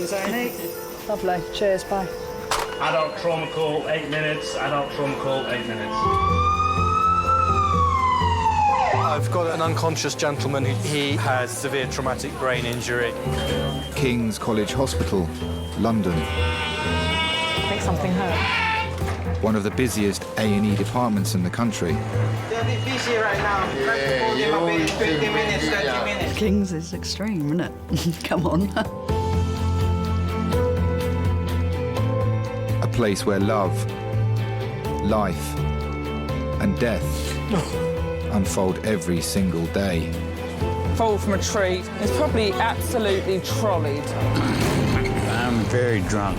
Cheers, A&E. Lovely. Cheers, bye. Adult trauma call, 8 minutes. Adult trauma call, 8 minutes. I've got an unconscious gentleman. He has severe traumatic brain injury. King's College Hospital, London. I think something hurt. One of the busiest A&E departments in the country. They're a bit busy right now. Yeah, 15 minutes, 30 minutes. King's is extreme, isn't it? Come on. A place where love, life, and death unfold every single day. Fall from a tree. It's probably absolutely trolleyed. I'm very drunk.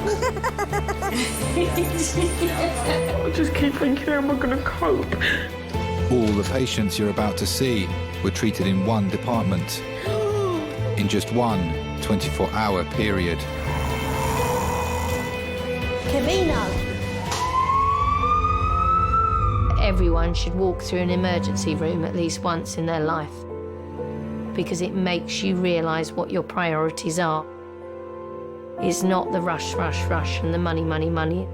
I just keep thinking, how am I going to cope? All the patients you're about to see were treated in one department, in just one 24-hour period. Camino. Everyone should walk through an emergency room at least once in their life, because it makes you realise what your priorities are. It's not the rush, rush, rush and the money, money, money.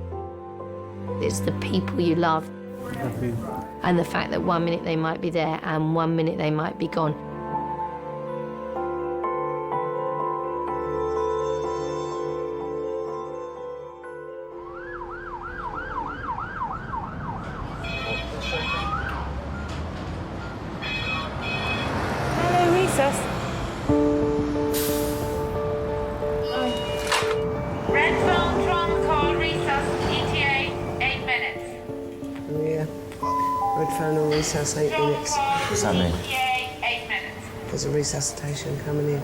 It's the people you love. And the fact that 1 minute they might be there and 1 minute they might be gone. Hello, recess. Red phone trauma call, recess, ETA, 8 minutes. Yeah. Red phone on recess, 8 minutes. What's that mean? ETA, 8 minutes. There's a resuscitation coming in.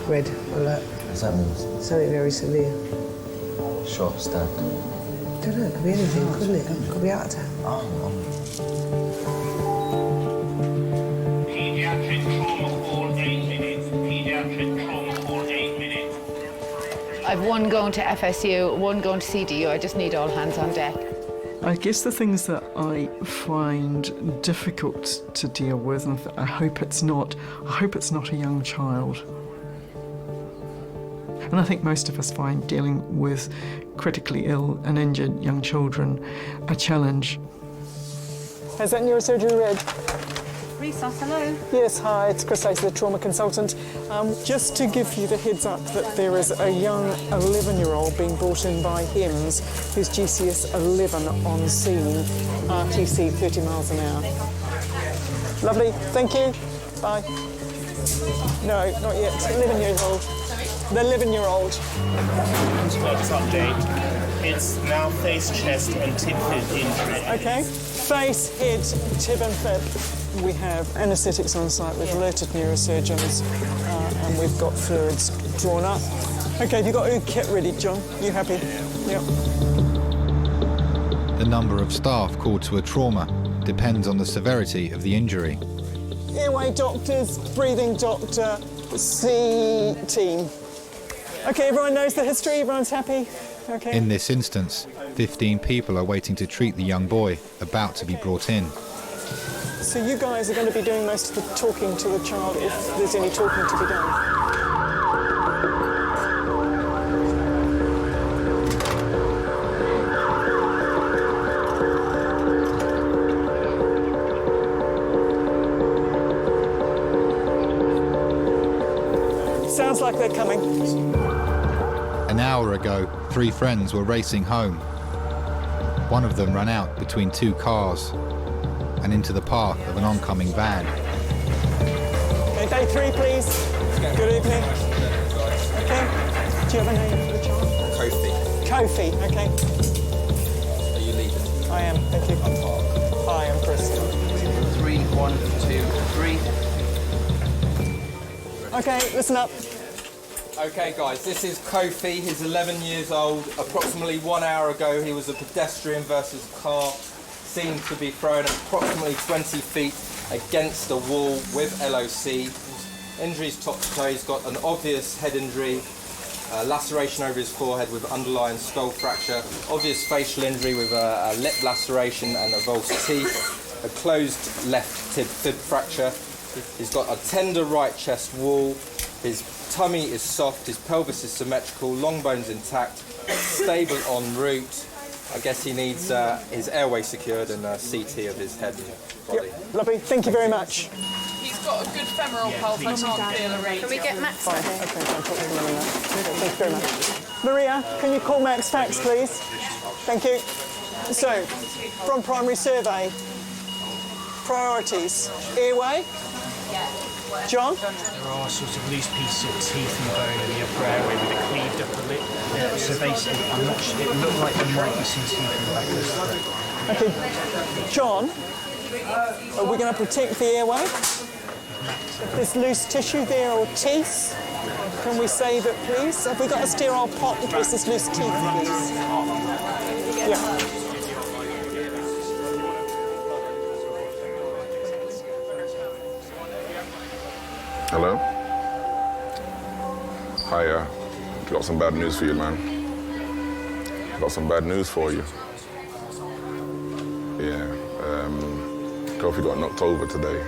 Red alert. What's that mean? Something very severe. Shot, stabbed. Don't know, it could be anything, couldn't it? Could be heart attack. Pediatric trauma call, 8 minutes. Pediatric trauma call, 8 minutes. I've one going to FSU, one going to CDU. I just need all hands on deck. I guess the things that I find difficult to deal with, and I hope it's not a young child. And I think most of us find dealing with critically ill and injured young children a challenge. Is that neurosurgery Red? Resus, hello. Yes, hi, it's Chris Ace, the trauma consultant. Just to give you the heads up that there is a young 11-year-old being brought in by HIMS who's GCS 11 on scene, RTC 30 miles an hour. Lovely, thank you. Bye. No, not yet. 11-year-old. The 11-year-old. Status update. It's now face, chest, and tib fib injury. Okay. Face, head, tib and fib. We have anaesthetics on site. We've alerted neurosurgeons and we've got fluids drawn up. OK, have you got your kit ready, John? You happy? Yep. The number of staff called to a trauma depends on the severity of the injury. Airway doctors, breathing doctor, C team. OK, everyone knows the history, everyone's happy? OK. In this instance, 15 people are waiting to treat the young boy about to be brought in. So you guys are going to be doing most of the talking to the child if there's any talking to be done. Sounds like they're coming. An hour ago, 3 friends were racing home. One of them ran out between 2 cars and into the path of an oncoming van. Okay, day 3, please. Good evening. Okay. Do you have a name for the child? Kofi. Kofi, okay. Are you leaving? I am, thank you. I'm Mark. Hi, I'm Chris. 3, 1, 2, 3. Okay, listen up. Okay, guys, this is Kofi. He's 11 years old. Approximately 1 hour ago, he was a pedestrian versus car, seen to be thrown approximately 20 feet against a wall with LOC. Injuries top to toe. He's got an obvious head injury, laceration over his forehead with underlying skull fracture, obvious facial injury with a lip laceration and avulsed teeth, a closed left tib fib fracture. He's got a tender right chest wall, His tummy is soft, his pelvis is symmetrical, long bones intact, stable en route. I guess he needs his airway secured and a CT of his head and body. Yep. Lovely, thank you very much. He's got a good femoral pulse. I can't feel a rate. Can we get Max? Fine, okay, I'll talk to them in a minute. Thank you very much. Maria, can you call Max Fax, please? Thank you. So, from primary survey, priorities, airway? John? There are sort of loose pieces of teeth and bone in the upper airway with a cleaved upper lip. So basically, I'm not sure, it looked like there might be some teeth in the back of the throat. Okay, John, are we going to protect the airway? If there's loose tissue there or teeth, can we save it, please? Have we got a sterile pot in case there's loose teeth, please? Yeah. Hello? Hi, got some bad news for you, man. Got some bad news for you. Yeah, Kofi got knocked over today.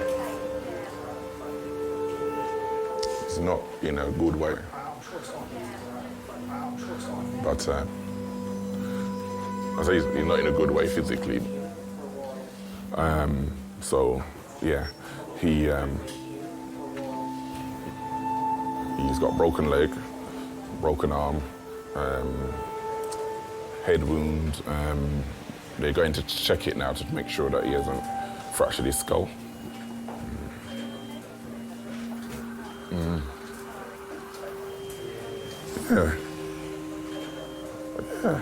It's not in a good way. But I say he's not in a good way physically. So, yeah, he's got broken leg, broken arm, head wound. They're going to check it now to make sure that he hasn't fractured his skull. Yeah. Yeah.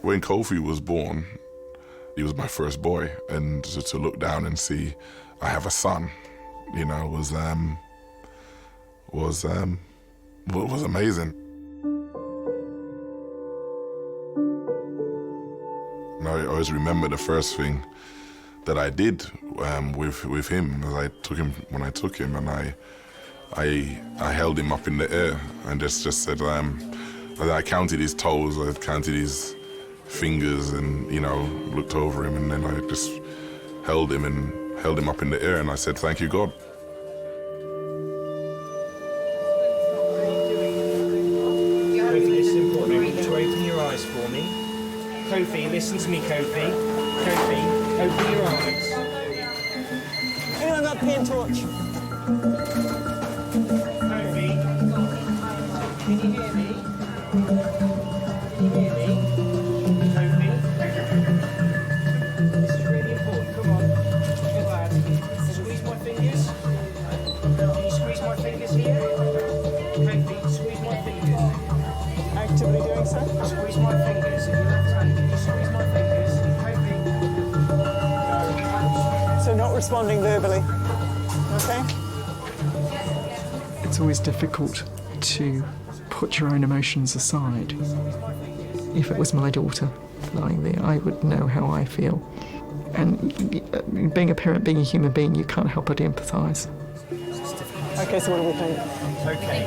When Kofi was born, he was my first boy, and to look down and see I have a son, you know, was amazing. And I always remember the first thing that I did with him, as I took him, and I held him up in the air and just said, I counted his toes, I counted his fingers, and, you know, looked over him, and then I just held him up in the air, and I said, thank you, God. Kofi, this is important. I want you to open your eyes for me. Kofi, listen to me, Kofi. Kofi, open your eyes. Anyone got pen torch? Kofi, can you hear me? Can you hear me? Kofi, this is really important. Come on, good lad. Squeeze my fingers. Can you squeeze my fingers here? Kofi, squeeze my fingers. Actively doing so? Squeeze my fingers. In your left hand, can you squeeze my fingers? Kofi. So not responding verbally. Okay? It's always difficult to put your own emotions aside. If it was my daughter lying there, I would know how I feel. And being a parent, being a human being, you can't help but empathise. Okay, so what do we think? Okay.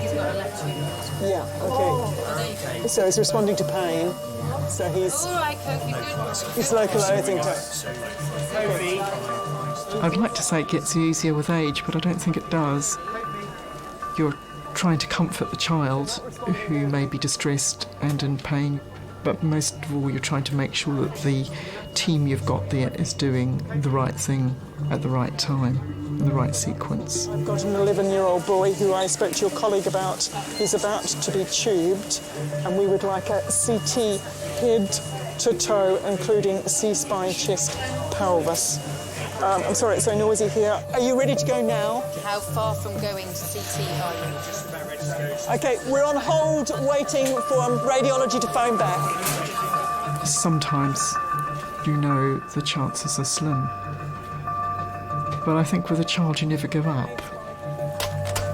Yeah, okay. So he's responding to pain. So he's localising to... I'd like to say it gets easier with age, but I don't think it does. You're trying to comfort the child who may be distressed and in pain, but most of all you're trying to make sure that the team you've got there is doing the right thing at the right time, in the right sequence. I've got an 11-year-old boy who I spoke to your colleague about. He's about to be tubed, and we would like a CT head to toe, including C-spine, chest, pelvis. I'm sorry, it's so noisy here. Are you ready to go now? How far from going to CT are you? Just about ready to go. OK, we're on hold waiting for radiology to phone back. Sometimes you know the chances are slim. But I think with a child you never give up.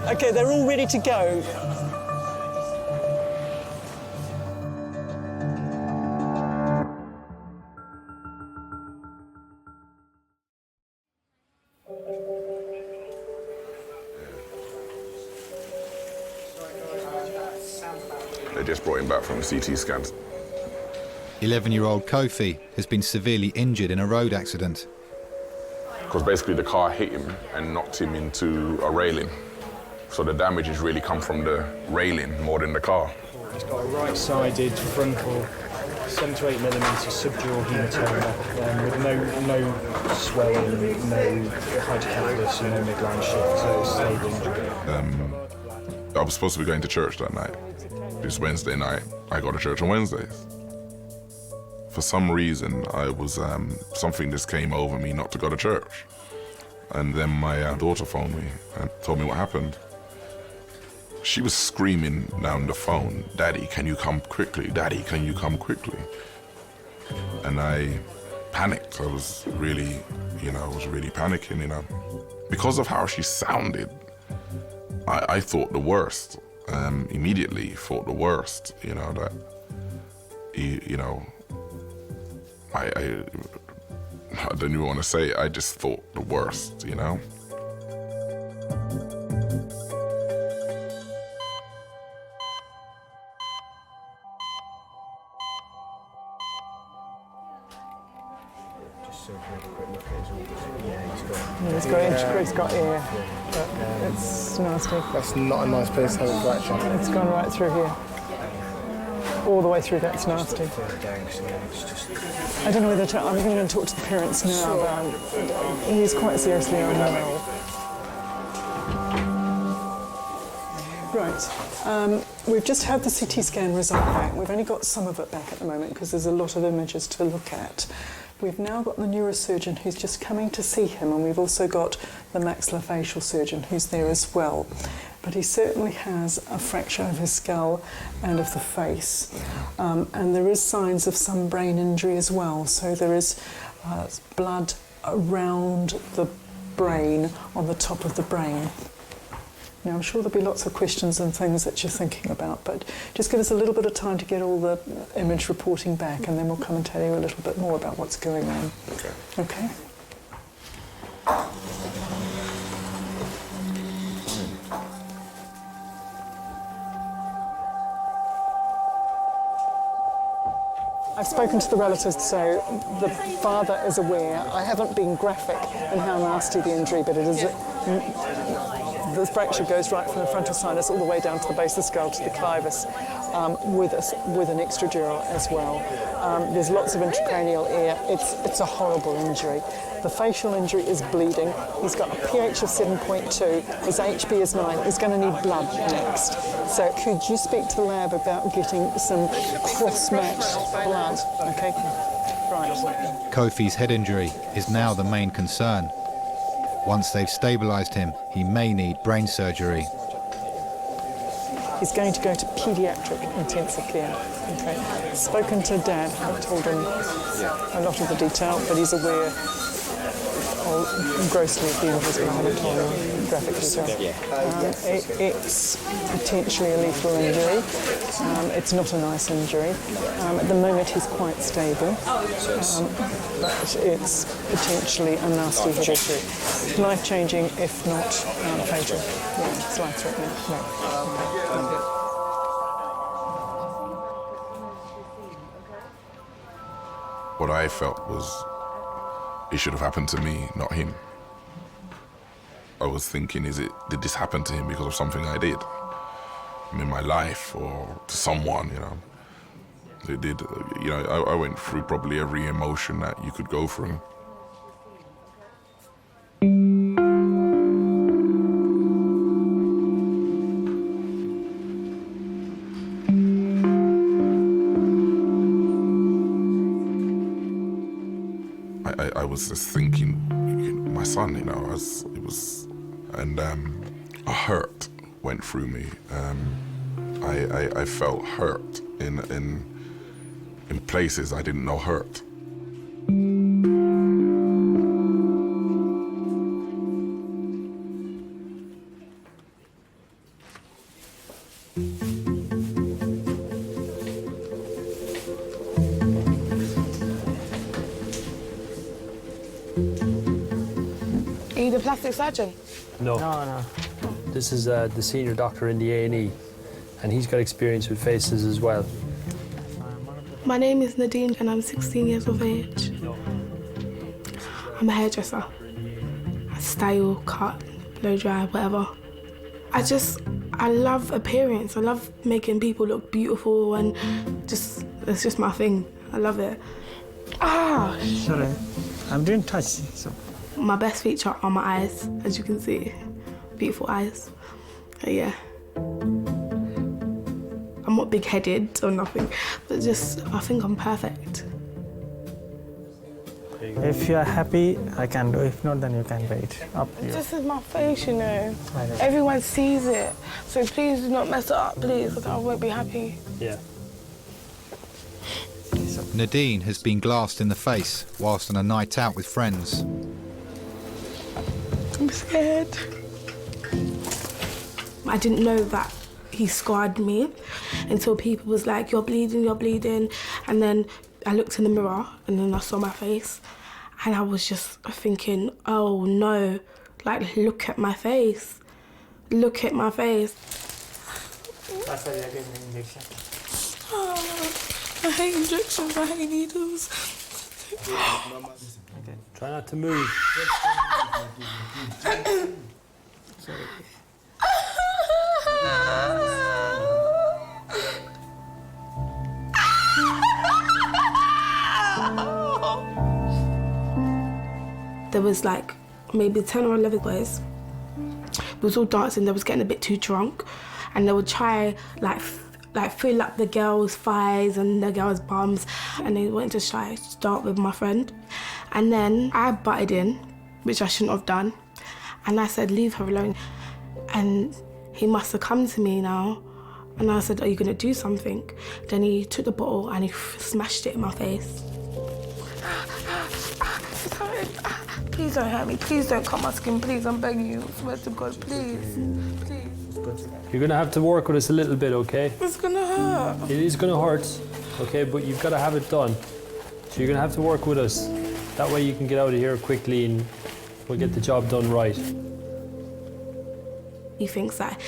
OK, they're all ready to go. They just brought him back from the CT scans. 11-year-old Kofi has been severely injured in a road accident. because basically the car hit him and knocked him into a railing. So the damage has really come from the railing more than the car. He's got a right-sided frontal 7 to 8 millimetre subdural hematoma with no swelling, no hydrocephalus and no midline shift, so it's stable injury. I was supposed to be going to church that night. This Wednesday night, I go to church on Wednesdays. For some reason, I was something just came over me not to go to church. And then my daughter phoned me and told me what happened. She was screaming down the phone, "Daddy, can you come quickly? Daddy, can you come quickly?" And I panicked. I was really panicking, Because of how she sounded, I thought the worst. Immediately thought the worst, that, I don't even want to say it, I just thought the worst, He's got air, but it's nasty. That's not a nice place to have a fracture. It's gone right through here. All the way through, that's nasty. I don't know whether I'm going to talk to the parents now about he's quite seriously unwell. Right, we've just had the CT scan result back. We've only got some of it back at the moment because there's a lot of images to look at. We've now got the neurosurgeon who's just coming to see him, and we've also got the maxillofacial surgeon who's there as well. But he certainly has a fracture of his skull and of the face. And there is signs of some brain injury as well. So there is blood around the brain, on the top of the brain. Now, I'm sure there'll be lots of questions and things that you're thinking about, but just give us a little bit of time to get all the image reporting back, and then we'll come and tell you a little bit more about what's going on. Okay? I've spoken to the relatives, so the father is aware. I haven't been graphic in how nasty the injury, but it is. The fracture goes right from the frontal sinus all the way down to the base of the skull to the clivus, with an extradural as well. There's lots of intracranial air. It's a horrible injury. The facial injury is bleeding. He's got a pH of 7.2. His HB is 9. He's going to need blood next. So could you speak to the lab about getting some cross-matched blood? Okay. Right. Kofi's head injury is now the main concern. Once they've stabilised him, he may need brain surgery. He's going to go to pediatric intensive care. Okay. Spoken to Dad. I've told him a lot of the detail, but he's aware grossly at the end of his graphic detail. It's potentially a lethal injury. It's not a nice injury. At the moment he's quite stable, but it's potentially a nasty head injury. Life-changing, if not fatal. Yeah, it's life-threatening. No. What I felt was it should have happened to me, not him. I was thinking, did this happen to him because of something I did in my life or to someone, It did, I went through probably every emotion that you could go through. I was just thinking, my son, a hurt went through me. I felt hurt in places I didn't know hurt. Are you the plastic surgeon? No. No. This is the senior doctor in the A&E, and he's got experience with faces as well. My name is Nadine, and I'm 16 years of age. I'm a hairdresser. style, cut, blow dry, whatever. I love appearance. I love making people look beautiful and it's just my thing. I love it. Ah! Sorry, I'm doing touch. So. My best feature are my eyes, as you can see. Beautiful eyes. Yeah. I'm not big-headed or nothing, but I think I'm perfect. If you're happy, I can do. If not, then you can wait. Up to you. This is my face, you know. Everyone sees it. So please do not mess it up, please, because I won't be happy. Yeah. Nadine has been glassed in the face whilst on a night out with friends. I'm scared. I didn't know that he scarred me until people was like, you're bleeding, you're bleeding. And then I looked in the mirror and then I saw my face and I was just thinking, oh no, like look at my face. Look at my face. That's why you're getting an injection. Oh, I hate injections, I hate needles. Okay. Try not to move. Sorry. There was like maybe 10 or 11 boys. We was all dancing, they was getting a bit too drunk and they would try like fill up the girls' thighs and the girls' bums and they wanted to try to start with my friend. And then I butted in, which I shouldn't have done, and I said, leave her alone. And he must have come to me now and I said, are you gonna do something? Then he took the bottle and he smashed it in my face. Please don't hurt me, please don't cut my skin, please, I'm begging you, I swear to God, please, please. You're gonna have to work with us a little bit, okay? It's gonna hurt. It is gonna hurt, okay, but you've gotta have it done. So you're gonna have to work with us. That way you can get out of here quickly and we'll get the job done right. He thinks that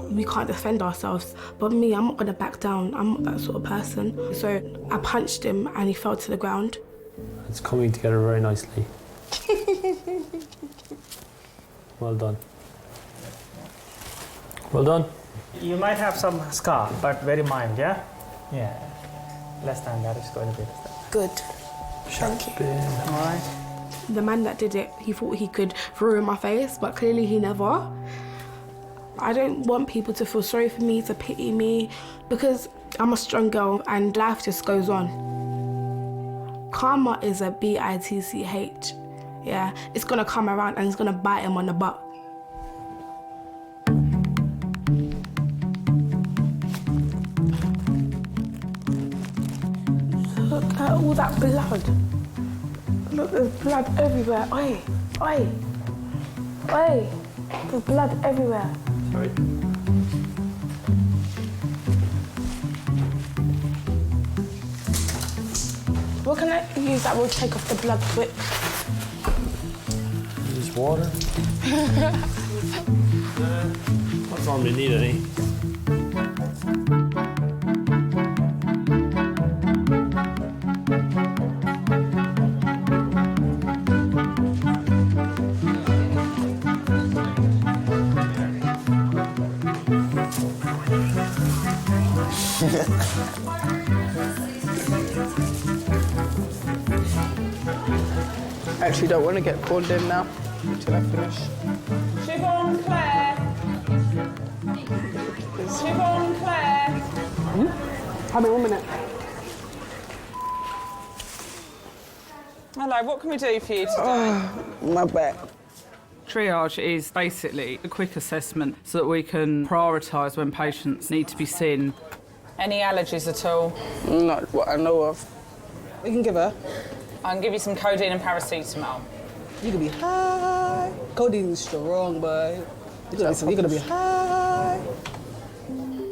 we can't defend ourselves, but me, I'm not gonna back down. I'm not that sort of person. So I punched him and he fell to the ground. It's coming together very nicely. Well done. Well done. You might have some scar, but very mild, yeah? Yeah. Less than that, it's going to be less than that. Good. Thank you. All right. The man that did it, he thought he could ruin my face, but clearly he never. I don't want people to feel sorry for me, to pity me, because I'm a strong girl and life just goes on. Karma is a B-I-T-C-H. Yeah, it's gonna come around and it's gonna bite him on the butt. Look at all that blood. Look, there's blood everywhere. Oi, oi, oi. There's blood everywhere. Sorry. What can I use that will take off the blood quick? Use water. Don't normally need any. I actually don't want to get called in now until I finish. Siobhan Claire. Siobhan Claire. Have me 1 minute. Hello, what can we do for you today? My back. Triage is basically a quick assessment so that we can prioritise when patients need to be seen. Any allergies at all? Not what I know of. We can give her. I can give you some codeine and paracetamol. You can be high. Codeine's strong, boy. You're gonna be high.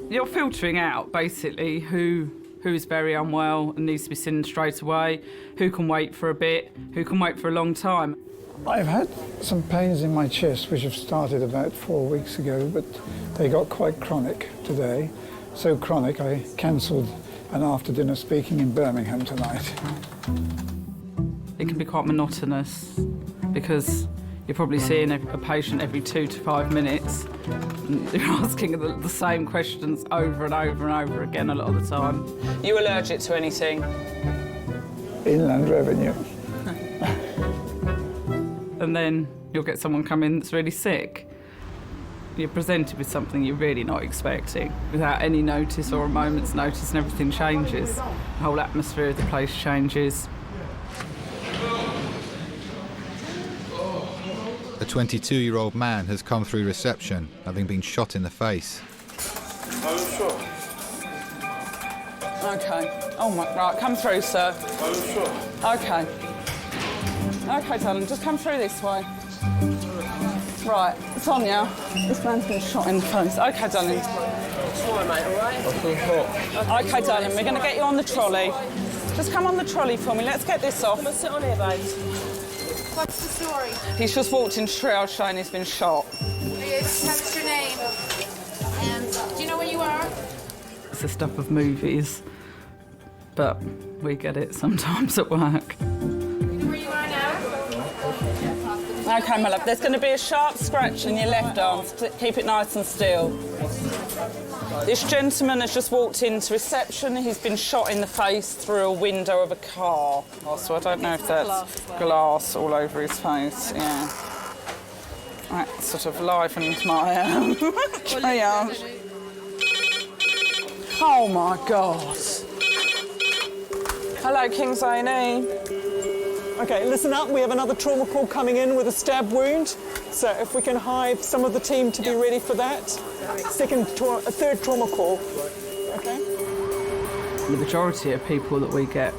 You're filtering out basically who is very unwell and needs to be seen straight away, who can wait for a bit, who can wait for a long time. I've had some pains in my chest which have started about 4 weeks ago, but they got quite chronic today. So chronic I cancelled an after-dinner speaking in Birmingham tonight. It can be quite monotonous because You're probably seeing a patient every 2 to 5 minutes. And you're asking the same questions over and over and over again a lot of the time. You allergic to anything? Inland revenue. And then you'll get someone come in that's really sick. You're presented with something you're really not expecting. Without any notice or a moment's notice, and everything changes. The whole atmosphere of the place changes. A 22-year-old man has come through reception, having been shot in the face. Oh, sure. OK. Oh, my... Right, come through, sir. Oh, sure. OK. OK, darling, just come through this way. Right, Sonia, this man's been shot in the face. OK, darling. Sorry, mate, all right? OK, darling, we're going to get you on the trolley. Just come on the trolley for me. Let's get this off. I'm going to sit on here, babe. What's the story? He's just walked into triage saying he's been shot. What's your name? And do you know where you are? It's the stuff of movies, but we get it sometimes at work. You know where you are now? OK, my love, there's going to be a sharp scratch in your left arm. Keep it nice and still. This gentleman has just walked into reception. He's been shot in the face through a window of a car. So I don't know if that's glass all over his face, yeah. That sort of livened my triage. Oh, my God. Hello, King's A&E. OK, listen up. We have another trauma call coming in with a stab wound. So if we can hide some of the team to be ready for that. Third trauma call. OK? The majority of people that we get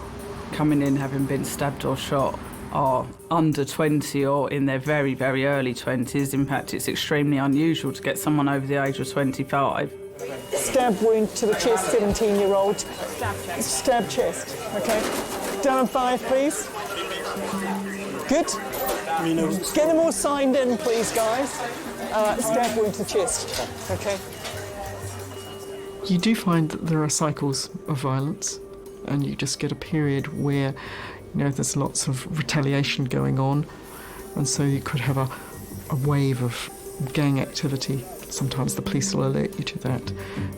coming in having been stabbed or shot are under 20 or in their very, very early 20s. In fact, it's extremely unusual to get someone over the age of 25. Stab wound to the chest, 17-year-old. Stab chest. OK. Down on 5, please. Good. Get them all signed in, please, guys. Stab wound to the chest. OK. You do find that there are cycles of violence, and you just get a period where, there's lots of retaliation going on, and so you could have a wave of gang activity. Sometimes the police will alert you to that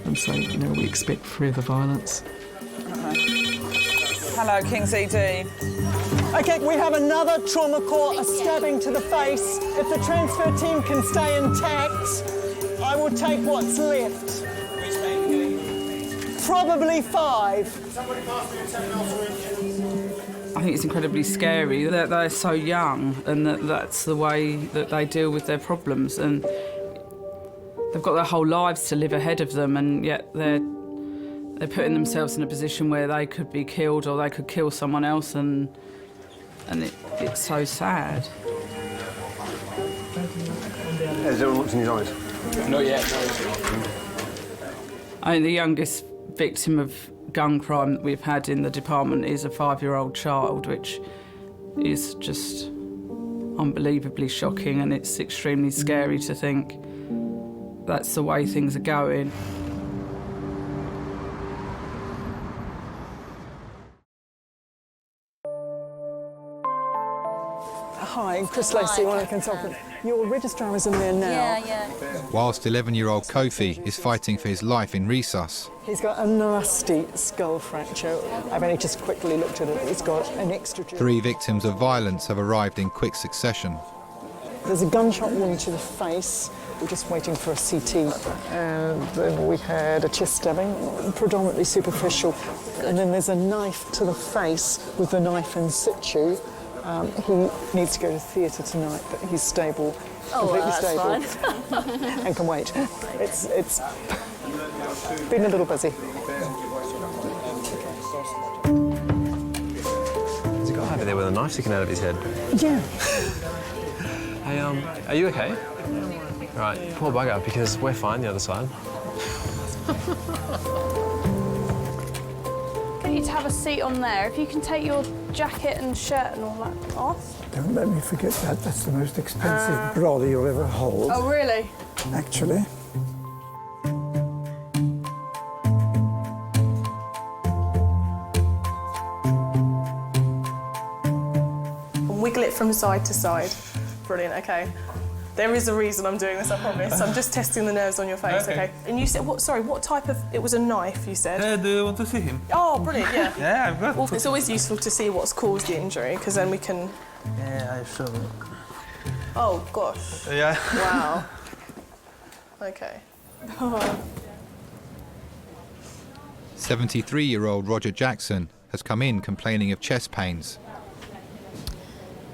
and say, we expect further violence. Hello, King's ED. OK, we have another trauma call, a stabbing to the face. If the transfer team can stay intact, I will take what's left. Probably 5. Somebody pass me a 10 syringe. I think it's incredibly scary that they're so young and that's the way that they deal with their problems, and they've got their whole lives to live ahead of them, and yet they're putting themselves in a position where they could be killed or they could kill someone else, and it's so sad. Has everyone looked in his eyes? Not yet. I think the youngest victim of gun crime that we've had in the department is a 5-year-old child, which is just unbelievably shocking, and it's extremely scary to think that's the way things are going. Hi, Chris Lacey, one of the consultants. Your registrar is in there now. Yeah. Whilst 11-year-old Kofi is fighting for his life in resus. He's got a nasty skull fracture. I've only just quickly looked at it. He's got an extra... 3 victims of violence have arrived in quick succession. There's a gunshot wound to the face. We're just waiting for a CT. And then we had a chest stabbing, predominantly superficial. And then there's a knife to the face with the knife in situ. He needs to go to theatre tonight, but he's stable, completely stable, fine. and can wait. It's been a little busy. There's a guy over there with a knife sticking out of his head. Yeah. Hey, are you okay? Right, poor bugger, because we're fine the other side. Get you to have a seat on there. If you can take your jacket and shirt and all that off. Don't let me forget that. That's the most expensive brolly you'll ever hold. Oh, really? Actually. And wiggle it from side to side. Brilliant, okay. There is a reason I'm doing this, I promise. I'm just testing the nerves on your face, okay? And you said, what type of... It was a knife, you said? Do you want to see him? Oh, brilliant, yeah. Yeah, I've got... Well, it's always useful to see what's caused the injury, because then we can... Yeah, I saw it. Oh, gosh. Yeah. Wow. Okay. 73-year-old Roger Jackson has come in complaining of chest pains.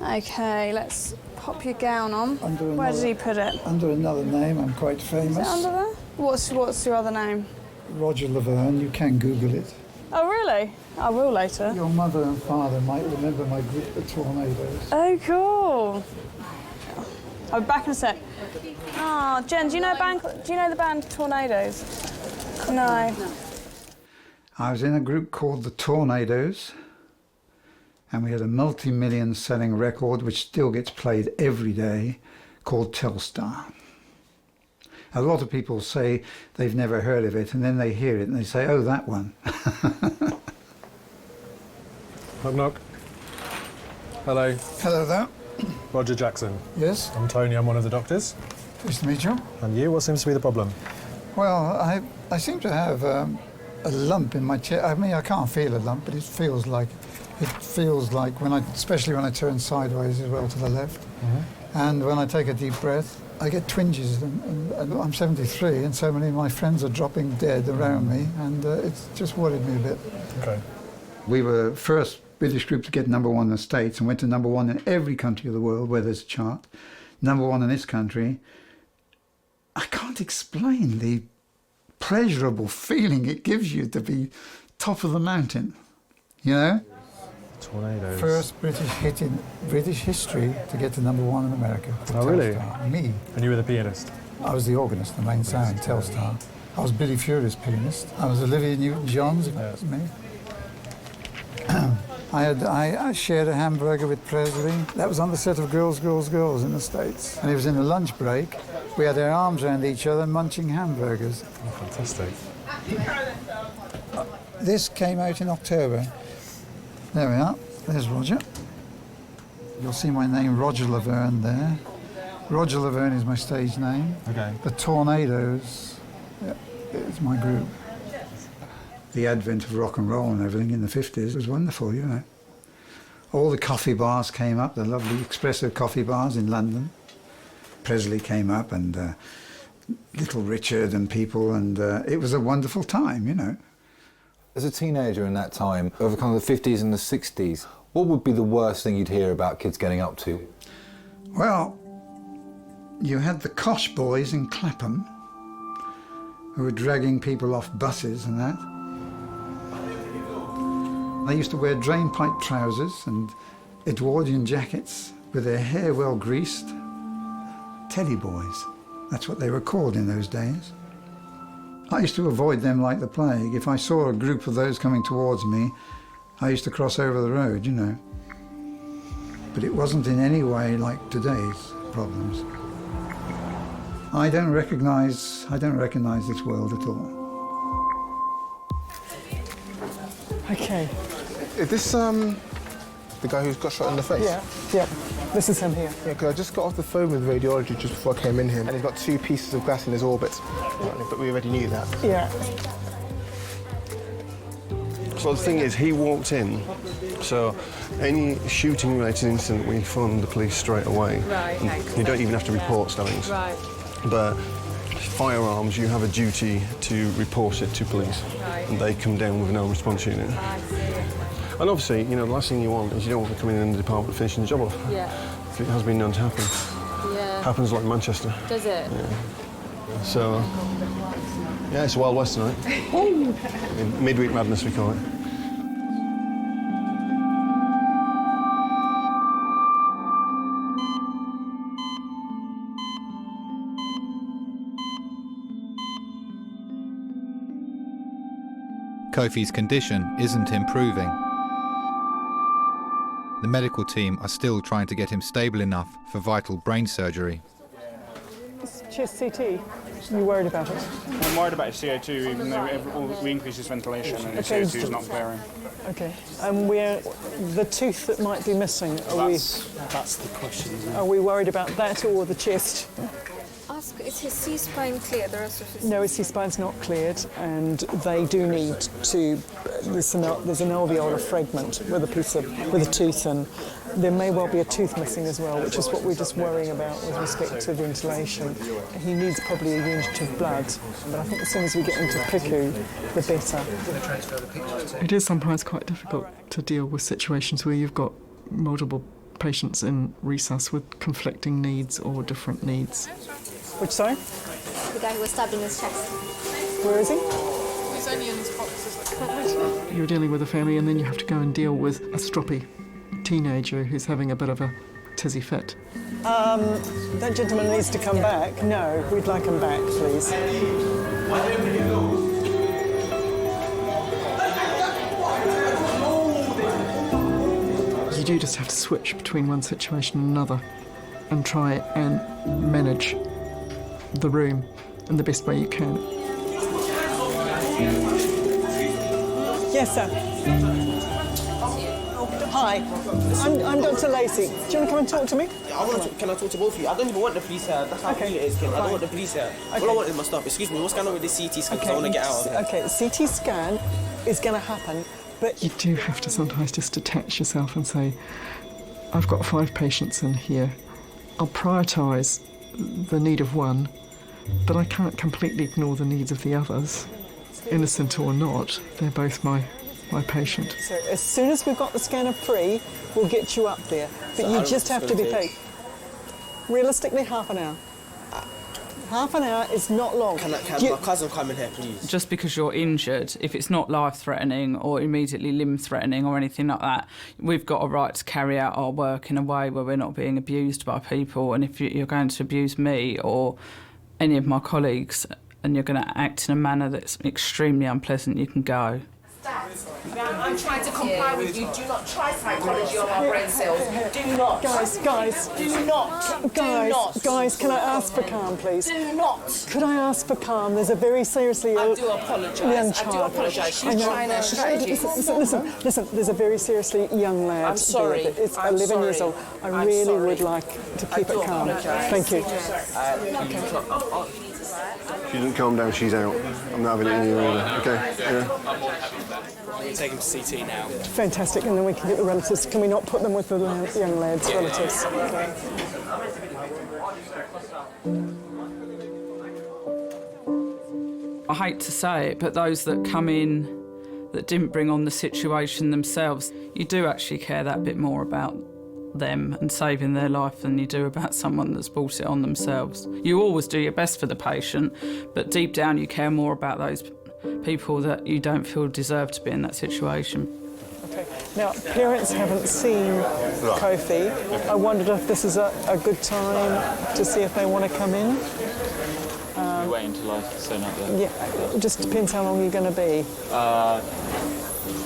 Okay, let's pop your gown on. Where did he put it? Under another name, I'm quite famous. Is it under there? What's your other name? Roger Laverne, you can Google it. Oh, really? I will later. Your mother and father might remember my group, the Tornadoes. Oh, cool. I'll be back in a sec. Oh, Jen, do you know the band Tornadoes? No. I was in a group called the Tornadoes, and we had a multi-million selling record which still gets played every day called Telstar. A lot of people say they've never heard of it, and then they hear it and they say, oh, that one. Knock, knock. Hello. Hello there. Roger Jackson. Yes? I'm Tony, I'm one of the doctors. Nice to meet you. And you, what seems to be the problem? Well, I seem to have a lump in my chest. I mean, I can't feel a lump, but it feels like especially when I turn sideways as well to the left. And when I take a deep breath, I get twinges. And I'm 73, and so many of my friends are dropping dead around me, and it's just worried me a bit. Okay. We were the first British group to get #1 in the States and went to #1 in every country of the world where there's a chart. #1 in this country. I can't explain the pleasurable feeling it gives you to be top of the mountain, you know? Tornadoes. First British hit in British history to get to #1 in America. Oh, really? Telstar. Me. And you were the pianist? I was the organist, the main sound, Telstar. I was Billy Furier's pianist. I was Olivia Newton-John's, that was me. I shared a hamburger with Presley. That was on the set of Girls, Girls, Girls in the States. And it was in a lunch break. We had our arms around each other munching hamburgers. Oh, fantastic. This came out in October. There we are. There's Roger. You'll see my name, Roger Laverne, there. Roger Laverne is my stage name. Okay. The Tornadoes is my group. The advent of rock and roll and everything in the 50s was wonderful, you know. All the coffee bars came up, the lovely espresso coffee bars in London. Presley came up, and Little Richard and people, and it was a wonderful time, you know. As a teenager in that time, over kind of the 50s and the 60s, what would be the worst thing you'd hear about kids getting up to? Well, you had the Kosh boys in Clapham, who were dragging people off buses and that. They used to wear drainpipe trousers and Edwardian jackets with their hair well greased. Teddy boys, that's what they were called in those days. I used to avoid them like the plague. If I saw a group of those coming towards me, I used to cross over the road, you know. But it wasn't in any way like today's problems. I don't recognise this world at all. Okay. Is this the guy who's got shot in the face? Yeah. This is him here. Yeah, because I just got off the phone with radiology just before I came in here, and he's got 2 pieces of glass in his orbit. But we already knew that. Yeah. So the thing is, he walked in, so any shooting-related incident, we phone the police straight away. Right, okay. You don't even have to report stabbings. Right. But firearms, you have a duty to report it to police. Right. And they come down with no response unit. I see. And obviously, you know, the last thing you want is you don't want to come in the department finishing the job off. Yeah. It has been known to happen. Yeah. Happens like Manchester. Does it? Yeah. So, yeah, it's Wild West tonight. Midweek madness, we call it. Kofi's condition isn't improving. The medical team are still trying to get him stable enough for vital brain surgery. It's chest CT. You worried about it? I'm worried about his CO2, even though we increase his ventilation and his CO2 is not clearing. Okay. And the tooth that might be missing, That's the question, isn't it? are we worried about that or the chest? Ask, is his C-spine clear? The rest of his... No, his C-spine's not cleared, and they do need to. There's an alveolar fragment with a tooth, and there may well be a tooth missing as well, which is what we're just worrying about with respect to ventilation. He needs probably a unit of blood, but I think as soon as we get into PICU, the better. It is sometimes quite difficult to deal with situations where you've got multiple patients in resus with conflicting needs or different needs. Which, sorry? The guy who was stabbed in his chest. Where is he? He's only in his boxes. You're dealing with a family and then you have to go and deal with a stroppy teenager who's having a bit of a tizzy fit. That gentleman needs to come back. No, we'd like him back, please. You do just have to switch between one situation and another and try and manage the room in the best way you can. Yes, sir. Hi, I'm Dr. Lacey. Do you want to come and talk to me? Can I talk to both of you? I don't even want the police here. That's how cool it is, Kim. I don't want the police here. Okay. All I want is my stuff. Excuse me, what's going on with the CT scan? I want to get out of here. Okay, the CT scan is going to happen, but... You do have to sometimes just detach yourself and say, I've got 5 patients in here. I'll prioritise the need of one, but I can't completely ignore the needs of the others. Innocent or not, they're both my patient. So as soon as we've got the scanner free, we'll get you up there. But So you how just long have is to it be gonna paid. Realistically, half an hour. Half an hour is not long. Can my cousin come in here, please? Just because you're injured, if it's not life-threatening or immediately limb-threatening or anything like that, we've got a right to carry out our work in a way where we're not being abused by people. And if you're going to abuse me or any of my colleagues and you're going to act in a manner that's extremely unpleasant, you can go. I'm trying to comply with you. Do not try psychology on our brain cells. Do not. Guys. Do not. Guys, can I ask for calm, please? Do not. Could I ask for calm? There's a very seriously ill I do apologise. young I child. do apologise. She's trying her strategy. Listen, there's a very seriously young lad. I'm sorry. There. It's I'm 11 years sorry. old. I I'm really sorry. would like to keep I do it calm. apologise. Thank you. She doesn't calm down, she's out. I'm not having it in here either. Okay? Yeah. I'm going to take him to CT now. Fantastic, and then we can get the relatives. Can we not put them with the young lad's relatives? I hate to say it, but those that come in that didn't bring on the situation themselves, you do actually care that bit more about them and saving their life than you do about someone that's brought it on themselves. You always do your best for the patient, but deep down you care more about those people that you don't feel deserve to be in that situation. Okay. Now, parents haven't seen Kofi. I wondered if this is a good time to see if they want to come in. You wait until I turn up there? Yeah, it just depends how long you're going to be.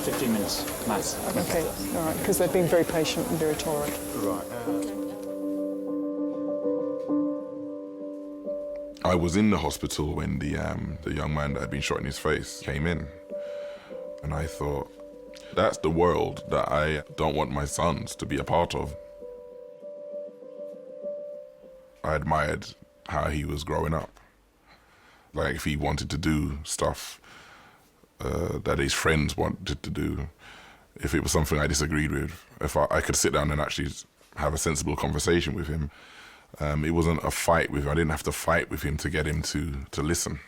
15 minutes, max. Okay, all right, because they've been very patient and very tolerant. Right. I was in the hospital when the young man that had been shot in his face came in. And I thought, that's the world that I don't want my sons to be a part of. I admired how he was growing up. Like, if he wanted to do stuff that his friends wanted to do, if it was something I disagreed with, if I could sit down and actually have a sensible conversation with him. It wasn't a fight with him. I didn't have to fight with him to get him to listen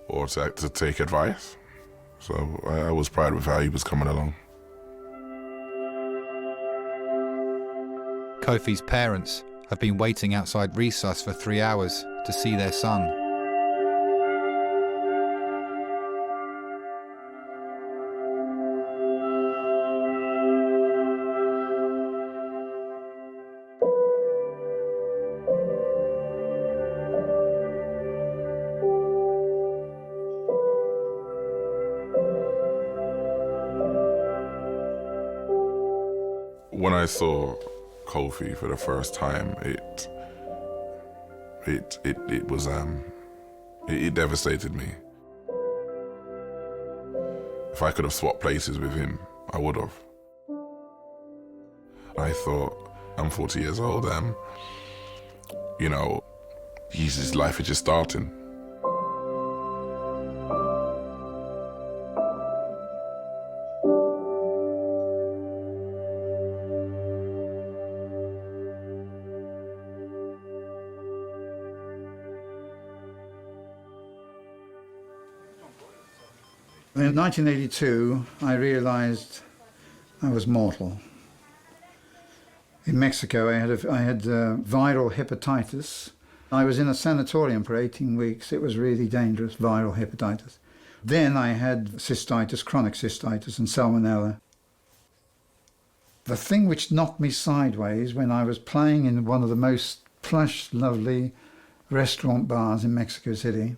or to take advice. So I was proud of how he was coming along. Kofi's parents have been waiting outside resus for 3 hours to see their son. When I saw Kofi for the first time, it devastated me. If I could have swapped places with him, I would have. I thought, I'm 40 years old and, you know, his life is just starting. In 1982, I realized I was mortal. In Mexico, I had viral hepatitis. I was in a sanatorium for 18 weeks. It was really dangerous, viral hepatitis. Then I had cystitis, chronic cystitis, and salmonella. The thing which knocked me sideways when I was playing in one of the most plush, lovely restaurant bars in Mexico City,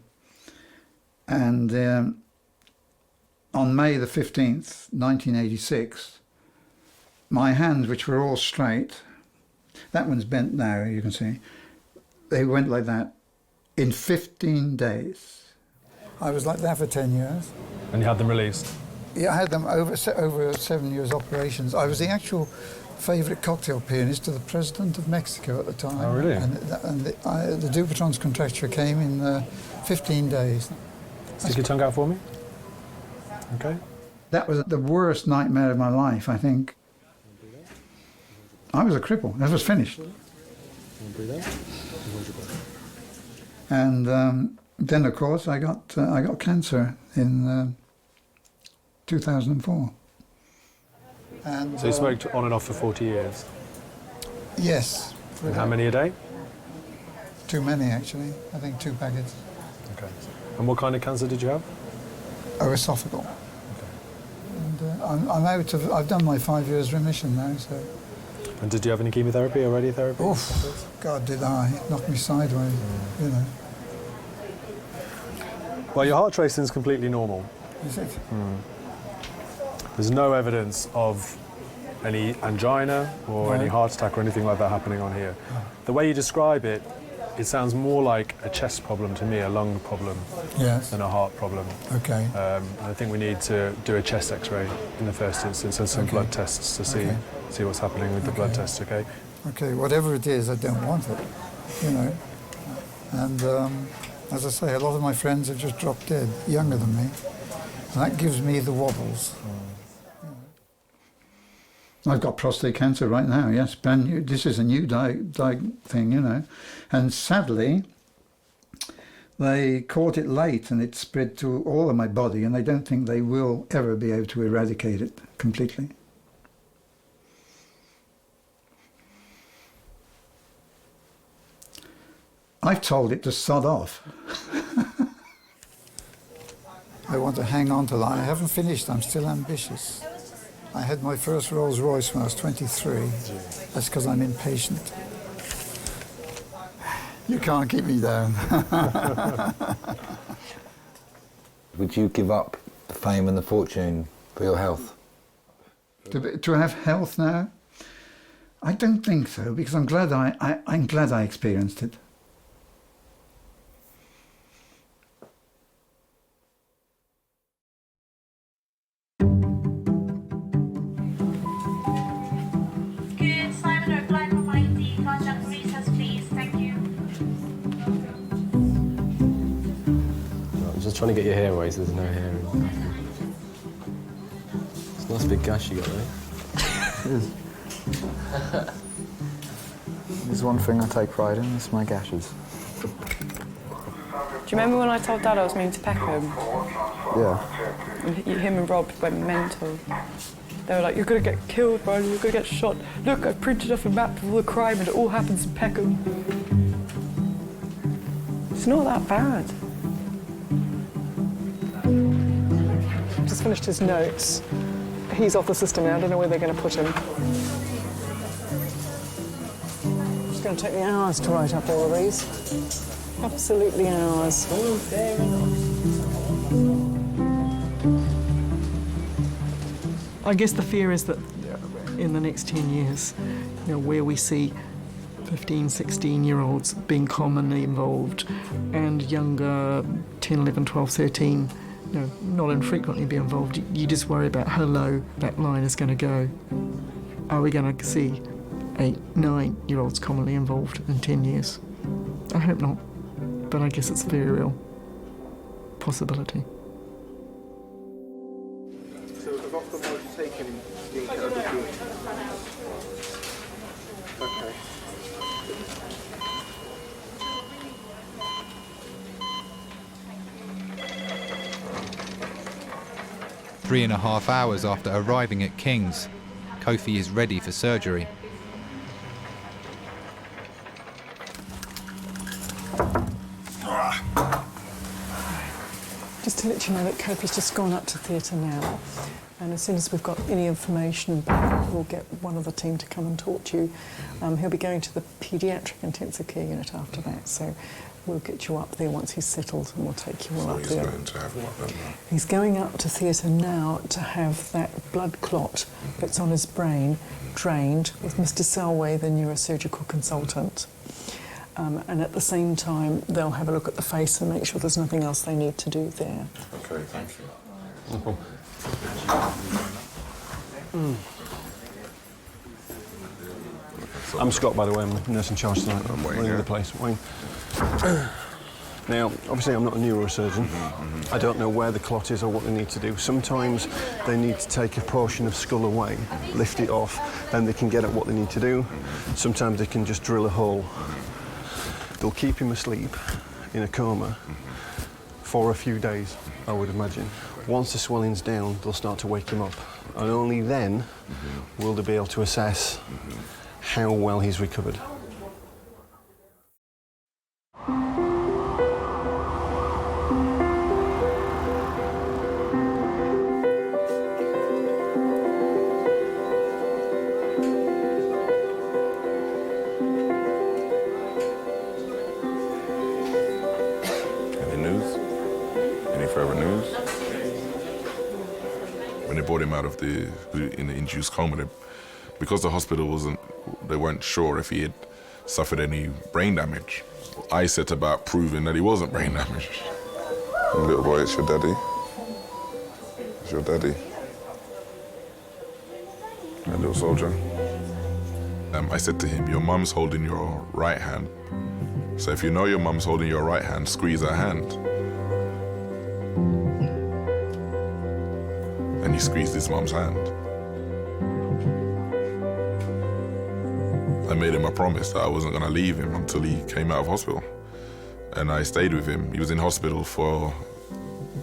and on May the 15th, 1986, my hands, which were all straight, that one's bent now, you can see, they went like that in 15 days. I was like that for 10 years. And you had them released? Yeah, I had them over 7 years operations. I was the actual favourite cocktail pianist of the President of Mexico at the time. Oh, really? And the Dupuytren's contracture came in 15 days. Stick your tongue out for me. Okay. That was the worst nightmare of my life, I think. I was a cripple. That was finished. And then, of course, I got cancer in 2004. And, so you smoked on and off for 40 years? Yes. And how many a day? Too many, actually. I think 2 packets. Okay. And what kind of cancer did you have? Esophageal. Okay. And I'm out of. I've done my 5 years remission now. So. And did you have any chemotherapy or radiotherapy? Oof! God, did I? It knocked me sideways. You know. Well, your heart racing is completely normal. Is it? There's no evidence of any angina or any heart attack or anything like that happening on here. The way you describe it, it sounds more like a chest problem to me, a lung problem, than a heart problem. Okay. I think we need to do a chest X-ray in the first instance and some blood tests to see what's happening with the blood tests. Okay. Okay. Whatever it is, I don't want it. You know. And as I say, a lot of my friends have just dropped dead, younger than me, and that gives me the wobbles. I've got prostate cancer right now, yes, brand new. This is a new thing, you know. And sadly, they caught it late and it spread to all of my body, and they don't think they will ever be able to eradicate it completely. I've told it to sod off. I want to hang on to that. I haven't finished, I'm still ambitious. I had my first Rolls Royce when I was 23. That's because I'm impatient. You can't keep me down. Would you give up the fame and the fortune for your health? To have health now? I don't think so, because I'm glad I experienced it. Trying to get your hair away so there's no hair in. It's a nice big gash you got there. It is. There's one thing I take pride in, it's my gashes. Do you remember when I told Dad I was moving to Peckham? Yeah. And him and Rob went mental. They were like, "You're going to get killed, Brian, you're going to get shot. Look, I printed off a map of all the crime and it all happens in Peckham." It's not that bad. Just finished his notes. He's off the system now. I don't know where they're going to put him. It's going to take me hours to write up all of these. Absolutely hours. I guess the fear is that in the next 10 years, you know, where we see 15, 16-year-olds being commonly involved and younger 10, 11, 12, 13 not infrequently be involved. You just worry about how low that line is going to go. Are we going to see 8, 9-year-olds commonly involved in 10 years? I hope not, but I guess it's a very real possibility. So if off the more to take any detail, okay. 3.5 hours after arriving at King's, Kofi is ready for surgery. Just to let you know that Kofi's just gone up to theatre now, and as soon as we've got any information back, we'll get one of the team to come and talk to you. He'll be going to the pediatric intensive care unit after that, so we'll get you up there once he's settled and we'll take you all up there. Going to have what then? He's going up to theatre now to have that blood clot that's on his brain drained with Mr. Selway, the neurosurgical consultant. And at the same time, they'll have a look at the face and make sure there's nothing else they need to do there. Okay, thank you. No problem. I'm Scott, by the way. I'm nurse in charge tonight. I'm running the place. Wayne. Now, obviously, I'm not a neurosurgeon. I don't know where the clot is or what they need to do. Sometimes they need to take a portion of skull away, lift it off, then they can get at what they need to do. Sometimes they can just drill a hole. They'll keep him asleep in a coma for a few days, I would imagine. Once the swelling's down, they'll start to wake him up. And only then will they be able to assess how well he's recovered. Any news? Any further news? When they brought him out of in the induced coma, because the hospital they weren't sure if he had suffered any brain damage. I set about proving that he wasn't brain damaged. Little boy, it's your daddy. It's your daddy. That little soldier. I said to him, your mum's holding your right hand. So if you know your mum's holding your right hand, squeeze her hand. And he squeezed his mum's hand. I made him a promise that I wasn't going to leave him until he came out of hospital. And I stayed with him. He was in hospital for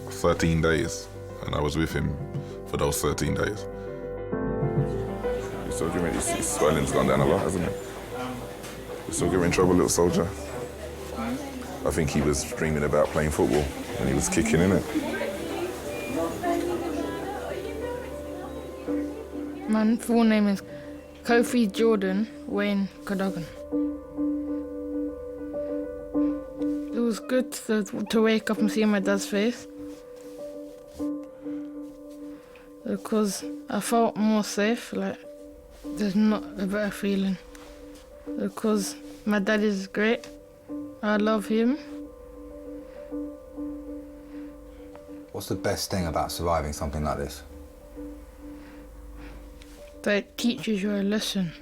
13 days, and I was with him for those 13 days. You're still giving, his swelling's gone down a lot, hasn't it? You're still giving trouble, little soldier? I think he was dreaming about playing football, and he was kicking in it. My full name is Kofi Jordan Wayne Cadogan. It was good to wake up and see my dad's face, because I felt more safe, like there's not a better feeling, because my dad is great, I love him. What's the best thing about surviving something like this? That it teaches you a lesson.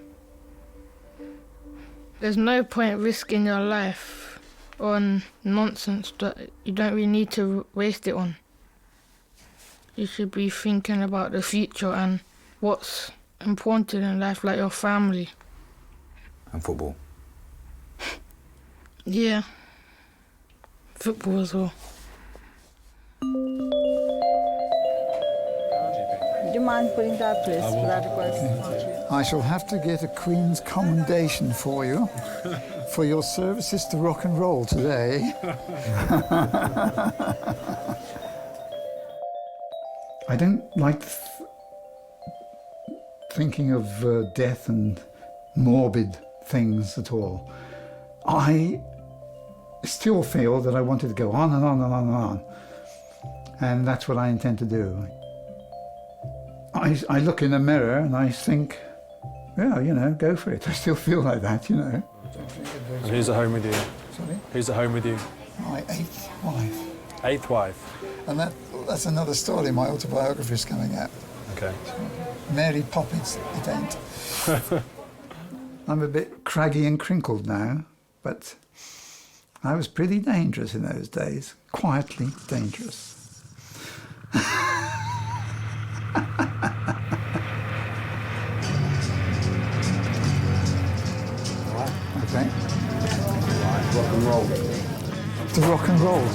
There's no point risking your life on nonsense that you don't really need to waste it on. You should be thinking about the future and what's important in life, like your family. And football? Yeah, football as well. Do you mind putting that, please, for that request? I shall have to get a Queen's commendation for you for your services to rock and roll today. I don't like thinking of death and morbid things at all. I still feel that I wanted to go on and on and on and on, and that's what I intend to do. I look in the mirror and I think, yeah, you know, go for it. I still feel like that, you know. And who's at home with you? Sorry? Who's at home with you? My 8th wife. 8th wife? And that's another story. My autobiography is coming out. Okay. Mary Poppins, it ain't. I'm a bit craggy and crinkled now, but I was pretty dangerous in those days. Quietly dangerous. Okay. Rock and roll. To rock and roll.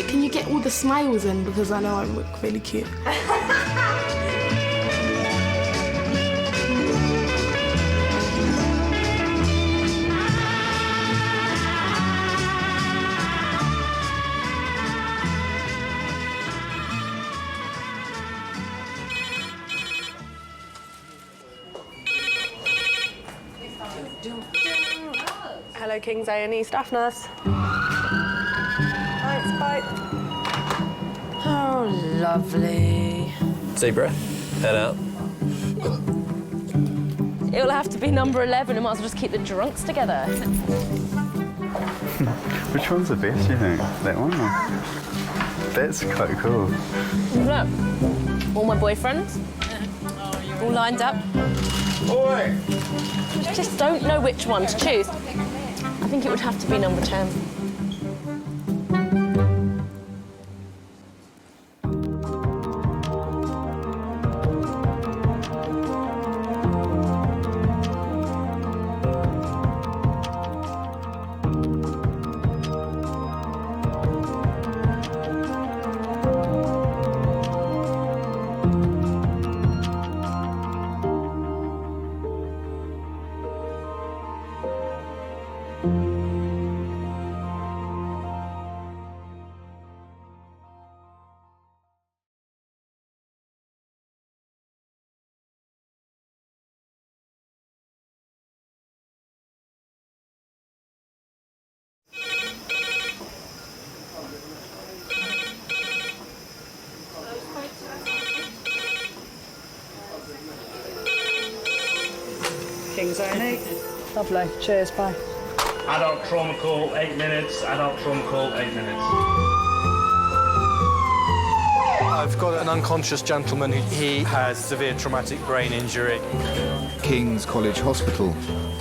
Can you get all the smiles in, because I know I look really cute. Hello, King's A&E staff nurse. Thanks, bye. Oh, lovely. Deep breath. Head out. It'll have to be number 11. We might as well just keep the drunks together. Which one's the best, do you think? That one? Or? That's quite cool. Look, all my boyfriends, all lined up. Oi! Just don't know which one to choose. I think it would have to be number 10. King's A&E. Lovely. Cheers, bye. Adult trauma call, 8 minutes. Adult trauma call, 8 minutes. I've got an unconscious gentleman. He has severe traumatic brain injury. King's College Hospital,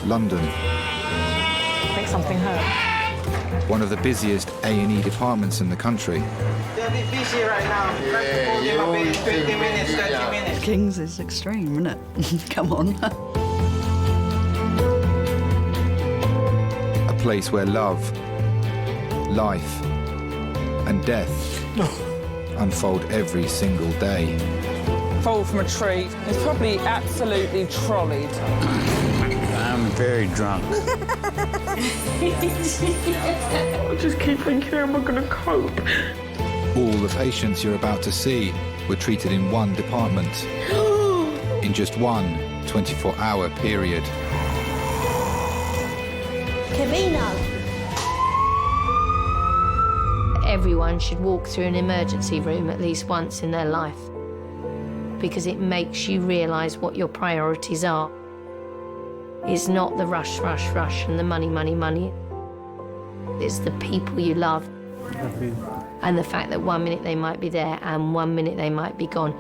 London. I think something hurt. One of the busiest A&E departments in the country. They're a bit busy right now. Try to call them a bit, 20 minutes, 30 minutes. King's is extreme, isn't it? Come on. A place where love, life, and death unfold every single day. Fall from a tree. It's probably absolutely trolleyed. I'm very drunk. I just keep thinking, how am I going to cope? All the patients you're about to see were treated in one department in just one 24-hour period. Everyone should walk through an emergency room at least once in their life, because it makes you realise what your priorities are. It's not the rush, rush, rush and the money, money, money. It's the people you love. And the fact that 1 minute they might be there and 1 minute they might be gone.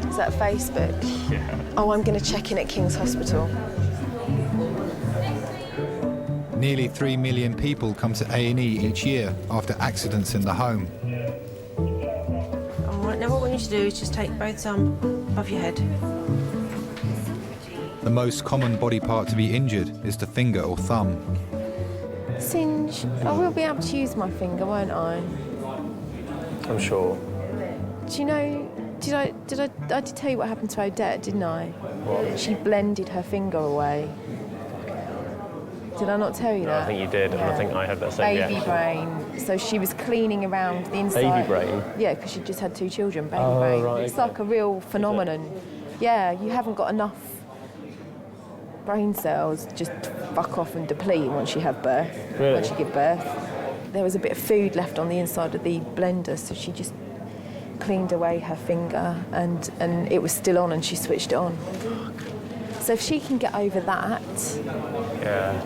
Is that Facebook? Yeah. Oh, I'm going to check in at King's Hospital. Nearly 3 million people come to A&E each year after accidents in the home. All right, now what we need to do is just take both arms above your head. The most common body part to be injured is the finger or thumb. Singe, I will be able to use my finger, won't I? I'm sure. Do you know, did I did tell you what happened to Odette, didn't I? What? She blended her finger away. Did I not tell you No, that? I think you did, and I think I had that same Baby reaction. brain. So she was cleaning around the inside. Baby brain? Yeah, because she just had 2 children. Baby Oh, brain. right, It's okay. like a real phenomenon. Yeah, you haven't got enough brain cells just fuck off and deplete once you have birth. Really? Once you give birth. There was a bit of food left on the inside of the blender, so she just cleaned away her finger, and it was still on, and she switched it on. So if she can get over that, Yeah.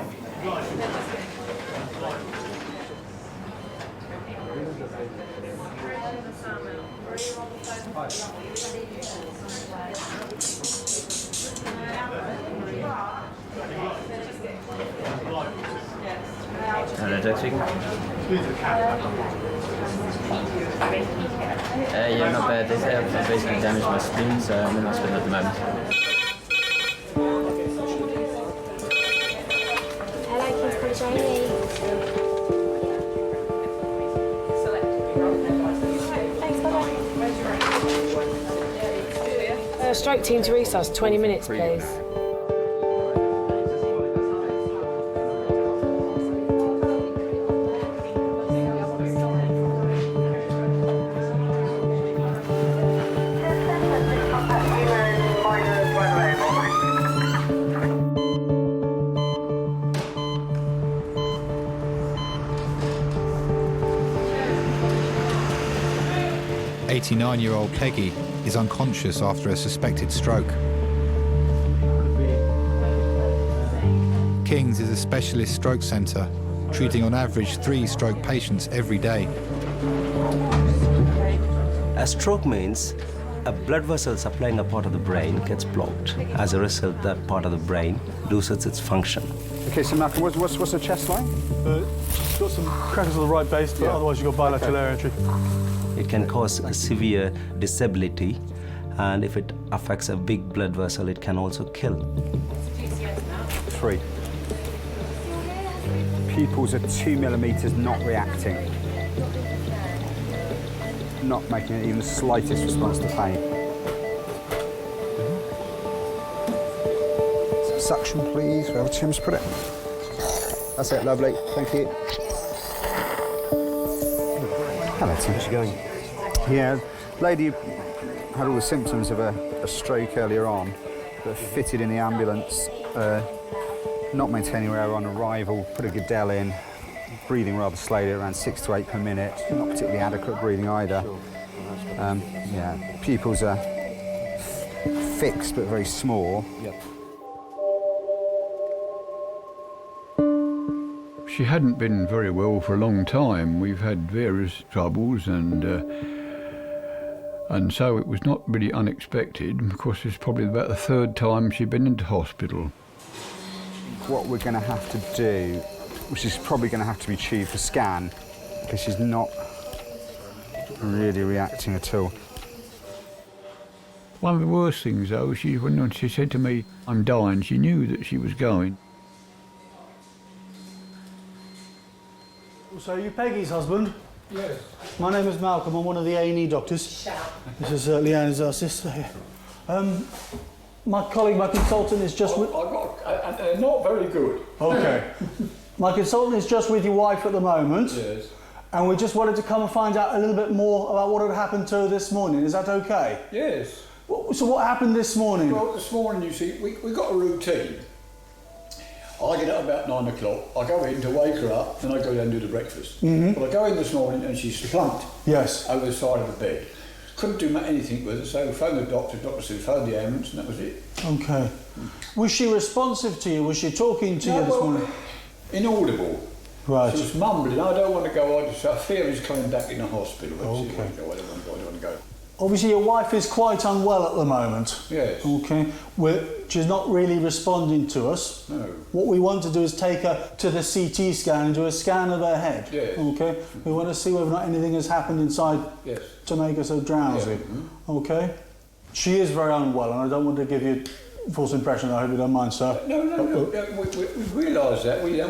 Hello, Jack speaking. Yeah, not bad. They say I've basically damaged my spleen, so I'm in hospital at the moment. Hello, King's College A&E. Thanks, bye-bye. Stroke team to resus, 20 minutes, please. Nine-year-old Peggy is unconscious after a suspected stroke. King's is a specialist stroke centre, treating on average 3 stroke patients every day. A stroke means a blood vessel supplying a part of the brain gets blocked. As a result, that part of the brain loses its function. Okay, so Malcolm, what's the chest like? She's got some crackers on the right base, but otherwise you've got bilateral air entry. It can cause a severe disability, and if it affects a big blood vessel, it can also kill. 3. Pupils are 2 millimetres, not reacting. Not making even the slightest response to pain. Suction, please. Wherever Tim's put it. That's it, lovely. Thank you. Hello, Tim. How's it going? Yeah, lady had all the symptoms of a stroke earlier on, but fitted in the ambulance, not maintaining her air on arrival, put a Goodell in, breathing rather slowly, around 6 to 8 per minute, not particularly adequate breathing either. Yeah, pupils are fixed but very small. Yep. She hadn't been very well for a long time. We've had various troubles, and so it was not really unexpected. Of course, it's probably about the 3rd time she'd been into hospital. What we're going to have to do, which is probably going to have to be achieved for scan, because she's not really reacting at all. One of the worst things, though, when she said to me, "I'm dying," she knew that she was going. So, are you Peggy's husband? Yes. My name is Malcolm. I'm one of the A&E doctors. This is Leanne, is our sister here. My colleague, my consultant, is just with... not very good. Okay. My consultant is just with your wife at the moment. Yes. And we just wanted to come and find out a little bit more about what had happened to her this morning. Is that okay? Yes. So what happened this morning? Well, this morning, you see, we got a routine. I get up about 9 o'clock, I go in to wake her up, then I go down and do the breakfast. Mhm. Well, I go in this morning and she's slumped Yes. over the side of the bed. Couldn't do anything with her, so we phoned the doctor said phone the ambulance, and that was it. Okay. Was she responsive to you? Was she talking to you this well, morning? Inaudible. Right. She was mumbling, I don't want to go, I fear he's coming back in the hospital. Okay. I don't want to go. Obviously, your wife is quite unwell at the moment. Yes. Okay. She's not really responding to us. No. What we want to do is take her to the CT scan and do a scan of her head. Yes. Okay. We want to see whether or not anything has happened inside Yes. to make her so drowsy. Yeah. Mm-hmm. Okay. She is very unwell, and I don't want to give you false impression. I hope you don't mind, sir. No, we realise that. We're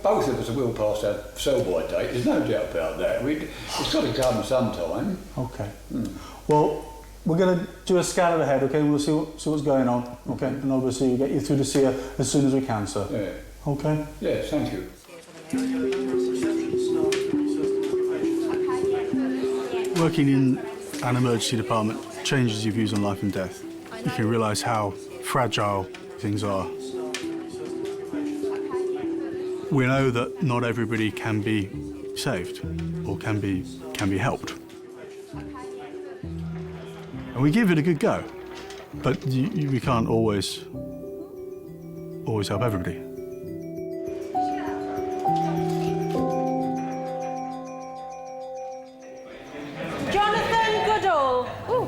both of us will pass our sell-by date. There's no doubt about that. It's got to come sometime. Okay. Well, We're going to do a scan of the head, okay? We'll see what's going on, okay? And obviously we'll get you through to see her as soon as we can, sir. Yeah. Okay? Yes, thank you. Working in an emergency department changes your views on life and death. You can realise how fragile things are. We know that not everybody can be saved or can be helped. And we give it a good go, but we can't always help everybody. Jonathan Goodall. Ooh.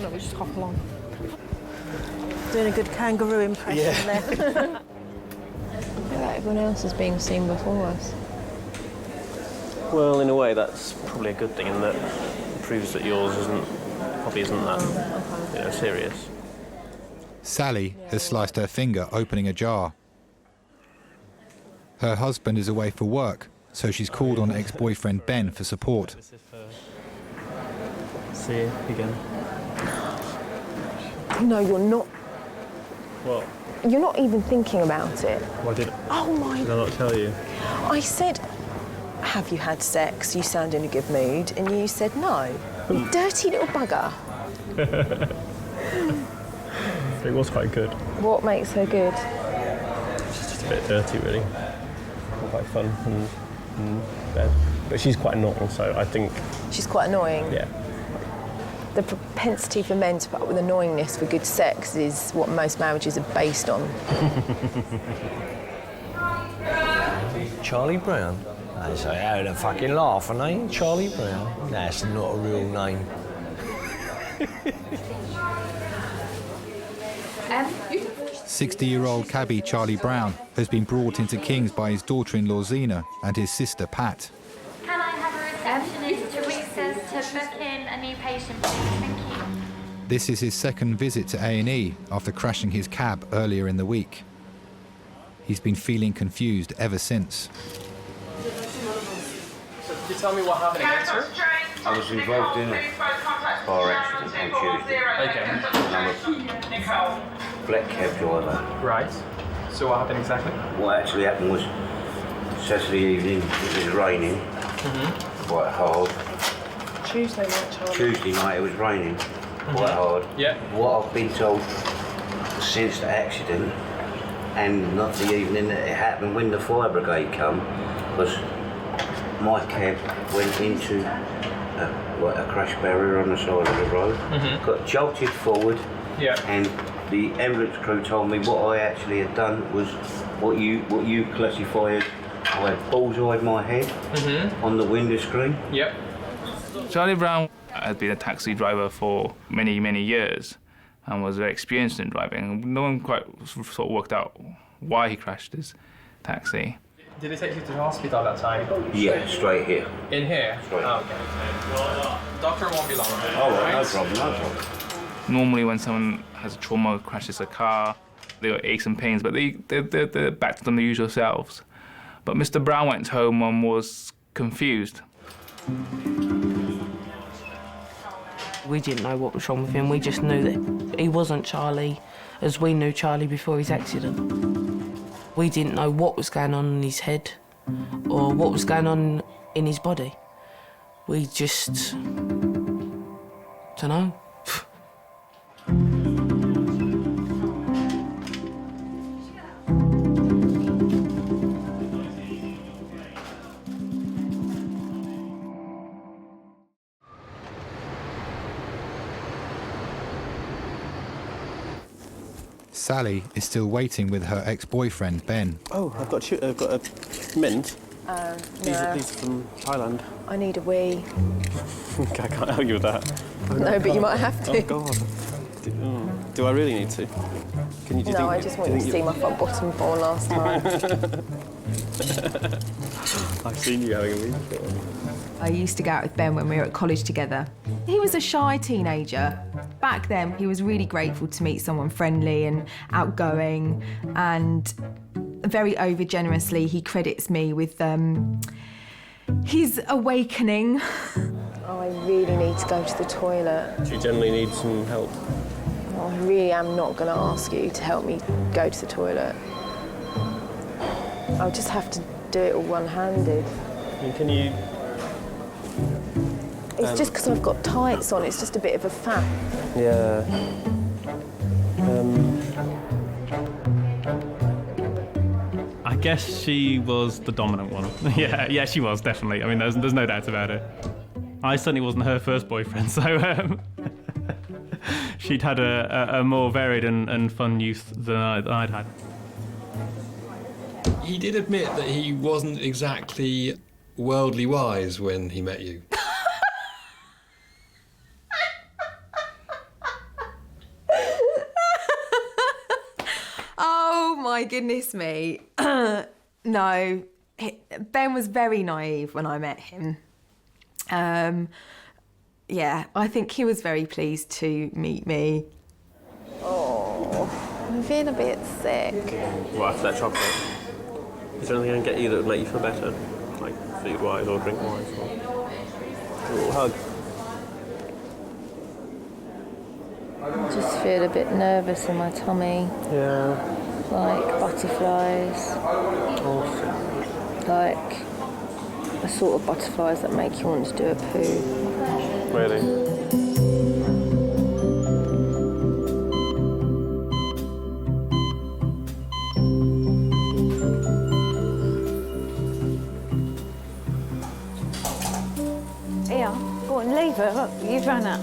No, we just hop along. Doing a good kangaroo impression there. Like everyone else is being seen before us. Well, in a way, that's probably a good thing in that it proves that yours probably isn't that serious. Sally has sliced her finger opening a jar. Her husband is away for work, so she's called on ex-boyfriend Ben for support. See you again. No, you're not. What? You're not even thinking about it. Why did I not tell you? I said, have you had sex? You sound in a good mood. And you said no. You dirty little bugger. It was quite good. What makes her good? She's just a bit dirty, really. Quite fun and bed. But she's quite annoying, so I think... She's quite annoying? Yeah. The propensity for men to put up with annoyingness for good sex is what most marriages are based on. Charlie Brown? I say, how the fucking laugh, eh? Charlie Brown? That's not a real name. 60-year-old cabbie Charlie Brown has been brought into King's by his daughter-in-law Zena and his sister Pat. Can I have a receptionist Teresa to book in a new patient, please? Thank you. This is his second visit to A&E after crashing his cab earlier in the week. He's been feeling confused ever since. So could you tell me what happened again, sir? I was involved in a car accident on Tuesday. Okay. I'm a black cab driver. Right. So what happened exactly? What actually happened was Saturday evening, it was raining quite hard. Tuesday night, Charlie. Tuesday night it was raining quite hard. Yeah. What I've been told since the accident and not the evening that it happened when the fire brigade come was my cab went into a crash barrier on the side of the road, got jolted forward, and the ambulance crew told me what I actually had done was what you classify as I had bullseyed my head on the window screen. Yep. Charlie Brown had been a taxi driver for many, many years and was very experienced in driving. No one quite sort of worked out why he crashed his taxi. Did they take you to the hospital that time? Yeah, straight here. In here? Straight. Oh, okay. Doctor won't be long. Oh, right, no problem, no problem. Normally when someone has a trauma, crashes a car, they got aches and pains, but they're back to their usual selves. But Mr. Brown went home and was confused. We didn't know what was wrong with him. We just knew that he wasn't Charlie as we knew Charlie before his accident. We didn't know what was going on in his head or what was going on in his body. We just don't know. Sally is still waiting with her ex-boyfriend, Ben. Oh, I've got a mint. These are from Thailand. I need a wee. Okay, I can't help you with that. No, but you might have to. Oh, God. Do I really need to? Can you do? No, I just want you to see my front bottom for last time. I've seen you having a wee before. I used to go out with Ben when we were at college together. He was a shy teenager. Back then, he was really grateful to meet someone friendly and outgoing, and very over-generously, he credits me with He's awakening. I really need to go to the toilet. Do you generally need some help? I really am not going to ask you to help me go to the toilet. I'll just have to do it all one-handed. And can you... It's just because I've got tights on, it's just a bit of a faff. Yeah. I guess she was the dominant one. yeah, she was, definitely. I mean, there's no doubt about it. I certainly wasn't her first boyfriend, so she'd had a more varied and fun youth than I'd had. He did admit that he wasn't exactly worldly wise when he met you. Oh my goodness me. No, Ben was very naive when I met him. Yeah, I think he was very pleased to meet me. Oh, I'm feeling a bit sick. What, after that chocolate? Is there anything I can get you that would make you feel better? Like food-wise or drink-wise? Or... a little hug? I just feel a bit nervous in my tummy. Yeah. Like butterflies. Awesome. Like the sort of butterflies that make you want to do a poo. Really? Here, go on, leave her. Look, you've run out.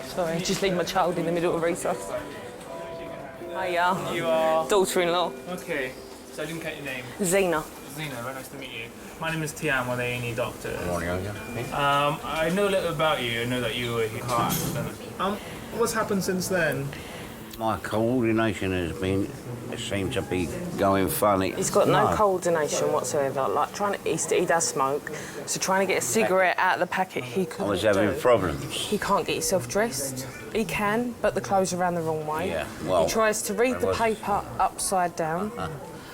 Sorry, just leave my child in the middle of recess. Hiya. You are? Daughter-in-law. Okay, so I didn't get your name. Zena. Zena, very nice to meet you. My name is Tian, one of the A&E doctors. Good morning, Olga. I know a little about you. I know that you were in a car accident. What's happened since then? My coordination seems to be going funny. He's got no coordination whatsoever. Like he does smoke, so trying to get a cigarette out of the packet he couldn't I was having problems. He can't get himself dressed. He can, but the clothes are around the wrong way. Yeah, well, he tries to read the paper upside down.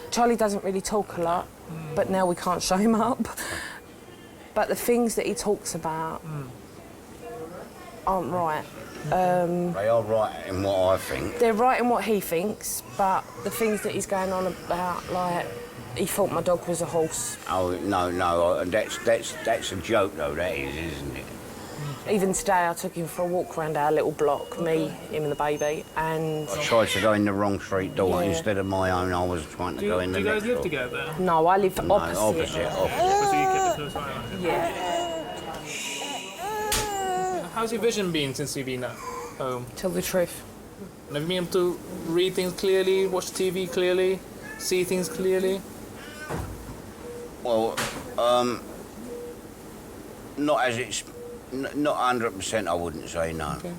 Charlie doesn't really talk a lot, but now we can't show him up. But the things that he talks about aren't right. They are right in what I think. They're right in what he thinks, but the things that he's going on about, like, he thought my dog was a horse. Oh, no, that's a joke, though, that is, isn't it? Even today, I took him for a walk around our little block, me, him and the baby, and... I tried to go in the wrong street door. Instead of my own, I was trying to go in the next door. Do you guys live together? No, I live opposite. Opposite. So you kept a close eye on him? Yeah. How's your vision been since you've been at home? Tell the truth. Have you been able to read things clearly, watch TV clearly, see things clearly? Well, not as it's... Not 100%, I wouldn't say, no. Okay.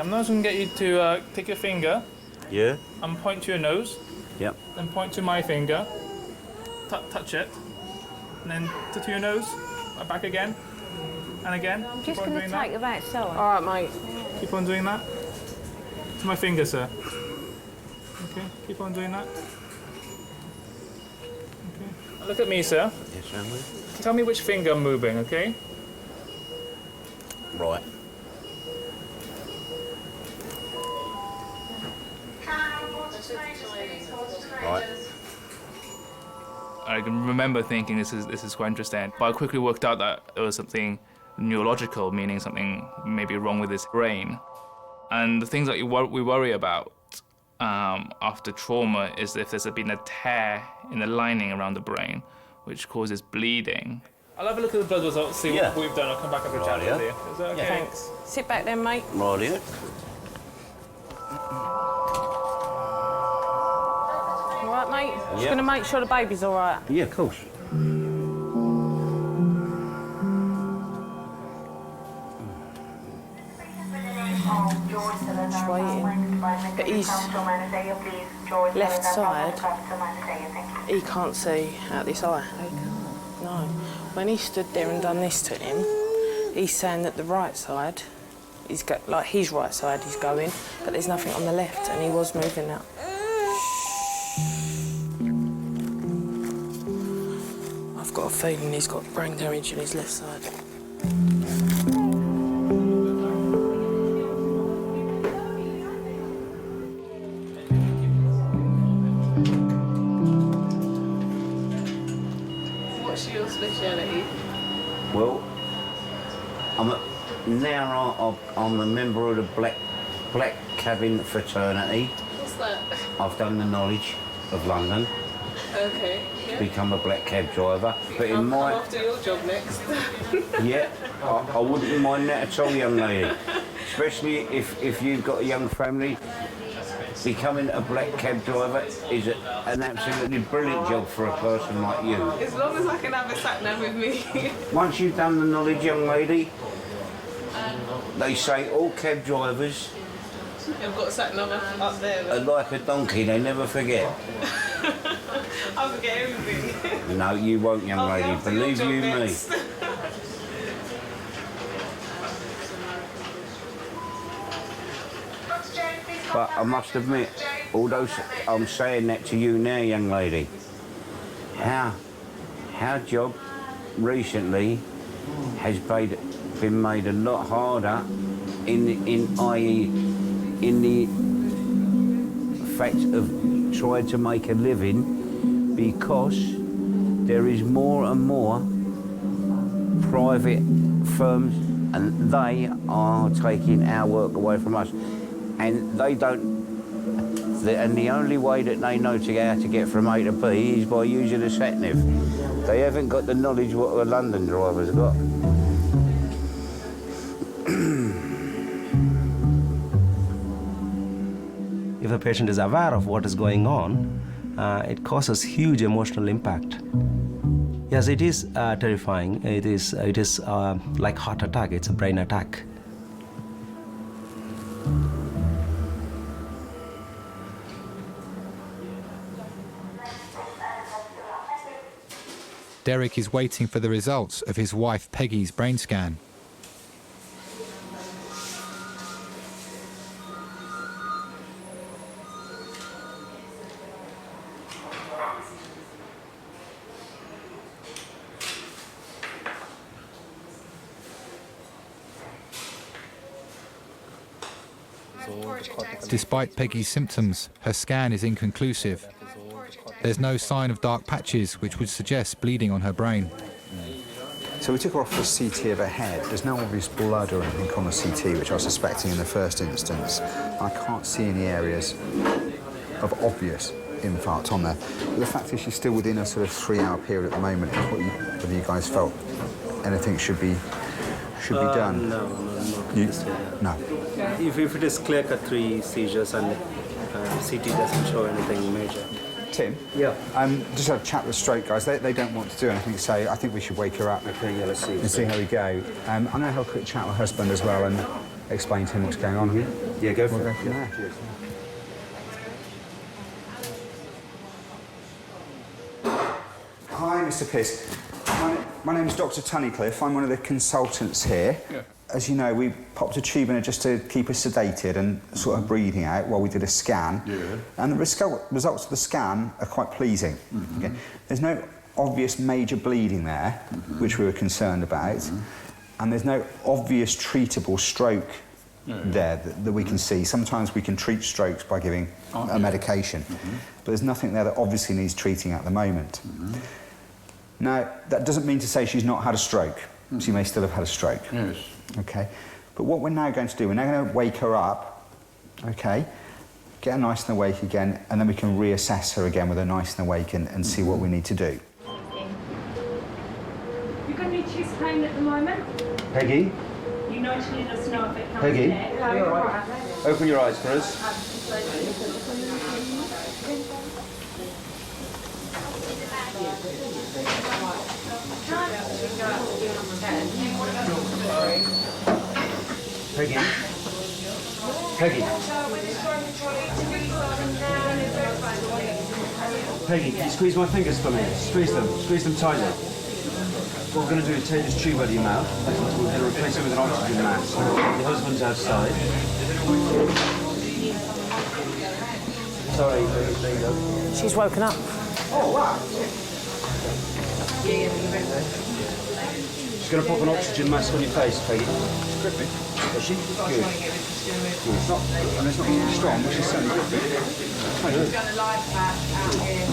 I'm now going to get you to take your finger Yeah? and point to your nose. Yep. Then point to my finger. Touch it. And then to your nose. Back again. And again. I'm just going to take the right side. All right, mate. Keep on doing that. To my finger, sir. Okay, keep on doing that. Okay. Look at me, sir. Yes, sir. Tell me which finger I'm moving, okay? Right. Right. I can remember thinking this is quite interesting, but I quickly worked out that it was something neurological, meaning something maybe wrong with his brain. And the things that we worry about after trauma is if there's been a tear in the lining around the brain, which causes bleeding. I'll have a look at the blood results, see what we've done. I'll come back up and chat with you. Is that okay? Thanks. Sit back then, mate. Right. All right, mate? Just Yeah. going to make sure the baby's all right. Yeah, of course. Just waiting. But his left side, he can't see out this eye. No. When he stood there and done this to him, he's saying that the right side, like his right side is going, but there's nothing on the left, and he was moving that. feeling he's got brain damage in his left side. What's your speciality? Well, I'm a member of the Black Cabin Fraternity. What's that? I've done the knowledge of London. Okay. Yeah. Become a black cab driver. But I'll come after your job next. Yeah, I wouldn't mind that at all, young lady. Especially if you've got a young family. Becoming a black cab driver is an absolutely brilliant job for a person like you. As long as I can have a sat-nav with me. Once you've done the knowledge, young lady, they say all cab drivers I've got a sat-nav up there. are like a donkey, they never forget. I'll forget everything. No, you won't, young I'll lady, go to your believe job you next. me. But I must admit, although I'm saying that to you now, young lady, our job recently has been made a lot harder in the fact of trying to make a living, because there is more and more private firms and they are taking our work away from us. And they don't, and the only way that they know how to get from A to B is by using a sat-nav. They haven't got the knowledge what a London driver's got. If the patient is aware of what is going on, it causes huge emotional impact. Yes, it is terrifying. It is like heart attack. It's a brain attack. Derek is waiting for the results of his wife Peggy's brain scan. Despite Peggy's symptoms, her scan is inconclusive. There's no sign of dark patches, which would suggest bleeding on her brain. So we took her off for a CT of her head. There's no obvious blood or anything on the CT, which I was suspecting in the first instance. I can't see any areas of obvious infarct on there. But the fact is she's still within a sort of 3-hour period at the moment. Whether you guys felt anything should be done? No. No. If it is clear-cut 3 seizures and CT doesn't show anything major. Tim? Yeah. Just had a chat with stroke guys. They don't want to do anything, so I think we should wake her up and see how we go. I'm going to have a quick chat with her husband as well and explain to him what's going on here. Yeah, go for it. Hi, Mr. Pearce. My name is Dr. Tunnicliffe. I'm one of the consultants here. Yeah. As you know, we popped a tube in her just to keep her sedated and sort her breathing out while we did a scan. Yeah. And the results of the scan are quite pleasing. Mm-hmm. Okay. There's no obvious major bleeding there, which we were concerned about. And there's no obvious treatable stroke there that we can see. Sometimes we can treat strokes by giving a medication. But there's nothing there that obviously needs treating at the moment. Now, that doesn't mean to say she's not had a stroke. She may still have had a stroke. Yes. Okay. But what we're now going to do, we're now going to wake her up, okay, get her nice and awake again, and then we can reassess her again with her nice and awake and see what we need to do. You've got any chest pain at the moment? Peggy? You know to let us know if it comes Peggy? next. Are you all right? Open your eyes for us. Peggy? Peggy? Peggy, can you squeeze my fingers for me? Squeeze them tightly. What we're going to do is take this tube out of your mouth. We're going to replace it with an oxygen mask. Your husband's outside. Sorry, there you go. She's woken up. Oh, wow. She's going to pop an oxygen mask on your face, Peggy. Grippy. Is she? Good. It's not, I mean, it's not strong, but she's certainly grippy. We've done a live pack out here.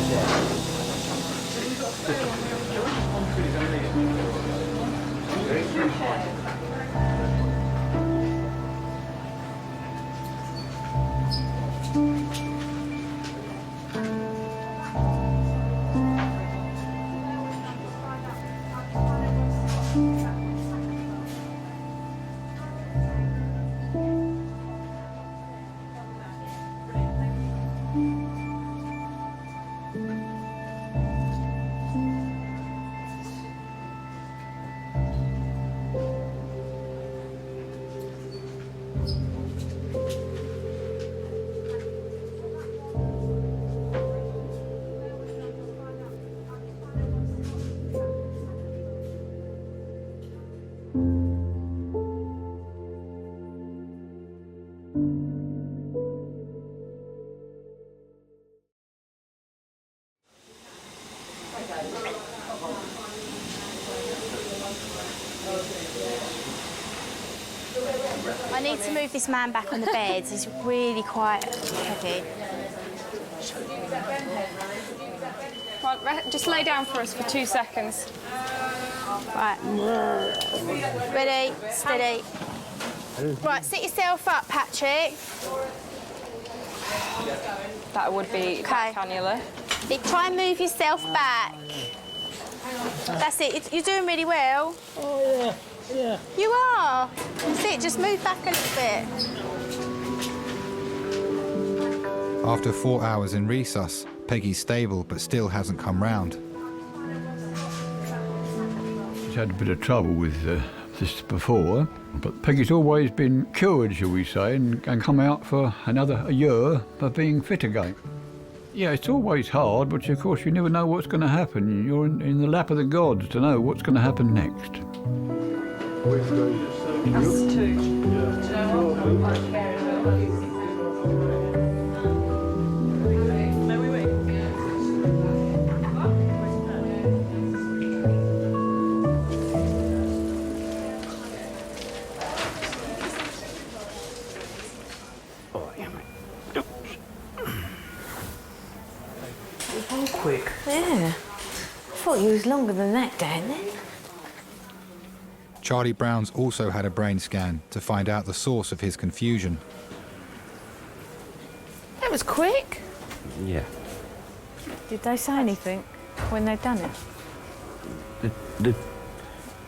I need to move this man back on the bed. He's really quite heavy. Right, just lay down for us for 2 seconds. Right. Ready, steady. Right, sit yourself up, Patrick. That would be that cannula. Try and move yourself back. That's it. You're doing really well. Oh, yeah, yeah. You are. That's it. Just move back a little bit. After 4 hours in resus, Peggy's stable but still hasn't come round. She's had a bit of trouble with this before, but Peggy's always been cured, shall we say, and come out for another year of being fit again. Yeah, it's always hard, but of course you never know what's going to happen. You're in the lap of the gods to know what's going to happen next. That's 2. Quick. Yeah. I thought you was longer than that, Dan. Charlie Brown's also had a brain scan to find out the source of his confusion. That was quick. Yeah. Did they say anything when they'd done it? The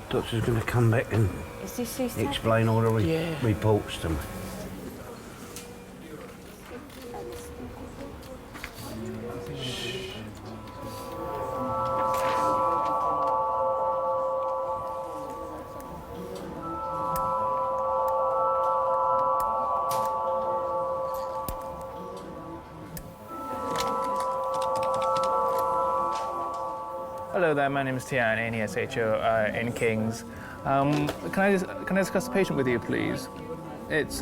doctor's going to come back and Is this C-section? explain all the reports to me. Hello there, my name is Tian, A&E S01 in Kings. Can I discuss the patient with you, please? It's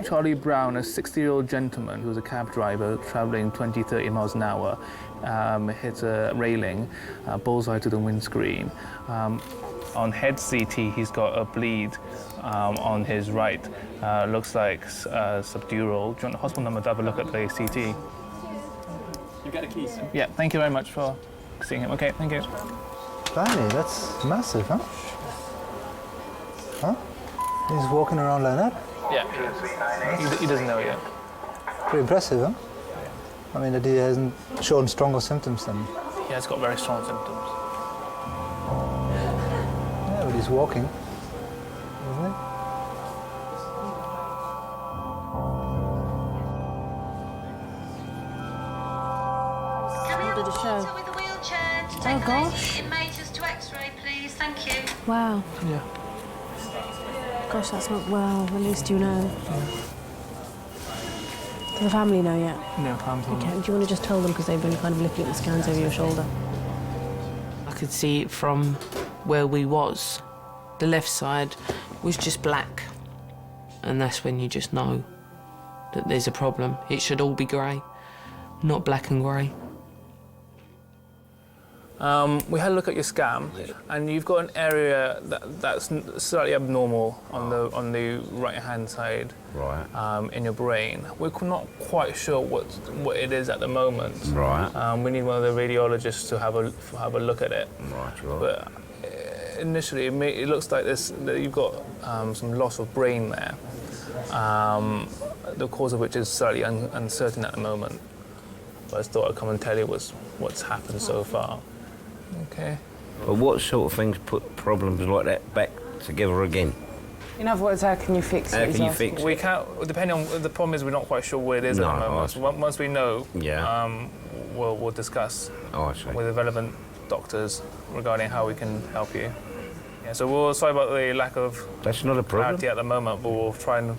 Charlie Brown, a 60-year-old gentleman who's a cab driver traveling 20, 30 miles an hour. Hits a railing, bullseye to the windscreen. On head CT, he's got a bleed on his right. Looks like subdural. Do you want the hospital number to have a look at the CT? You got a key, sir? Yeah, thank you very much for seeing him. Okay, thank you. Blimey, that's massive, huh? Huh? He's walking around like that? Yeah, he doesn't know yet. Pretty impressive, huh? I mean, that he hasn't shown stronger symptoms than... He has got very strong symptoms. Yeah, but he's walking, isn't he? Did a show. Oh gosh. Images to X-ray, please. Thank you. Wow. Yeah. Gosh, that's not well. At least you know. Does the family know yet? No, I'm told. Okay. Do you want to just tell them because they've been kind of looking at the scans over your shoulder? I could see it from where we was. The left side was just black. And that's when you just know that there's a problem. It should all be grey, not black and grey. We had a look at your scan, and you've got an area that's slightly abnormal on the right-hand side, Right. in your brain. We're not quite sure what it is at the moment. Right. We need one of the radiologists to have a look at it. Right. But initially, it looks like that you've got some loss of brain there. The cause of which is slightly uncertain at the moment. But I just thought I'd come and tell you what's happened so far. Okay. But what sort of things put problems like that back together again? In other words, how can you fix it? How can you fix it? We can't, depending on, the problem is we're not quite sure what it is at the moment. So once we know, we'll discuss with the relevant doctors regarding how we can help you. Yeah, so we're sorry about the lack of That's not a problem. clarity at the moment, but we'll try and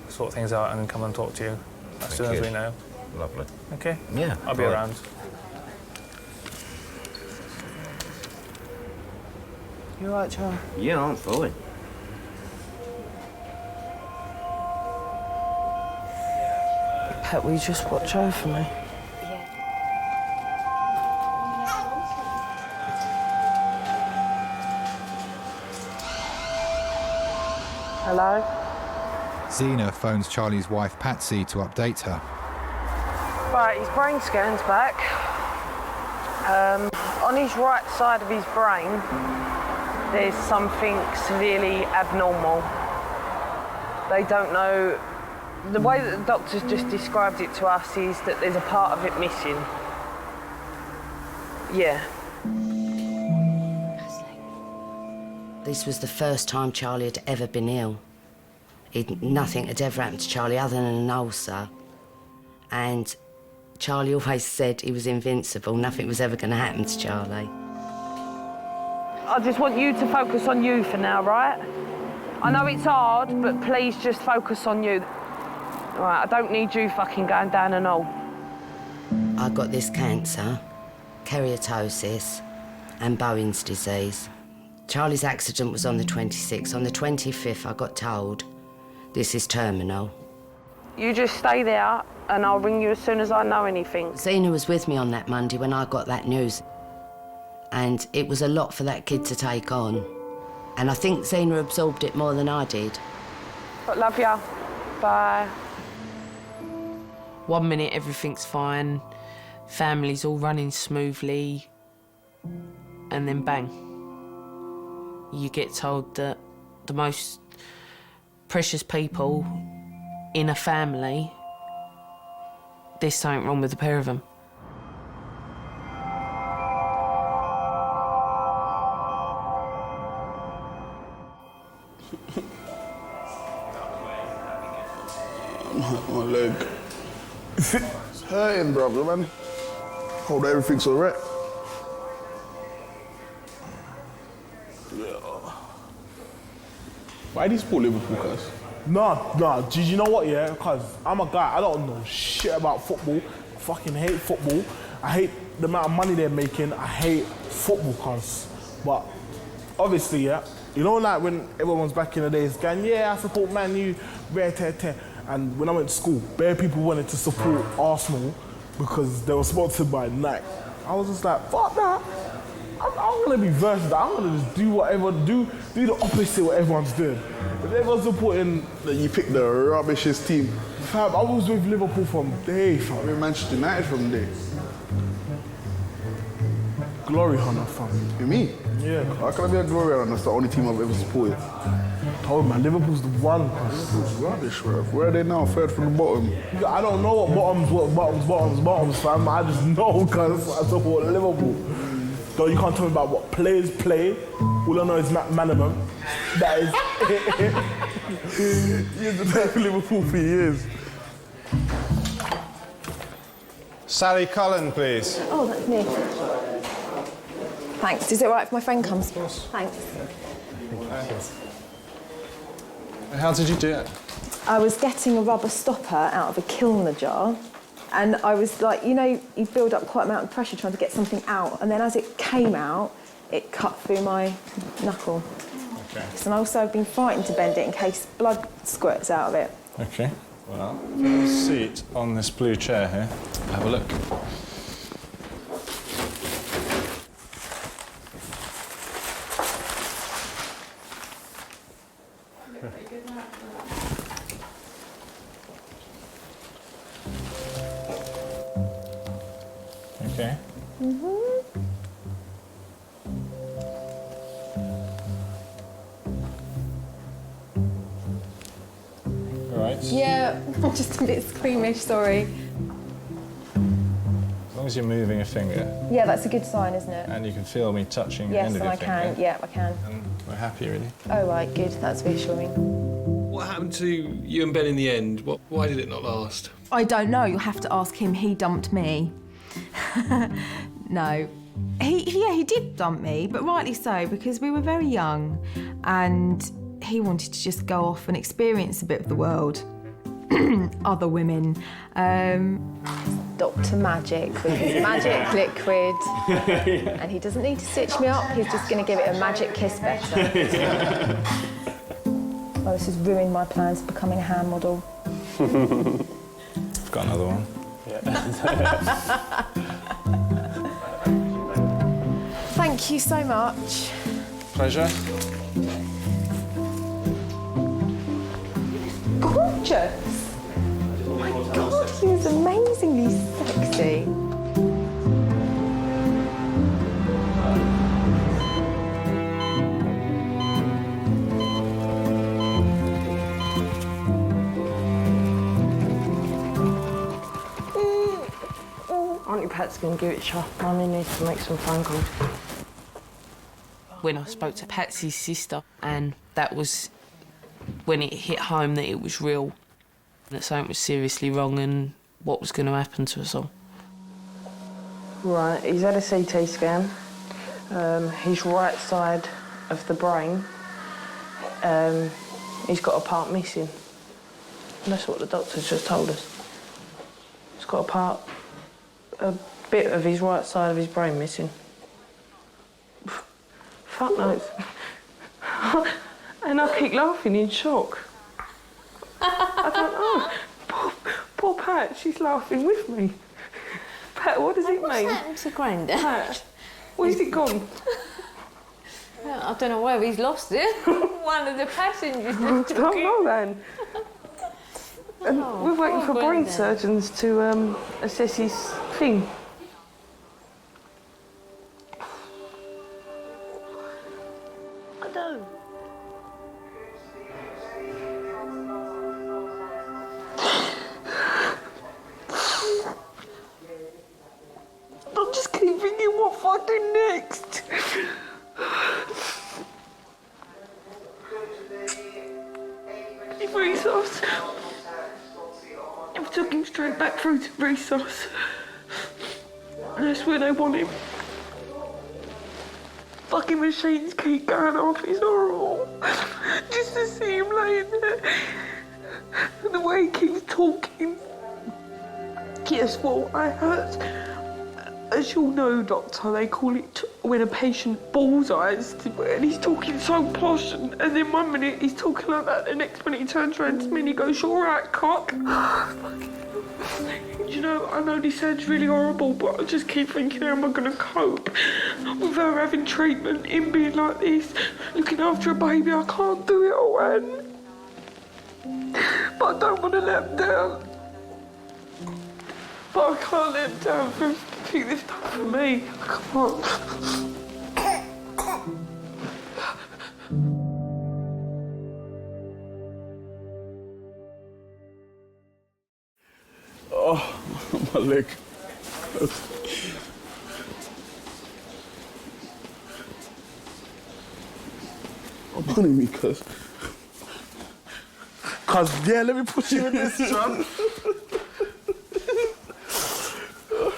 sort things out and come and talk to you as soon as we know. Lovely. Okay? Yeah. I'll be around. You all right, Charlie? Yeah, I'm fine. Pat, will you just watch over me? Hello? Zena phones Charlie's wife Patsy to update her. Right, his brain scan's back. On his right side of his brain, there's something severely abnormal. They don't know. The way that the doctors just described it to us is that there's a part of it missing. Yeah. This was the first time Charlie had ever been ill. Nothing had ever happened to Charlie other than an ulcer. And Charlie always said he was invincible. Nothing was ever going to happen to Charlie. I just want you to focus on you for now, right? I know it's hard, but please just focus on you. All right, I don't need you fucking going down and all. I got this cancer, keratosis, and Bowen's disease. Charlie's accident was on the 26th. On the 25th, I got told this is terminal. You just stay there, and I'll ring you as soon as I know anything. Zena was with me on that Monday when I got that news. And it was a lot for that kid to take on. And I think Zena absorbed it more than I did. But love ya. Bye. 1 minute, everything's fine. Family's all running smoothly. And then bang. You get told that the most precious people in a family, there's something wrong with the pair of them. My leg. It's hurting, brother, man. Hope everything's all right. Why do you support Liverpool, cuz? Nah, do you know what, yeah? Because I'm a guy, I don't know shit about football. I fucking hate football. I hate the amount of money they're making. I hate football, cuz. But obviously, yeah, you know, like when everyone's back in the days going, yeah, I support Man U, rare tear. And when I went to school, bare people wanted to support Arsenal because they were sponsored by Nike. I was just like, fuck that. I'm gonna be versatile. I'm gonna just do whatever, do the opposite of what everyone's doing. If everyone's supporting, then you pick the rubbishest team. Fam, I was with Liverpool from day, fam. I'm with Manchester United from day. Glory hunter, fam. You me? Yeah. How can I be a glory hunter? That's the only team I've ever supported. Told man, Liverpool's the one. Liverpool's rubbish, bro. Where are they now? Third from the bottom. I don't know what bottoms, fam. I just know because I support Liverpool. Though you can't tell me about what players play. All I know is Matt Manneman. That is. He's been playing for Liverpool for years. Sally Cullen, please. Oh, that's me. Thanks. Is it all right if my friend comes? Of course. Thanks. How did you do it? I was getting a rubber stopper out of a Kilner jar, and I was like, you know, you build up quite an amount of pressure trying to get something out, and then as it came out, it cut through my knuckle. Okay. And also I've been frightened to bend it in case blood squirts out of it. Okay. Well, have a seat on this blue chair here. Have a look. okay? All right. Yeah, I'm just a bit squeamish, sorry. As long as you're moving a finger Yeah, that's a good sign, isn't it? and you can feel me touching the Yes, end of and your I finger. can. Yeah, I can. And we're happy, really. Oh, right, good. That's reassuring. What happened to you and Ben in the end? Why did it not last? I don't know. You'll have to ask him. He dumped me. No. He did dump me, but rightly so, because we were very young and he wanted to just go off and experience a bit of the world. Other women. Dr. Magic with his magic liquid. And he doesn't need to stitch me up, he's just going to give it a magic kiss better. Well, this has ruined my plans for becoming a hand model. I've got another one. Thank you so much. Pleasure. Gorgeous! Oh my God, he was amazingly sexy. Auntie Pat's going to give it a shot. Mummy needs to make some phone calls. When I spoke to Patsy's sister, and that was when it hit home that it was real, that something was seriously wrong and what was going to happen to us all. Right, he's had a CT scan. His right side of the brain, he's got a part missing. And that's what the doctor's just told us. He's got a bit of his right side of his brain missing. Fuck knows. And I keep laughing in shock. I don't know. Poor Pat, she's laughing with me. Pat, what does it mean? What's happened to Grandad? Pat, where's it gone? Well, I don't know where he's lost it. One of the passengers I just took don't it. know then. And we're waiting for brain Grandad. surgeons to assess his thing. I don't. I just keep thinking, what if I do next? If resource, I took him straight back through to resource. And that's where they want him. Fucking machines keep going off, it's horrible. Just to see him laying there. And the way he keeps talking. Guess what? I hurt. As you'll know, Doctor, they call it when a patient bullseyes, and he's talking so posh, and then 1 minute he's talking like that, the next minute he turns around to me and he goes, "You all right, cock?" You know, I know this sounds really horrible, but I just keep thinking, how am I going to cope with her having treatment, him being like this, looking after a baby? I can't do it all, Anne. But I don't want to let him down. But I can't let him down for everything they've done for me. I can't. Oh, my leg. Oh, money me, cuz. Cuz, yeah, let me put you in this, John.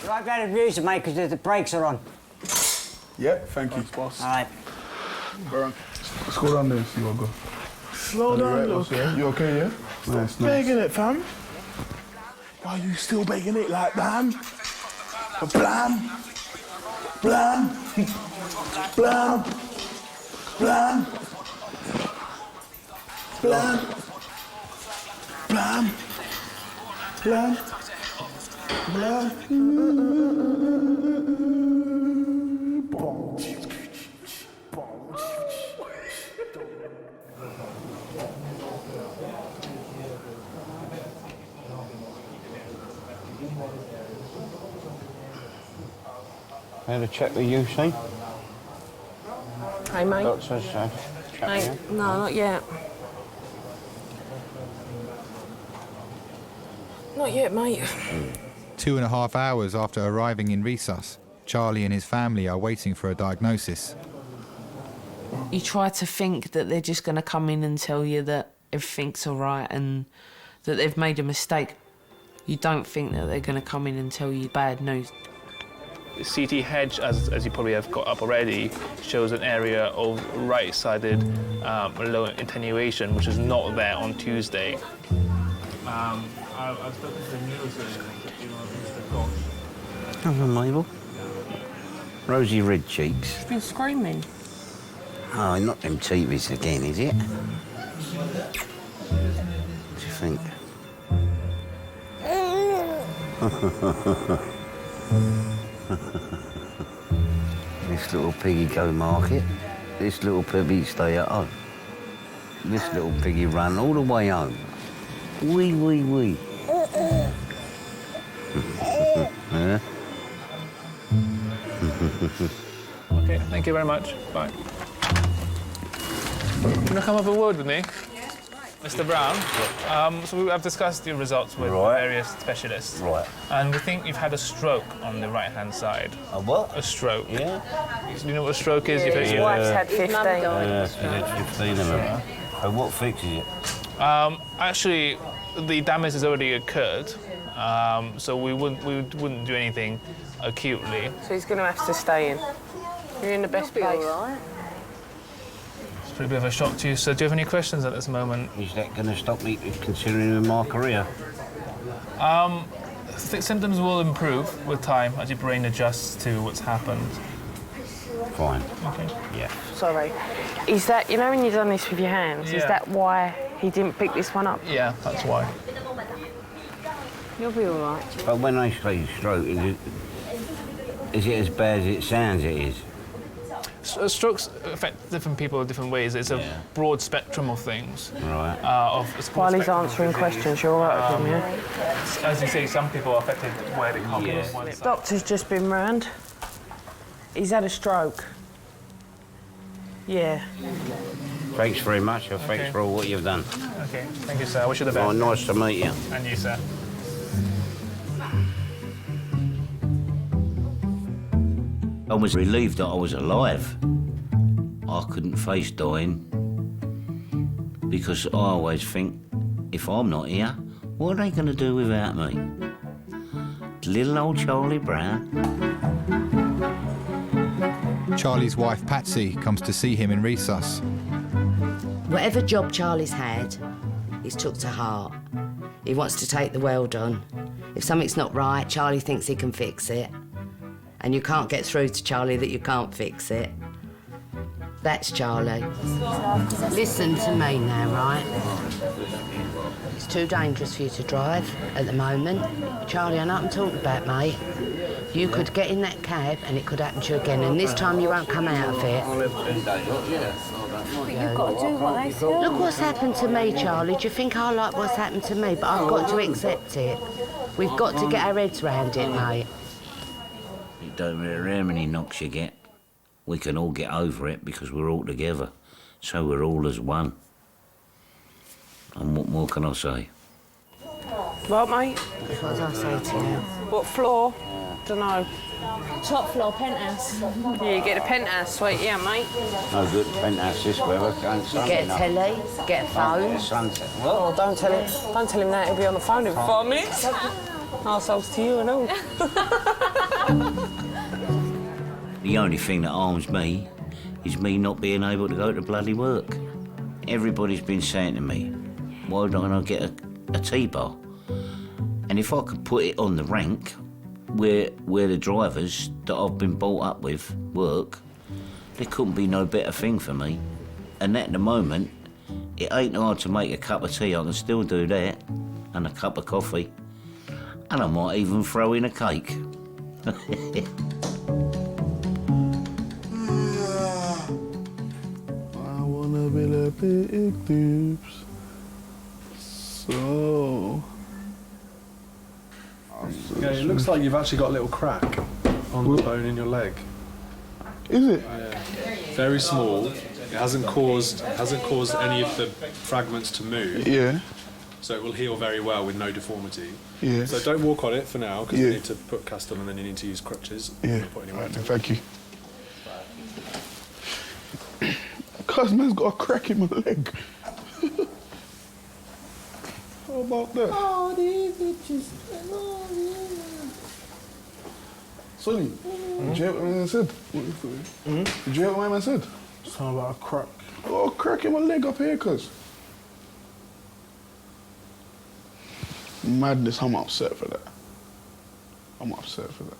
Right, got a views to make because the brakes are on. Yeah, thank you. All right. Let's go down there and see what go. Slow down, look. You okay, yeah? Nice, Begging it, fam. Why are you still begging it like blam? Blam. Blam. Blam. Blam. Blam. Blam. Blam. Blam. Had a check with you, see? Hey, mate. Doctor said. Hey, no, not yet. Not yet, mate. 2.5 hours after arriving in Resus, Charlie and his family are waiting for a diagnosis. You try to think that they're just going to come in and tell you that everything's all right and that they've made a mistake. You don't think that they're going to come in and tell you bad news. The CT hedge, as you probably have got up already, shows an area of right-sided low attenuation, which is not there on Tuesday. I've spoken to the neurosurgeon, Mr. Koch. Hello, Mabel. Rosy red cheeks. She's been screaming. Oh, not them TVs again, is it? What do you think? This little piggy go market. This little piggy stay at home. This little piggy run all the way home. Wee, wee, wee. Yeah? Okay, thank you very much. Bye. You want to come have a word with me? Mr. Brown, so we have discussed your results with various specialists. Right. And we think you've had a stroke on the right-hand side. A what? A stroke. Yeah. Do you know what a stroke is? His wife's had 15. Yeah, he's had 15 of them. So what fixes it? Actually, the damage has already occurred, so we wouldn't do anything acutely. So he's going to have to stay in. You're in the best place. All right. It's a pretty bit of a shock to you. So do you have any questions at this moment? Is that going to stop me considering my career? Symptoms will improve with time as your brain adjusts to what's happened. Fine. Okay. Yeah. Sorry. Is that, you know when you've done this with your hands, is Yeah. that why he didn't pick this one up? Yeah, that's why. You'll be all right. But when they say stroke, is it as bad as it sounds it is? Strokes affect different people in different ways. It's a broad spectrum of things. Right. While he's answering questions, you're all right with him, yeah? As you say, some people are affected where they can't Yeah. on one side. Doctor's just been round. He's had a stroke. Yeah. Thanks very much, and thanks for all what you've done. Okay, thank you, sir. I wish you the best. Oh, nice to meet you. And you, sir. I was relieved that I was alive. I couldn't face dying because I always think, if I'm not here, what are they going to do without me? Little old Charlie Brown. Charlie's wife Patsy comes to see him in Resus. Whatever job Charlie's had, he's took to heart. He wants to take the world on. If something's not right, Charlie thinks he can fix it. And you can't get through to Charlie that you can't fix it. That's Charlie. Listen to me now, right? It's too dangerous for you to drive at the moment. Charlie, I know what I'm talking about, mate. You could get in that cab and it could happen to you again, and this time you won't come out of it. But you've got to do what they say. Look what's happened to me, Charlie. Do you think I like what's happened to me? But I've got to accept it. We've got to get our heads round it, mate. It don't matter how many knocks you get. We can all get over it because we're all together. So we're all as one. And what more can I say? What, mate? What did I say to you? What floor? Dunno. Top floor, penthouse. Yeah, you get a penthouse suite, yeah, mate. No good penthouse this weather. Get a telly, get a phone. Sunset. Oh, don't tell him that. He'll be on the phone in 5 minutes. Arseholes to you and all. The only thing that harms me is me not being able to go to bloody work. Everybody's been saying to me, why don't I get a T-bar? And if I could put it on the rank where the drivers that I've been brought up with work, there couldn't be no better thing for me. And at the moment, it ain't hard to make a cup of tea. I can still do that, and a cup of coffee. And I might even throw in a cake. I wanna be the big dudes. So. Okay, it looks like you've actually got a little crack on the bone in your leg. Is it? Yeah. Very small. It hasn't caused any of the fragments to move. Yeah. So it will heal very well with no deformity. Yeah. So don't walk on it for now, because Yeah. you need to put cast on and then you need to use crutches. Yeah. Not put any weight on it. Thank you. Cuz man's got a crack in my leg. How about that? Oh, these bitches. Sonny, did you hear what my man said? Did you hear what my man said? Something about a crack. I got a crack in my leg up here, cuz. Madness, I'm upset for that. I'm upset for that.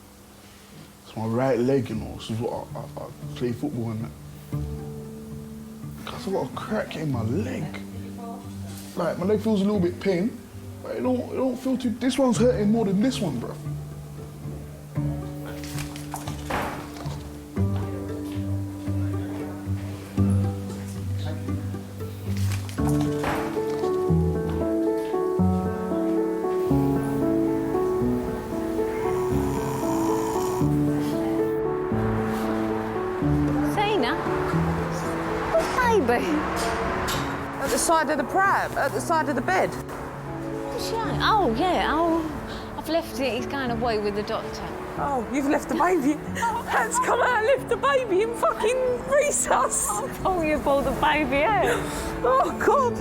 It's my right leg, you know. This is what I play football in that. Cuz I got a crack in my leg. Like, my leg feels a little bit pain, but it don't feel too... This one's hurting more than this one, bruv. At the side of the pram, at the side of the bed. Oh, yeah. Oh, I've left it. He's going away with the doctor. Oh, you've left the baby. Let's come out and lift the baby in fucking resus. Oh, you pulled the baby out. Oh, God.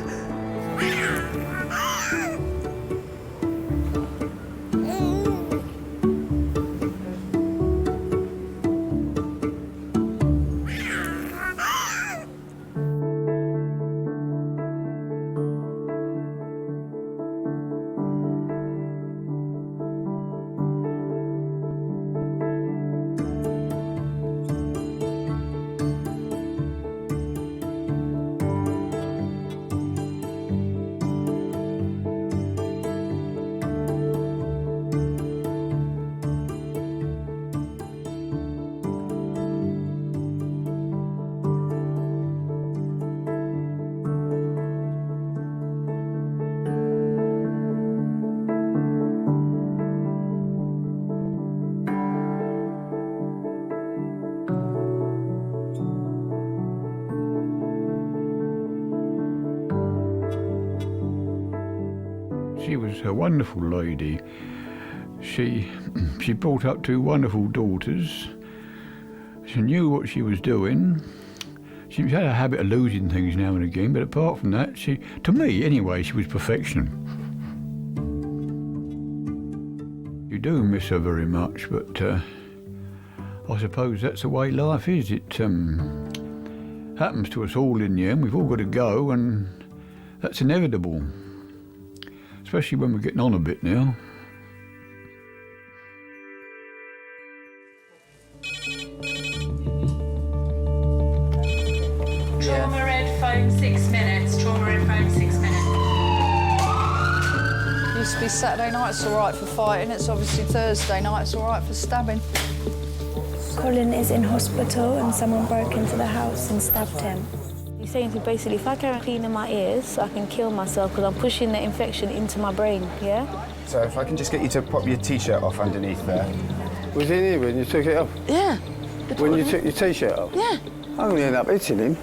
She was a wonderful lady. She brought up two wonderful daughters. She knew what she was doing. She had a habit of losing things now and again, but apart from that, to me anyway, she was perfection. You do miss her very much, but I suppose that's the way life is. It happens to us all in the end. We've all got to go, and that's inevitable. Especially when we're getting on a bit now. Trauma red phone 6 minutes. Trauma red phone 6 minutes. Used to be Saturday night's all right for fighting. It's obviously Thursday night's all right for stabbing. Colin is in hospital and someone broke into the house and stabbed him. He's saying to me, basically, if I carry on cleaning my ears, I can kill myself because I'm pushing the infection into my brain, yeah? So if I can just get you to pop your T-shirt off underneath there. Was he here when you took it off? Yeah. When you took your T-shirt off? Yeah. I'm going to end up hitting him.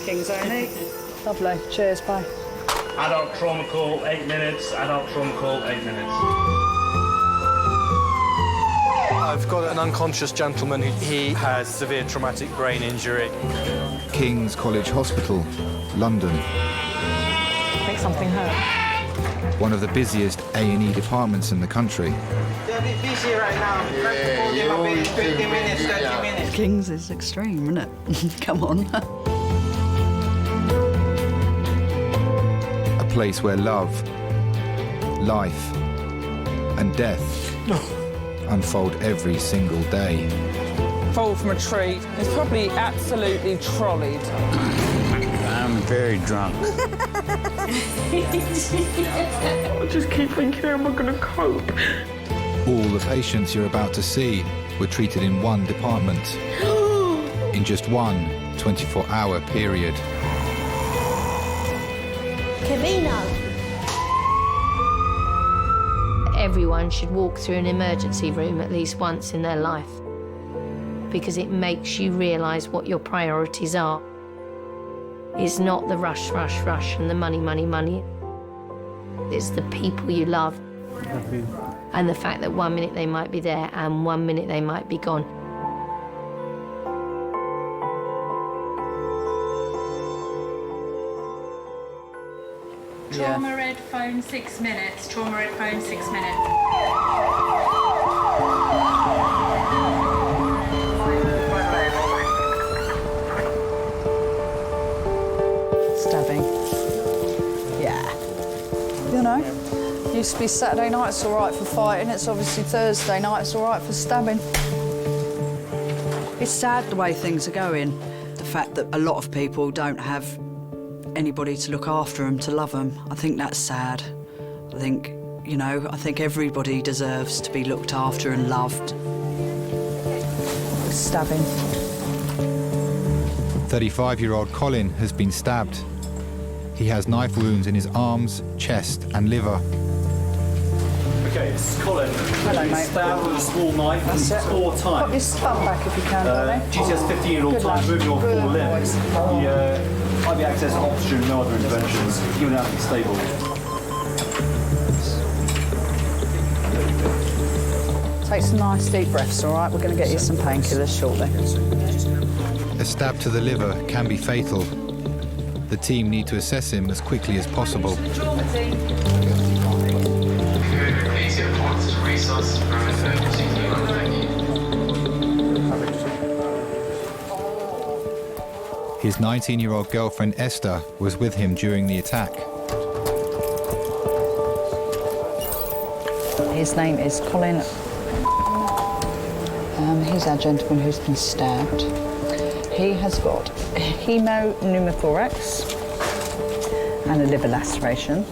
King's A&E. Lovely. Cheers, bye. Adult trauma call, 8 minutes. Adult trauma call, 8 minutes. I've got an unconscious gentleman. He has severe traumatic brain injury. King's College Hospital, London. something hurt. One of the busiest A&E departments in the country. They're a bit busy right now. Hold them a bit, 20 minutes, 30 minutes. Kings is extreme, isn't it? Come on. A place where love, life, and death unfold every single day. Fall from a tree. It's probably absolutely trolleyed. I'm very drunk. I just keep thinking, how am I going to cope? All the patients you're about to see were treated in one department in just one 24-hour period. Cavino! Everyone should walk through an emergency room at least once in their life, because it makes you realise what your priorities are. It's not the rush, rush, rush and the money, money, money. It's the people you love and the fact that 1 minute they might be there and 1 minute they might be gone. Trauma red phone 6 minutes. Trauma red phone 6 minutes. Stabbing. Yeah. You know, used to be Saturday night, it's all right for fighting. It's obviously Thursday night, it's all right for stabbing. It's sad the way things are going. The fact that a lot of people don't have anybody to look after them, to love them. I think that's sad. I think, you know, I think everybody deserves to be looked after and loved. Stabbing. 35-year-old Colin has been stabbed. He has knife wounds in his arms, chest and liver. Okay, this is Colin. Hello, mate. Stabbed with a small knife That's it. 4 times. Pop your thumb back if you can, darling. GTS 15-year-old Good time, lad. moving your Good full limb. boys. IV access to oxygen, no other interventions. Even out to be stable. Take some nice deep breaths, all right? We're going to get you some painkillers shortly. A stab to the liver can be fatal. The team need to assess him as quickly as possible. His 19-year-old girlfriend Esther was with him during the attack. His name is Colin. He's our gentleman who's been stabbed. He has got hemopneumothorax and a liver laceration.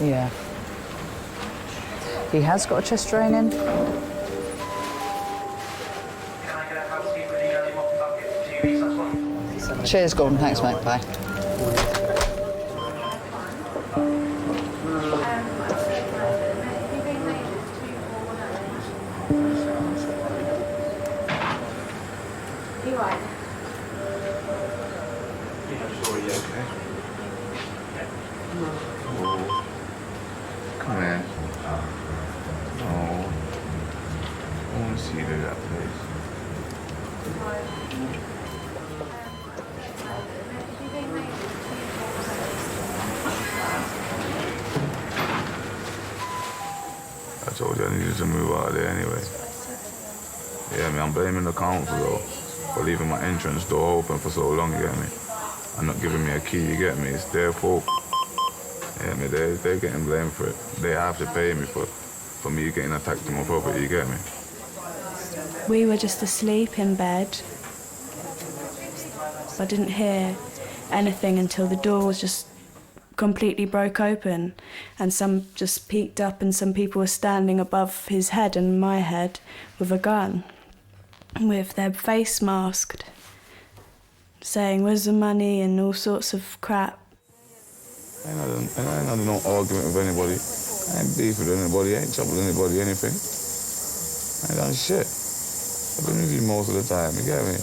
Yeah. He has got a chest draining. Cheers, Gordon. Thanks, mate. Bye. You right? Come here. No. I want to see you do that, please. I told you I needed to move out of there anyway. Yeah, I mean, I'm blaming the council though for leaving my entrance door open for so long, you get me? And not giving me a key, you get me? It's their fault. Yeah, I mean, they're getting blamed for it. They have to pay me for me getting attacked on my property, you get me? We were just asleep in bed. I didn't hear anything until the door was just completely broke open and some just peeked up and some people were standing above his head and my head with a gun, with their face masked, saying, "Where's the money?" and all sorts of crap. I ain't had no argument with anybody. I ain't beef with anybody, I ain't troubled anybody, anything. I ain't done shit. I've been with you most of the time, you get me?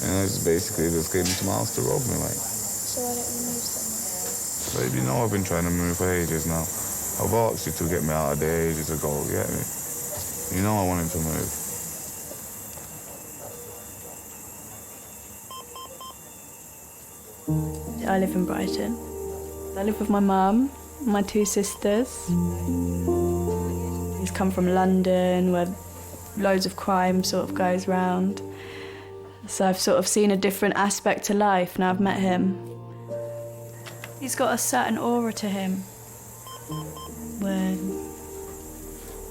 And it's basically just came into my house to rob me, like. So why don't you move somewhere? Babe, you know I've been trying to move for ages now. I've asked you to get me out of there ages ago, you get me? You know I wanted to move. I live in Brighton. I live with my mum, my 2 sisters. He's come from London, where loads of crime sort of goes round. So I've sort of seen a different aspect to life now I've met him. He's got a certain aura to him, where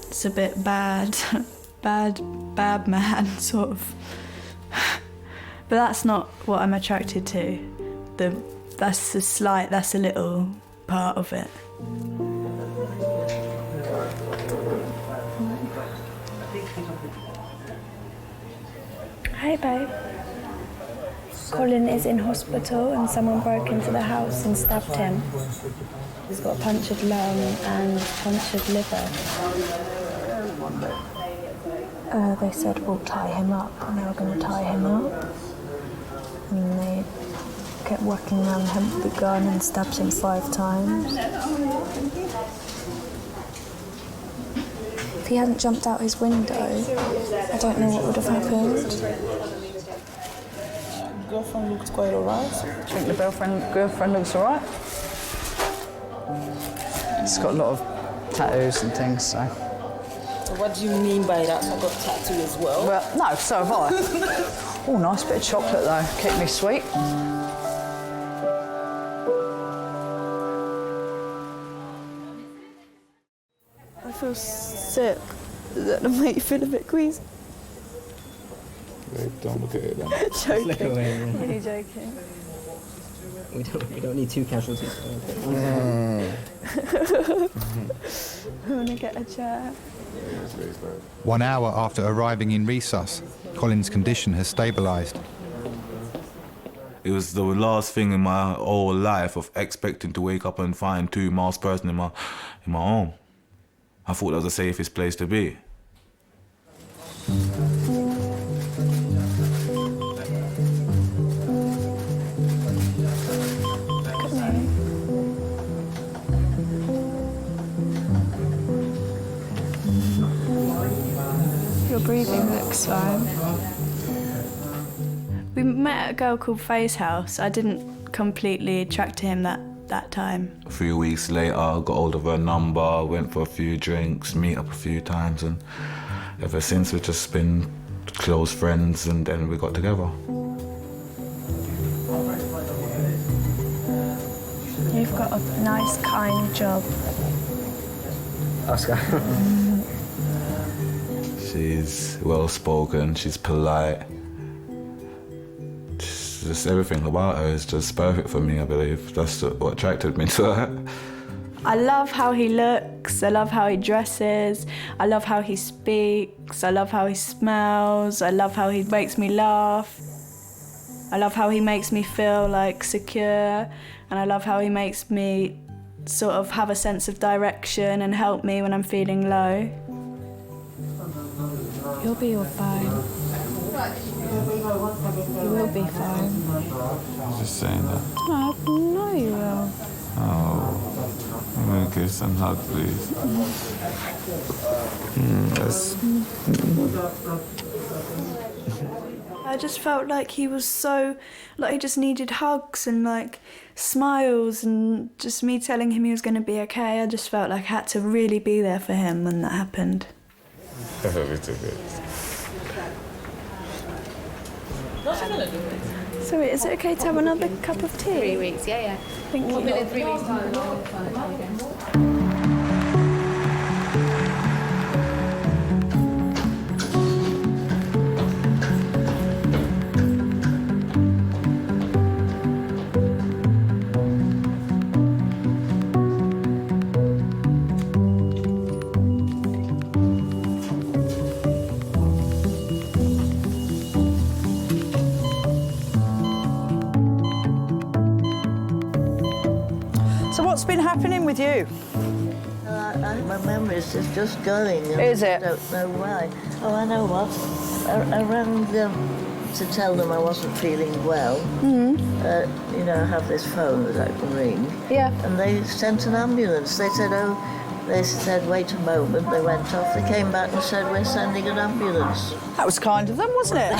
it's a bit bad, bad man, sort of. But that's not what I'm attracted to. That's a little part of it. Hey babe. Colin is in hospital and someone broke into the house and stabbed him. He's got a punctured lung and punctured liver. They said we'll tie him up, and they were going to tie him up. And they kept whacking around him with the gun and stabbed him 5 times. If he hadn't jumped out his window, I don't know what would have happened. Girlfriend looks quite alright. Do you think the girlfriend looks alright? It's got a lot of tattoos and things, so. What do you mean by that? I got tattoo as well. Well, no, so have I. Oh, nice bit of chocolate though. Keep me sweet. I feel sick. Does that make you feel a bit queasy? Don't look at it then. Joking. Look away, yeah. Really joking. We don't need 2 casualties. I want to get a chair. 1 hour after arriving in Resus, Colin's condition has stabilised. It was the last thing in my whole life of expecting to wake up and find 2 masked person in my home. I thought that was the safest place to be. Your breathing looks fine. We met at a girl called Faye's house. I didn't completely attract to him that time. A few weeks later, I got hold of her number, went for a few drinks, meet up a few times, and ever since we've just been close friends, and then we got together. You've got a nice, kind job. Oscar. She's well-spoken, she's polite. Just everything about her is just perfect for me, I believe. That's what attracted me to her. I love how he looks, I love how he dresses, I love how he speaks, I love how he smells, I love how he makes me laugh. I love how he makes me feel like secure, and I love how he makes me sort of have a sense of direction and help me when I'm feeling low. You'll be all fine. You will be fine. Just saying that. No, no you will. Oh, I'm gonna kiss and hug, please. I just felt like he was so, like he just needed hugs and like smiles and just me telling him he was going to be okay. I just felt like I had to really be there for him when that happened. A little bit. Sorry, is it okay to have another cup of tea? 3 weeks, yeah. Thank you. In 3 weeks' time. So what's been happening with you? My memories is just going. Is it? I don't know why. Oh, I know what. I rang them to tell them I wasn't feeling well. Mm-hmm. You know, I have this phone that I can ring. Yeah. And they sent an ambulance. They said, wait a moment. They went off. They came back and said, we're sending an ambulance. That was kind of them, wasn't it?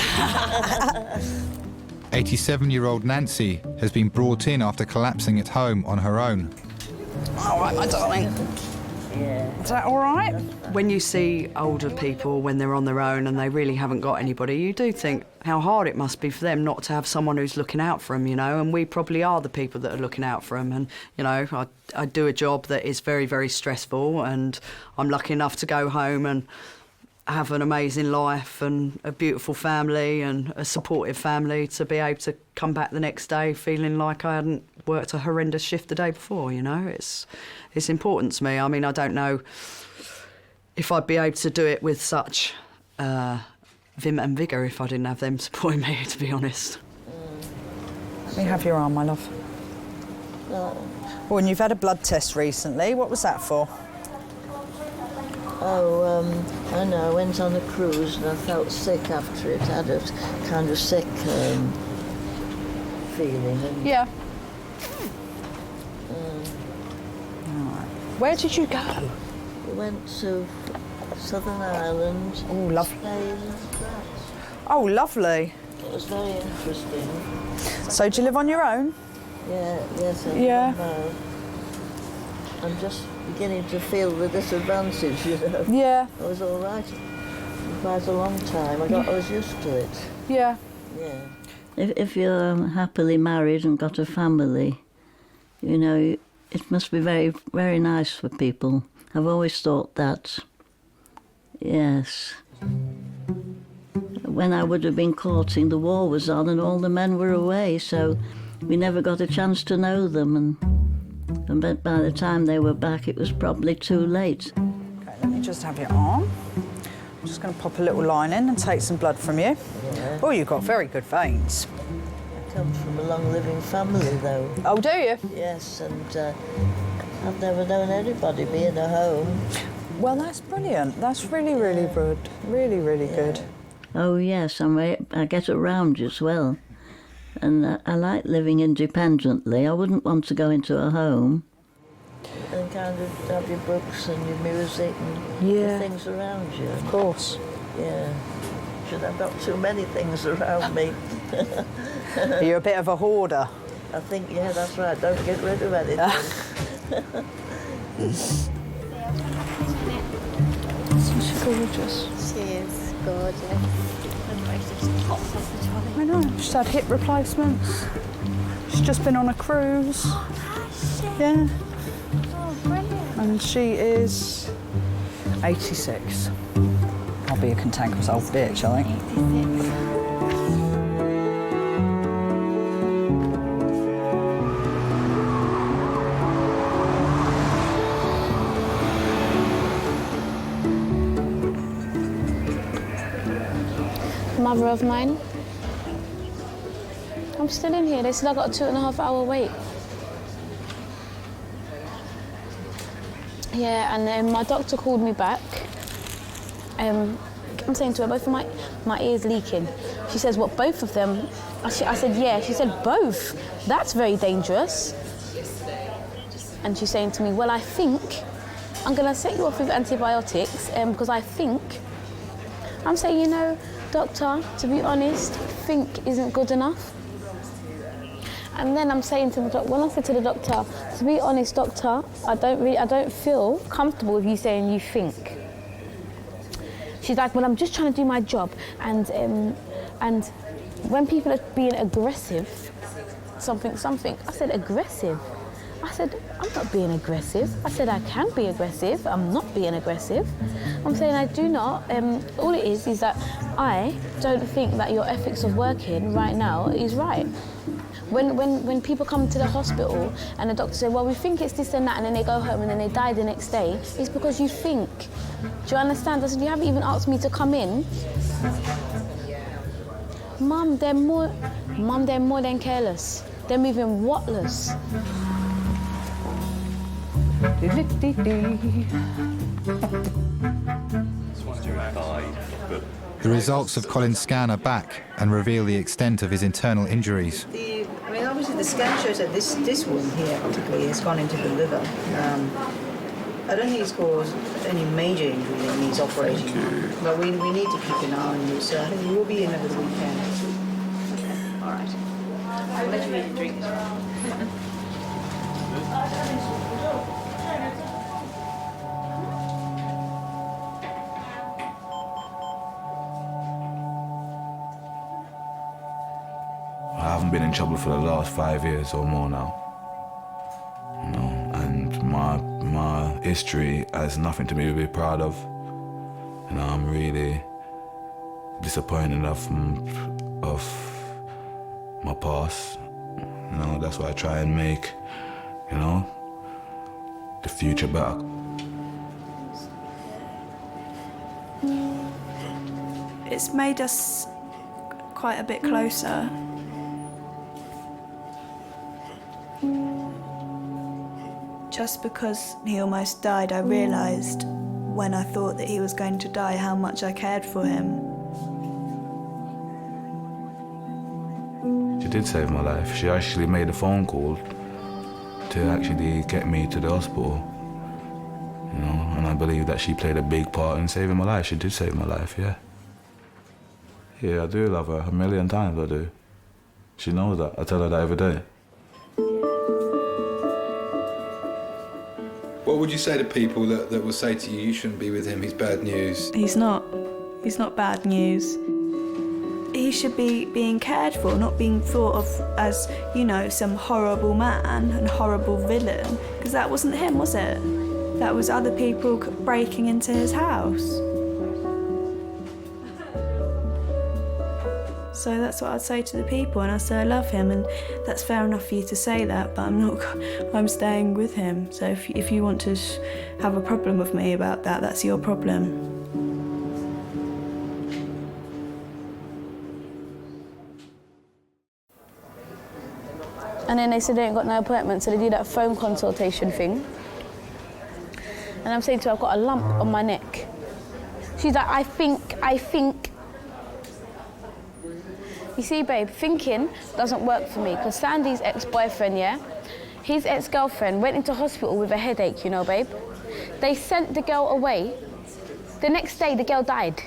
87-year-old Nancy has been brought in after collapsing at home on her own. All right, my darling. Yeah. Is that all right? When you see older people when they're on their own and they really haven't got anybody, you do think how hard it must be for them not to have someone who's looking out for them, you know, and we probably are the people that are looking out for them. And, you know, I do a job that is very, very stressful, and I'm lucky enough to go home and have an amazing life and a beautiful family and a supportive family, to be able to come back the next day feeling like I hadn't worked a horrendous shift the day before, you know. It's important to me. I mean, I don't know if I'd be able to do it with such vim and vigour if I didn't have them supporting me, to be honest. Let me have your arm, my love. Oh, and you've had a blood test recently. What was that for? Oh, I know, I went on a cruise and I felt sick after it. I had a kind of sick feeling. And, yeah. Right. Where did you go? We went to Southern Ireland. Oh, lovely. Spain and France. Oh, lovely. It was very interesting. So do you live on your own? Yeah, yes, I do now. I'm just beginning to feel the disadvantage, you know. Yeah. I was all right for quite a long time. I was used to it. Yeah. Yeah. If you're happily married and got a family, you know, it must be very, very nice for people. I've always thought that. Yes. When I would have been courting, the war was on and all the men were away, so we never got a chance to know them. And by the time they were back, it was probably too late. Okay, let me just have your arm. I'm just going to pop a little line in and take some blood from you. Yeah. Oh, you've got very good veins. I come from a long-living family, though. Oh, do you? Yes, and I've never known anybody be in a home. Well, that's brilliant. That's really, really good. Really, really good. Oh, yes, I get around as well. And I like living independently. I wouldn't want to go into a home and kind of have your books and your music and your things around you. Of course. Yeah. Should have got too many things around me. Are you a bit of a hoarder? I think, yeah, that's right. Don't get rid of anything. Isn't she gorgeous? She is gorgeous. I know, she's had hip replacements. She's just been on a cruise. Yeah. Oh, brilliant. And she is 86. I'll be a cantankerous old bitch, I think. 86. Mother of mine. I'm still in here. They said I got a 2.5 hour wait. Yeah, and then my doctor called me back. I'm saying to her, both of my ears leaking. She says, what, both of them? I said, yeah. She said, both? That's very dangerous. And she's saying to me, well, I think I'm going to set you off with antibiotics because I think. I'm saying, you know, doctor, to be honest, think isn't good enough. And then I'm saying to the doctor, when I said to the doctor, to be honest, doctor, I don't feel comfortable with you saying you think. She's like, well, I'm just trying to do my job. And when people are being aggressive, something, I said, aggressive? I said, I'm not being aggressive. I said, I can be aggressive. I'm not being aggressive. I'm saying I do not. All it is that I don't think that your ethics of working right now is right. When people come to the hospital and the doctor says, well, we think it's this and that, and then they go home and then they die the next day, it's because you think. Do you understand? I said, you haven't even asked me to come in. Mum, they're more than careless. They're moving whatless. The results of Colin's scan are back and reveal the extent of his internal injuries. Obviously the scan shows that this wound here particularly has gone into the liver. I don't think it's caused any major injury that needs operating on, but we need to keep an eye on you, so I think we will be in over the weekend. Okay, all right. let you eat and drink. I haven't been in trouble for the last 5 years or more now. You know, and my history has nothing to be proud of. You know, I'm really disappointed of my past. You know, that's why I try and make, you know, the future better. It's made us quite a bit closer. Just because he almost died, I realised when I thought that he was going to die how much I cared for him. She did save my life. She actually made a phone call to actually get me to the hospital. You know, and I believe that she played a big part in saving my life. She did save my life, yeah. Yeah, I do love her 1,000,000 times, I do. She knows that. I tell her that every day. What would you say to people that will say to you, you shouldn't be with him, he's bad news? He's not bad news. He should be being cared for, not being thought of as, you know, some horrible man and horrible villain, because that wasn't him, was it? That was other people breaking into his house. So that's what I'd say to the people, and I say I love him, and that's fair enough for you to say that, but I'm staying with him. So if you want to have a problem with me about that, that's your problem. And then they said they ain't got no appointment, so they do that phone consultation thing. And I'm saying to her, I've got a lump on my neck. She's like, I think. You see, babe, thinking doesn't work for me, because Sandy's ex-boyfriend, yeah, his ex-girlfriend went into hospital with a headache, you know, babe. They sent the girl away. The next day, the girl died.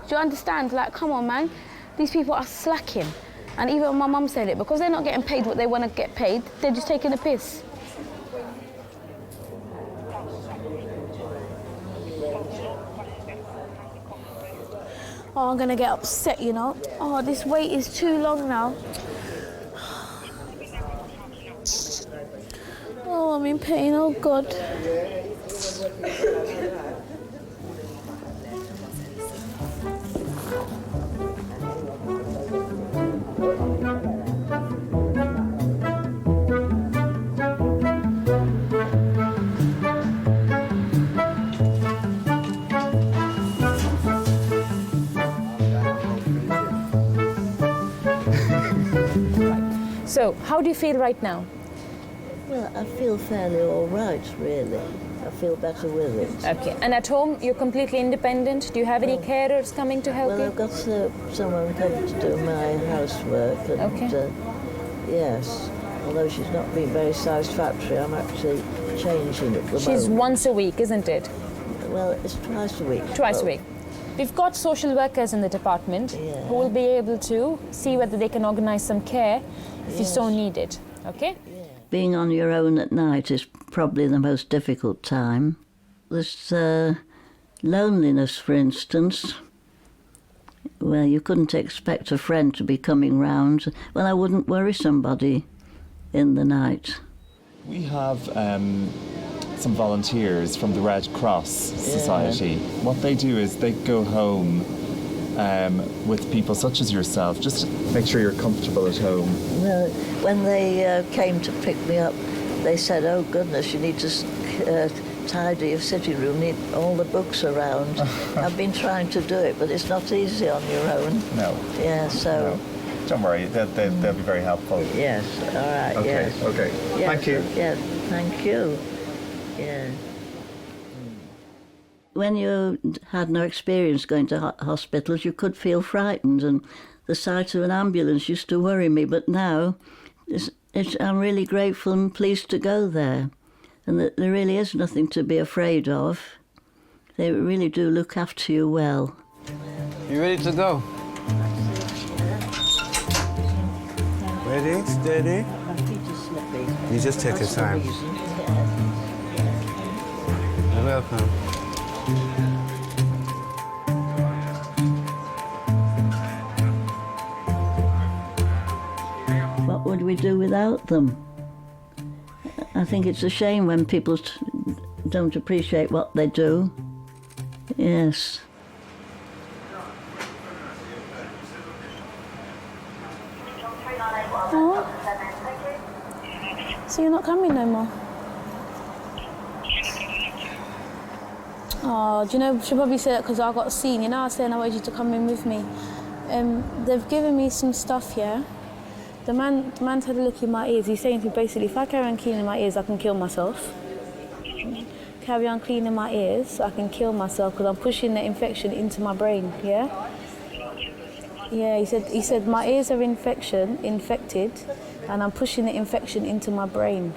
Do you understand? Like, come on, man. These people are slacking. And even my mum said it, because they're not getting paid what they want to get paid, they're just taking a piss. Oh, I'm gonna get upset, you know. Oh, this wait is too long now. Oh, I'm in pain, oh God. So, how do you feel right now? Well, I feel fairly all right, really. I feel better with it. Okay. And at home, you're completely independent? Do you have any carers coming to help you? Well, I've got someone coming to do my housework. And, okay. Yes. Although she's not been very satisfactory, I'm actually changing at the moment. She's once a week, isn't it? Well, it's twice a week. Twice a week. We've got social workers in the department who will be able to see whether they can organise some care if you so need it, okay? Being on your own at night is probably the most difficult time. There's loneliness, for instance. Well, you couldn't expect a friend to be coming round. Well, I wouldn't worry somebody in the night. We have some volunteers from the Red Cross Society. What they do is they go home with people such as yourself, just to make sure you're comfortable at home. Well, when they came to pick me up, they said, oh goodness, you need to tidy your sitting room, need all the books around. I've been trying to do it, but it's not easy on your own. No. Yeah, so... No. Don't worry, they'll be very helpful. Yes, all right, okay, yes. Okay, yes, thank you. Yes, thank you. Yeah. When you had no experience going to hospitals, you could feel frightened, and the sight of an ambulance used to worry me, but now I'm really grateful and pleased to go there, and that there really is nothing to be afraid of. They really do look after you well. You ready to go? Steady, steady. You just take your time. You're welcome. What would we do without them? I think it's a shame when people don't appreciate what they do. Yes. Oh. So you're not coming no more? Oh, do you know, she'll probably say that because I got seen. You know, I was saying I wanted you to come in with me. They've given me some stuff, yeah? The man's had a look in my ears. He's saying to me, basically, if I carry on cleaning my ears, I can kill myself. Carry on cleaning my ears, I can kill myself because I'm pushing the infection into my brain, yeah? Yeah, he said my ears are infected, and I'm pushing the infection into my brain.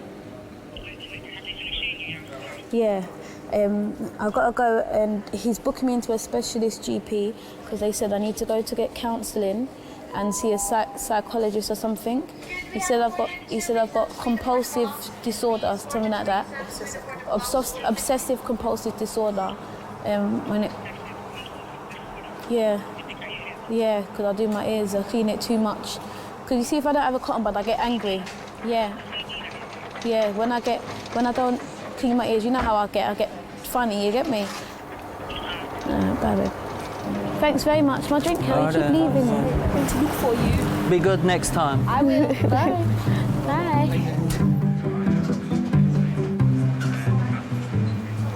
Yeah. I've got to go, and he's booking me into a specialist GP because they said I need to go to get counselling and see a psychologist or something. He said I've got compulsive disorder, something like that. Obsessive compulsive disorder. Yeah, because I do my ears, I clean it too much. Because you see, if I don't have a cotton bud, I get angry. Yeah. When I don't clean my ears, you know how I get funny. You get me? Bye. Thanks very much. My drink, Kelly, keep leaving. I'm going to look for you. Be good next time. I will. Bye. Bye.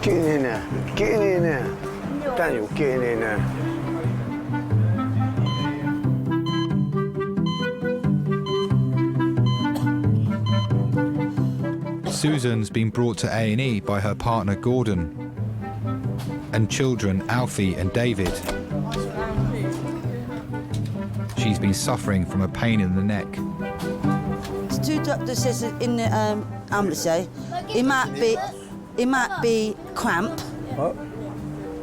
Get in there. Get in there. Daniel, get in there. Susan's been brought to A&E by her partner Gordon and children Alfie and David. She's been suffering from a pain in the neck. The two doctors says in the ambulance, it might be cramp. What?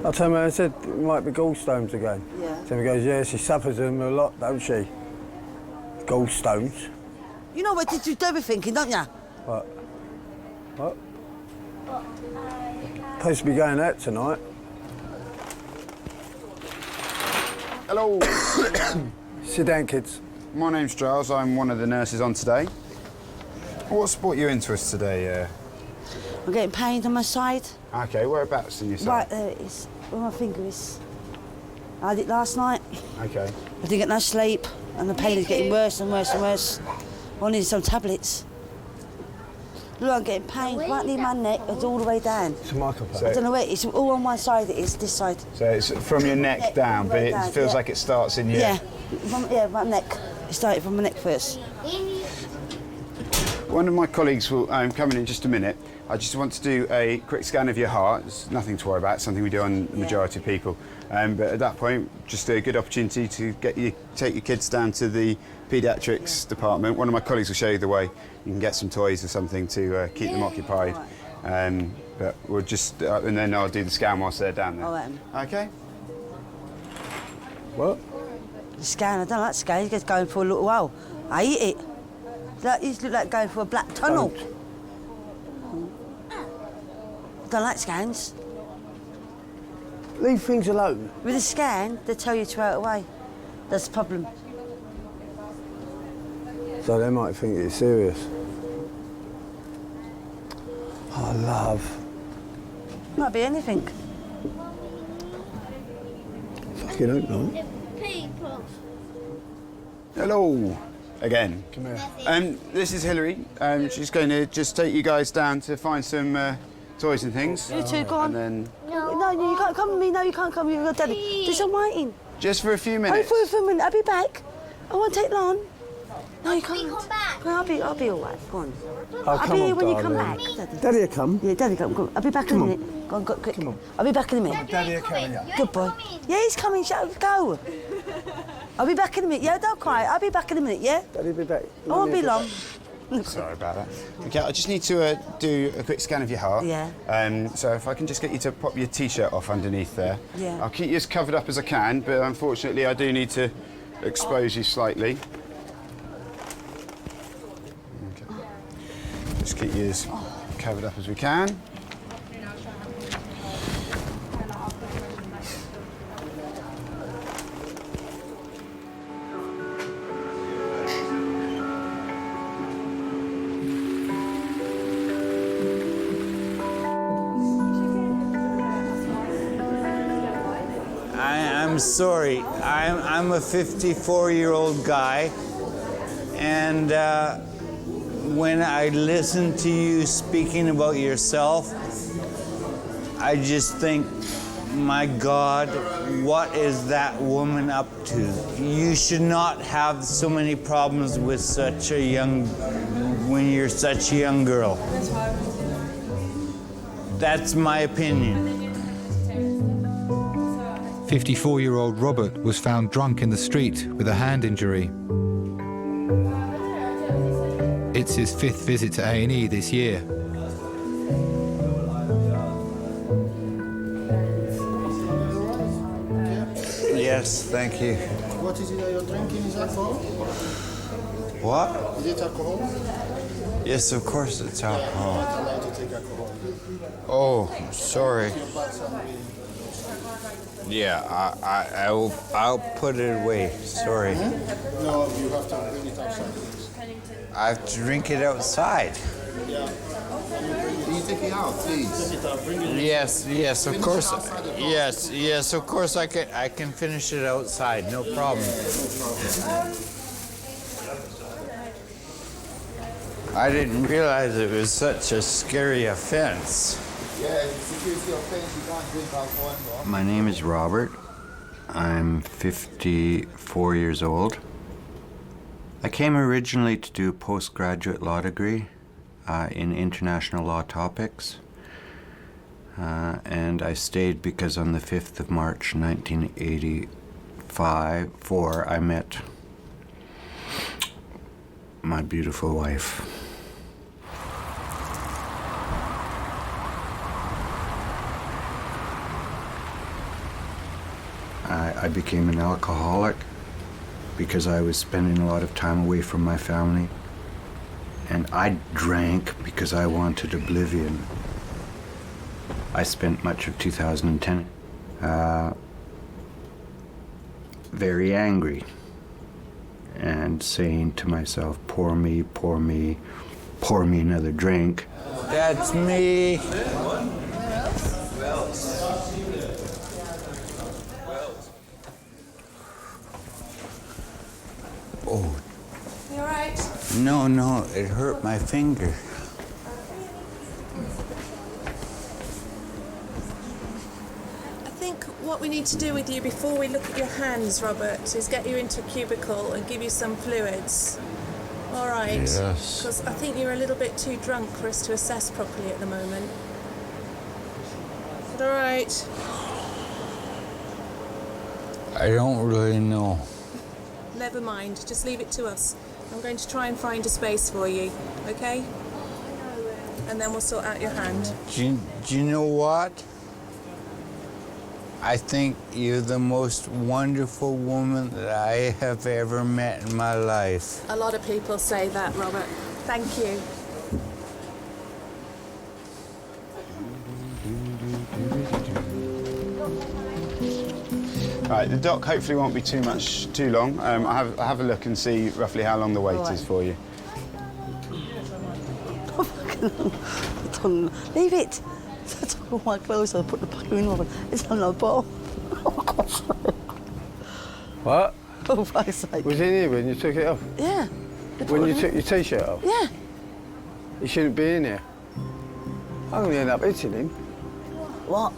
I told her, I said it might be gallstones again. Yeah. So he goes, yeah, she suffers them a lot, don't she? Gallstones. You know what you do be thinking, don't you? What? Supposed to be going out tonight. Hello. Sit down, kids. My name's Giles. I'm one of the nurses on today. What's brought you into us today? I'm getting pain on my side. Okay, whereabouts in your side? Right there it is, where my finger is. I had it last night. Okay. I didn't get no sleep, and the pain is getting worse and worse and worse. I need some tablets. Look, I'm getting pain right near my neck. It's all the way down. It's a microphone. I don't know where. It's all on one side. It is this side. So it's from your neck down, but it feels like it starts in your... Yeah, my neck. It started from my neck first. One of my colleagues will come in just a minute. I just want to do a quick scan of your heart. It's nothing to worry about, it's something we do on the majority of people. But at that point, just a good opportunity to take your kids down to the pediatrics department. One of my colleagues will show you the way. You can get some toys or something to keep them occupied. But we'll just, and then I'll do the scan whilst they're down there. All right. Okay? What? The scan, I don't like scan. It's just going for a little while. I eat it. That used to look like going for a black tunnel. I don't like scans. Leave things alone. With a scan, they tell you to throw it away. That's the problem. So they might think it's serious. Oh, love. Might be anything. Fucking hope not. Hello, again. Come here. This is Hilary. She's going to just take you guys down to find some toys and things. You two, go on. And then... No, you can't come with me. No, you can't come with your daddy. Just I'm waiting. Just for a few minutes. Oh, for a minute. I'll be back. I won't take long. No, you can't. Come back. I'll be all right. Go on. I'll be here when you come back. Daddy will come. Yeah, Daddy come. Go on. I'll be back in a minute. Go on, quick. Come on. I'll be back in a minute. Daddy will come, yeah. Good boy. Yeah, he's coming. Go. I'll be back in a minute. Yeah, don't cry. I'll be back in a minute. Yeah. Daddy will be back. I won't be long. Sorry about that. Okay, I just need to do a quick scan of your heart. Yeah. So if I can just get you to pop your T-shirt off underneath there. Yeah. I'll keep you as covered up as I can, but unfortunately I do need to expose you slightly. just keep you as covered up as we can. I'm sorry. I'm a 54-year-old guy, and when I listen to you speaking about yourself, I just think, my God, what is that woman up to? You should not have so many problems with such a young, when you're such a young girl. That's my opinion. 54-year-old Robert was found drunk in the street with a hand injury. It's his 5th visit to A&E this year. Yes, thank you. What is it that you're drinking? Is alcohol? What? Is it alcohol? Yes, of course it's alcohol. You're not allowed to take alcohol. Oh, sorry. Yeah, I'll put it away. Sorry. No, you have to bring it outside. I have to drink it outside. Yeah. Can you take it out, please? Take it out, bring it. Yes, of course. Yes, of course I can finish it outside. No problem. I didn't realize it was such a scary offense. Yeah, security offense, you can't drink alcohol anymore. My name is Robert. I'm 54 years old. I came originally to do a postgraduate law degree in international law topics. And I stayed because on the 5th of March 1984, I met my beautiful wife. I became an alcoholic because I was spending a lot of time away from my family. And I drank because I wanted oblivion. I spent much of 2010 very angry and saying to myself, pour me, pour me, pour me another drink. That's me. Oh. You all right? No, it hurt my finger. I think what we need to do with you before we look at your hands, Robert, is get you into a cubicle and give you some fluids. All right? Yes. Because I think you're a little bit too drunk for us to assess properly at the moment. Is it all right? I don't really know. Never mind, just leave it to us. I'm going to try and find a space for you, okay? And then we'll sort out your hand. Do you know what? I think you're the most wonderful woman that I have ever met in my life. A lot of people say that, Robert. Thank you. All right, the doc hopefully won't be too long. I'll have a look and see roughly how long the wait is for you. Leave it. I took all my clothes and put the fucking in. It's on the bottom. What? Oh, for fuck's sake. Was he in here when you took it off? Yeah. When you took your t-shirt off? Yeah. He shouldn't be in here. I'm going to end up hitting him. What?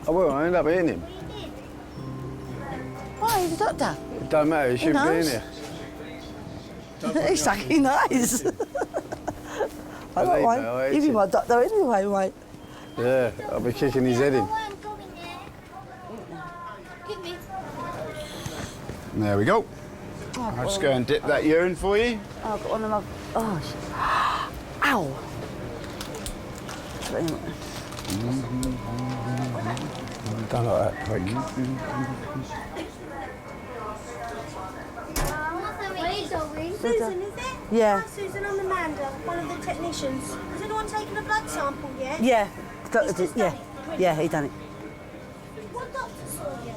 I will, I'll end up hitting him. Why, the doctor? It don't matter, he shouldn't be in here. He's fucking nice. I don't mind. He'll be my doctor anyway, mate. Yeah, I'll be kicking his head in. There we go. I'll just go and dip that urine for you. Oh, I've got one of my... Oh, ow. Don't like that quick. Susan, is it? Yeah. Hi, Susan, I'm Amanda, one of the technicians. Has anyone taken a blood sample yet? Yeah. Doctor did, yeah. Yeah, he done it. What doctor saw you?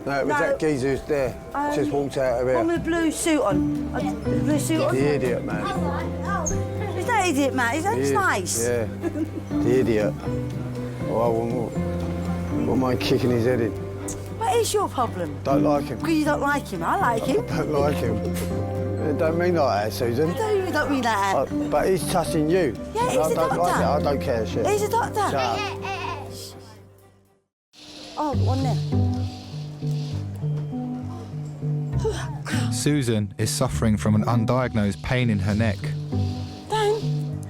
No, it was that geezer who's there. Just walked out of here. One with a blue suit on. The blue suit on? The idiot, man. He's that idiot, man. He's nice. Yeah. The idiot. Oh, I wouldn't mind kicking his head in. What is your problem? Don't like him. Because you don't like him. I like him. I don't like him. It don't mean like that, Susan. No, you don't mean that. But he's touching you. Yeah, he's a doctor. Like it. I don't care shit. He's a doctor. Shut up. Oh, one there. Susan is suffering from an undiagnosed pain in her neck. Dan,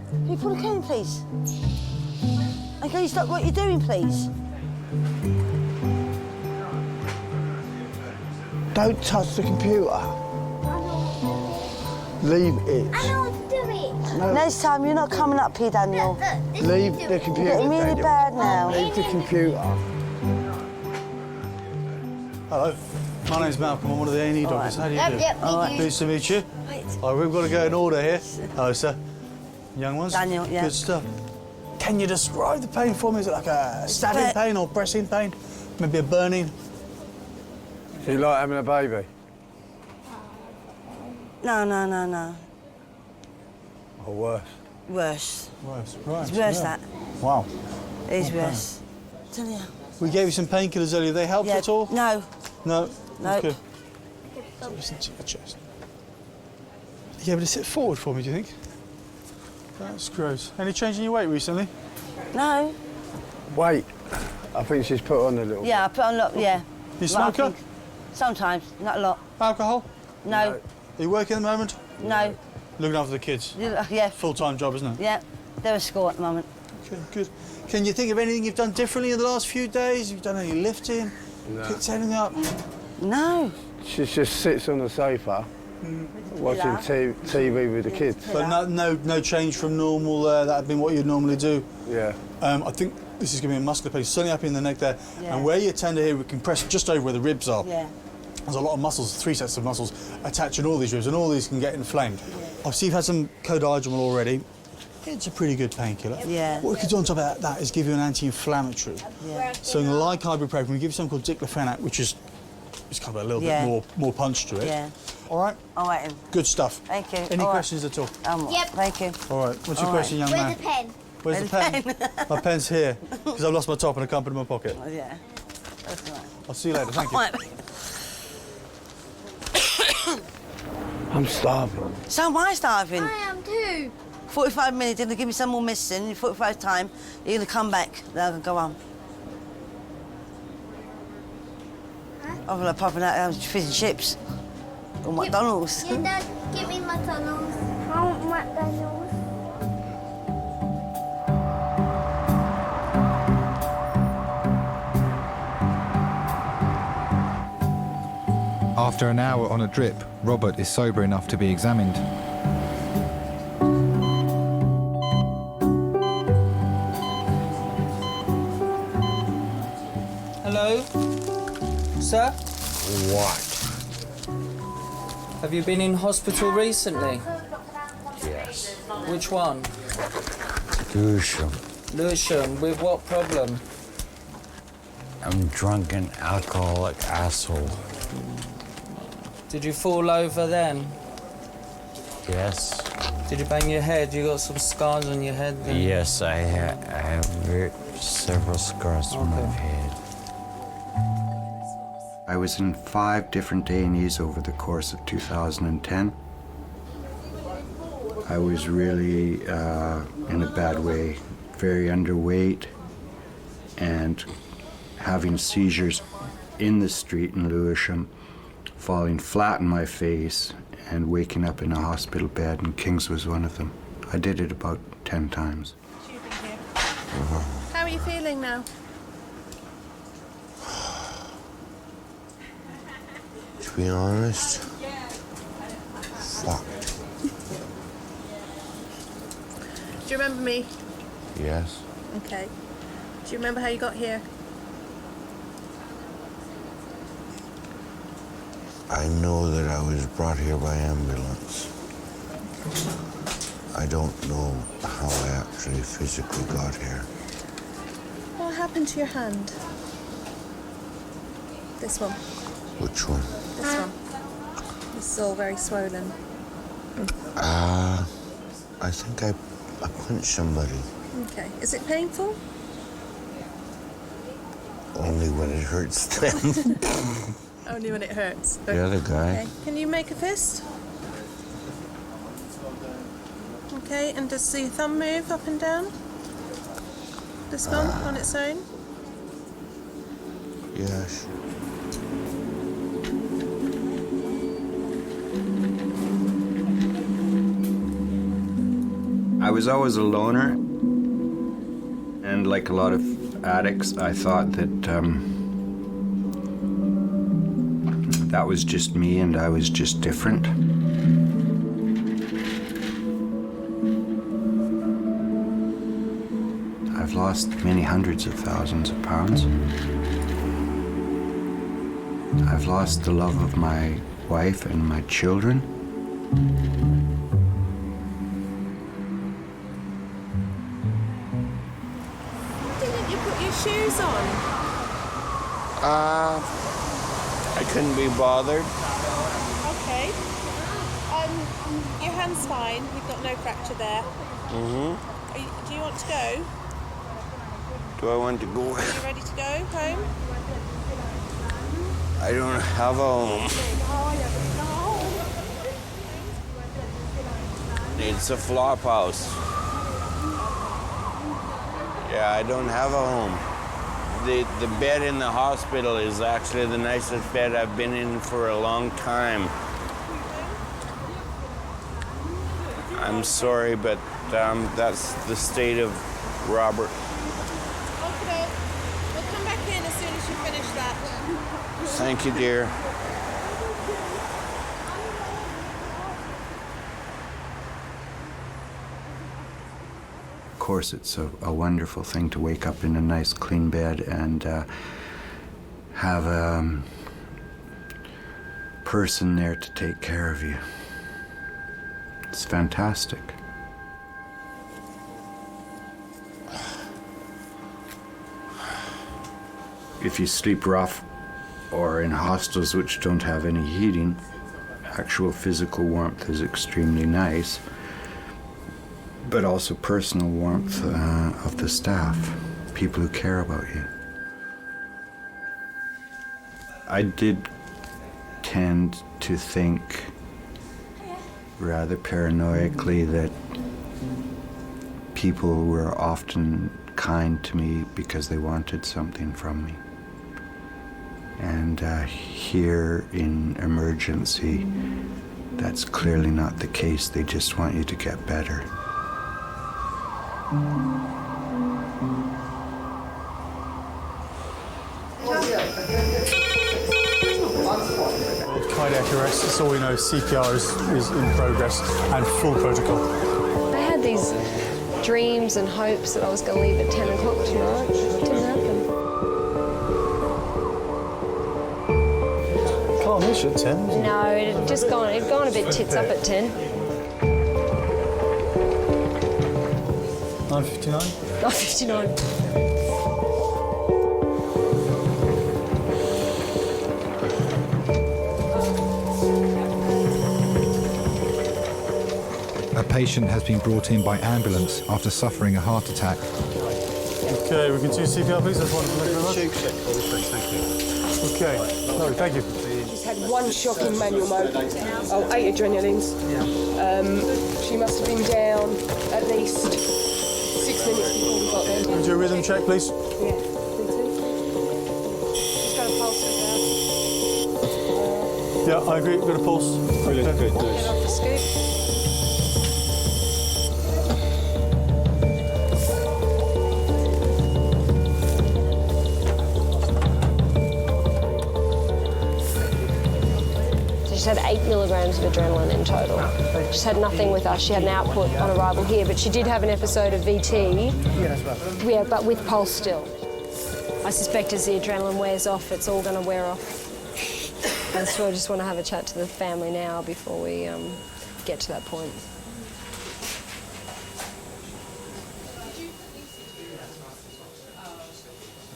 can you pull the cane, please? And can you stop what you're doing, please? Don't touch the computer. Leave it. I know what to do it. No. Next time, you're not coming up here, Daniel. Leave the computer. You're getting really Daniel. bad now. Leave the computer. Hello, my name's Malcolm. I'm one of the A&E doctors. How do you do? Pleased to meet you. Oh, we've got to go in order here. Hello, sir. Young ones? Daniel, yeah. Good stuff. Can you describe the pain for me? Is it like a stabbing pain or pressing pain? Maybe a burning? Do you like having a baby? No. Or worse? Worse. Worse, right. It's worse, yeah. that. Wow. It's Okay. worse. Tell you. We gave you some painkillers earlier. They helped at all? No. No? No. Okay. So listen to your chest. Are you able to sit forward for me, do you think? That's gross. Any change in your weight recently? No. Wait. I think she's put on a little Yeah, I put on a lot, yeah. You smoker? Sometimes, not a lot. Alcohol? No. Are you working at the moment? No. Looking after the kids? Yeah. Full-time job, isn't it? Yeah. They're at school at the moment. Okay, good. Can you think of anything you've done differently in the last few days? Have you done any lifting? No. Picked anything up? No. She just sits on the sofa watching TV with the kids. But no change from normal. That had been what you'd normally do. Yeah. I think this is going to be a muscular pain. Certainly up in the neck there, Yeah. and where your tender here, we can press just over where the ribs are. Yeah. There's a lot of muscles, 3 sets of muscles attaching all these ribs, and all these can get inflamed. I see you've had some codiagamol already. It's a pretty good painkiller. Yeah. What we could do on top of that is give you an anti-inflammatory. Yeah. So like ibuprofen, we give you something called diclofenac, which is kind of a little Yeah. bit more punch to it. Yeah. All right? All right, then. Good stuff. Thank you. Any All right. questions at all? Yep. Thank you. All right. What's your All question, young man? Where's the pen? Where's the pen? My pen's here, because I've lost my top and I can't put it in my pocket. Oh, yeah. That's all right. I'll see you later. Thank you. All right. I'm starving. So am I starving? I am too. 45 minutes, they're going to give me some more medicine. In 45 time, you're going to come back. Then I can go on. I'm like popping out fish and chips. Or McDonald's. Yeah, Dad, give me McDonald's. I want McDonald's. After an hour on a drip, Robert is sober enough to be examined. Hello? Sir? What? Have you been in hospital recently? Yes. Which one? Lewisham. Lewisham. With what problem? I'm drunken alcoholic asshole. Did you fall over then? Yes. Did you bang your head? You got some scars on your head then? Yes, I have several scars on my head. I was in 5 different A&Es over the course of 2010. I was really in a bad way, very underweight, and having seizures in the street in Lewisham, falling flat on my face and waking up in a hospital bed, and King's was one of them. I did it about 10 times. How are you feeling now? To be honest, fuck. Do you remember me? Yes. Okay. Do you remember how you got here? I know that I was brought here by ambulance. I don't know how I actually physically got here. What happened to your hand? This one. Which one? This one. This is all very swollen. I think I punched somebody. Okay. Is it painful? Only when it hurts them. Only when it hurts. The other guy. Okay. Can you make a fist? Okay, and does the thumb move up and down? This one on its own? Yes. I was always a loner, and like a lot of addicts, I thought that that was just me and I was just different. I've lost many hundreds of thousands of pounds. I've lost the love of my wife and my children. Didn't you put your shoes on? I couldn't be bothered. Okay. Your hand's fine. You've got no fracture there. Mm-hmm. Do you want to go? Do I want to go? Are you ready to go home? I don't have a home. It's a flop house. Yeah, I don't have a home. The bed in the hospital is actually the nicest bed I've been in for a long time. I'm sorry, but that's the state of Robert. Okay. We'll come back in as soon as you finish that. Thank you, dear. Of course, it's a wonderful thing to wake up in a nice, clean bed and have a person there to take care of you. It's fantastic. If you sleep rough or in hostels which don't have any heating, actual physical warmth is extremely nice, but also personal warmth of the staff, people who care about you. I did tend to think rather paranoically that people were often kind to me because they wanted something from me. And here in emergency, that's clearly not the case. They just want you to get better. Cardiac arrest, that's all we know. CPR is in progress and full protocol. I had these dreams and hopes that I was going to leave at 10 o'clock tonight. It didn't happen. Can't miss you at 10. No, it had gone a bit tits up at 10. 9:59? 9:59. A patient has been brought in by ambulance after suffering a heart attack. Okay, we can do CPR, please. That's wonderful. Thank you very much. Thank you. Okay, no, thank you. She's had one shock in manual mode. 8 adrenalines. She must have been down at least 6 minutes before we got there. Can we do a rhythm check, please? Yeah. She's got a pulse with her. Yeah, I agree. Got a pulse. Get off the scoop. She's had 8 milligrams of adrenaline in total. She's had nothing with us. She had an output on arrival here, but she did have an episode of VT. Yeah, but with pulse still. I suspect as the adrenaline wears off, it's all going to wear off. And so I just want to have a chat to the family now before we get to that point.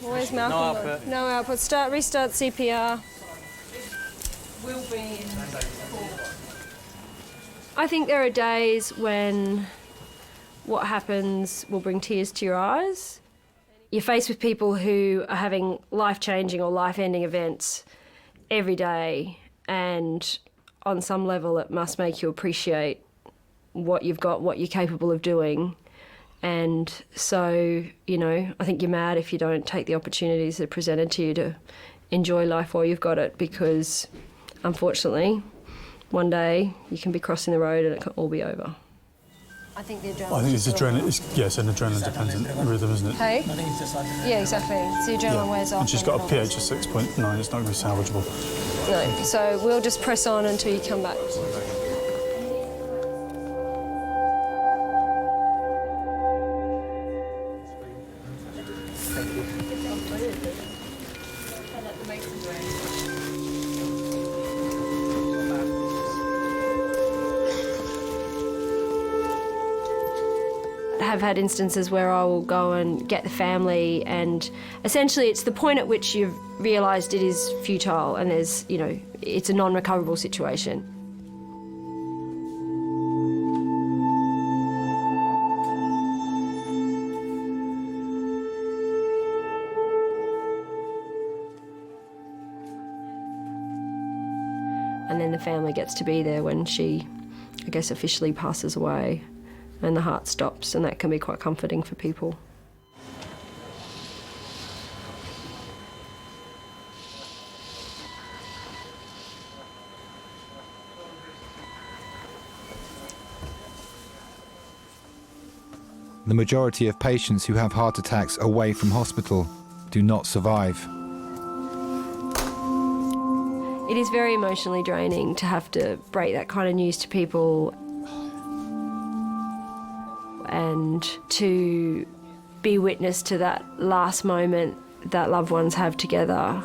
Where's Malcolm? No output. No output. Restart CPR. Will be in I think there are days when what happens will bring tears to your eyes. You're faced with people who are having life-changing or life-ending events every day, and on some level it must make you appreciate what you've got, what you're capable of doing. And so, you know, I think you're mad if you don't take the opportunities that are presented to you to enjoy life while you've got it, because unfortunately one day you can be crossing the road and it can all be over. I think the adrenaline. I think it's adrenaline. Yes, an adrenaline-dependent rhythm, isn't it? Hey? Yeah, exactly. So the adrenaline wears off. And she's got a pH of 6.9. It's not going to be salvageable. No. So we'll just press on until you come back. Have had instances where I will go and get the family, and essentially it's the point at which you've realised it is futile and there's, you know, it's a non-recoverable situation. And then the family gets to be there when she, I guess, officially passes away. And the heart stops, and that can be quite comforting for people. The majority of patients who have heart attacks away from hospital do not survive. It is very emotionally draining to have to break that kind of news to people, and to be witness to that last moment that loved ones have together.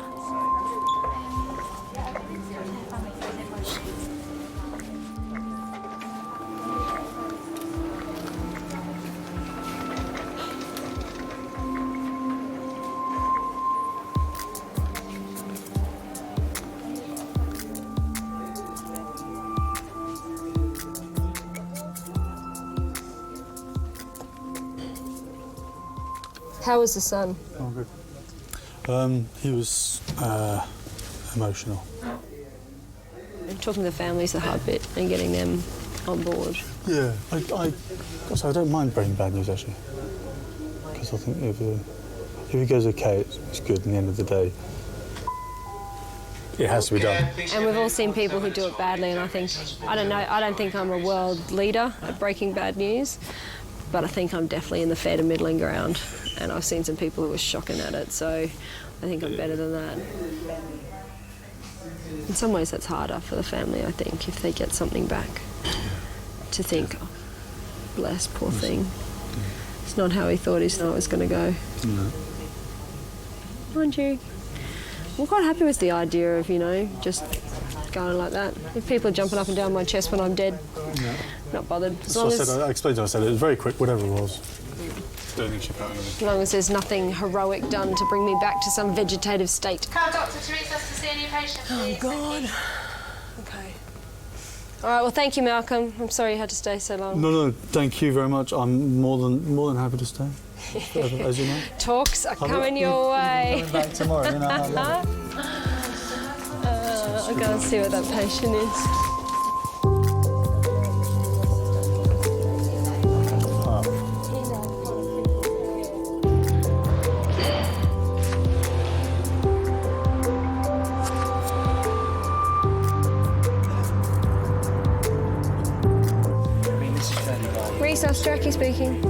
How was the son? Oh, good. He was emotional. Talking to the families the hard bit and getting them on board. Yeah, I don't mind breaking bad news, actually. Because I think if it goes okay, it's good. At the end of the day, it has to be done. And we've all seen people who do it badly, and I don't think I'm a world leader at breaking bad news, but I think I'm definitely in the fair to middling ground. And I've seen some people who are shocking at it, so I think I'm better than that. In some ways that's harder for the family, I think, if they get something back. To think, oh, bless, poor thing. It's not how he thought it was going to go. No. Mind you, I'm quite happy with the idea of, you know, just going like that. If people are jumping up and down my chest when I'm dead, not bothered. I explained to her, I said it was very quick, whatever it was. As long as there's nothing heroic done to bring me back to some vegetative state. Can Dr. Teresa to see a new patient, please? Oh, God. Okay. All right, well, thank you, Malcolm. I'm sorry you had to stay so long. No, thank you very much. I'm more than happy to stay, as you know. Talks are coming your way. Coming back tomorrow, you know. I'll go and see what that patient is. Reese, Jackie speaking.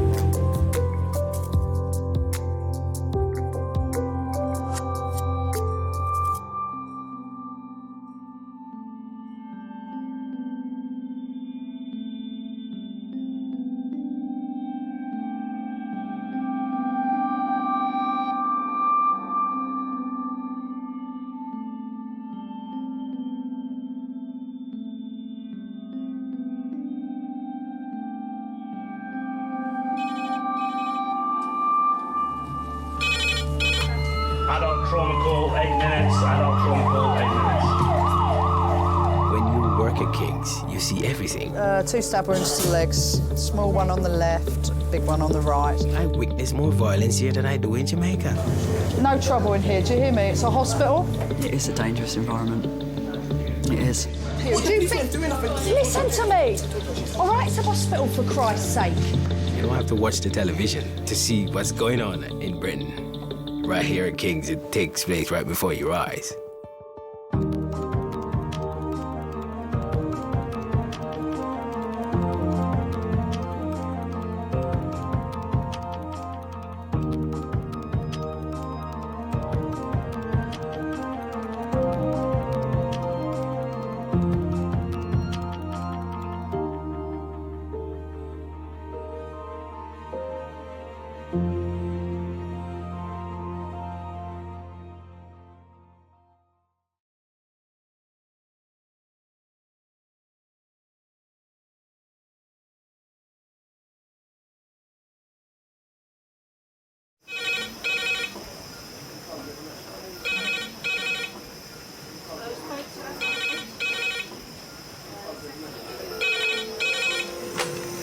Adult trauma call, 8 minutes. Adult trauma call, 8 minutes. When you work at King's, you see everything. 2 stab wounds to the legs, small one on the left, big one on the right. I witness more violence here than I do in Jamaica. No trouble in here, do you hear me? It's a hospital. It is a dangerous environment. It is. What do you think? Listen to me! All right, it's a hospital, for Christ's sake. You don't have to watch the television to see what's going on in Britain. Right here at King's, it takes place right before your eyes.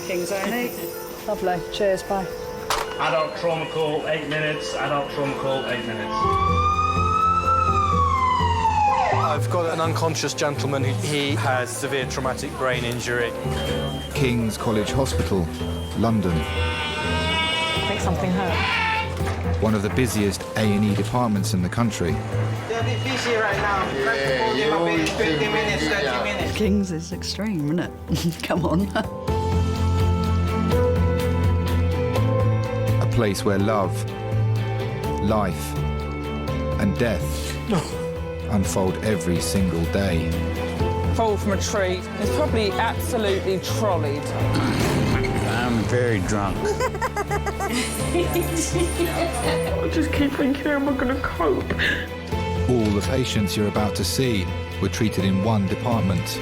King's A&E. Lovely. Cheers, bye. Adult trauma call, 8 minutes. Adult trauma call, 8 minutes. I've got an unconscious gentleman he has severe traumatic brain injury. King's College Hospital, London. I think something hurt. One of the busiest A&E departments in the country. They're a bit busy right now. Hold them a bit, 20 minutes, 30 minutes. King's is extreme, isn't it? Come on. A place where love, life, and death unfold every single day. Fall from a tree. It's probably absolutely trolleyed. I'm very drunk. I just keep thinking, how am I going to cope? All the patients you're about to see were treated in one department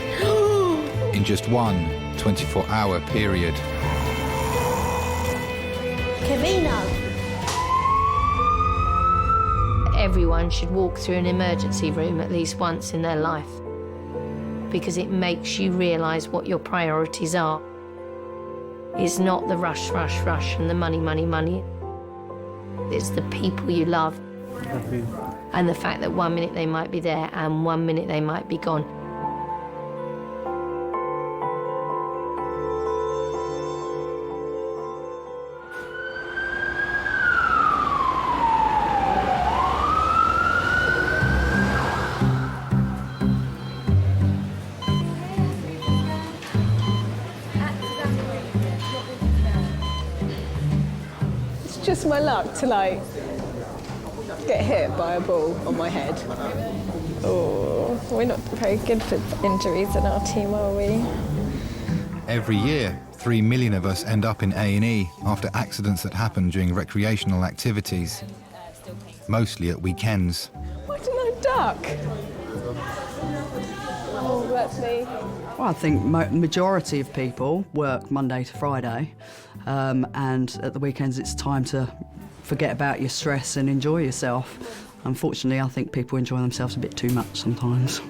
in just one 24-hour period. Cavino. Everyone should walk through an emergency room at least once in their life because it makes you realise what your priorities are. It's not the rush, rush, rush and the money, money, money. It's the people you love and the fact that 1 minute they might be there and 1 minute they might be gone. Just my luck to like get hit by a ball on my head. Oh, we're not very good for injuries in our team, are we? Every year, 3 million of us end up in A&E after accidents that happen during recreational activities, mostly at weekends. Why didn't I duck? Oh, that's me. Well, I think majority of people work Monday to Friday, and at the weekends it's time to forget about your stress and enjoy yourself. Unfortunately, I think people enjoy themselves a bit too much sometimes.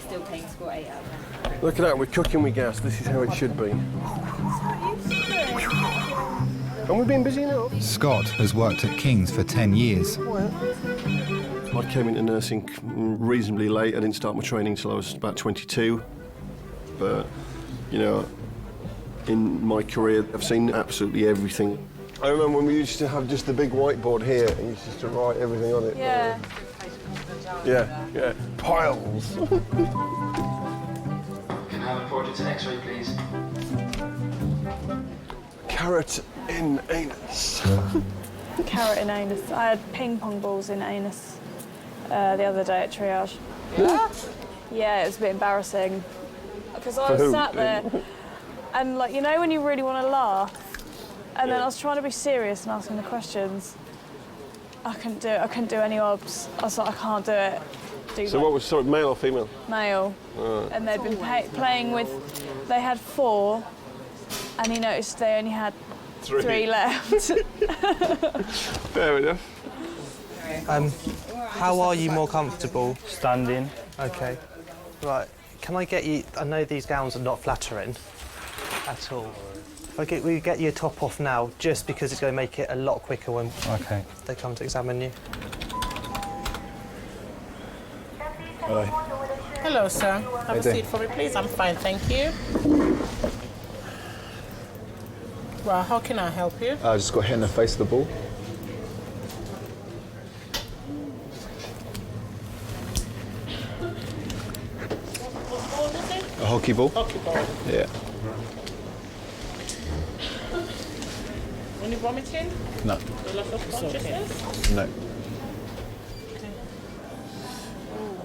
Still paying score 8 out of 10. Look at that, we're cooking with gas. This is how it should be. And we've been busy enough. Scott has worked at King's for 10 years. I came into nursing reasonably late. I didn't start my training until I was about 22. But, you know, in my career, I've seen absolutely everything. I remember when we used to have just the big whiteboard here and you used to write everything on it. Yeah. Yeah. Piles. Can I have a portrait and X-ray, please? Carrot in anus. Carrot in anus. I had ping pong balls in anus the other day at triage. Yeah, it was a bit embarrassing because I was sat there and, like, you know when you really want to laugh and then I was trying to be serious and asking the questions. I couldn't do it. I couldn't do any obs. I was like, I can't do it. So what was, sorry, male or female? Male. Right. And they'd been playing with they had 4, and he noticed they only had 3 left. Fair enough. How are you more comfortable? Standing. Okay. Right. Can I get you... I know these gowns are not flattering at all. If we get your top off now, just because it's going to make it a lot quicker when they come to examine you. Hello. Hello, sir. Have a seat for me, please. I'm fine, thank you. Well, how can I help you? I just got hit in the face with the ball. What ball is it? A hockey ball? Hockey ball. Yeah. Any vomiting? No. A loss of consciousness? No.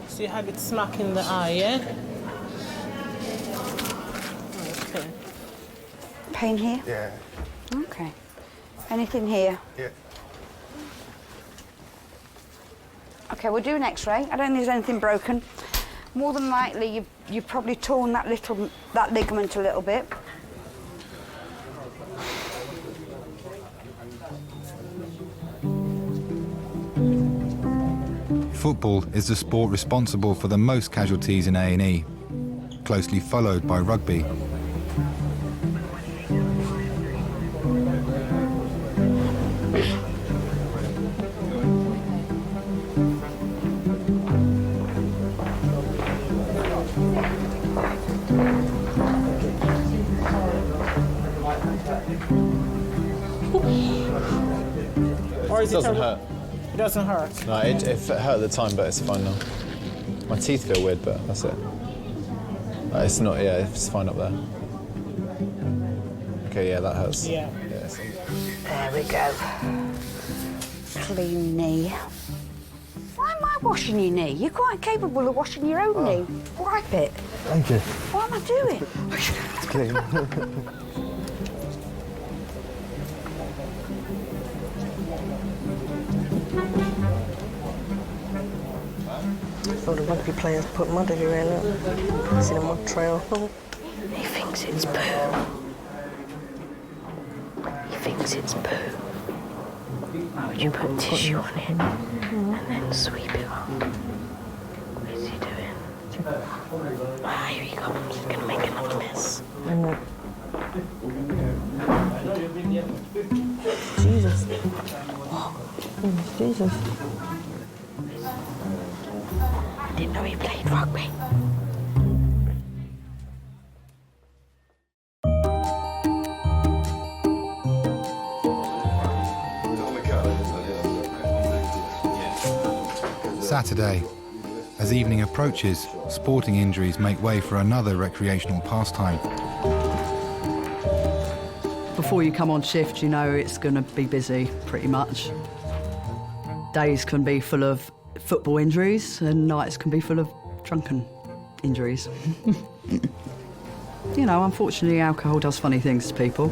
So you had it smack in the eye, yeah? Okay. Pain here? Yeah. Okay. Anything here? Yeah. Okay, we'll do an X-ray. I don't think there's anything broken. More than likely, you've probably torn that ligament a little bit. Football is the sport responsible for the most casualties in A&E, closely followed by rugby. Or is It doesn't hurt. It doesn't hurt? No, it hurt at the time, but it's fine now. My teeth feel weird, but that's it. It's not, yeah, it's fine up there. Okay, yeah, that hurts. Yeah. There we go. Clean knee. Why am I washing your knee? You're quite capable of washing your own knee. Wipe it. Thank you. What am I doing? It's clean. All the rugby players put mud everywhere, look. It's in a mud trail. He thinks it's poo. He thinks it's poo. Why would you put tissue on it and then sweep it up? What is he doing? Ah, here he comes. He's gonna make another mess. Jesus. What? Jesus. I didn't know he played rugby. Saturday. As evening approaches, sporting injuries make way for another recreational pastime. Before you come on shift, you know it's going to be busy, pretty much. Days can be full of football injuries and nights can be full of drunken injuries. You know, unfortunately, alcohol does funny things to people.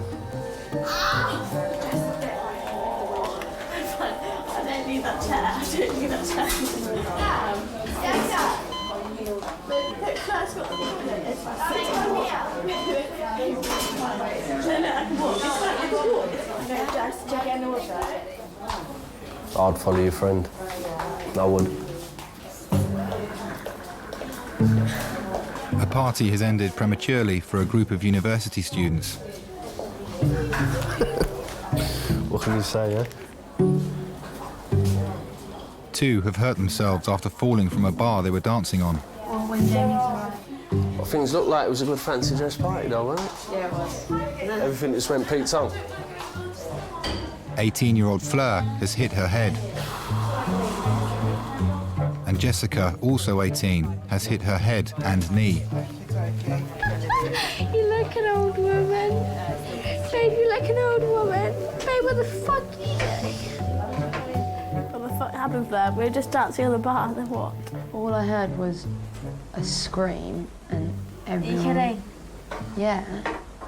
I don't need that chair. I don't need that chair. I'd follow your friend. I would. A party has ended prematurely for a group of university students. What can you say, yeah? 2 have hurt themselves after falling from a bar they were dancing on. Well, things looked like it was a good fancy dress party, though, wasn't it? Yeah, it was. Everything just went Pete's on. 18-year-old Fleur has hit her head. And Jessica, also 18, has hit her head and knee. You like an old woman. Babe, you like an old woman. Babe, what the fuck are you doing? What the fuck happened there? We were just dancing on the bar, then what? All I heard was a scream and everyone... Are you kidding? Yeah,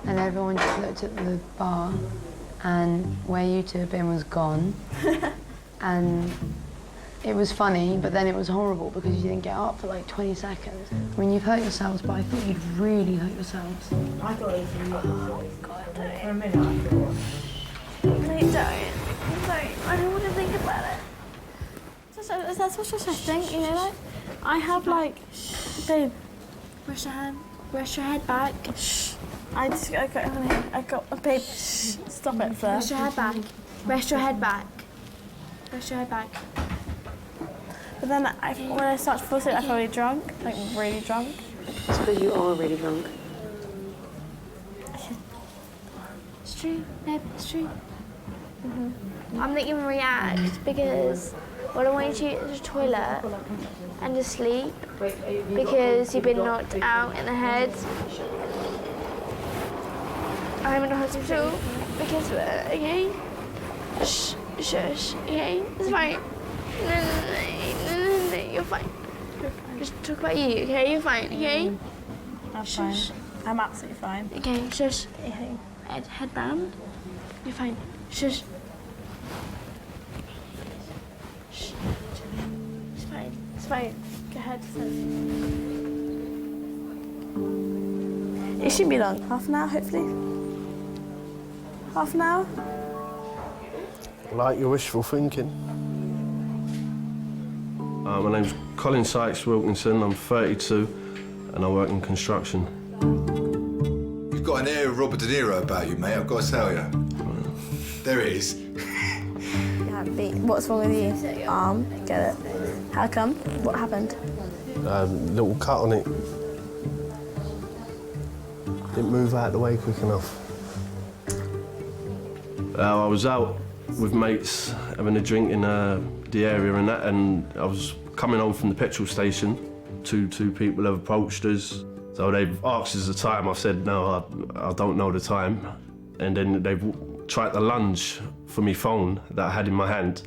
and everyone just looked at the bar and where you two had been was gone. And It was funny, but then it was horrible because you didn't get up for like 20 seconds. I mean, you've hurt yourselves, but I thought you'd really hurt yourselves. I thought it was really God, for a minute I thought. Don't. I don't want to think about it. That's what I think, you know, like, I have like, babe, rest your head back. I got, babe, stop it first. Rest your head back. Rest your head back. Rest your head back. But then when I start to fall asleep, I'm probably drunk, like really drunk. It's because you are really drunk. It's true, babe, it's true. I'm not even react because what I want you to do is the toilet and just sleep because you've been knocked out in the head. I'm in the hospital because of it, okay? Shh, okay? It's fine. No, you're fine. Just talk about you, okay? You're fine, okay? I'm fine. I'm absolutely fine. Okay, shush. Head down. You're fine. Shush. Shh. It's fine. It's fine. Go ahead. It shouldn't be long. Half an hour, hopefully. Half an hour. Like your wishful thinking. My name's Colin Sykes Wilkinson. I'm 32 and I work in construction. You've got an air of Robert De Niro about you, mate, I've got to tell you. There it is. What's wrong with you? Get it. How come? What happened? Little cut on it. Didn't move out of the way quick enough. I was out with mates having a drink in the area and that, and I was coming home from the petrol station. Two people have approached us. So they've asked us the time. I said, no, I don't know the time. And then they've tried to lunge for my phone that I had in my hand.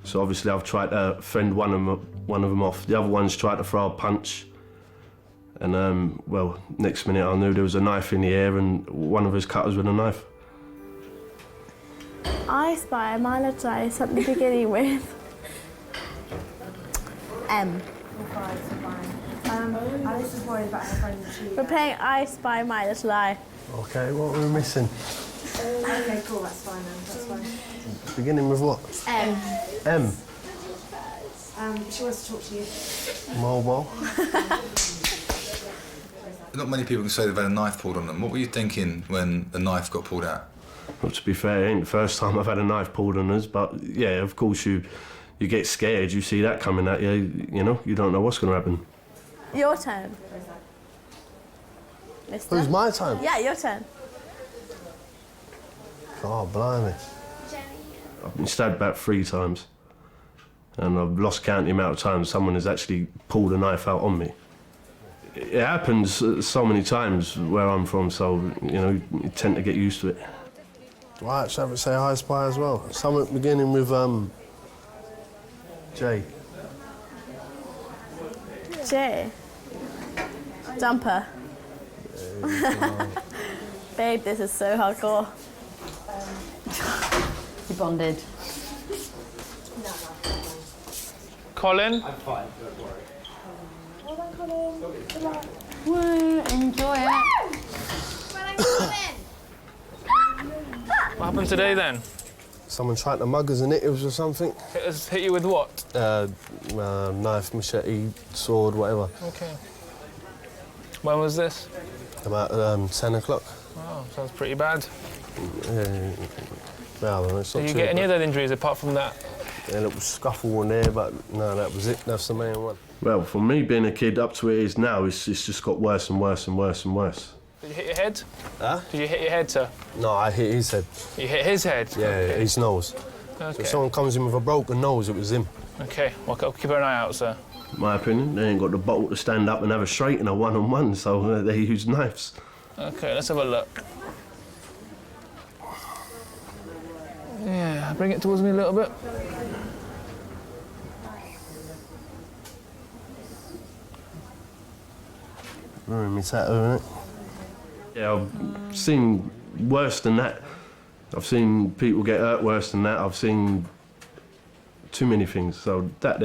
So obviously I've tried to fend one of them off. The other one's tried to throw a punch. And well, next minute I knew there was a knife in the air and one of us cut us with a knife. I spy my little eye, something beginning with M. Alice is worried about her friend. We're playing I Spy My Little Eye. Okay, what were we missing? Okay, cool, that's fine then, that's fine. Beginning with what? M. M? She wants to talk to you. Mobile. Not many people can say they've had a knife pulled on them. What were you thinking when the knife got pulled out? Well, to be fair, it ain't the first time I've had a knife pulled on us, but yeah, of course you get scared, you see that coming at you, you know, you don't know what's going to happen. Your turn. Mister? Who's my turn? Yeah, your turn. Oh, blimey. I've been stabbed about 3 times, and I've lost count the amount of times someone has actually pulled a knife out on me. It happens so many times where I'm from, so, you know, you tend to get used to it. Do I actually have to say I spy as well? Something beginning with, J. J. Jumper. Babe, this is so hardcore. You bonded. Colin? I'm fine, don't worry. Well done, Colin. Good luck. Woo, enjoy it. What happened today then? Someone tried to mug us and hit us or something. Hit you with what? Knife, machete, sword, whatever. Okay. When was this? About 10 o'clock. Wow, sounds pretty bad. Well, it's not Did you too get any bad. other injuries apart from that? A little scuffle in there, but no, that was it. That's the main one. Well, for me being a kid up to where it is now, it's just got worse and worse and worse and worse. Did you hit your head? Huh? Did you hit your head, sir? No, I hit his head. You hit his head? Yeah, Okay. his nose. Okay. So if someone comes in with a broken nose, it was him. Okay, well, I'll keep an eye out, sir. My opinion, they ain't got the bottle to stand up and have a straight in a one-on-one, so they use knives. Okay, let's have a look. Yeah, bring it towards me a little bit. Ruined me tattoo, innit? Yeah, I've seen worse than that. I've seen people get hurt worse than that. I've seen too many things. So that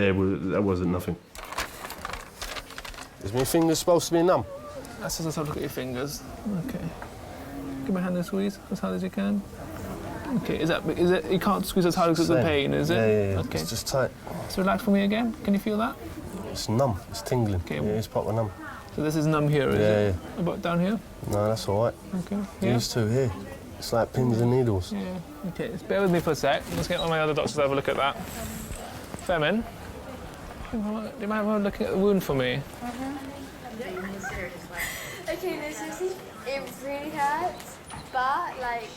wasn't nothing. Is my fingers supposed to be numb? Let's just have a look at your fingers. Okay. Give me a hand and squeeze as hard as you can. Okay, is it, you can't squeeze as hard because of the pain, is it? Yeah. Okay. It's just tight. So relax for me again. Can you feel that? It's numb, it's tingling. Okay. Yeah, it's proper numb. So this is numb here, is it? Yeah. About down here? No, that's all right. Okay. Yeah. These two here, it's like pins and needles. Yeah. Okay, just bear with me for a sec. Let's get one of my other doctors to have a look at that. Femin, do you mind having a look at the wound for me? Okay, no, seriously, it really hurts, but like.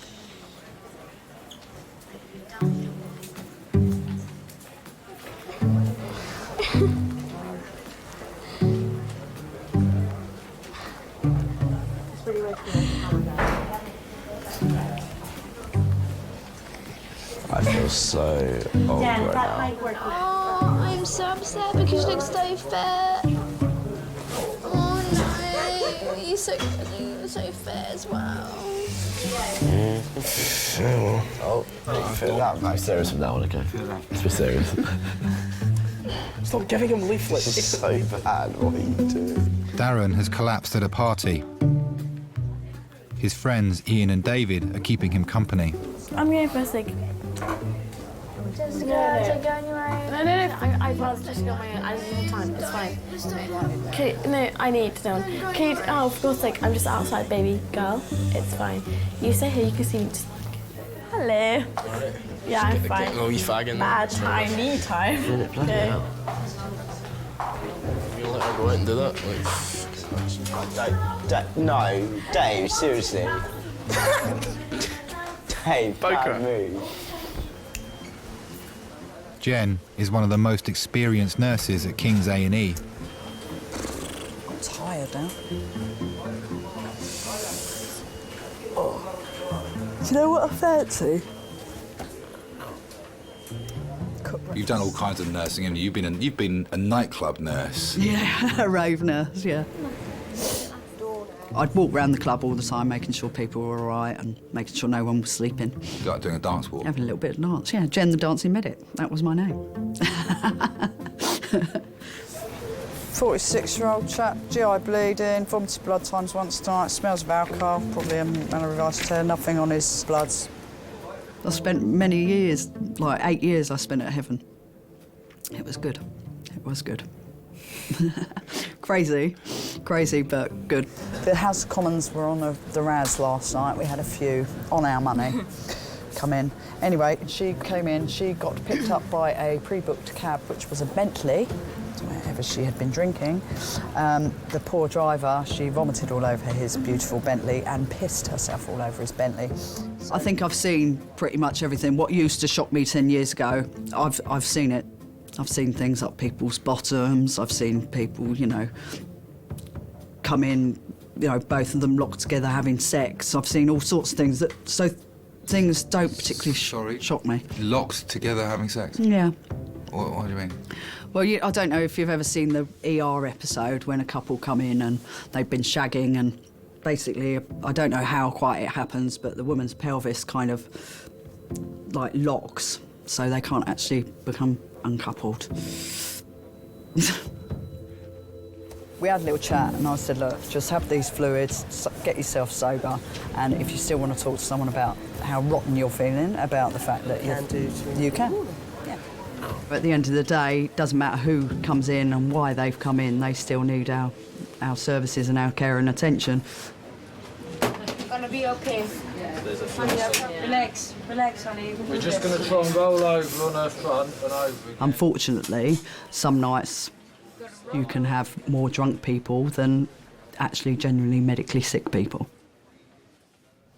I feel so old right now. Oh, I'm so upset because you look so fit. Oh no, you're so fit as well. Oh, you feel that, mate? Be serious from now on, okay? Let's be serious. Stop giving him leaflets. It's so bad. What are you doing? Darren has collapsed at a party. His friends Ian and David are keeping him company. I'm going first, like. Just go on your own. No. I'd rather just go on my own. I just need time. It's fine. Okay, no, I need to know. Okay, oh, for God's sake, I'm just outside, baby girl. It's fine. You stay here, you can see me. Just... Hello. Yeah, I'm fine. Oh, you fagging. Bad time, me time. Okay. You let her go out and do that? No, Dave, seriously. Dave, bad move. Jen is one of the most experienced nurses at King's A&E. I'm tired now. Do you know what I fancy? You've done all kinds of nursing, haven't you? You've been a nightclub nurse. Yeah, a rave nurse, yeah. I'd walk around the club all the time, making sure people were all right and making sure no one was sleeping. Like doing a dance walk? Having a little bit of dance, yeah. Jen the Dancing Medic, that was my name. 46-year-old chap, GI bleeding, vomited blood times once a night, smells of alcohol, probably a malarious tear, nothing on his bloods. I spent many years, like 8 years I spent at Heaven. It was good. It was good. Crazy, but good. The House of Commons were on the RAS last night. We had a few on our money come in. Anyway, she came in, she got picked up by a pre-booked cab, which was a Bentley, wherever she had been drinking. The poor driver, she vomited all over his beautiful Bentley and pissed herself all over his Bentley. I think I've seen pretty much everything. What used to shock me 10 years ago, I've seen it. I've seen things up people's bottoms. I've seen people, you know, come in, you know, both of them locked together having sex. I've seen all sorts of things so things don't particularly shock me. Locked together having sex? Yeah. What do you mean? Well, I don't know if you've ever seen the ER episode when a couple come in and they've been shagging and basically, I don't know how quite it happens, but the woman's pelvis kind of like locks, so they can't actually become uncoupled. We had a little chat and I said, look, just have these fluids, get yourself sober, and if you still want to talk to someone about how rotten you're feeling, about the fact that you can. Yeah. But at the end of the day, it doesn't matter who comes in and why they've come in, they still need our services and our care and attention. Gonna be okay. Relax, honey. We're just going to try and roll over on her front and over again. Unfortunately, some nights you can have more drunk people than actually genuinely medically sick people.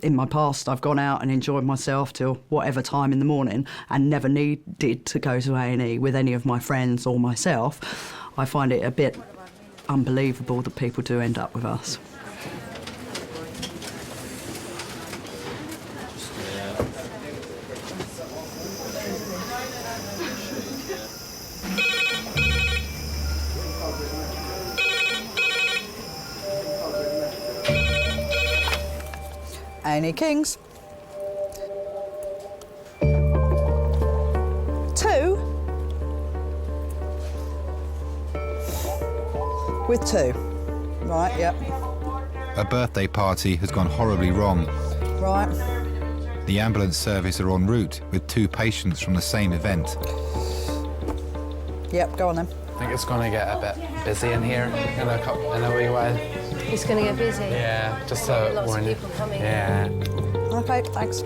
In my past, I've gone out and enjoyed myself till whatever time in the morning and never needed to go to A&E with any of my friends or myself. I find it a bit unbelievable that people do end up with us. A&E Kings. 2? With 2. Right, yep. A birthday party has gone horribly wrong. Right. The ambulance service are en route with 2 patients from the same event. Yep, go on then. I think it's going to get a bit busy in here in a wee while. It's going to get busy. Yeah, just so lots of warn you. people coming. Yeah. Okay, thanks.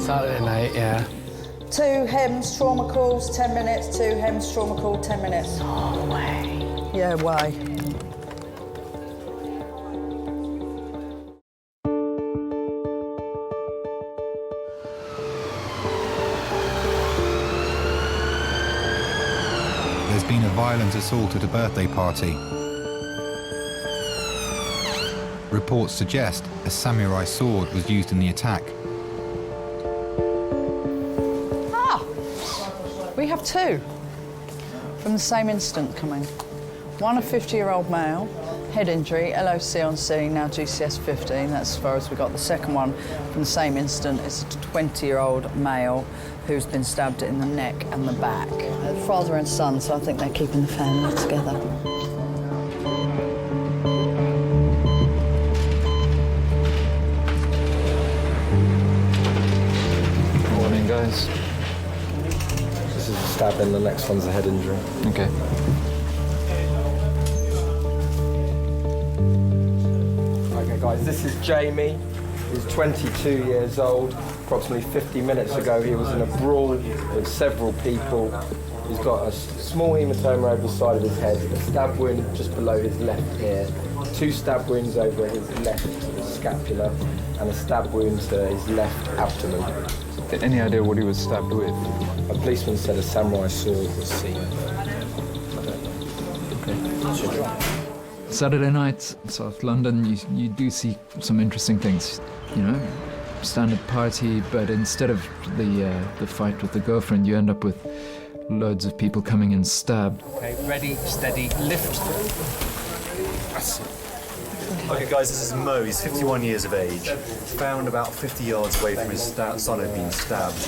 Saturday night, yeah. 2 HEMS trauma calls, 10 minutes. 2 HEMS trauma call, 10 minutes. No way. Yeah, way. There's been a violent assault at a birthday party. Reports suggest a samurai sword was used in the attack. We have 2 from the same incident coming. One a 50-year-old male, head injury, LOC on scene, now GCS 15, that's as far as we got. The second one from the same incident is a 20-year-old male who's been stabbed in the neck and the back. Father and son, so I think they're keeping the family together. Morning, guys. This is a stabbing, the next one's a head injury. Okay. Okay, guys, this is Jamie. He's 22 years old. Approximately 50 minutes ago, he was in a brawl with several people. He's got a small hematoma over the side of his head, a stab wound just below his left ear, 2 stab wounds over his left scapula, and a stab wound to his left abdomen. Any idea what he was stabbed with? A policeman said a samurai sword was seen. Saturday night, South London, you do see some interesting things, you know, standard party, but instead of the fight with the girlfriend, you end up with loads of people coming and stabbed. Okay, ready, steady, lift. Okay guys, this is Mo, he's 51 years of age, found about 50 yards away from his son had been stabbed.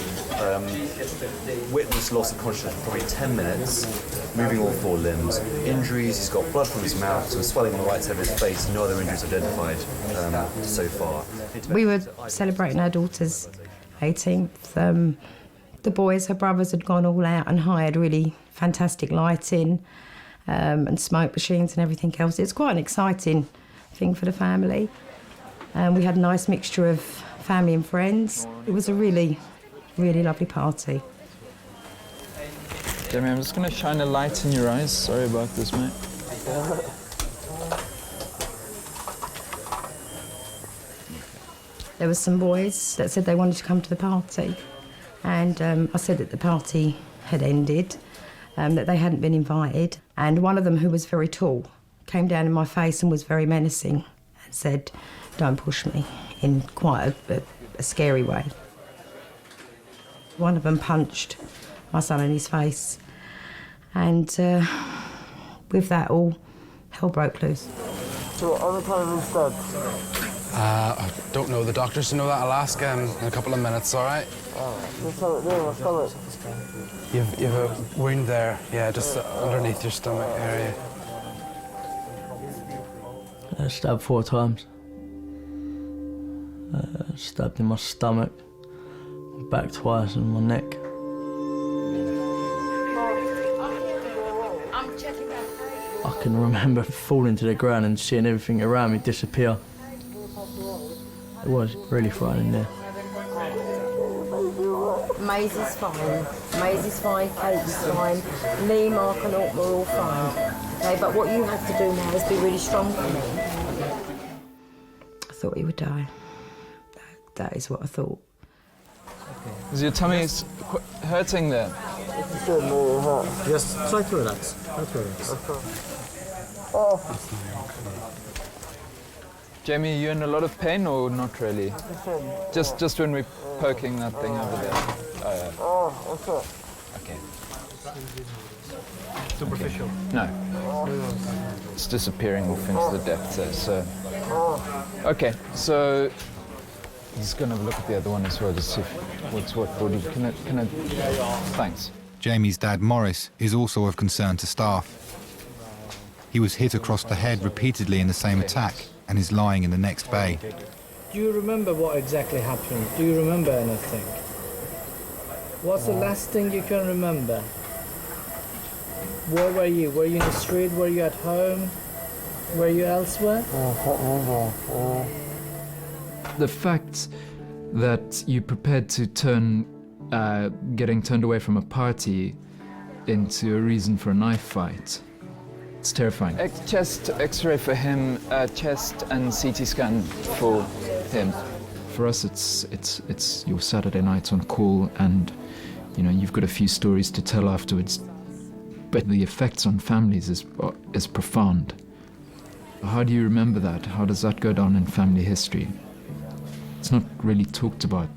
Witness loss of consciousness for probably 10 minutes, moving all 4 limbs. Injuries, he's got blood from his mouth, some swelling on the right side of his face, no other injuries identified so far. We were celebrating our daughter's 18th. The boys, her brothers, had gone all out and hired really fantastic lighting and smoke machines and everything else. It's quite an exciting thing for the family. We had a nice mixture of family and friends. It was a really, really lovely party. Jamie, I'm just going to shine a light in your eyes. Sorry about this, mate. There were some boys that said they wanted to come to the party, and I said that the party had ended, that they hadn't been invited, and one of them, who was very tall, came down in my face and was very menacing and said, "Don't push me," in quite a scary way. One of them punched my son in his face, and with that, all hell broke loose. So, other time instead? I don't know. The doctors know that. I'll ask him in a couple of minutes, all right? Just have it there, my stomach. You have a wound there, yeah, just underneath your stomach area. I stabbed 4 times. Stabbed in my stomach, back twice, and my neck. I can remember falling to the ground and seeing everything around me disappear. It was really frightening there. Maisie's fine. Maisie's fine, Kate's fine, Lee, Mark and Alt were all fine. Okay, but what you have to do now is be really strong for me. I thought he would die. That is what I thought. Is your tummy hurting there? Just try to relax. Try to relax. Jamie, are you in a lot of pain or not really? Just when we're poking that thing over there. Oh, yeah. Okay. Superficial? No. It's disappearing off into the depths there, so... Okay, so Just gonna have a look at the other one as well, just see what's what. Can I? Thanks. Jamie's dad, Morris, is also of concern to staff. He was hit across the head repeatedly in the same attack and is lying in the next bay. Do you remember what exactly happened? Do you remember anything? What's the last thing you can remember? Where were you? Were you in the street? Were you at home? Were you elsewhere? The fact that you prepared to turn getting turned away from a party into a reason for a knife fight, it's terrifying. Chest X-ray for him, chest and CT scan for him. For us, it's your Saturday night on call, and you've got a few stories to tell afterwards. But the effects on families is profound. How do you remember that? How does that go down in family history? It's not really talked about.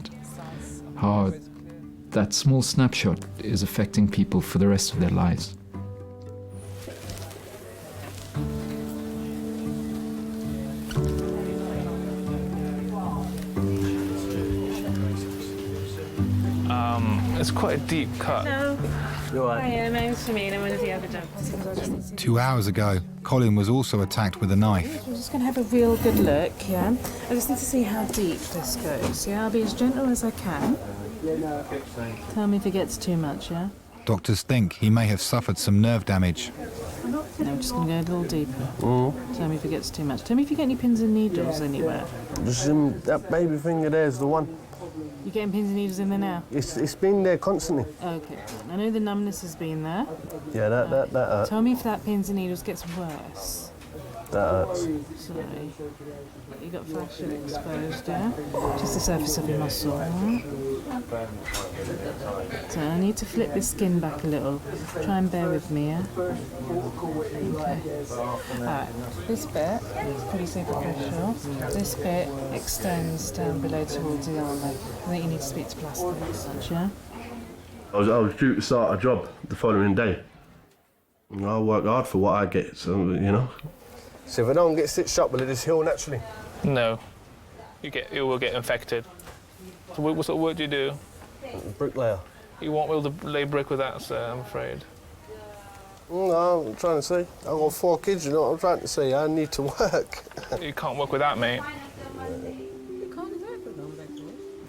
How that small snapshot is affecting people for the rest of their lives. It's quite a deep cut. No. You're right. Hi, my name's Shameen. I'm one of the other doctors. 2 hours ago, Colin was also attacked with a knife. I'm just going to have a real good look, yeah? I just need to see how deep this goes, yeah? I'll be as gentle as I can. Tell me if it gets too much, yeah? Doctors think he may have suffered some nerve damage. No, I'm just going to go a little deeper. Tell me if it gets too much. Tell me if you get any pins and needles anywhere. Just that baby finger there's the one. You getting pins and needles in there now? It's been there constantly. Okay, I know the numbness has been there. Yeah, that hurt. Tell me if that pins and needles gets worse. That hurts. Sorry. You got fascia exposed, yeah? Just the surface of your muscle, alright? So I need to flip the skin back a little. Try and bear with me, yeah? Okay. Alright, this bit is pretty superficial. This bit extends down below towards the arm. I think you need to speak to plastic and such, yeah? I was due to start a job the following day. I work hard for what I get, so. So if I don't get stitched up, will it just heal naturally? No. You will get infected. So what sort of work do you do? Bricklayer. You won't be able to lay brick with that, sir, I'm afraid. No, I'm trying to see. I've got 4 kids, you know what I'm trying to say. I need to work. You can't work with that, mate.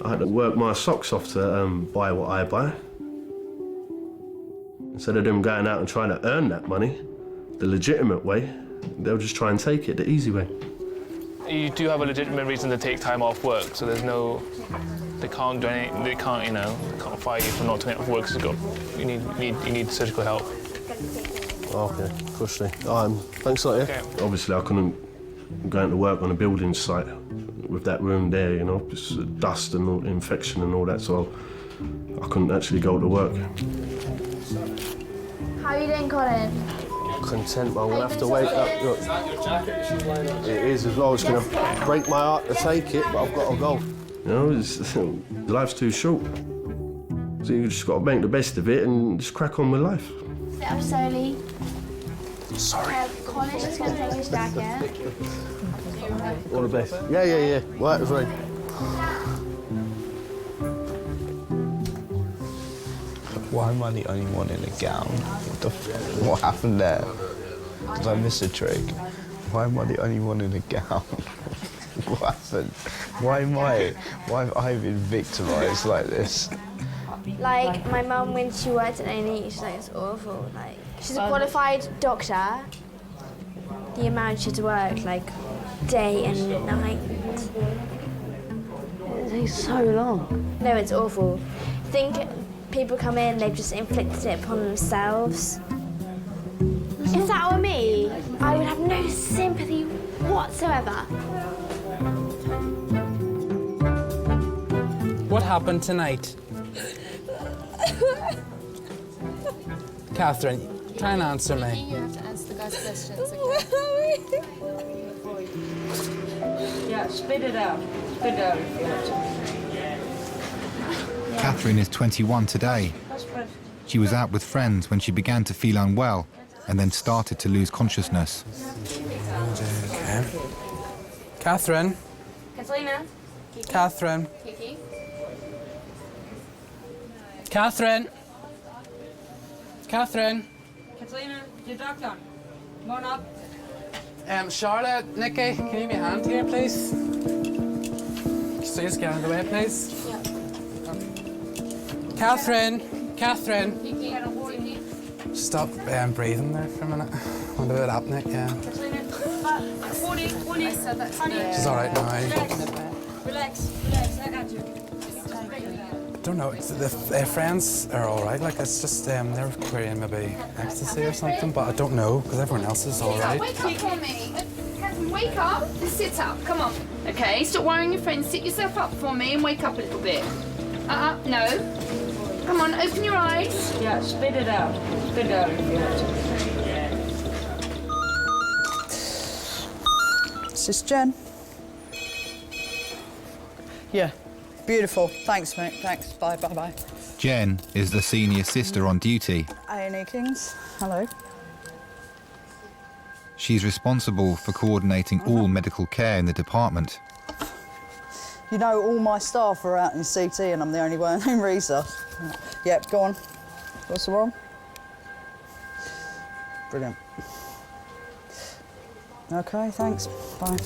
I had to work my socks off to buy what I buy. Instead of them going out and trying to earn that money, the legitimate way, they'll just try and take it the easy way. You do have a legitimate reason to take time off work, so there's no... They can't do anything, they can't fire you for not taking off work, so you need surgical help. Okay, cushy. Thanks a lot, yeah? Okay. Obviously, I couldn't go into work on a building site with that room there, just dust and all, infection and all that, so I couldn't actually go to work. How are you doing, Colin? Content, but I'm gonna have to wake up. Look, it is as well. It's gonna break my heart to take it, but I've got to go. Life's too short. So you just got to make the best of it and just crack on with life. Sit up slowly. Sorry. Colin's just gonna take his jacket. All the best. Yeah. Right, that's right. Why am I the only one in a gown? What happened there? Did I miss a trick? Why am I the only one in a gown? What happened? Why have I been victimised like this? Like, my mum, when she worked at A&E, she's like, it's awful. Like, she's a qualified doctor. The amount she had to work, like, day and night. It takes so long. No, it's awful. Think people come in, they've just inflicted it upon themselves. If that were me, I would have no sympathy whatsoever. What happened tonight? Catherine, try and answer me. You have to answer the guy's questions. Yeah, spit it out. Spit it out if you have to. Catherine is 21 today. She was out with friends when she began to feel unwell and then started to lose consciousness. Okay. Catherine? Catalina? Catherine. Catherine. Catherine. Katrina, your doctor. Come on up. Charlotte, Nikki, can you give me a hand here, please? So just get out of the way, please. Catherine. Catherine. Stop breathing there for a minute. What about apnea? Yeah. She's all right now. Relax, I got you. I don't know. Their friends are all right. Like it's just they're querying maybe ecstasy or something, but I don't know because everyone else is all right. Wake up for me. Catherine, wake up and sit up. Come on. Okay, stop worrying your friends. Sit yourself up for me and wake up a little bit. No. Come on, open your eyes. Yeah, spit it out. Spit it out if you have to. Is this Jen? Yeah. Beautiful. Thanks, mate. Thanks. Bye, bye, bye. Jen is the senior sister on duty. A&E Kings. Hello. She's responsible for coordinating all medical care in the department. You know, all my staff are out in CT and I'm the only one in resus. Yep, go on. What's wrong? Brilliant. Okay, thanks. Bye.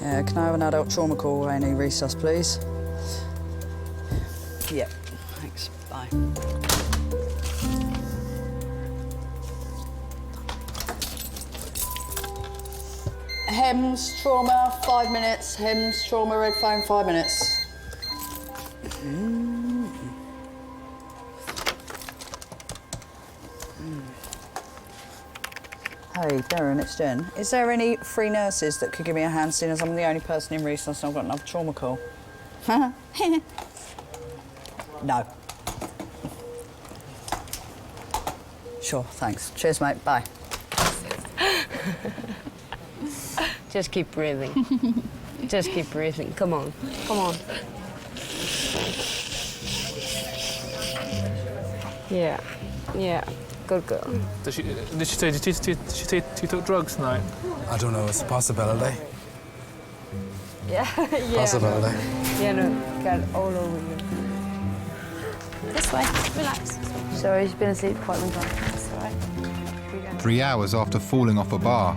Yeah, can I have an adult trauma call, A&E resus, please? Yep, thanks. Bye. HEMS trauma, 5 minutes. HEMS trauma, red phone, 5 minutes. Hey, Darren, it's Jen. Is there any free nurses that could give me a hand, seeing as I'm the only person in resus and I've got another trauma call? No. Sure, thanks. Cheers, mate. Bye. Just keep breathing. Just keep breathing. Come on. Come on. Yeah. Yeah. Good girl. Did she say she took drugs tonight? I don't know. It's a possibility. Yeah. Yeah. Possibility. Yeah, no. Got it all over you. This way. Relax. Sorry, she's been asleep quite a long time. That's all right. 3 hours after falling off a bar,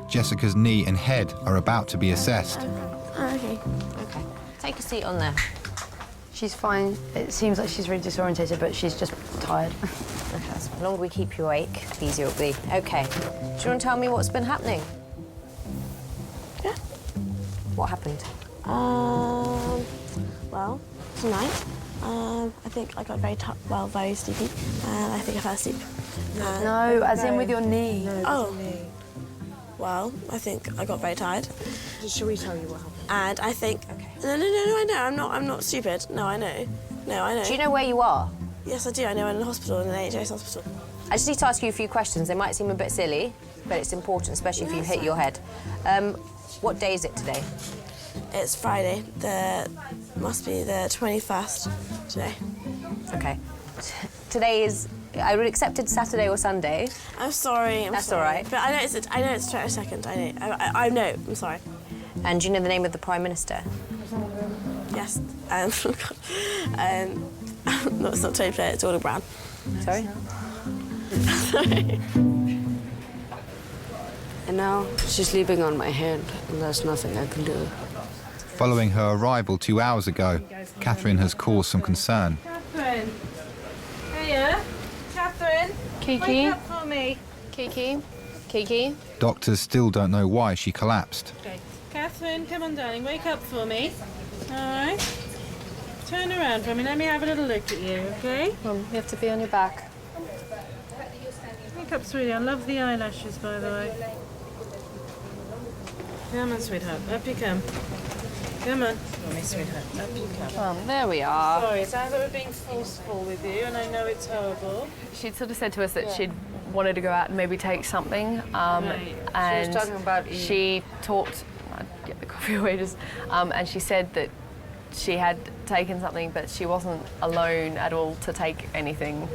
Jessica's knee and head are about to be assessed. Okay. Okay. Take a seat on there. She's fine. It seems like she's really disorientated, but she's just tired. Okay. The longer we keep you awake, the easier it'll be. Okay. Do you want to tell me what's been happening? Yeah. What happened? Well, tonight, I think I got very sleepy, and I think I fell asleep. No, as in with your knee. Oh. Well, I think I got very tired. Shall we tell you what happened? And I think... Okay. No, I know. I'm not stupid. No, I know. No, I know. Do you know where you are? Yes, I do. I know. I'm in a hospital, in an AHS hospital. I just need to ask you a few questions. They might seem a bit silly, but it's important, especially if you hit your head. What day is it today? It's Friday. Must be the 21st today. Okay. Today is... I would accept it Saturday or Sunday. I'm sorry. That's all right. But I know it's 22nd. I know. I'm sorry. And do you know the name of the Prime Minister? Yes. No, it's not Tony Blair. It's Gordon Brown. Sorry. Sorry. And now she's sleeping on my hand, and there's nothing I can do. Following her arrival 2 hours ago, Catherine has caused some concern. Catherine. Hiya. Catherine. Kiki. Wake up for me. Kiki. Doctors still don't know why she collapsed. Okay. Catherine, come on, darling. Wake up for me. All right. Turn around for me. Let me have a little look at you, okay? You have to be on your back. Wake up, sweetie. I love the eyelashes, by the way. Come on, sweetheart. Up you come. Come on. Come on, sweetheart. Up you come. There we are. Sorry, it sounds like we're being forceful with you, and I know it's horrible. She'd sort of said to us that she'd wanted to go out and maybe take something, Right. and She was talking about she talked. I'd get the coffee away just, and she said that she had taken something, but she wasn't alone at all to take anything.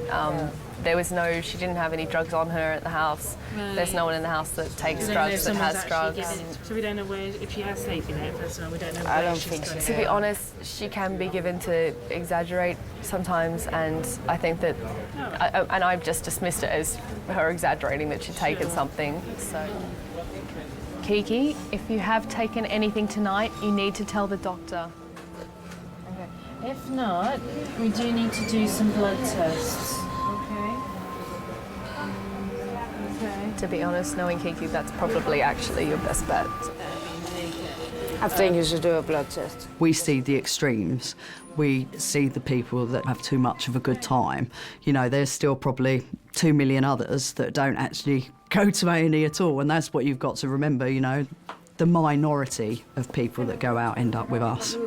She didn't have any drugs on her at the house. Right. There's no one in the house that takes drugs, that has drugs. So we don't know if she has taken it, first of all, we don't know I where don't she's think got so. it. To be honest, she can be given to exaggerate sometimes, and I think that, and I've just dismissed it as her exaggerating that she'd taken something. So, Kiki, if you have taken anything tonight, you need to tell the doctor. Okay. If not, we do need to do some blood tests. Okay. To be honest, knowing Kiki, that's probably actually your best bet. I think you should do a blood test. We see the extremes. We see the people that have too much of a good time. You know, there's still probably 2 million others that don't actually go to A&E at all, and that's what you've got to remember, you know. The minority of people that go out end up with us.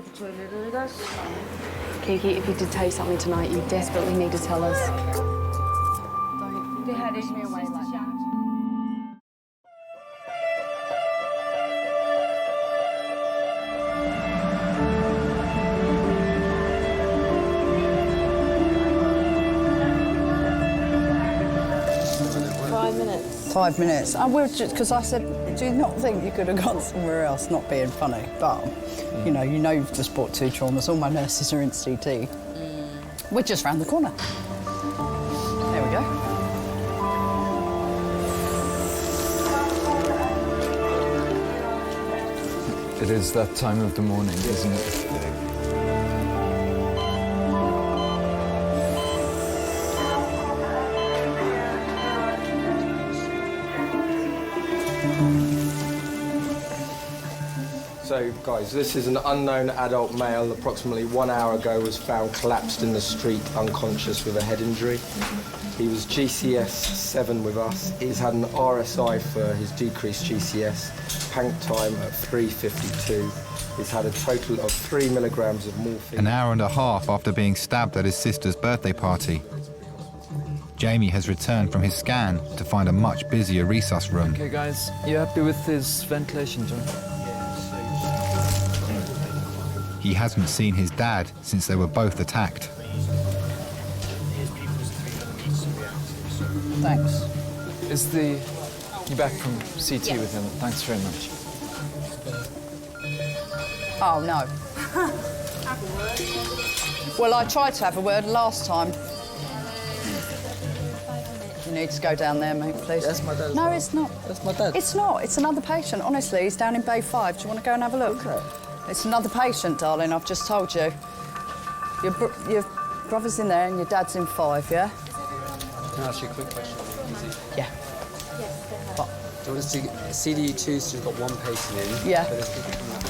Kiki, if you did take something tonight, you desperately need to tell us. Don't be heading me away like that. 5 minutes. 5 minutes. I will just because I said, do you not think you could have gone somewhere else? Not being funny, but you know you've just brought 2 traumas. All my nurses are in CT. We're just round the corner. There we go. It is that time of the morning, isn't it? So, guys, this is an unknown adult male, approximately 1 hour ago, was found collapsed in the street, unconscious with a head injury. He was GCS 7 with us. He's had an RSI for his decreased GCS, pank time at 3:52. He's had a total of 3 milligrams of morphine. An hour and a half after being stabbed at his sister's birthday party, Jamie has returned from his scan to find a much busier resus room. Okay, guys, you happy with his ventilation, John? He hasn't seen his dad since they were both attacked. Thanks. You back from CT with him? Thanks very much. Oh, no. Well, I tried to have a word last time. You need to go down there, mate, please. That's my dad. No, it's not. That's my dad. It's not. It's another patient, honestly. He's down in Bay 5. Do you want to go and have a look? Okay. It's another patient, darling. I've just told you. Your brother's in there and your dad's in 5, yeah? Can I ask you a quick question? Yeah. But do you want to see CDU2's just got 1 patient in? Yeah. But there's people coming up the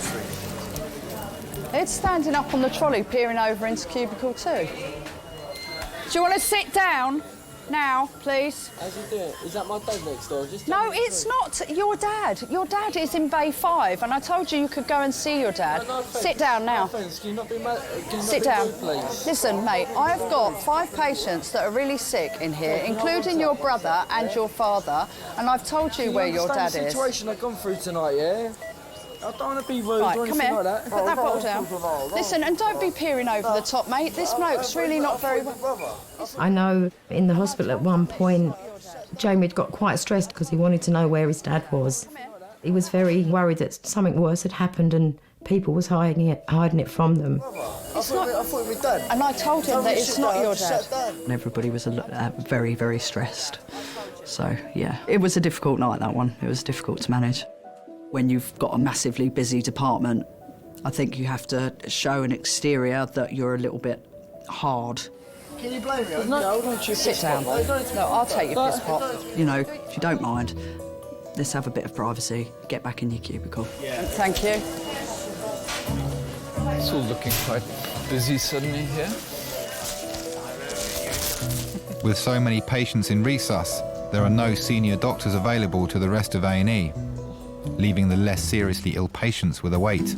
3. It's standing up on the trolley, peering over into cubicle 2. Do you want to sit down now, please? How's he doing? Is that my dad next door? Just No, it's not your dad. Your dad is in Bay 5, and I told you you could go and see your dad. No, Sit down now. No, thanks. Can you not be mad? Can you Sit not down. be rude, please? Listen, mate, I've got 5 patients that are really sick in here, including your brother and your father, and I've told you where your dad the is. situation I've gone through tonight, yeah? I don't want to be rude Right, or come anything here. like that. Put that bottle down. Listen, and don't be peering over the top, mate. This bloke's really not very well. I know in the hospital at one point, Jamie had got quite stressed because he wanted to know where his dad was. He was very worried that something worse had happened and people was hiding it from them. It's not. I thought it was dad. And I told him that it's not your dad. And everybody was very, very stressed. So, yeah, it was a difficult night, that one. It was difficult to manage. When you've got a massively busy department, I think you have to show an exterior that you're a little bit hard. Can you blame me? No, don't you Sit down. No, I'll take your piss pot. You know, if you don't mind, let's have a bit of privacy. Get back in your cubicle. Yeah. Thank you. It's all looking quite busy suddenly here. With so many patients in resus, there are no senior doctors available to the rest of A&E, leaving the less seriously ill patients with a wait.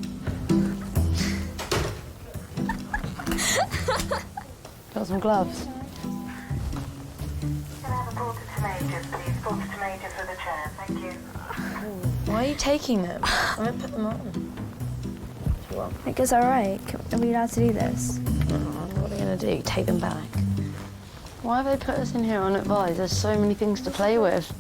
Got some gloves. Why are you taking them? I'm going to put them on. It goes alright. Are we allowed to do this? What are we going to do? Take them back? Why have they put us in here unadvised? There's so many things to play with.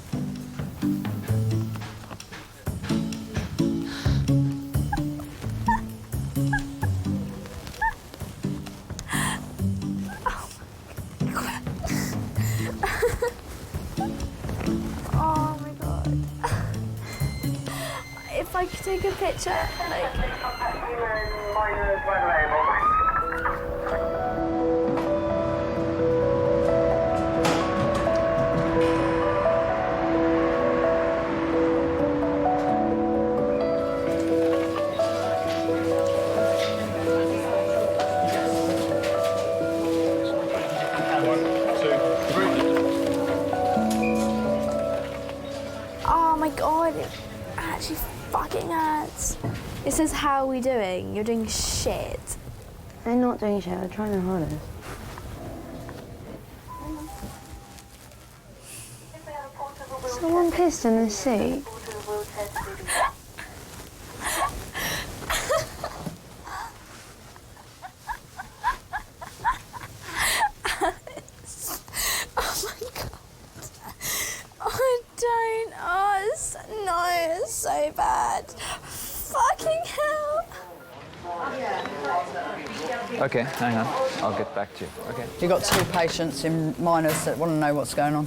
Oh my god. If I could take a picture, like... Oh my god, it actually fucking hurts. It says, how are we doing? You're doing shit. They're not doing shit, they're trying their hardest. Someone pissed in the seat. It's so bad. Fucking hell. Okay, hang on. I'll get back to you. Okay. You've got 2 patients in minors that want to know what's going on,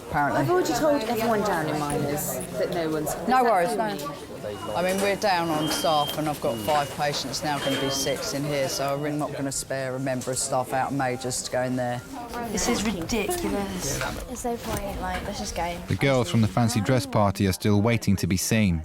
apparently. I've already told everyone down in minors that no one's... No worries, no. I mean, we're down on staff and I've got 5 patients now, going to be 6 in here, so we're not going to spare a member of staff out of majors to go in there. This is ridiculous. There's no point, like, let's just go. The girls from the fancy dress party are still waiting to be seen.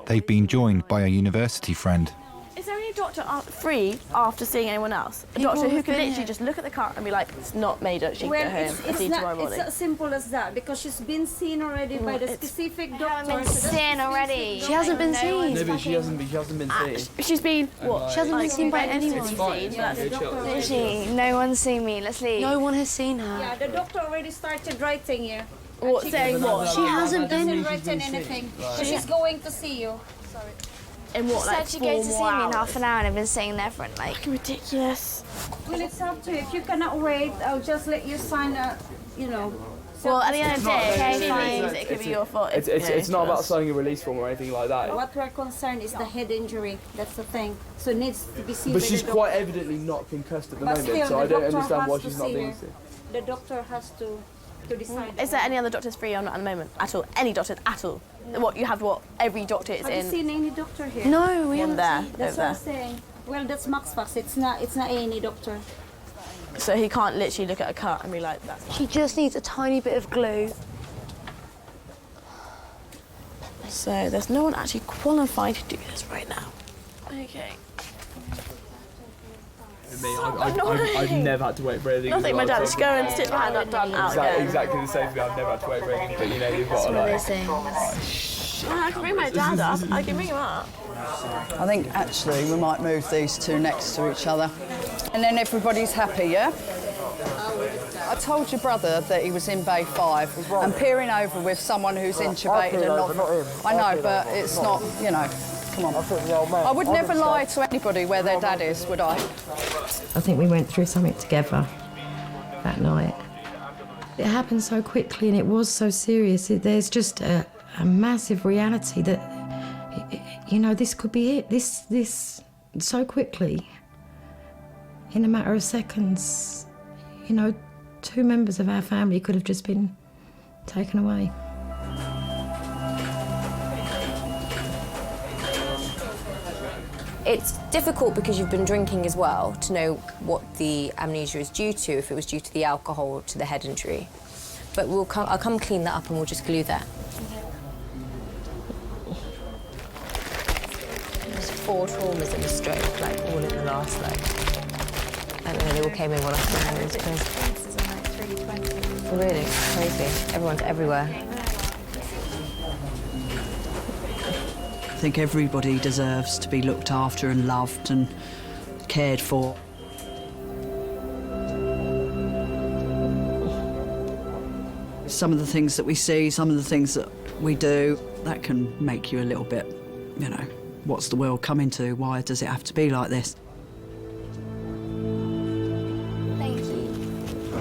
They've been joined by a university friend. Is there any doctor free after seeing anyone else? A doctor who can literally just look at the car and be like, it's not made up, she can go home and see tomorrow morning. It's as simple as that, because she's been seen already by the specific doctor. Seen already. She hasn't been seen. No, but she hasn't been seen. She's been, what? She hasn't been seen by anyone. It's fine. Literally, no one's seen me. Let's leave. No one has seen her. Yeah, the doctor already started writing you. What, saying what? She hasn't written anything. So she's going to see you. Sorry. In what, she like said she'd go to see me in half an hour and I've been sitting there for like... Fucking ridiculous. Well, it's up to you. If you cannot wait, I'll just let you sign a, you know... Well, at the end of the day, okay, she means it could be your fault. It's not about signing a release form or anything like that. What we're concerned is the head injury. That's the thing. So it needs to be seen But by she's the doctor. quite evidently not concussed at the But moment, still, so I the don't doctor understand why has she's to not see being her. seen. The doctor has to decide. Is there any other doctors free or not at the moment? At all? Any doctors at all? What, you have what? Every doctor is Have in? you seen any doctor here? No, we haven't there. That's what I'm saying. Well, that's Max Fox. It's not A&E doctor. So he can't literally look at a cut and be like, that's... She just needs a tiny bit of glue. So there's no one actually qualified to do this right now. Okay. I've never had to wait for anything. Nothing, my dad, just go and sit behind that done out again. Exactly the same thing. I've never had to wait for anything, but you know, you've got to like... I can bring my dad up. I can bring him up. I think actually we might move these 2 next to each other. And then everybody's happy, yeah? I told your brother that he was in Bay 5 and peering over with someone who's intubated and not... I know, but it's not, you know, come on. I would never lie to anybody where their dad is, would I? I think we went through something together that night. It happened so quickly and it was so serious. There's just a massive reality that, you know, this could be it. This so quickly, in a matter of seconds, you know, 2 members of our family could have just been taken away. It's difficult because you've been drinking as well to know what the amnesia is due to, if it was due to the alcohol or to the head injury. But I'll come clean that up and we'll just glue that. There's 4 traumas in the stroke, like all in the last, like, I don't know, they all came in while I was down. It was crazy. Really, it's crazy. Everyone's everywhere. I think everybody deserves to be looked after and loved and cared for. Some of the things that we see, some of the things that we do, that can make you a little bit, you know, what's the world coming to? Why does it have to be like this? Thank you.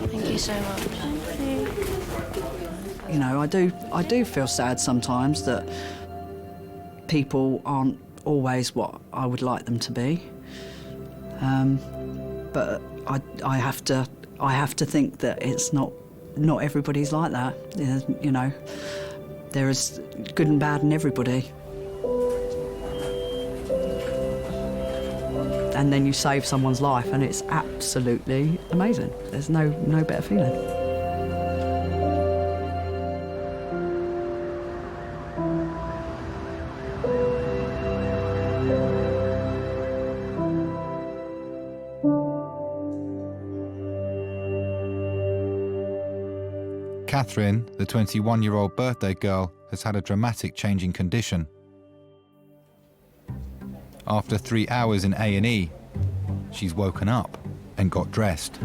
Thank you so much. Thank you. You know, I do feel sad sometimes that people aren't always what I would like them to be. But I have to think that it's not everybody's like that. You know, there is good and bad in everybody. And then you save someone's life, and it's absolutely amazing. There's no better feeling. Catherine, the 21-year-old birthday girl, has had a dramatic change in condition. After 3 hours in A&E, she's woken up and got dressed.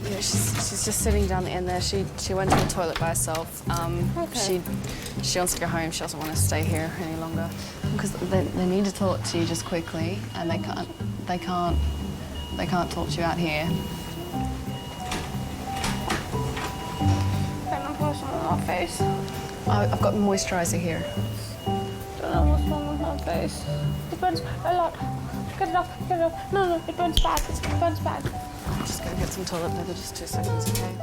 Yeah, she's just sitting down in there. She went to the toilet by herself. Okay. She wants to go home. She doesn't want to stay here any longer because they need to talk to you just quickly, and they can't talk to you out here. Can I put some on my face? I've got moisturiser here. I don't know what's wrong with my face. It burns a lot. Get it off, get it off. No, it burns bad. It burns bad. I'm just going to get some toilet paper, just 2 seconds, okay?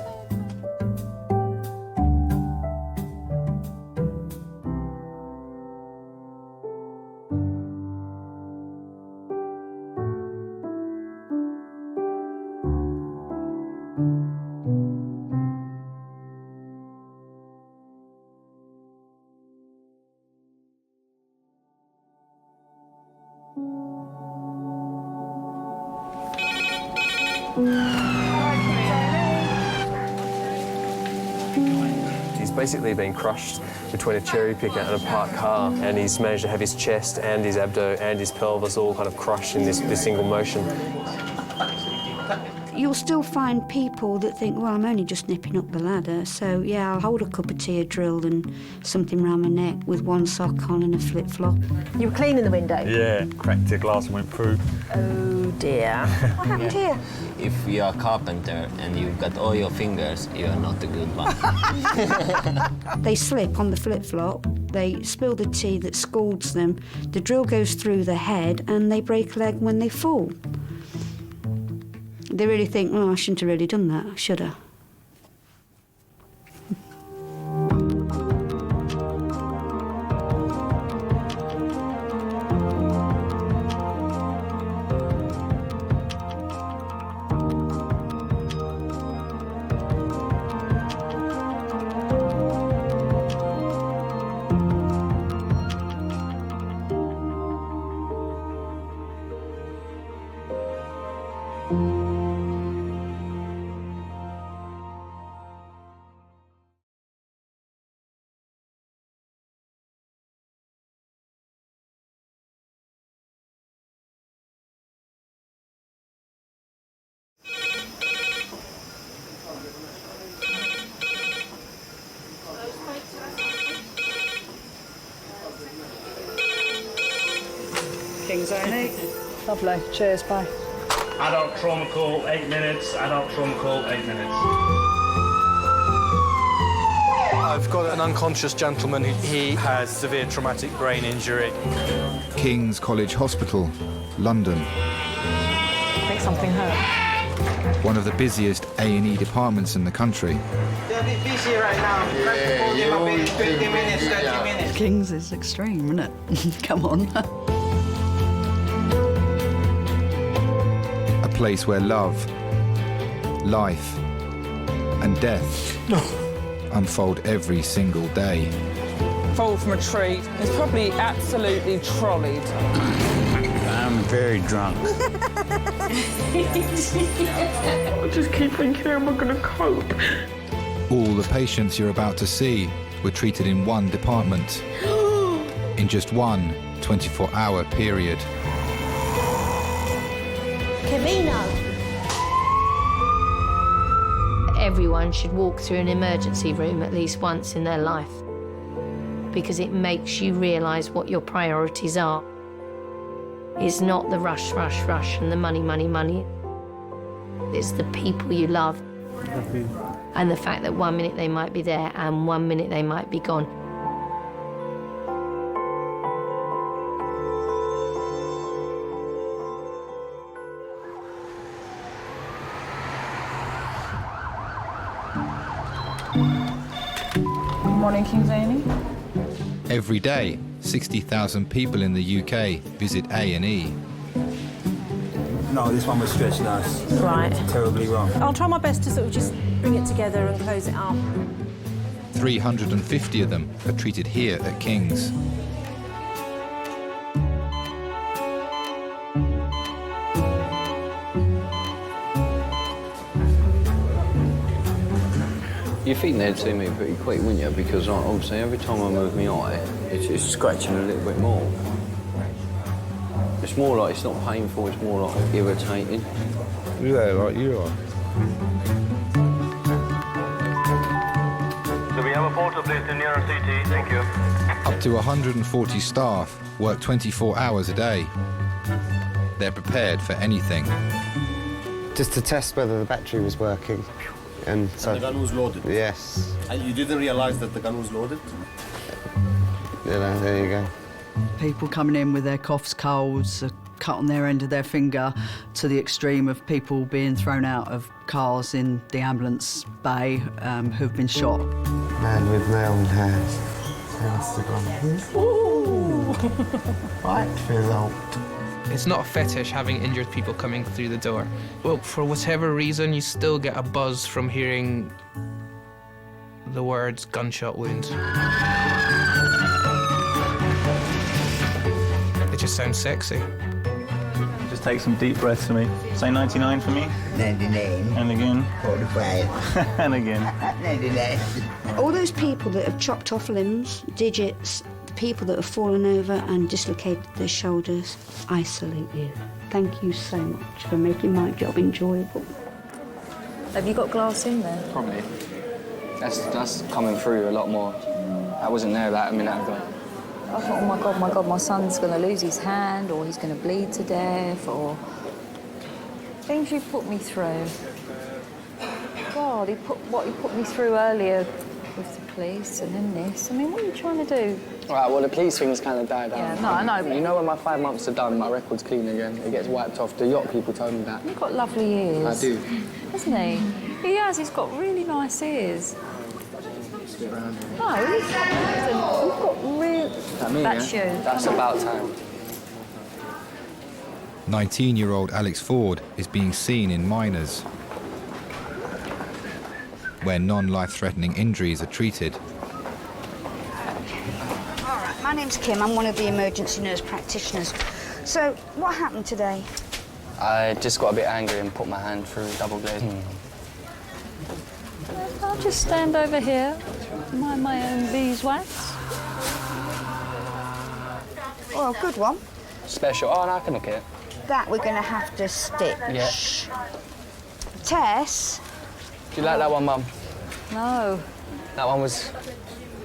He's basically been crushed between a cherry picker and a parked car, and he's managed to have his chest and his abdo and his pelvis all kind of crushed in this single motion. You'll still find people that think, well, I'm only just nipping up the ladder, so yeah, I'll hold a cup of tea, a drill and something round my neck with one sock on and a flip-flop. You were cleaning the window? Yeah, cracked a glass and went through. Oh dear. What happened here? If you're a carpenter and you've got all your fingers, you're not a good one. They slip on the flip-flop, they spill the tea that scalds them, the drill goes through the head and they break a leg when they fall. They really think, oh, I shouldn't have really done that, should I? King's A&E. Lovely. Cheers, bye. Adult trauma call, 8 minutes. Adult trauma call, 8 minutes. I've got an unconscious gentleman he has severe traumatic brain injury. King's College Hospital, London. I think something hurt. One of the busiest A&E departments in the country. They're a bit busy right now. Yeah, call them a bit, 20 minutes, 30 minutes. King's is extreme, isn't it? Come on. A place where love, life, and death unfold every single day. Fall from a tree. It's probably absolutely trolleyed. I'm very drunk. I just keep thinking, how am I going to cope? All the patients you're about to see were treated in one department, in just one 24-hour period. Cavino. Everyone should walk through an emergency room at least once in their life, because it makes you realise what your priorities are. It's not the rush, rush, rush and the money, money, money. It's the people you love and the fact that 1 minute they might be there and 1 minute they might be gone. Good morning, King's A&E. Every day, 60,000 people in the UK visit A&E. No, this one was stretched nurse. Right. Terribly wrong. I'll try my best to sort of just bring it together and close it up. 350 of them are treated here at King's. You think they'd see me pretty quick, wouldn't you? Because obviously every time I move my eye, it's scratching a little bit more. It's more like it's not painful, it's more like irritating. Yeah, like you are. Do we have a portal, please, to nearer CT? Thank you. Up to 140 staff work 24 hours a day. They're prepared for anything. Just to test whether the battery was working. And so the gun was loaded? Yes. And you didn't realise that the gun was loaded? Yeah, there you go. People coming in with their coughs, colds, a cut on their end of their finger, to the extreme of people being thrown out of cars in the ambulance bay who've been shot. Man with nailed hands. That's the gun. Ooh! Right result. It's not a fetish having injured people coming through the door. Well, for whatever reason, you still get a buzz from hearing the words gunshot wound. It just sounds sexy. Just take some deep breaths for me. Say 99 for me. 99. And again. 45. And again. 99. All those people that have chopped off limbs, digits, people that have fallen over and dislocated their shoulders, I salute you. Thank you so much for making my job enjoyable. Have you got glass in there? Probably. That's coming through a lot more. I wasn't there that a minute ago. I thought, oh my God, my son's going to lose his hand or he's going to bleed to death or... Things you put me through. God, he put me through earlier with the police and then this. I mean, what are you trying to do? All right, well, the police thing's kind of died out. Yeah, no, I know, but... You know when my 5 months are done, my record's clean again. It gets wiped off. The yacht people told me that. You've got lovely ears. I do. Hasn't he? He has. He's got really nice ears. No, he's got real... That's you. That's about time. 19-year-old Alex Ford is being seen in minors, where non-life-threatening injuries are treated. All right, my name's Kim. I'm one of the emergency nurse practitioners. So, what happened today? I just got a bit angry and put my hand through double glazing. I'll just stand over here, mind my own beeswax. Oh, good one. Special. Oh, no, I can look at it. That we're going to have to stitch. Yeah. Tess? Do you like that one, Mum? No. That one was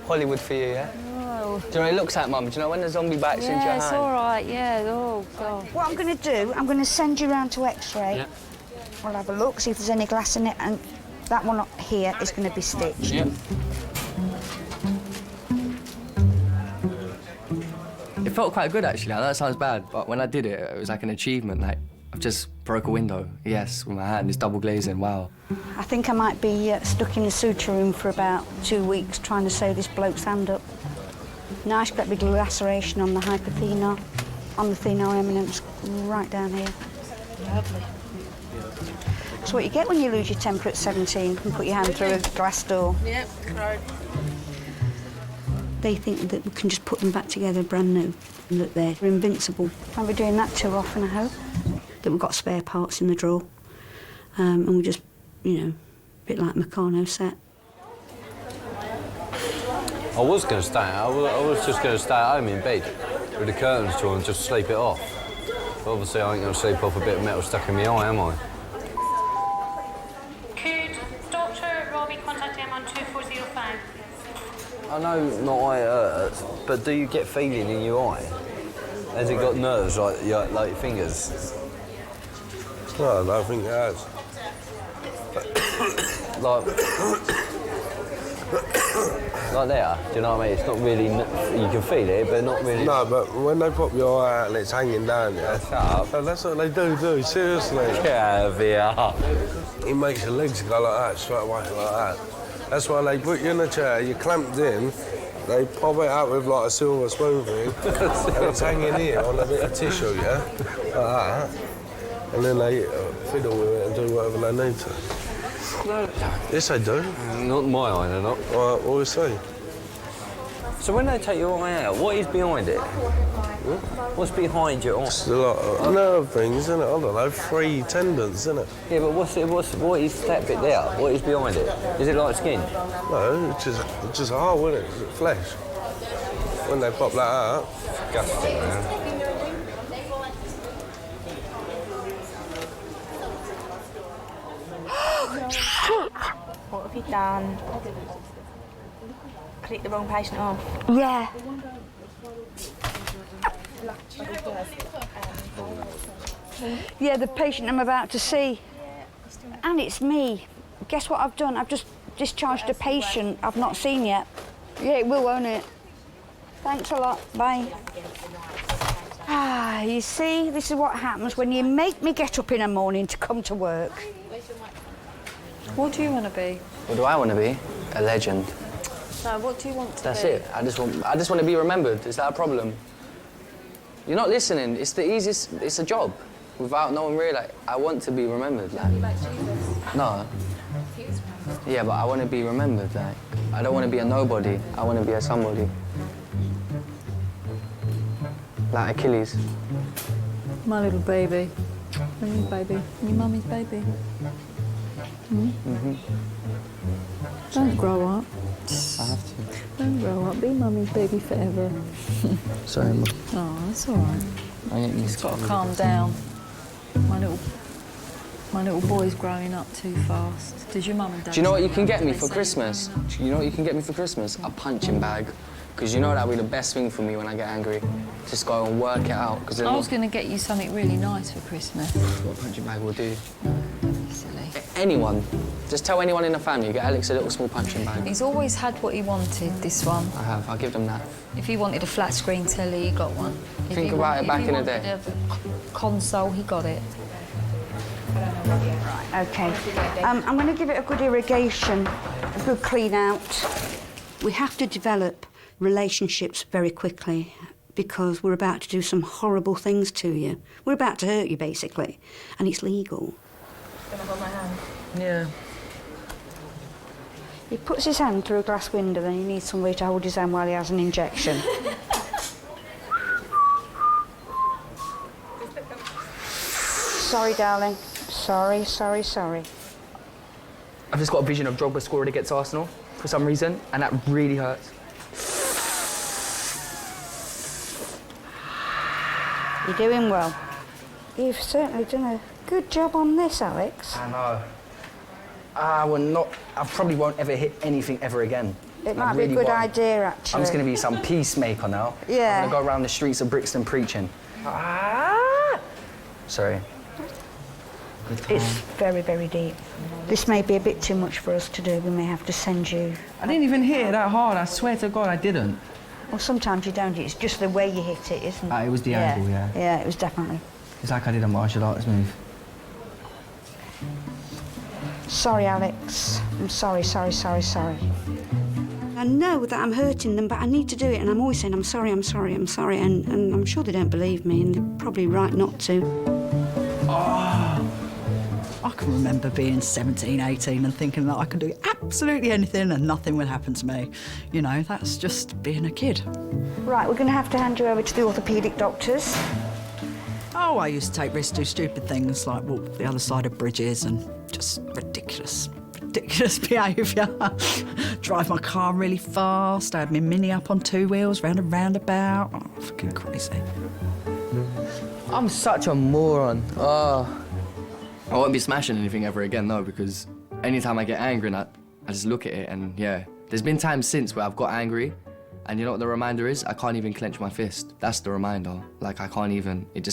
Hollywood for you, yeah? No. Do you know what it looks like, Mum? Do you know when the zombie bites into your Yeah, hand? it's all right, yeah. Oh, God. What I'm going to do, I'm going to send you round to X-ray. Yeah. We'll have a look, see if there's any glass in it, and that one up here is going to be stitched. Yeah. It felt quite good, actually. I know that sounds bad, but when I did it, it was like an achievement. Like, I've just broke a window, yes, with my hand. It's double glazing, wow. I think I might be stuck in the suture room for about 2 weeks trying to sew this bloke's hand up. Nice great big laceration on the hypothenar, on the thenar eminence, right down here. Lovely. That's what you get when you lose your temper at 17 and put your hand through a glass door. Yep, right. They think that we can just put them back together brand new and that they're invincible. Won't be doing that too often, I hope. That we've got spare parts in the drawer. And we just, you know, a bit like Meccano set. I was going to stay. I was just going to stay at home in bed with the curtains drawn and just sleep it off. But obviously, I ain't going to sleep off a bit of metal stuck in my eye, am I? Could Dr. Robbie contact him on 2405? I know my eye hurts, but do you get feeling in your eye? Has it got nerves like your fingers? No, I don't think it has. Like there, do you know what I mean? It's not really, you can feel it, but not really. No, but when they pop your eye out and it's hanging down, yeah, that's what they do, seriously. Caviar. It makes your legs go like that, straight away, like that. That's why they put you in a chair, you're clamped in, they pop it out with like a silver spoon thing, and it's hanging here on a bit of tissue, yeah, like that. And then they fiddle with it and do whatever they need to. No. Yes, they do. Not my eye, they're not. Well, what do you say? So when they take your eye out, what is behind it? What's behind your eye? It's a lot of nerve things, isn't it? I don't know, 3 tendons, isn't it? Yeah, but what is that bit there? What is behind it? Is it like skin? No, it's just hard, isn't it? It's flesh. When they pop that out. Disgusting, man. What have you done? Click the wrong patient off. Yeah. Yeah, the patient I'm about to see. And it's me. Guess what I've done? I've just discharged a patient I've not seen yet. Yeah, it will, won't it? Thanks a lot. Bye. Ah, you see, this is what happens when you make me get up in the morning to come to work. What do you want to be? What do I want to be? A legend. No, what do you want to That's be? it. I just want to be remembered. Is that a problem? You're not listening. It's the easiest. It's a job. Without no one really. I want to be remembered. Like. No. Yeah, but I want to be remembered. Like. I don't want to be a nobody. I want to be a somebody. Like Achilles. My little baby. My little baby. Your mummy's baby. Mm-hmm. Don't grow up. I have to. Don't grow up. Be mummy's baby forever. Sorry, Mum. Oh, that's all right. I ain't Just got to calm down. My little boy's growing up too fast. Did your mum and dad? Do you know what you can get me for Christmas? You know what you can get me for Christmas? A punching bag. Because you know that'll be the best thing for me when I get angry. Just go and work it out. Cause I was going to get you something really nice for Christmas. What a punching bag will do. Don't be silly. Anyone. Just tell anyone in the family, get Alex a little small punching bag. He's always had what he wanted, this one. I have, I'll give them that. If he wanted a flat screen telly, he got one. Think about it back in the day. If he wanted a console, he got it. Right, OK. I'm going to give it a good irrigation, a good clean out. We have to develop relationships very quickly because we're about to do some horrible things to you. We're about to hurt you, basically, and it's legal. Can I hold my hand? Yeah. He puts his hand through a glass window, then he needs somebody to hold his hand while he has an injection. Sorry, darling. Sorry. I've just got a vision of Drogba scoring against Arsenal for some reason, and that really hurts. You're doing well. You've certainly done a good job on this, Alex. I know. I probably won't ever hit anything ever again. It might be a good idea, actually. I'm just going to be some peacemaker now. Yeah. I'm going to go around the streets of Brixton preaching. Sorry. It's very, very deep. This may be a bit too much for us to do. We may have to send you... I didn't even hit it that hard. I swear to God I didn't. Well, sometimes you don't. It's just the way you hit it, isn't it? It was the angle, yeah. Yeah, it was definitely. It's like I did a martial arts move. Sorry, Alex. I'm sorry. I know that I'm hurting them, but I need to do it, and I'm always saying, I'm sorry, and I'm sure they don't believe me, and they're probably right not to. I can remember being 17, 18 and thinking that I could do absolutely anything and nothing would happen to me. You know, that's just being a kid. Right, we're going to have to hand you over to the orthopaedic doctors. Oh, I used to take risks, do stupid things like walk the other side of bridges and just ridiculous behaviour. Drive my car really fast. I had my Mini up on 2 wheels, round a roundabout. Oh, fucking crazy. I'm such a moron. I won't be smashing anything ever again, though, because anytime I get angry and I just look at it and, yeah, There's been times since where I've got angry, and you know what the reminder is? I can't even clench my fist. That's the reminder. Like, I can't even, it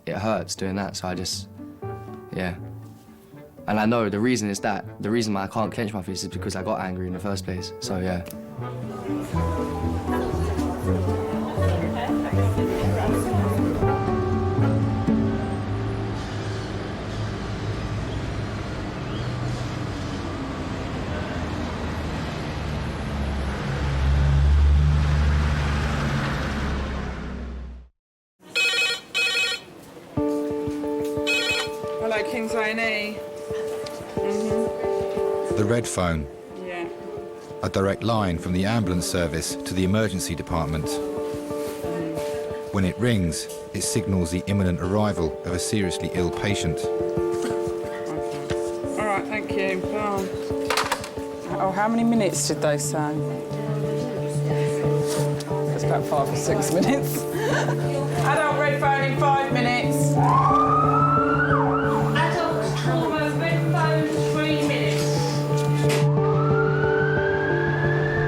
hurts doing that, so I just, yeah. And I know the reason is that, the reason why I can't clench my fist is because I got angry in the first place, so yeah. Hello, King's A&E. The red phone. Yeah. A direct line from the ambulance service to the emergency department. When it rings, it signals the imminent arrival of a seriously ill patient. All right, thank you. Bye. Oh, how many minutes did they say? It's about 5 or 6 minutes. Adult red phone in 5 minutes.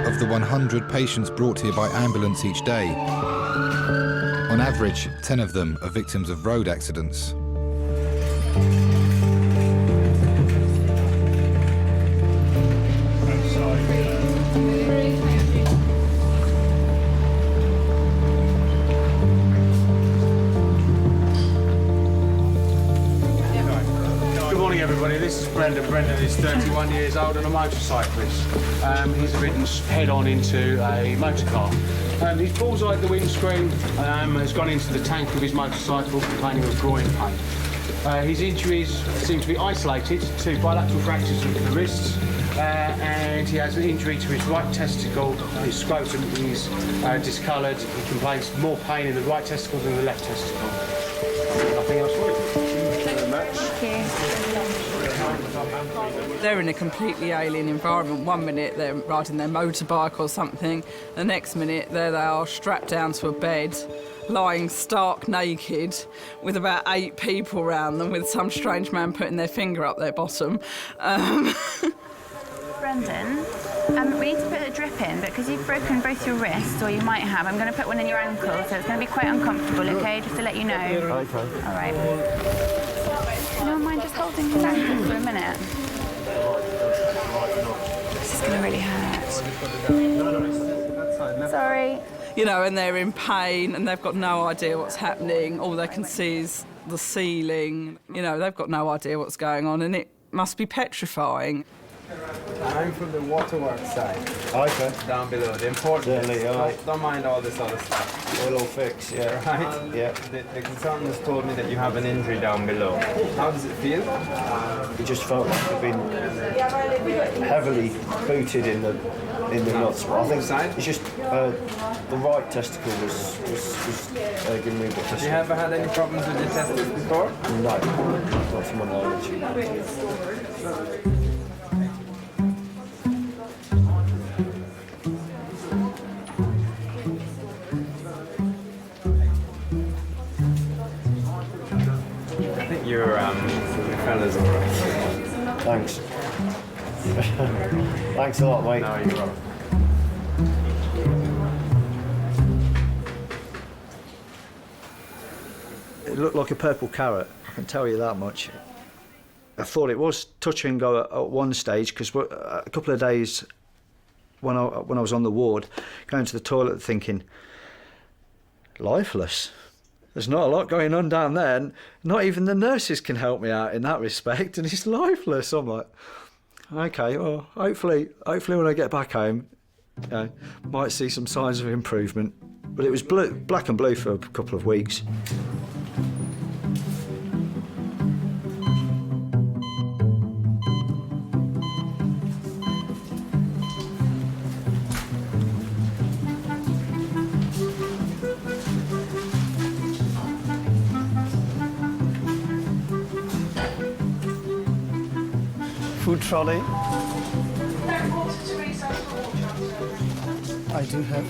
Of the 100 patients brought here by ambulance each day, on average, 10 of them are victims of road accidents. Good morning, everybody. This is Brendan. Brendan is 31 years old and a motorcyclist. He's ridden head-on into a motor car. His bullseye at the windscreen has gone into the tank of his motorcycle, complaining of groin pain. His injuries seem to be isolated to bilateral fractures of the wrists, and he has an injury to his right testicle. His scrotum is discoloured. He complains of more pain in the right testicle than the left testicle. Nothing else for you. Thank you very much. They're in a completely alien environment. One minute they're riding their motorbike or something, the next minute there they are strapped down to a bed, lying stark naked with about 8 people around them with some strange man putting their finger up their bottom. Brendan, we need to put a drip in, but because you've broken both your wrists, or you might have, I'm going to put one in your ankle, so it's going to be quite uncomfortable, OK? Just to let you know. Okay. All right. You don't mind just holding his ankle for a minute? This is going to really hurt. Sorry. You know, and they're in pain and they've got no idea what's happening. All they can see is the ceiling. You know, they've got no idea what's going on, and it must be petrifying. I'm from the waterworks side. Okay. Down below. The important. Certainly, all right. Don't mind all this other stuff. We'll all fix, yeah. Right? Yeah. The consultant has told me that you have an injury down below. How does it feel? We just felt like we've been heavily booted in the nuts. But I think it's just the right testicle was giving me a bit of. Have you ever had any problems with your testicles before? No, not to my knowledge. I think your fellas are right. Thanks. Thanks a lot, mate. No, you're welcome. It looked like a purple carrot, I can tell you that much. I thought it was touch and go at one stage, because a couple of days when I was on the ward, going to the toilet thinking, lifeless. There's not a lot going on down there, and not even the nurses can help me out in that respect, and it's lifeless. I'm like, okay, well, hopefully when I get back home, might see some signs of improvement. But it was black and blue for a couple of weeks. Food trolley. I do have.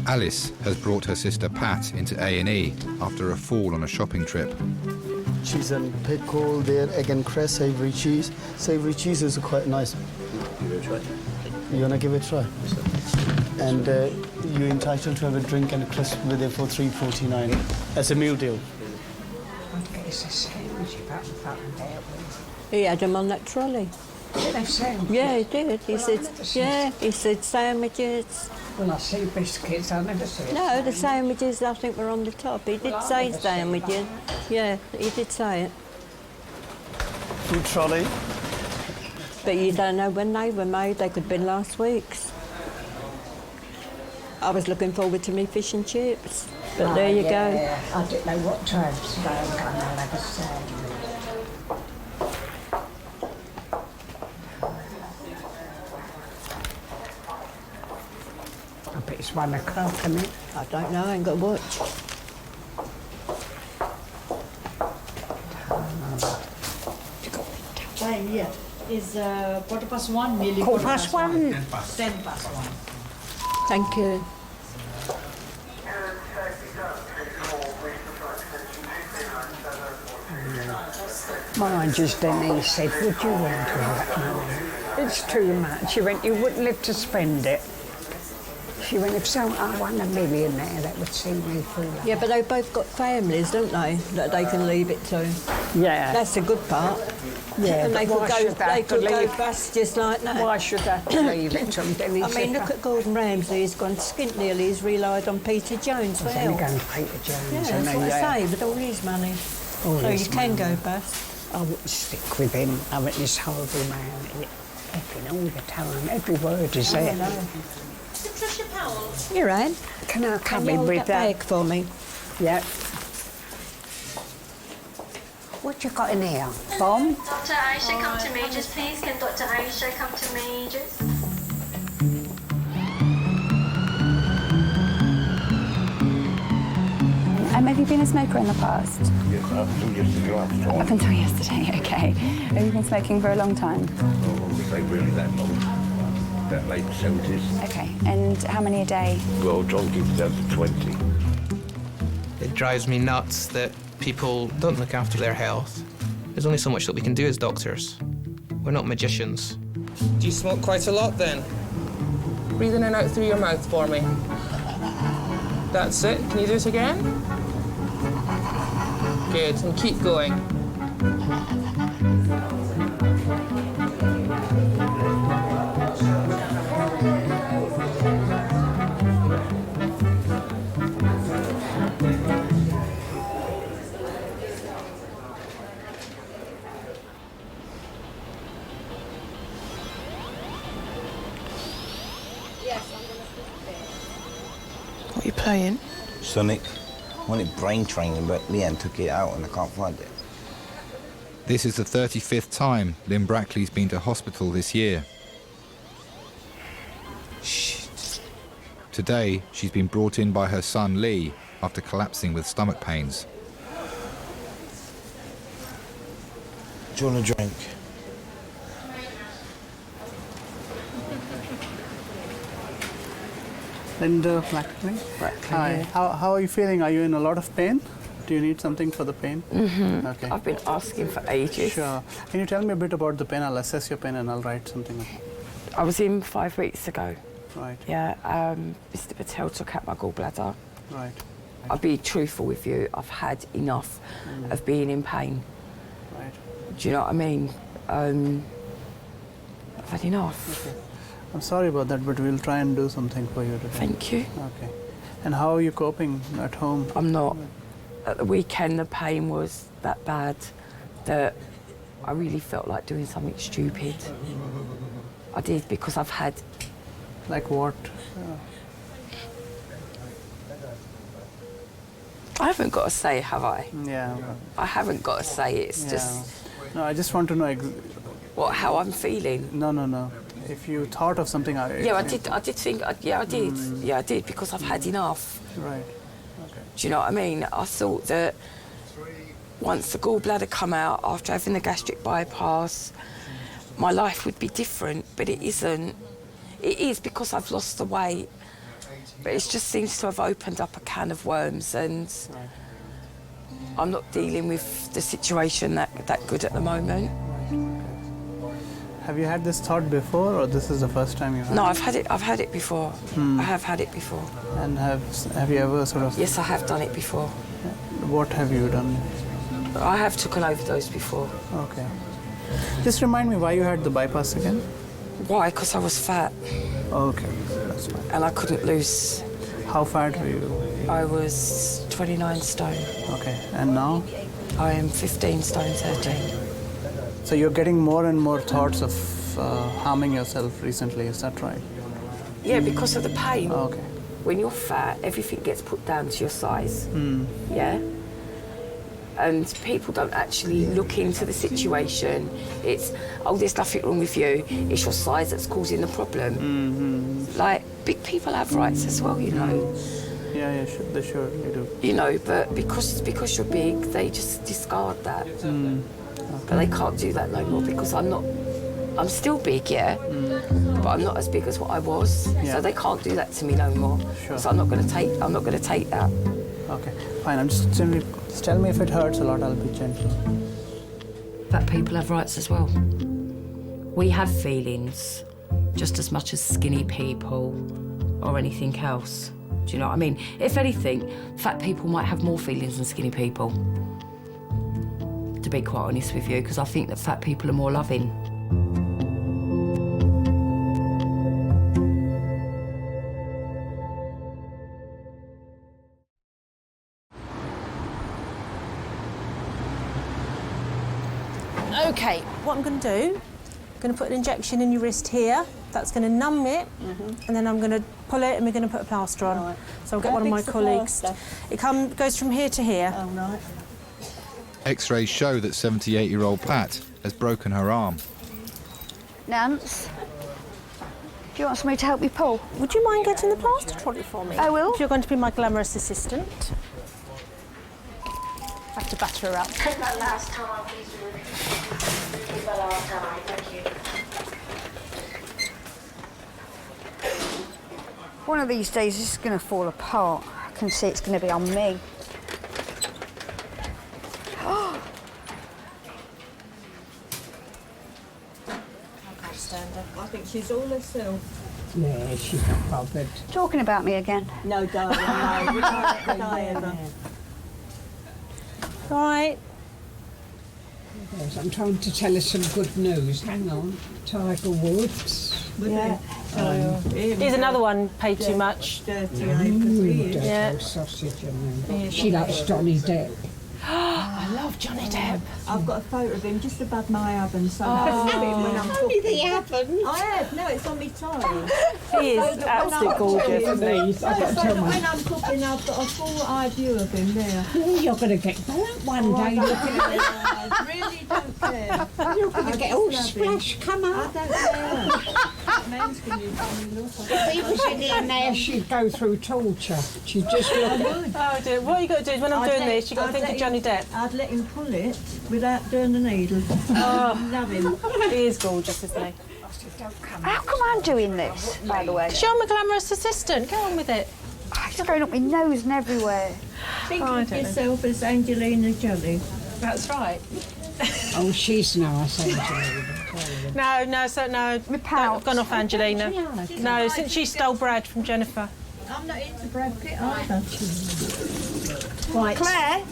Alice has brought her sister Pat into A&E after a fall on a shopping trip. cheese and pickle there, egg and cress, savoury cheese. Savoury cheese is quite nice. Give it a try. You want to give it a try? And you're entitled to have a drink and a crisp with it for $3.49 as a meal deal. He had them on that trolley. Did they sandwiches? Yeah, he did. He said, yeah, he said sandwiches. Well, I see biscuits, I never see it. No, the sandwiches I think were on the top. He did say sandwiches. Yeah, he did say it. Food trolley. But you don't know when they were made. They could have been last week's. I was looking forward to me fish and chips. But there you go. I didn't know what time today I'm going to have a sandwich. I bet it's 1 o'clock, isn't it? I don't know, I ain't got a watch. Time yet? Is 1:15, nearly 1:15. 1:10. Thank you. Mine just then he said, would you want to that money? It's too much. She went, you wouldn't live to spend it. She went, if I won $1 million there, that would see me through. Yeah, but they've both got families, don't they, that they can leave it to? Yeah. That's the good part. Yeah, and they but why should they could to go leave? bust just like that. Why should I have to leave it to them? I mean, look at Gordon Ramsay. He's gone skint nearly. He's relied on Peter Jones for He's only help. going to Peter Jones. Yeah, and that's what I say, with all his money. All so his you can money. go bust. I wouldn't stick with him. I mean, this horrible man. Effing all the time. Every word is there. Patricia Powell. You're right. Can I Can come you in hold with that bag for me? Yeah. What you got in here? Bomb? Dr. Aisha, come to Majors, please. Can Dr. Aisha come to Majors? Have you been a smoker in the past? Yes, up until yesterday last time. Up until yesterday, okay. Have you been smoking for a long time? Oh, say really that long. That late 70s. Okay, and how many a day? Well, John keeps it down to 20. It drives me nuts that people don't look after their health. There's only so much that we can do as doctors. We're not magicians. Do you smoke quite a lot then? Breathe in and out through your mouth for me. That's it. Can you do it again? Good, and keep going. What are you playing? Sonic. I wanted brain training, but Leanne took it out and I can't find it. This is the 35th time Lynn Brackley's been to hospital this year. Shit. Today, she's been brought in by her son Lee after collapsing with stomach pains. Do you want a drink? Linda Brackley. Hi. How are you feeling? Are you in a lot of pain? Do you need something for the pain? Mm-hmm. Okay. I've been asking for ages. Sure. Can you tell me a bit about the pain? I'll assess your pain and I'll write something. I was in 5 weeks ago. Right. Yeah, Mr. Patel took out my gallbladder. Right. I'll be truthful with you, I've had enough of being in pain. Right. Do you know what I mean? I've had enough. Okay. I'm sorry about that, but we'll try and do something for you today. Thank you. Okay. And how are you coping at home? I'm not. At the weekend, the pain was that bad that I really felt like doing something stupid. I did, because I've had... Like what? I haven't got to say, have I? Yeah. I haven't got to say it. It's just... No, I just want to know... What, how I'm feeling? No. If you thought of something... Yeah, I did think... Yeah, I did. Yeah, I did, because I've had enough. Right. Okay. Do you know what I mean? I thought that once the gallbladder come out, after having the gastric bypass, my life would be different, but it isn't. It is, because I've lost the weight, but it just seems to have opened up a can of worms, and I'm not dealing with the situation that good at the moment. Have you had this thought before, or this is the first time you had No, it? I've had it before. I have had it before. And have you ever sort of... Yes, I have done it before. What have you done? I have took an overdose before. Okay. Just remind me why you had the bypass again? Why? Because I was fat. Okay, that's fine. And I couldn't lose. How fat were you? I was 29 stone. Okay, and now? I am 15 stone 13. So you're getting more and more thoughts of harming yourself recently, is that right? Yeah, because of the pain. Oh, okay. When you're fat, everything gets put down to your size. Yeah? And people don't actually look into the situation. It's, oh, there's nothing wrong with you. It's your size that's causing the problem. Like, big people have rights as well, you know. Yeah, they surely do. You know, but because you're big, they just discard that. But they can't do that no more because I'm still big, yeah, but I'm not as big as what I was. Yeah. So they can't do that to me no more. Sure. So I'm not going to take that. Okay, fine. I'm just tell me if it hurts a lot. I'll be gentle. Fat people have rights as well. We have feelings just as much as skinny people or anything else. Do you know what I mean? If anything, fat people might have more feelings than skinny people. To be quite honest with you, because I think that fat people are more loving. Okay, what I'm going to do, I'm going to put an injection in your wrist here. That's going to numb it, and then I'm going to pull it and we're going to put a plaster on. Right. So I'll get one of my colleagues. It goes from here to here. Oh, right. X-rays show that 78-year-old Pat has broken her arm. Nance, do you want somebody to help you pull? Would you mind getting the plaster trolley for me? I will. If you're going to be my glamorous assistant. I have to batter her up. Take that last time, please. Take that last time, thank you. One of these days this is going to fall apart. I can see it's going to be on me. I think she's all herself. Yeah, she's not bothered. Talking about me again? No, darling, no. We can't let the guy ever. All right. Yes, I'm trying to tell her some good news. Hang on. Tiger Woods. Yeah. Here's another one paid too much. Dirty Dirty sausage, I mean. She likes Johnny Depp. I love Johnny Depp. I've got a photo of him just above my oven, so Oh. I can have him when I'm talking. the oven? I have, no, it's on my tie. He is absolutely gorgeous, isn't he? So that when I'm cooking, I've got a full eye view of him there. You're going to get burnt one day looking at it. I really don't care. You're going I to get just all love splashed. him. Come on. I don't care. Men's can you tell me look? If he was in here now, she'd go through torture. She'd just look at Oh dear, what you got to do is when I'm doing this, you've got to think of Johnny Depp. I'd let him pull it without doing the needle. Oh. Love him. He is gorgeous, isn't he? How come I'm doing this, by the way? Show him a glamorous assistant. Get on with it. It's going up my nose and everywhere. Think I of don't know. yourself as Angelina Jolie. That's right. Oh, she's nice, Angelina. No. I've gone off Angelina. No, since she stole Brad from Jennifer. I'm not into Brad Pitt either. Right. Claire,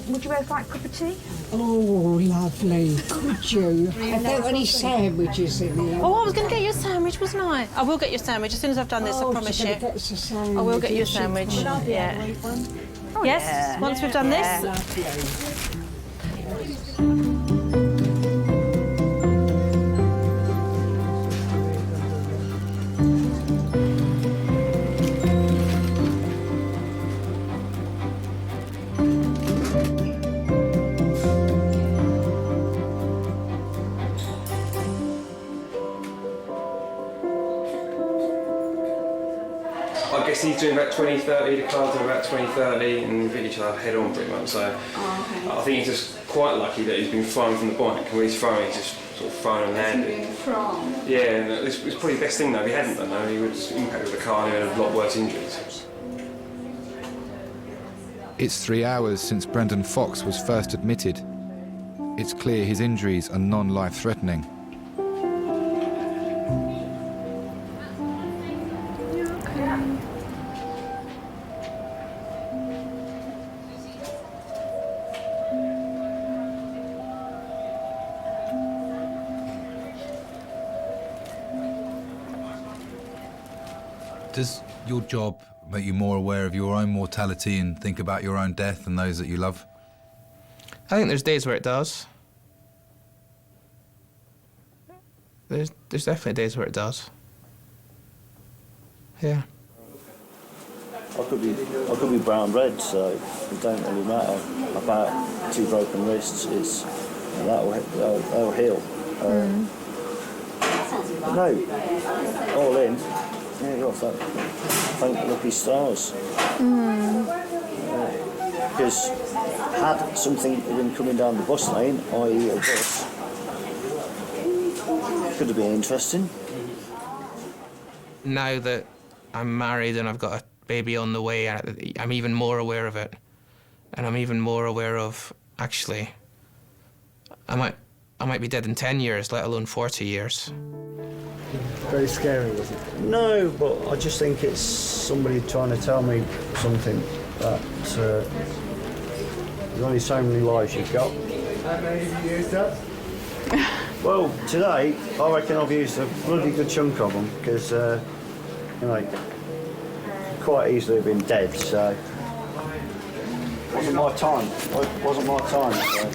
would you both like a cup of tea? Oh, lovely. Could you? Have there any sandwiches in here? Oh, I was going to get you a sandwich, wasn't I? I will get you a sandwich as soon as I've done this, I promise you. I will get you a sandwich. Yeah. Oh, Yes, yeah. once we've done this. I guess he's doing about 20-30, the car's doing about 20-30, and we hit each other head on pretty much. So I think he's just quite lucky that he's been thrown from the bike. And when he's thrown, he's just sort of thrown and landed. Yeah, and it's probably the best thing though. If he hadn't done that, he would have impacted the car and he would have had a lot worse injuries. It's 3 hours since Brendan Fox was first admitted. It's clear his injuries are non-life-threatening. Does your job make you more aware of your own mortality and think about your own death and those that you love? I think there's days where it does. There's definitely days where it does. Yeah. I could be brown red, so it don't really matter about 2 broken wrists. It's that'll heal. No, all in. Yeah, well, thank the lucky stars. Because had something been coming down the bus lane, i.e. a bus, could have been interesting. Now that I'm married and I've got a baby on the way, I'm even more aware of it. And I'm even more aware of, actually, I might be dead in 10 years, let alone 40 years. Very scary, was it? No, but I just think it's somebody trying to tell me something that there's only so many lives you've got. How many have you used up? Well, today, I reckon I've used a bloody good chunk of them, because, quite easily have been dead, so... Wasn't my time. So.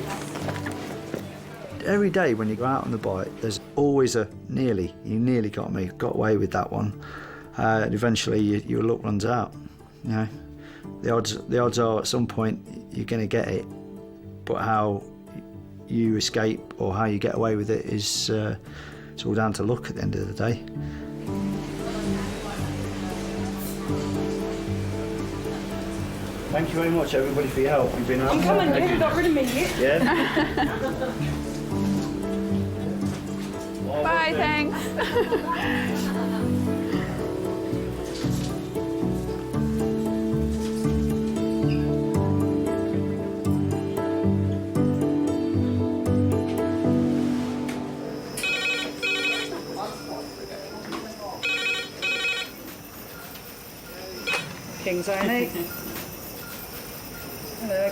Every day when you go out on the bike, there's always a nearly. You nearly got me. Got away with that one. And eventually, your luck runs out. You know, the odds are at some point you're going to get it, but how you escape or how you get away with it is it's all down to luck at the end of the day. Thank you very much, everybody, for your help. You've been I'm coming, you got rid of me. Yeah. Bye, thanks. King's A&E. Hello.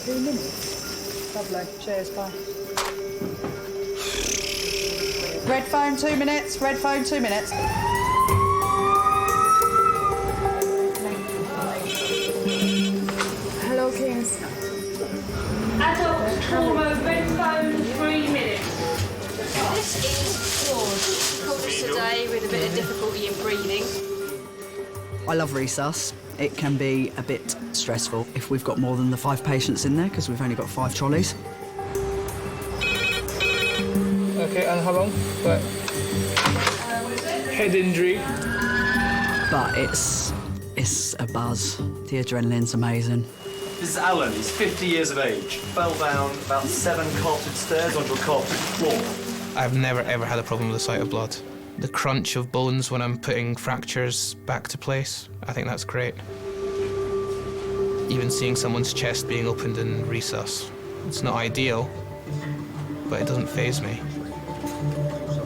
2 minutes. Lovely. Cheers, bye. Red phone, 2 minutes. Red phone, 2 minutes. Hello, Kings. Adult trauma, red phone, 3 minutes. This is George. Called us today with a bit of difficulty in breathing. I love resus. It can be a bit stressful if we've got more than the 5 patients in there, because we've only got 5 trolleys. Okay, and how long? What? Head injury. But it's a buzz. The adrenaline's amazing. This is Alan. He's 50 years of age. Fell down about 7 carpeted stairs onto a carpeted floor. I've never ever had a problem with the sight of blood. The crunch of bones when I'm putting fractures back to place, I think that's great. Even seeing someone's chest being opened in resus. It's not ideal, but it doesn't faze me.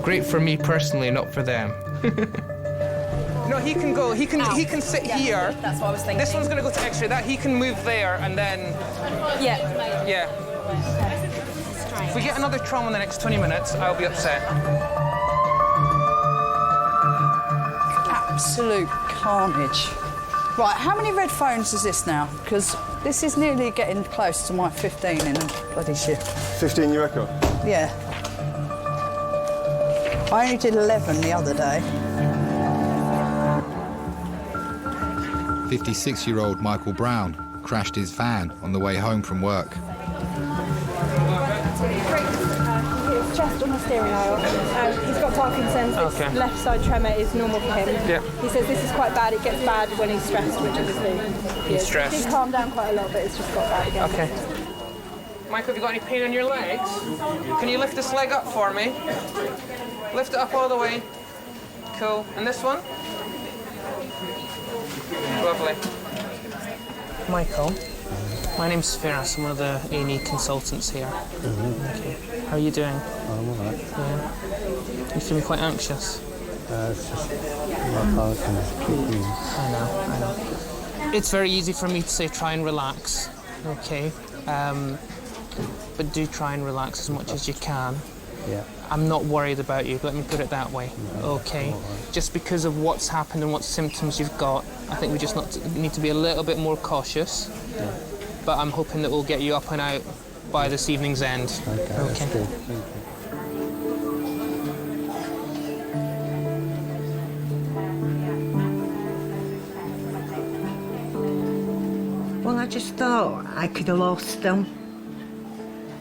Great for me personally, not for them. No, he can go. He can sit here. That's what I was thinking. This one's going to go to X-ray. That he can move there, and then. Yeah. Yeah. If we get another trauma in the next 20 minutes, I'll be upset. Absolute carnage. Right, how many red phones is this now? Because this is nearly getting close to my 15 in a bloody shift. 15, you reckon? Yeah. I only did 11 the other day. 56-year-old Michael Brown crashed his van on the way home from work. His chest on the steering wheel. He's got Parkinson's. Okay. His left side tremor is normal for him. Yeah. He says this is quite bad. It gets bad when he's stressed, which obviously he is. Stressed. He's calmed down quite a lot, but it's just got bad again. Okay. Michael, have you got any pain in your legs? Can you lift this leg up for me? Lift it up all the way. Cool. And this one? Lovely. Michael. My name's Firas. I'm one of the A&E consultants here. Okay. How are you doing? I'm all right. Yeah. You feeling quite anxious? It's just my heart kind of beating. I know. It's very easy for me to say try and relax, okay? But do try and relax as much as you can. Yeah. I'm not worried about you, let me put it that way, okay? Just because of what's happened and what symptoms you've got, I think we just need to be a little bit more cautious. Yeah. But I'm hoping that we'll get you up and out by this evening's end. Okay, that's good. Thank you. Well, I just thought I could have lost them.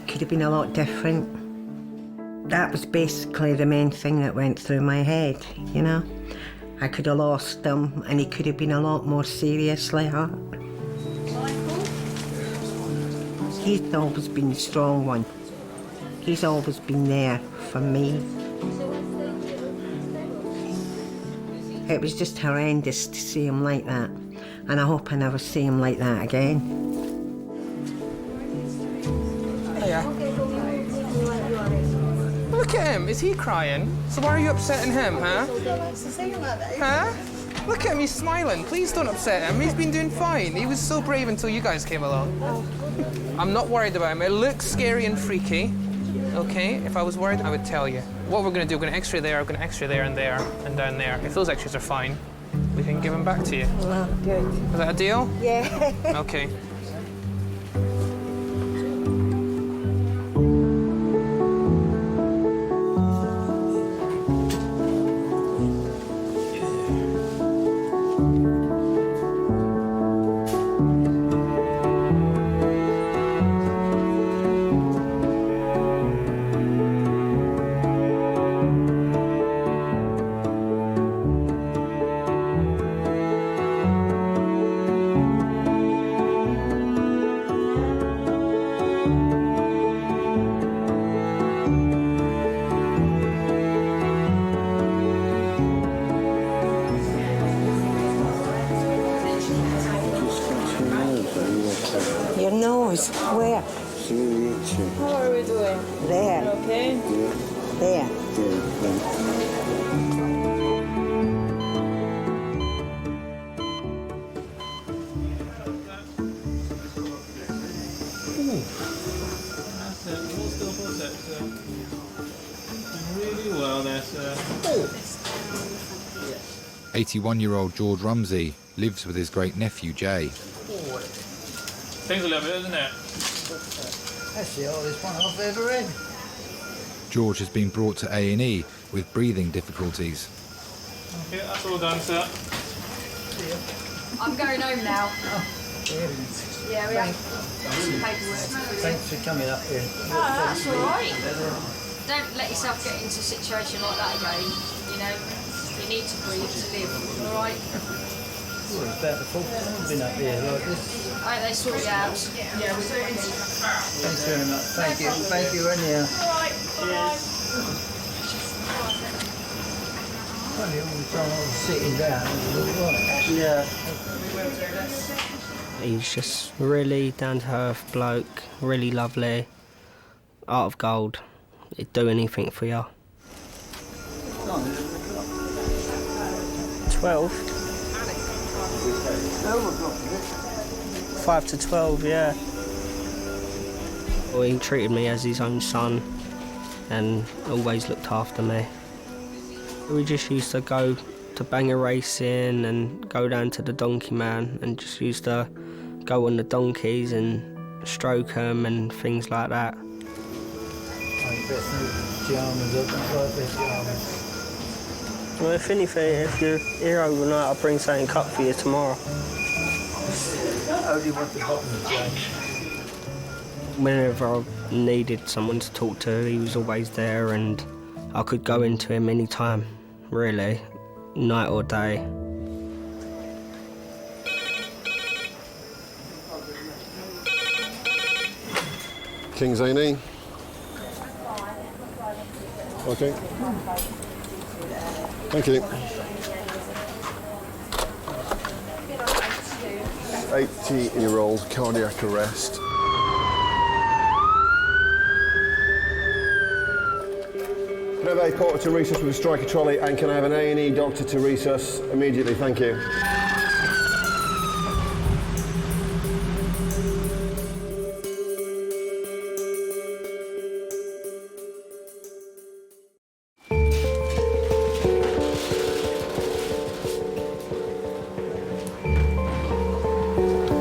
Could have been a lot different. That was basically the main thing that went through my head, you know. I could have lost them and he could have been a lot more seriously hurt. He's always been the strong one. He's always been there for me. It was just horrendous to see him like that, and I hope I never see him like that again. Hiya. Look at him, is he crying? So why are you upsetting him, huh? Huh? Look at him, he's smiling. Please don't upset him, he's been doing fine. He was so brave until you guys came along. I'm not worried about him. It looks scary and freaky, okay? If I was worried, I would tell you. What we're gonna do, we're gonna x-ray there, we're gonna x-ray there and there and down there. If those x-rays are fine, we can give him back to you. Oh, good. Is that a deal? Yeah. Okay. Your nose, where? How are we doing? There. Okay? There. Really well there, sir. 81-year-old George Rumsey lives with his great-nephew Jay. Things a little bit, isn't it? That's the oldest one I've ever had. George has been brought to A&E with breathing difficulties. Okay, that's all done, sir. I'm going home now. Yeah, we have paperwork. Thanks for coming up here. Oh, that's all right. Don't let yourself get into a situation like that again. You know, you need to breathe to live. All right. Well, it's about the fourth time I've been up here like this. I hope they sort you out. Yeah, we'll do it. Thanks very much. Thank you. Thank you, anyhow. All right. Cheers. Funny, all the time I was sitting down, it was all right. Yeah. He's just really down-to-earth bloke, really lovely, heart of gold. He'd do anything for you. 12. 5 to 12, yeah. Well, he treated me as his own son and always looked after me. We just used to go to banger racing and go down to the Donkey Man and just used to go on the donkeys and stroke them and things like that. Well, if anything, if you're here overnight, I'll bring something up for you tomorrow. Only want the bottom of the plate. Whenever I needed someone to talk to, he was always there, and I could go into him any time, really, night or day. King's A&E. Okay. Thank you. 18-year-old cardiac arrest. Can I have a porter to resus with a striker trolley, and can I have an A&E doctor to resus immediately? Thank you.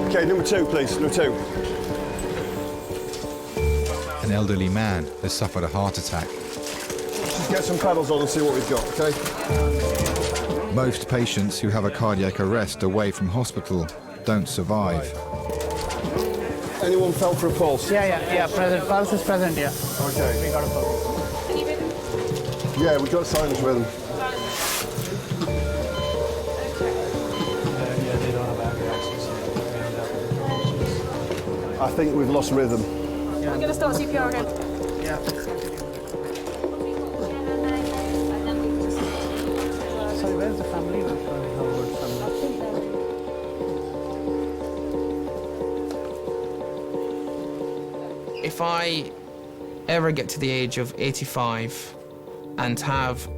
Okay, number 2, please. Number 2. An elderly man has suffered a heart attack. Just get some paddles on and see what we've got, OK? Most patients who have a cardiac arrest away from hospital don't survive. Anyone felt for a pulse? Yeah, present. Pulse is present, yeah. OK. We got a pulse. Yeah, we've got sinus rhythm. I think we've lost rhythm. We're going to start CPR again. Yeah. Sorry, where's the family? If I ever get to the age of 85 and have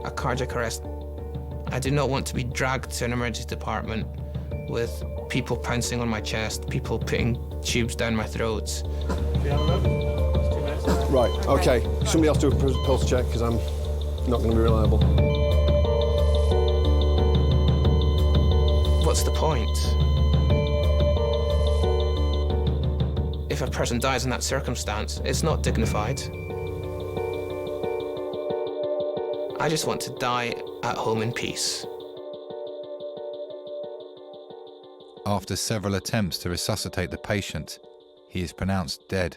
a cardiac arrest, I do not want to be dragged to an emergency department with people pouncing on my chest, people putting tubes down my throat. Right, OK. Somebody else do a pulse check, because I'm not going to be reliable. What's the point? If a person dies in that circumstance, it's not dignified. I just want to die at home in peace. After several attempts to resuscitate the patient, he is pronounced dead.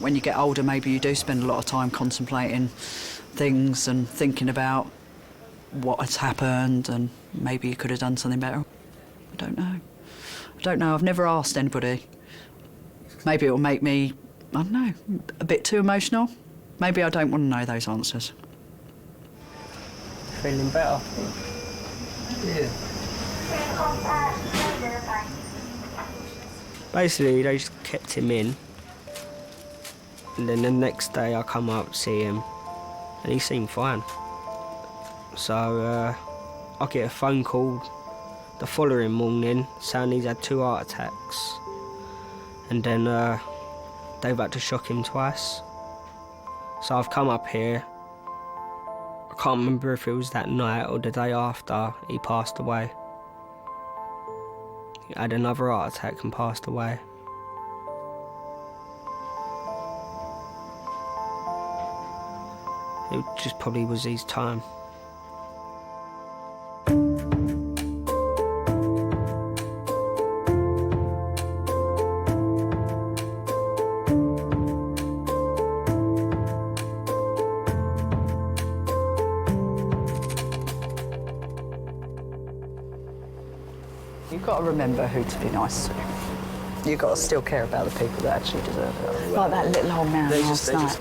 When you get older, maybe you do spend a lot of time contemplating things and thinking about what has happened, and maybe you could have done something better. I don't know. I don't know. I've never asked anybody. Maybe it will make me, I don't know, a bit too emotional. Maybe I don't want to know those answers. Feeling better? Yeah. Basically, they just kept him in. And then the next day I come up to see him and he seemed fine. So I get a phone call the following morning saying he's had 2 heart attacks. And then they've had to shock him twice. So I've come up here. I can't remember if it was that night or the day after he passed away. He had another heart attack and passed away. It just probably was his time. You've got to remember who to be nice to. You've got to still care about the people that actually deserve it. Like that little old man last night.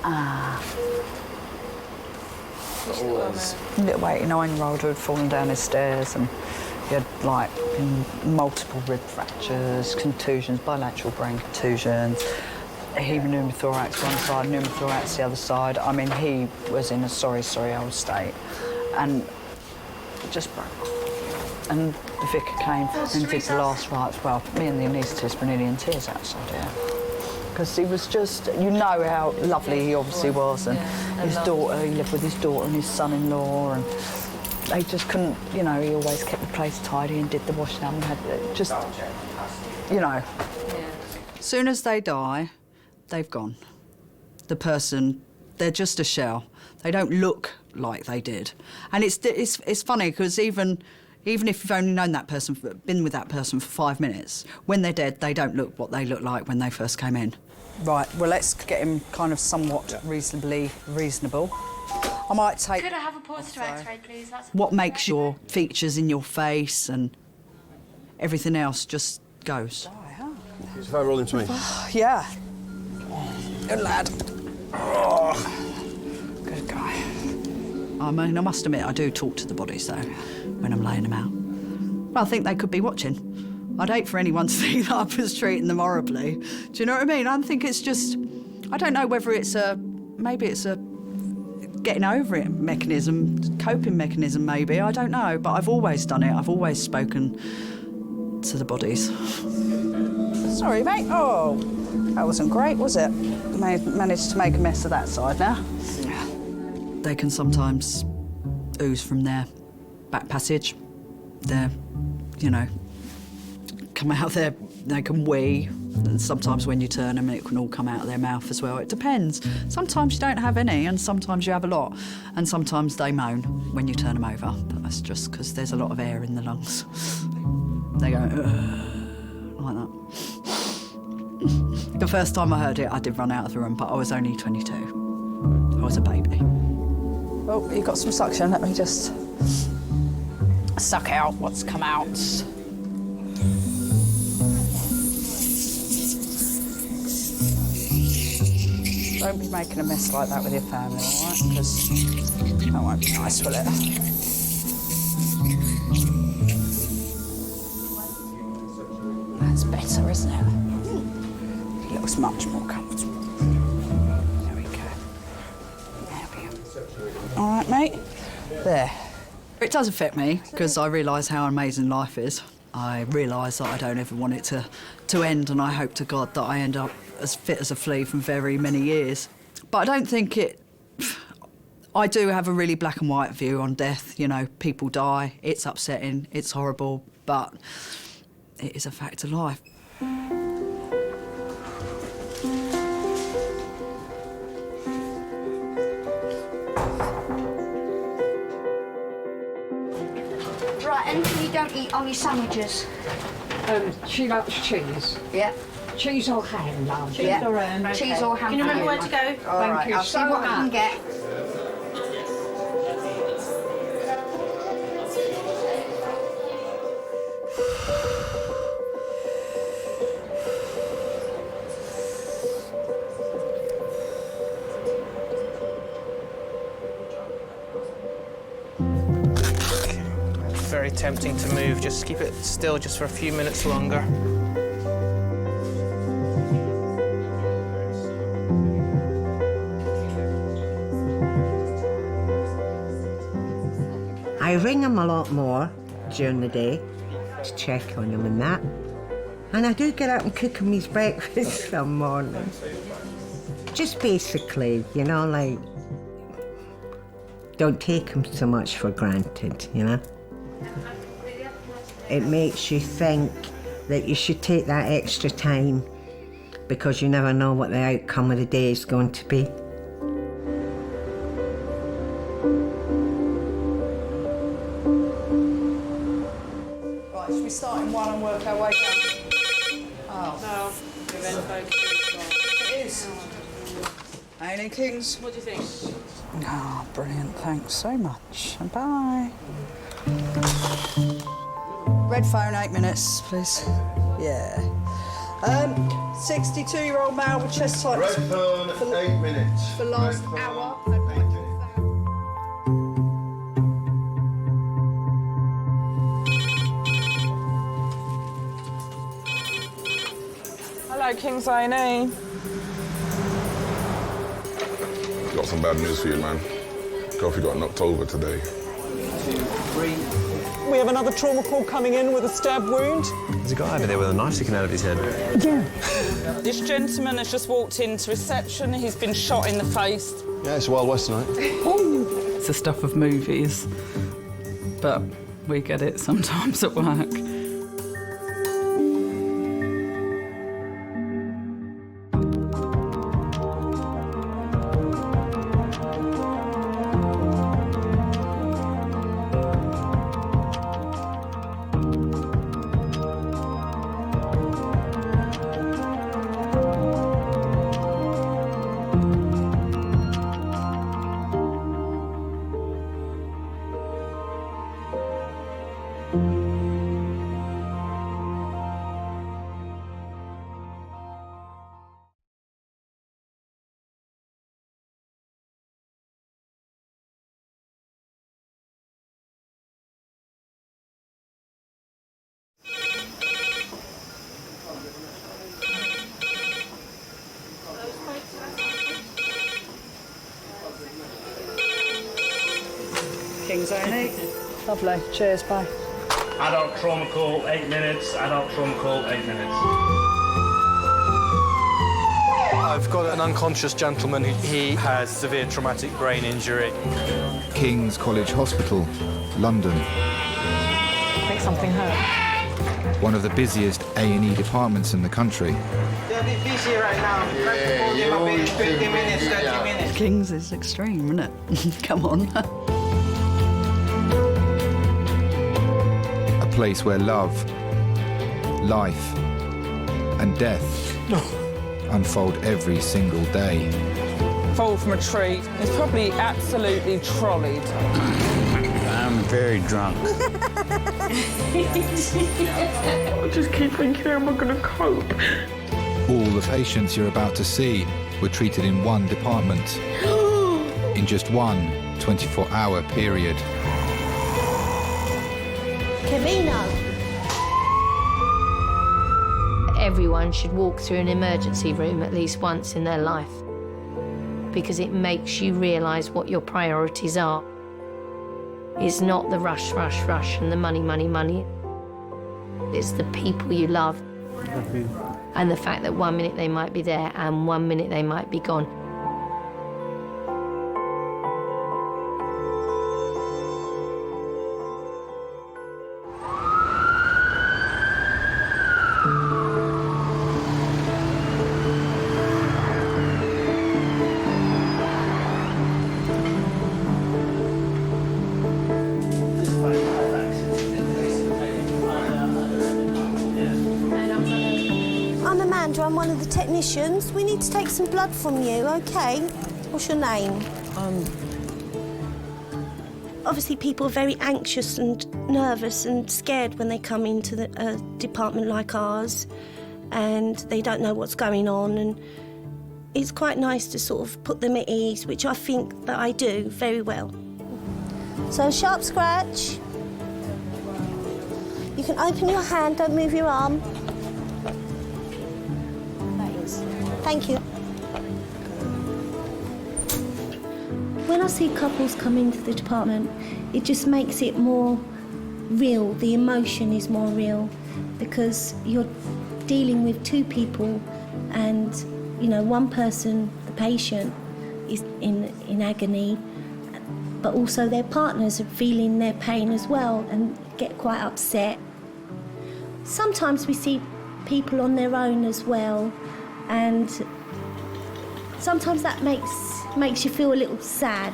Little 89-year-old who had fallen down his stairs, and he had like multiple rib fractures, contusions, bilateral brain contusions, pneumothorax one side, pneumothorax the other side. I mean, he was in a sorry old state, and just broke. And the vicar came and did the last rites. Well, me and the anaesthetist were nearly in tears outside here. Because he was just, you know how lovely he obviously was, and his daughter, he lived with his daughter and his son-in-law, and they just couldn't, you know, he always kept the place tidy and did the washing up and had just, you know. As soon as they die, they've gone. The person, they're just a shell. They don't look like they did. And it's funny, because even if you've only known that person, been with that person for 5 minutes, when they're dead, they don't look what they looked like when they first came in. Right, well, let's get him kind of somewhat reasonably reasonable. I might take... Could I have a pause to X-ray, please? What makes your features in your face and everything else just goes. It's about rolling to me. Yeah. Good lad. Good guy. I mean, I must admit, I do talk to the bodies, though, when I'm laying them out. Well, I think they could be watching. I'd hate for anyone to think that I was treating them horribly. Do you know what I mean? I think it's just... I don't know whether it's a... Maybe it's a getting over it mechanism, coping mechanism, maybe. I don't know, but I've always done it. I've always spoken to the bodies. Sorry, mate. Oh, that wasn't great, was it? Managed to make a mess of that side now. They can sometimes ooze from their back passage. They're, you know, come out there, they can wee. And sometimes when you turn them, it can all come out of their mouth as well. It depends. Sometimes you don't have any, and sometimes you have a lot. And sometimes they moan when you turn them over. But that's just because there's a lot of air in the lungs. They go, like that. The first time I heard it, I did run out of the room, but I was only 22. I was a baby. Oh, you got some suction. Let me just suck out what's come out. Don't be making a mess like that with your family, all right? Because that won't be nice, will it? That's better, isn't it? It looks much more comfortable. There we go. There we go. All right, mate? There. It does affect me, because I realise how amazing life is. I realise that I don't ever want it to end, and I hope to God that I end up as fit as a flea from very many years. But I don't think it... I do have a really black and white view on death. You know, people die, it's upsetting, it's horrible, but it is a fact of life. Right, anything you don't eat on your sandwiches? She likes cheese. Yeah. Cheese or ham, love. Cheese or ham. Okay. Cheese or ham. Can you remember where to go? All right, Thank you I'll so see what I can much. get. Very tempting to move. Just keep it still just for a few minutes longer. I ring him a lot more during the day to check on him and that. And I do get up and cook him his breakfast some mornings. Just basically, you know, like, don't take him so much for granted, you know? It makes you think that you should take that extra time because you never know what the outcome of the day is going to be. Right, should we start in one and work our way down? Oh. No, we've been focused. It is. A&E Kings. What do you think? Oh, brilliant. Thanks so much. And bye. Red phone, 8 minutes, please. Yeah. 62-year-old male with chest tightness. Red phone, 8 minutes. For last hour. Hello, King's A&E. Got some bad news for you, man. Kofi got knocked over today. 2, 3. We have another trauma call coming in with a stab wound. There's a guy over there with a knife sticking out of his head. Yeah. This gentleman has just walked into reception. He's been shot in the face. Yeah, it's Wild West tonight. It's the stuff of movies, but we get it sometimes at work. Cheers, A&E. Lovely. Cheers, bye. Adult trauma call, 8 minutes. Adult trauma call, 8 minutes. I've got an unconscious gentleman. He has severe traumatic brain injury. King's College Hospital, London. I think something hurt. One of the busiest A&E departments in the country. They're a bit busy right now. Maybe 50 minutes, 30 minutes. King's is extreme, isn't it? Come on. A place where love, life, and death unfold every single day. Fall from a tree. It's probably absolutely trolleyed. I'm very drunk. I just keep thinking, how am I going to cope? All the patients you're about to see were treated in one department in just one 24-hour period. Kevino. Everyone should walk through an emergency room at least once in their life because it makes you realise what your priorities are. It's not the rush, rush, rush and the money, money, money. It's the people you love and the fact that 1 minute they might be there and 1 minute they might be gone. I'm Amanda, I'm one of the technicians. We need to take some blood from you, OK? What's your name? Obviously, people are very anxious and nervous and scared when they come into a department like ours and they don't know what's going on, and it's quite nice to sort of put them at ease, which I think that I do very well. So, sharp scratch. You can open your hand, don't move your arm. Thank you. When I see couples come into the department, it just makes it more real. The emotion is more real because you're dealing with two people and, you know, one person, the patient, is in agony, but also their partners are feeling their pain as well and get quite upset. Sometimes we see people on their own as well, and sometimes that makes you feel a little sad.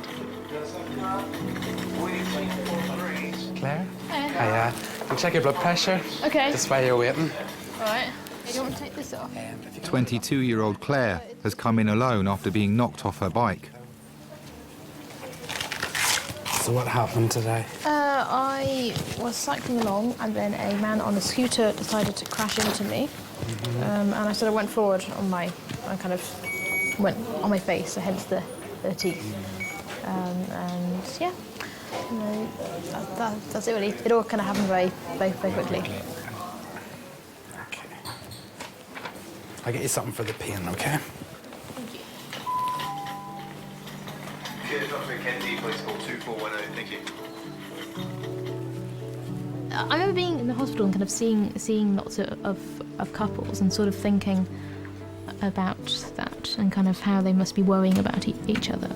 Claire? Hiya. We'll check your blood pressure. Okay. Just while you're waiting. All right. Do you want to take this off? 22-year-old Claire has come in alone after being knocked off her bike. So what happened today? I was cycling along and then a man on a scooter decided to crash into me. And I sort of went forward I kind of went on my face, so hence the teeth. And yeah, you know, that's it really. It all kind of happened very, very, very quickly. Okay. I'll get you something for the pain, okay? Dr. Kennedy, please call 2410, thank you. I remember being in the hospital and kind of seeing lots of couples and sort of thinking about that and kind of how they must be worrying about each other.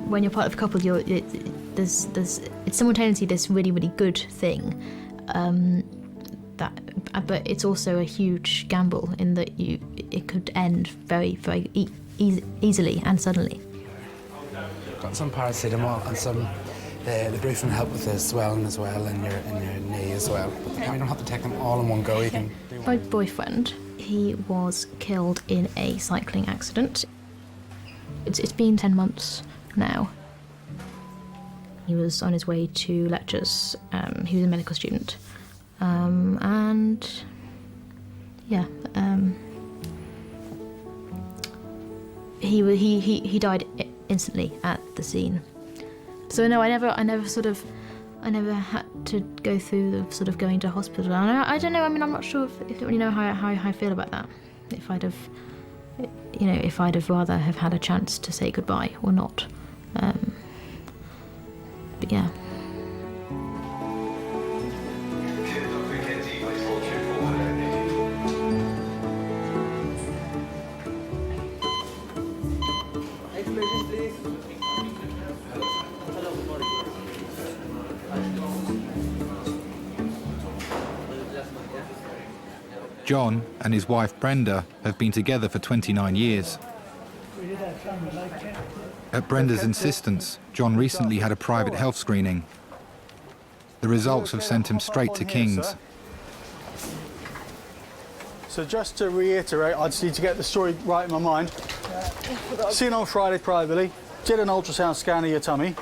When you're part of a couple, it's simultaneously this really, really good thing, but it's also a huge gamble in that it could end very, very easily and suddenly. Got some paracetamol and some the ibuprofen help with the swelling as well in your knee as well. But you don't have to take them all in one go. You can. My boyfriend, he was killed in a cycling accident. It's been 10 months now. He was on his way to lectures. He was a medical student, and yeah. He died instantly at the scene. So no, I never had to go through the sort of going to hospital. And I don't know. I mean, I'm not sure if I really know how I feel about that. If I'd have rather have had a chance to say goodbye or not. But yeah. John and his wife Brenda have been together for 29 years. At Brenda's insistence, John recently had a private health screening. The results have sent him straight to King's. So just to reiterate, I just need to get the story right in my mind. Seen on Friday privately, did an ultrasound scan of your tummy.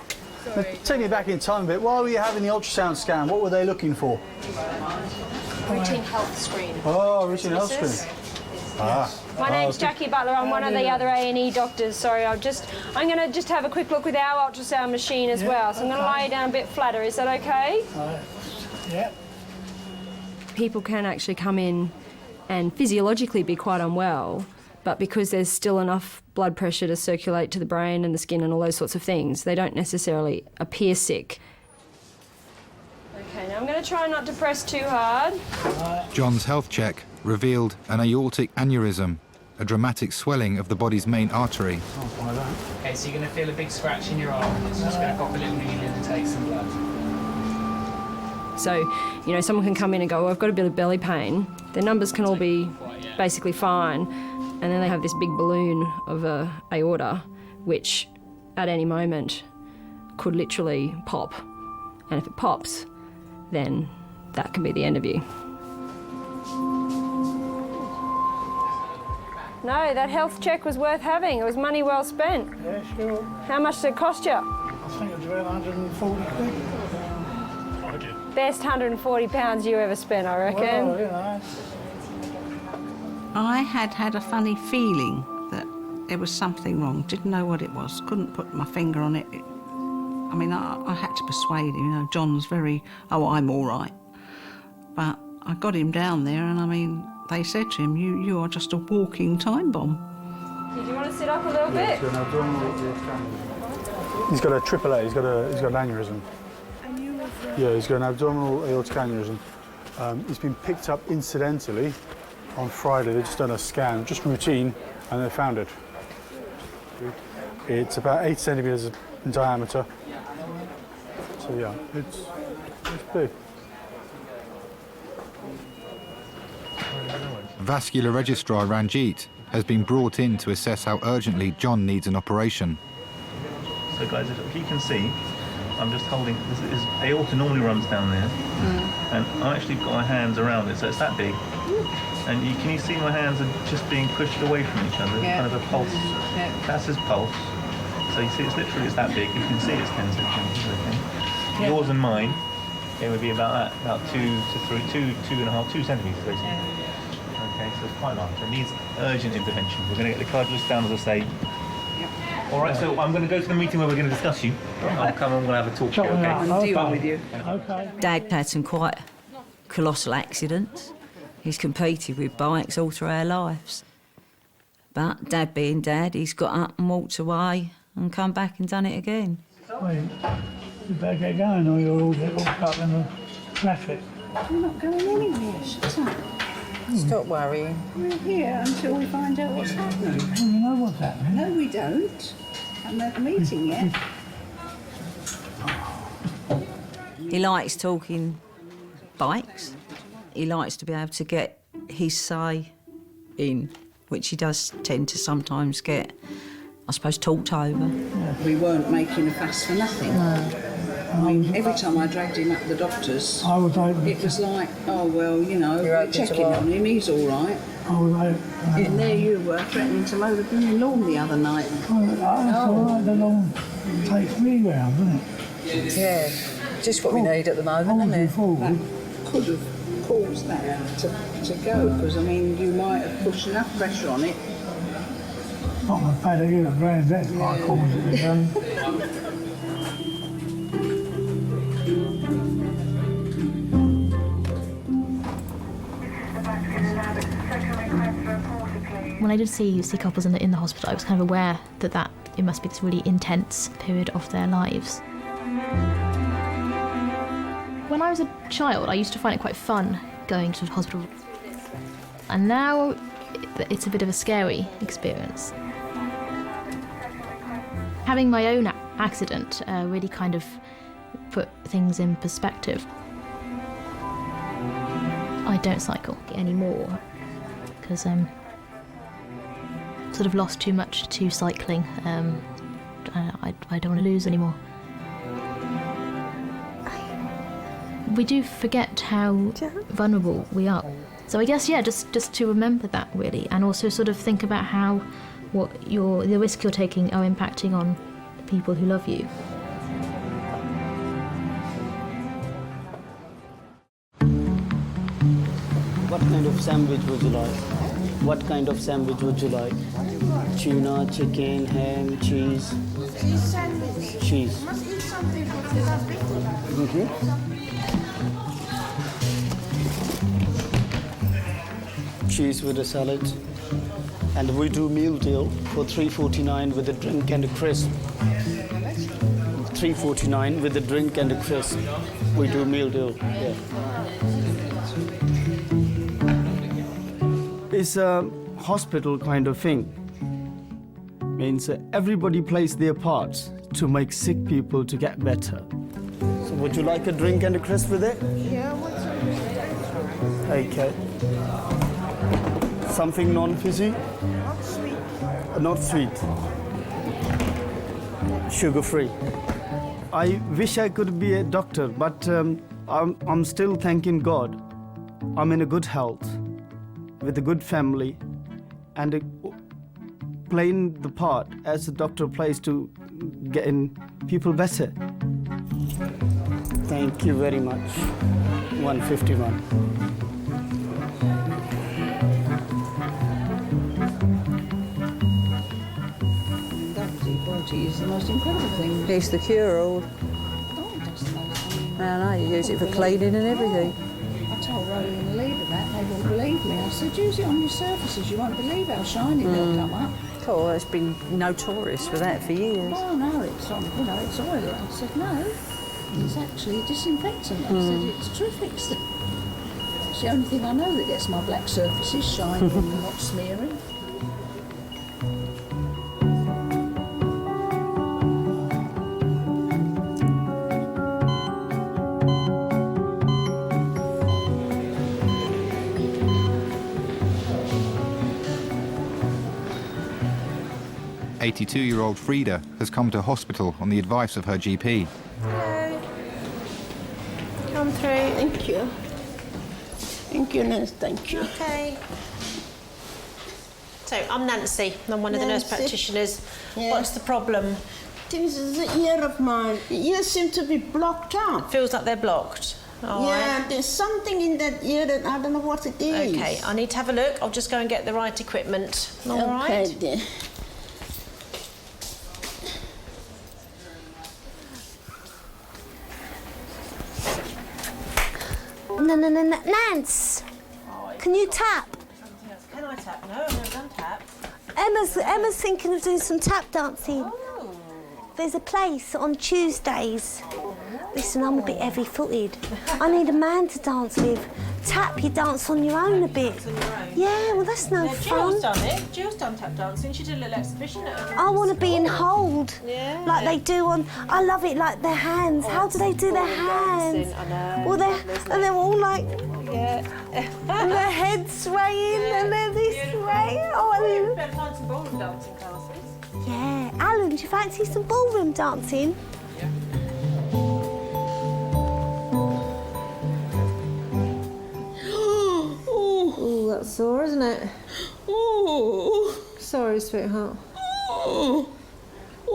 Take me back in time a bit. Why were you having the ultrasound scan? What were they looking for? Routine health screen. Oh, routine health screen. My name's Jackie Butler. I'm one of the other A&E doctors. Sorry, I'm going to just have a quick look with our ultrasound machine as well. So I'm going to lie you down a bit flatter. Is that okay? Yeah. People can actually come in and physiologically be quite unwell, but because there's still enough blood pressure to circulate to the brain and the skin and all those sorts of things, they don't necessarily appear sick. Okay, now I'm going to try not to press too hard. John's health check revealed an aortic aneurysm, a dramatic swelling of the body's main artery. Okay, so you're going to feel a big scratch in your arm. It's just going to pop a little needle in and take some blood. So, you know, someone can come in and go, oh, I've got a bit of belly pain. Their numbers can all be basically fine, and then they have this big balloon of a aorta, which at any moment could literally pop. And if it pops, then that can be the end of you. No, that health check was worth having. It was money well spent. Yeah, sure. How much did it cost you? I think it was around 140 quid. Best £140 you ever spent, I reckon. Well, you know. I had a funny feeling that there was something wrong. Didn't know what it was. Couldn't put my finger on it. I mean, I had to persuade him. You know, John's very, oh, I'm all right. But I got him down there, and I mean, they said to him, you are just a walking time bomb. Did you want to sit up a little bit? He's got a AAA. He's got an aneurysm. Yeah, he's got an abdominal aortic aneurysm. He's been picked up incidentally on Friday. They've just done a scan, just routine, and they found it. It's about 8 centimetres in diameter. So yeah, it's big. Vascular registrar Ranjit has been brought in to assess how urgently John needs an operation. So guys, if you can see, I'm just holding, this aorta normally runs down there, and I actually got my hands around it, so it's that big. And can you see my hands are just being pushed away from each other, kind of a pulse. That's his pulse. So you see, it's that big. You can see it's 10 centimetres, I think. Yours and mine, it would be about that, about 2 centimetres, basically. Okay, so it's quite large. It needs urgent intervention. We're going to get the cardiologist down, as I say. All right, so I'm going to go to the meeting where we're going to discuss you. I'll come and we'll have a talk to you, okay? I'll deal with you. Okay. Dad had some quite colossal accidents. He's competed with bikes all through our lives. But Dad being Dad, he's got up and walked away and come back and done it again. Wait, you better get going or you'll all get caught up in the traffic. We're not going anywhere, shut up. Stop worrying. We're here until we find out what's happening. Well, you know what's happening. No, we don't. Haven't had a meeting yet. He likes talking bikes. He likes to be able to get his say in, which he does tend to sometimes get, I suppose, talked over. We weren't making a fuss for nothing. No. I mean, every time I dragged him up the doctor's, it was like, oh, well, you know, we're checking on him, he's all right. And there you were, threatening to mow the blooming lawn the other night. That's all right, the lawn takes me round, doesn't it? Yeah, just what we need at the moment, isn't it? That could have caused that to go, because, I mean, you might have pushed enough pressure on it. Not my bad of you, grand, that's quite caused it again. When I did see couples in the hospital, I was kind of aware that it must be this really intense period of their lives. When I was a child, I used to find it quite fun going to the hospital. And now it's a bit of a scary experience. Having my own accident really kind of put things in perspective. I don't cycle anymore because sort of lost too much to cycling. I don't want to lose anymore. We do forget how vulnerable we are. So I guess, yeah, just to remember that, really, and also sort of think about how the risk you're taking are impacting on the people who love you. What kind of sandwich would you like? What kind of sandwich would you like? Tuna, chicken, ham, cheese? Cheese sandwich. Cheese. You must eat something for diabetes. Cheese with a salad. And we do meal deal for $3.49 with a drink and a crisp. $3.49 with a drink and a crisp. We do meal deal, yeah. It's a hospital kind of thing. Means everybody plays their parts to make sick people to get better. So would you like a drink and a crisp with it? Yeah, what's Okay. Something non-fizzy? Not sweet. Not sweet. Sugar-free. I wish I could be a doctor, but I'm still thanking God. I'm in a good health, with a good family, and playing the part as a doctor plays to getting people better. Thank you very much. 151. Is the most incredible thing. It's the cure-all. I know, you use it for cleaning and everything. I told Rory and Lee that, they wouldn't believe me. I said, use it on your surfaces, you won't believe how shiny they'll come up. Oh, it's been notorious for that for years. Oh no, it's on, it's oily. I said, no, it's actually a disinfectant. I said, it's terrific stuff. It's the only thing I know that gets my black surfaces shiny and not smearing. .82-year-old Frida has come to hospital on the advice of her GP. Hello. Come through. Thank you. Thank you, nurse. Thank you. Okay. So, I'm Nancy. I'm one of the nurse practitioners. Yeah. What's the problem? This is the ear of mine. The ears seem to be blocked up. Feels like they're blocked. All yeah, right. there's something in that ear that I don't know what it is. Okay, I need to have a look. I'll just go and get the right equipment. All right. Okay, dear. No, Nance, can you tap? Can I tap? No, I've never done tap. Emma's thinking of doing some tap dancing. Oh. There's a place on Tuesdays. Listen, I'm a bit heavy-footed. I need a man to dance with. Tap, you dance on your own a bit. Dance on your own? Yeah, well, that's no fun. Jill's done it. Jill's done tap dancing. She did a little exhibition at her. I want to be in hold, like they do on. I love it, like their hands. How do they do their hands? I know. Well, they're all like, and their heads swaying, and they're this way. Oh, You better find some ballroom dancing classes. yeah. Alan, do you fancy some ballroom dancing? Oh, that's sore, isn't it? Oh. Sorry, sweetheart. Oh,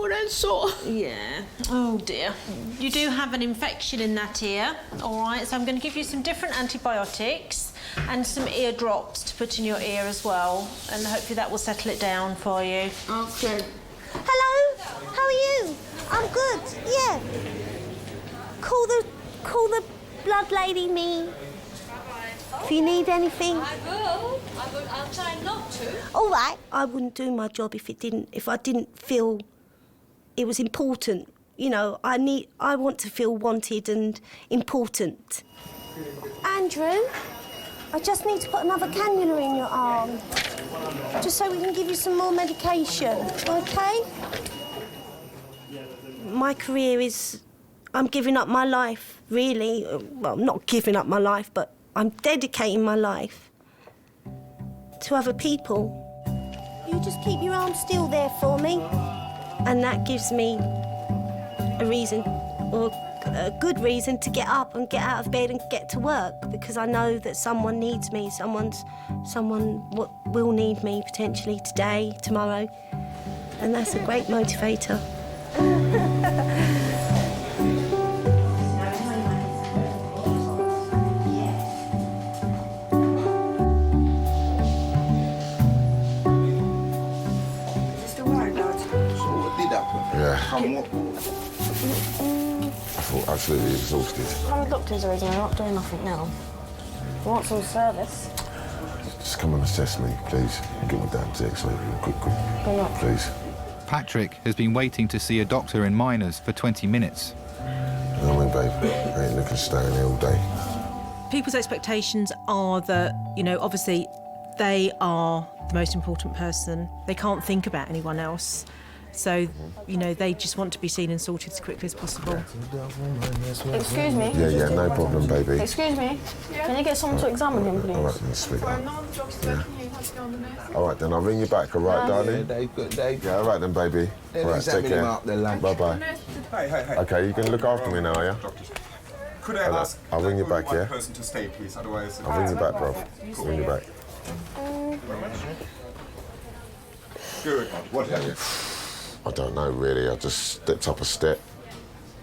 that's sore. Yeah. Oh, dear. You do have an infection in that ear, all right? So I'm going to give you some different antibiotics and some ear drops to put in your ear as well, and hopefully that will settle it down for you. Okay. Hello, how are you? I'm good, yeah. Call the blood lady me. If you need anything. I will. I'll try not to. All right. I wouldn't do my job if I didn't feel it was important. you know, I want to feel wanted and important. Andrew, I just need to put another cannula in your arm, just so we can give you some more medication, OK? My career is... I'm giving up my life, really. Well, not giving up my life, but I'm dedicating my life to other people. You just keep your arm still there for me, and that gives me a reason, or a good reason, to get up and get out of bed and get to work, because I know that someone needs me, someone will need me potentially today, tomorrow, and that's a great motivator. Yeah. I felt absolutely exhausted. The doctors are in there, not doing nothing now. I want some service. Just come and assess me, please. And get me down to X-ray quick. Please. Patrick has been waiting to see a doctor in Miners for 20 minutes. You know what I mean, babe? I ain't looking to stay in here all day. People's expectations are that, you know, obviously they are the most important person. They can't think about anyone else. So, you know, they just want to be seen and sorted as quickly as possible. Excuse me? Yeah, no problem, baby. Excuse me? Can you get someone to examine him, please? All right, then, sweetheart. Yeah. All right, then, I'll ring you back, all right, darling? Yeah, all right, then, baby. All right, take care. Bye-bye. Hey. OK, you can look after me now, are you? Could I ask I'll ring you back, one yeah? person to stay, please? Otherwise... I'll ring you back, bruv. I'll ring you back. Good. What happened? I don't know, really. I just stepped up a step.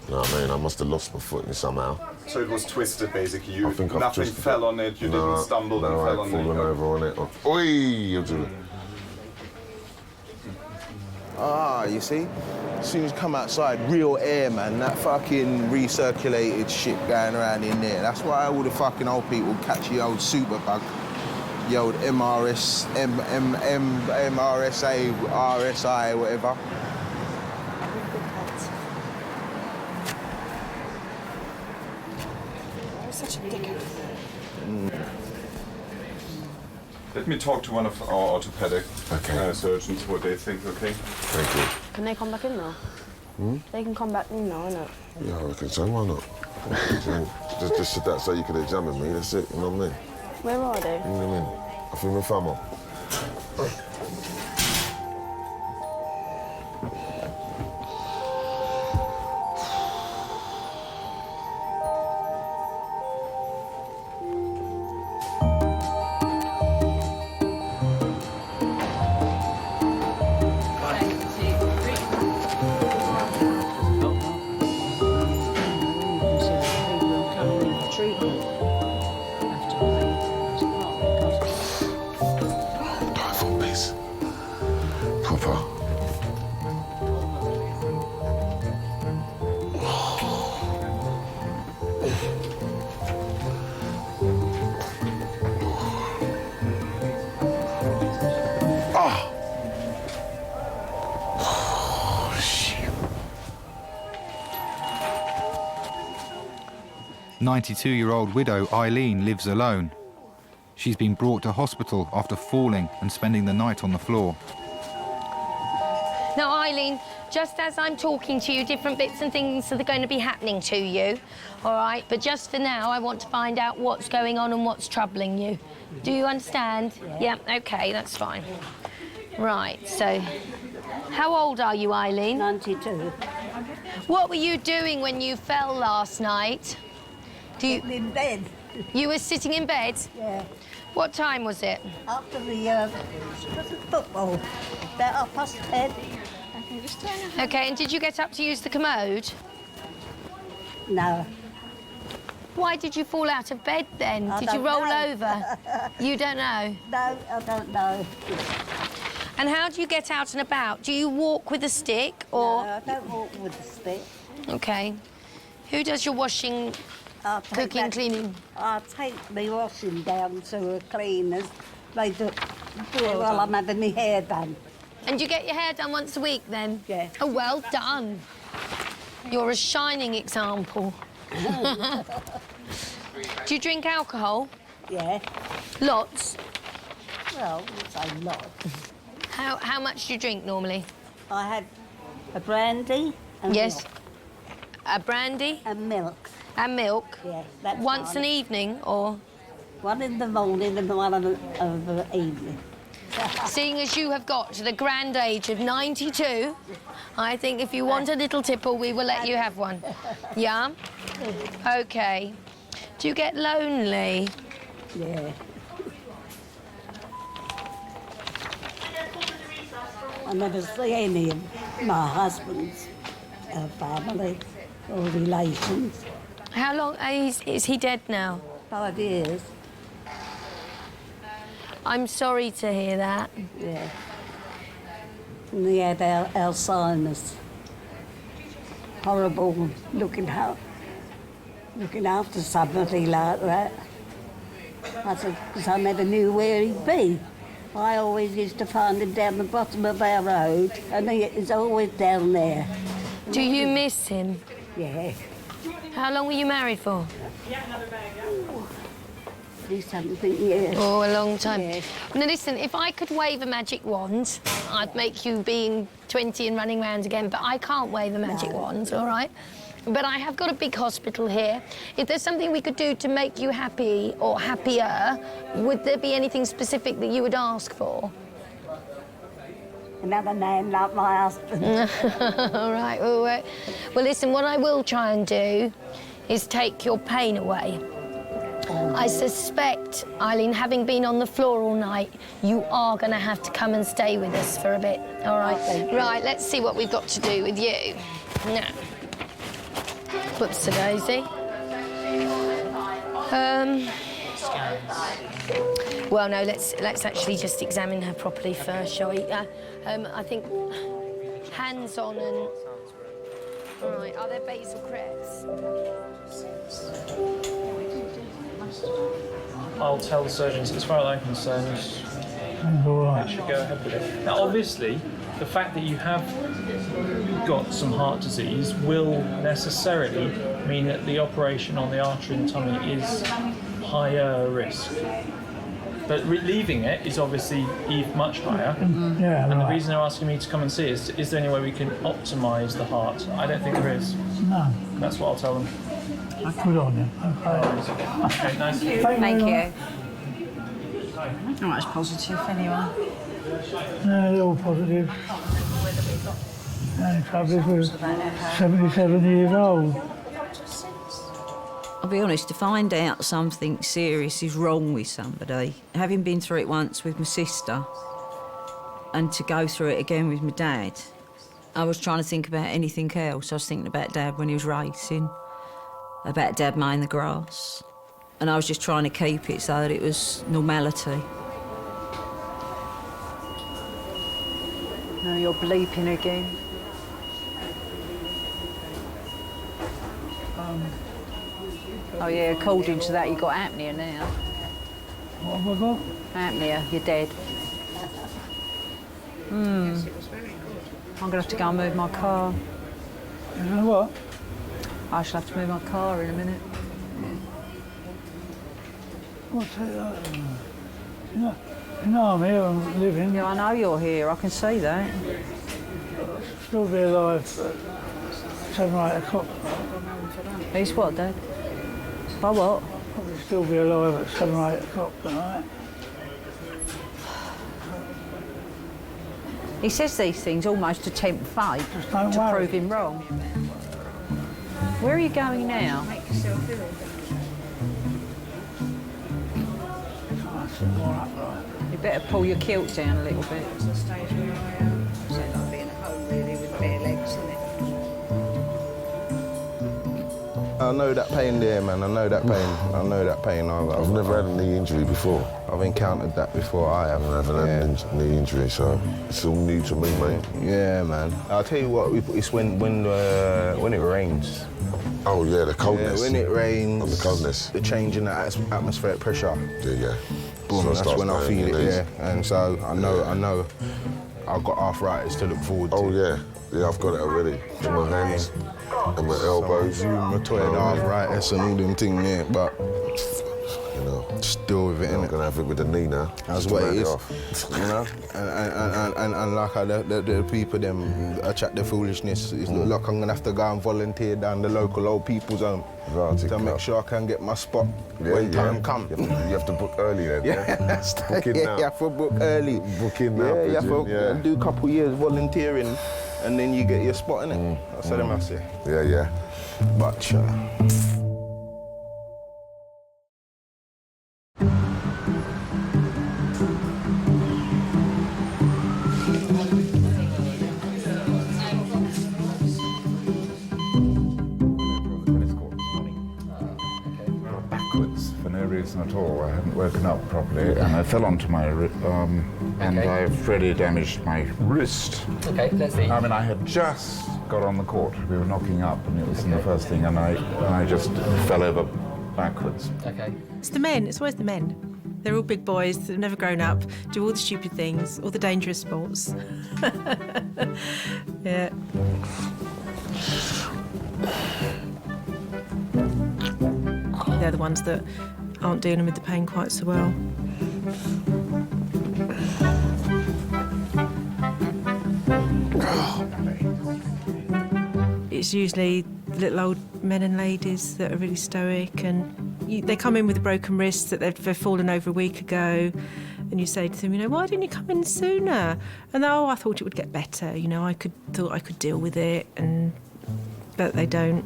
You know what I mean? I must have lost my footing somehow. So it was twisted, basically. I think I've Nothing twisted fell it. on it. You didn't stumble and fell on it. No, I've fallen over on it. Oi! You'll do it. Ah, you see? As soon as you come outside, real air, man. That fucking recirculated shit going around in there. That's why all the fucking old people catch the old superbug. The old MRSA, RSI, whatever. You're such a dickhead. Let me talk to one of our orthopedic surgeons, what they think, okay? Thank you. Can they come back in now? They can come back in now, innit? Yeah, I reckon so. Why not? just sit that so you can examine me. That's it. You know what I mean? Where are they? You know what I mean? I feel my thumb on. Oh, 92-year-old widow Eileen lives alone. She's been brought to hospital after falling and spending the night on the floor. Now, Eileen, just as I'm talking to you, different bits and things are going to be happening to you, all right? But just for now, I want to find out what's going on and what's troubling you. Do you understand? Yeah, OK, that's fine. Right, so how old are you, Eileen? 92. What were you doing when you fell last night? Sitting in bed. You were sitting in bed? Yeah. What time was it? After the football, about 10:30. OK, and did you get up to use the commode? No. Why did you fall out of bed then? I Did you don't roll know. over? You don't know? No, I don't know. And how do you get out and about? Do you walk with a stick or...? No, I don't walk with a stick. OK. Who does your washing, cooking, cleaning? I take my washing down to a cleaners. They do it while I'm having my hair done. And you get your hair done once a week then? Yeah. Oh, well done. You're a shining example. Do you drink alcohol? Yeah. Lots? Well, it's a lot. How much do you drink normally? I had a brandy and Yes. milk. A brandy? And milk. And milk? Yeah, that's Once fine. an evening, or? One in the morning and one of the evening. Seeing as you have got to the grand age of 92, I think if you want a little tipple, we will let you have one. Yeah? OK. Do you get lonely? Yeah. I never see any of my husband's family or relations. How long is he dead now? 5 years. I'm sorry to hear that. Yeah. And he had Alzheimer's. Horrible looking after somebody like that. I said, because I never knew where he'd be. I always used to find him down the bottom of our road, and he is always down there. Do you miss him? Yeah. How long were you married for? 30-something years. Oh, a long time. Yeah. Now, listen, if I could wave a magic wand, I'd make you being 20 and running round again, but I can't wave a magic wand, all right? But I have got a big hospital here. If there's something we could do to make you happy or happier, would there be anything specific that you would ask for? Another man like my husband. All right, well, listen, what I will try and do is take your pain away. I suspect, Eileen, having been on the floor all night, you are going to have to come and stay with us for a bit, all right? Right, let's see what we've got to do with you. Now, whoops-a-daisy. Well, no, let's actually just examine her properly first, shall we? I think hands-on and... All right, are there basal creps? I'll tell the surgeons, as far as I'm concerned, All right. they should go ahead with it. Now, obviously, the fact that you have got some heart disease will necessarily mean that the operation on the artery in the tummy is higher risk. But leaving it is obviously much higher. Yeah, and the right. reason they're asking me to come and see is there any way we can optimise the heart? I don't think there is. No. That's what I'll tell them. Good on you. Okay, nice. Thank you. Not much positive anyway. No, they're all positive. The trouble is we're 77 years old. I'll be honest, to find out something serious is wrong with somebody, having been through it once with my sister, and to go through it again with my dad, I was trying to think about anything else. I was thinking about Dad when he was racing, about Dad mowing the grass, and I was just trying to keep it so that it was normality. No, you're bleeping again. Oh yeah, according to that, you've got apnea now. What have I got? Apnea, you're dead. I'm gonna have to go and move my car. You know what? I shall have to move my car in a minute. What's it? You know I'm here, I'm living. Yeah, I know you're here, I can see that. Still be alive at 7 or 8 o'clock. He's what, Dad? By what? Probably still be alive at 7 or 8 o'clock tonight. He says these things almost to tempt fate, don't to worry. prove him wrong. Where are you going now? You better pull your kilt down a little bit. I know that pain there, man. I know that pain. I know that pain. I've never had a knee injury before. I've encountered that before. I have. I've never had a knee injury, so it's all new to me, mate. Yeah, man. I'll tell you what. It's when it rains. Oh yeah, the coldness. Yeah, when it rains. And the coldness. The change in the atmospheric pressure. Yeah. Boom, So it that's starts when I going, feel it. days. Yeah, and so I know. I've got arthritis to look forward to. Oh yeah, I've got it already. To my hands. And my elbows. Rheumatoid arthritis and all them things there, but you know, just deal with it, innit? I'm gonna have it with the knee now. That's just what to it round is. off. You know? And like the people them attract their foolishness. It's not like I'm gonna have to go and volunteer down the local old people's home to make sure I can get my spot when time comes. You have to book early then, yeah? That's book in now. You have to book early. Book in now, you have to do a couple years volunteering and then you get your spot, innit? That's what them I say. Yeah, yeah. But backwards for no reason at all. I hadn't woken up properly and I fell onto my and I've really damaged my wrist. Okay, let's see. I mean, I had just got on the court. We were knocking up and it was in the first thing and I just fell over backwards. Okay. It's the men, it's always the men. They're all big boys that have never grown up, do all the stupid things, all the dangerous sports. Yeah. They're the ones that aren't dealing with the pain quite so well. It's usually little old men and ladies that are really stoic, and they come in with a broken wrist that they've fallen over a week ago, and you say to them, you know, why didn't you come in sooner? And oh, I thought it would get better, you know, thought I could deal with it, but they don't.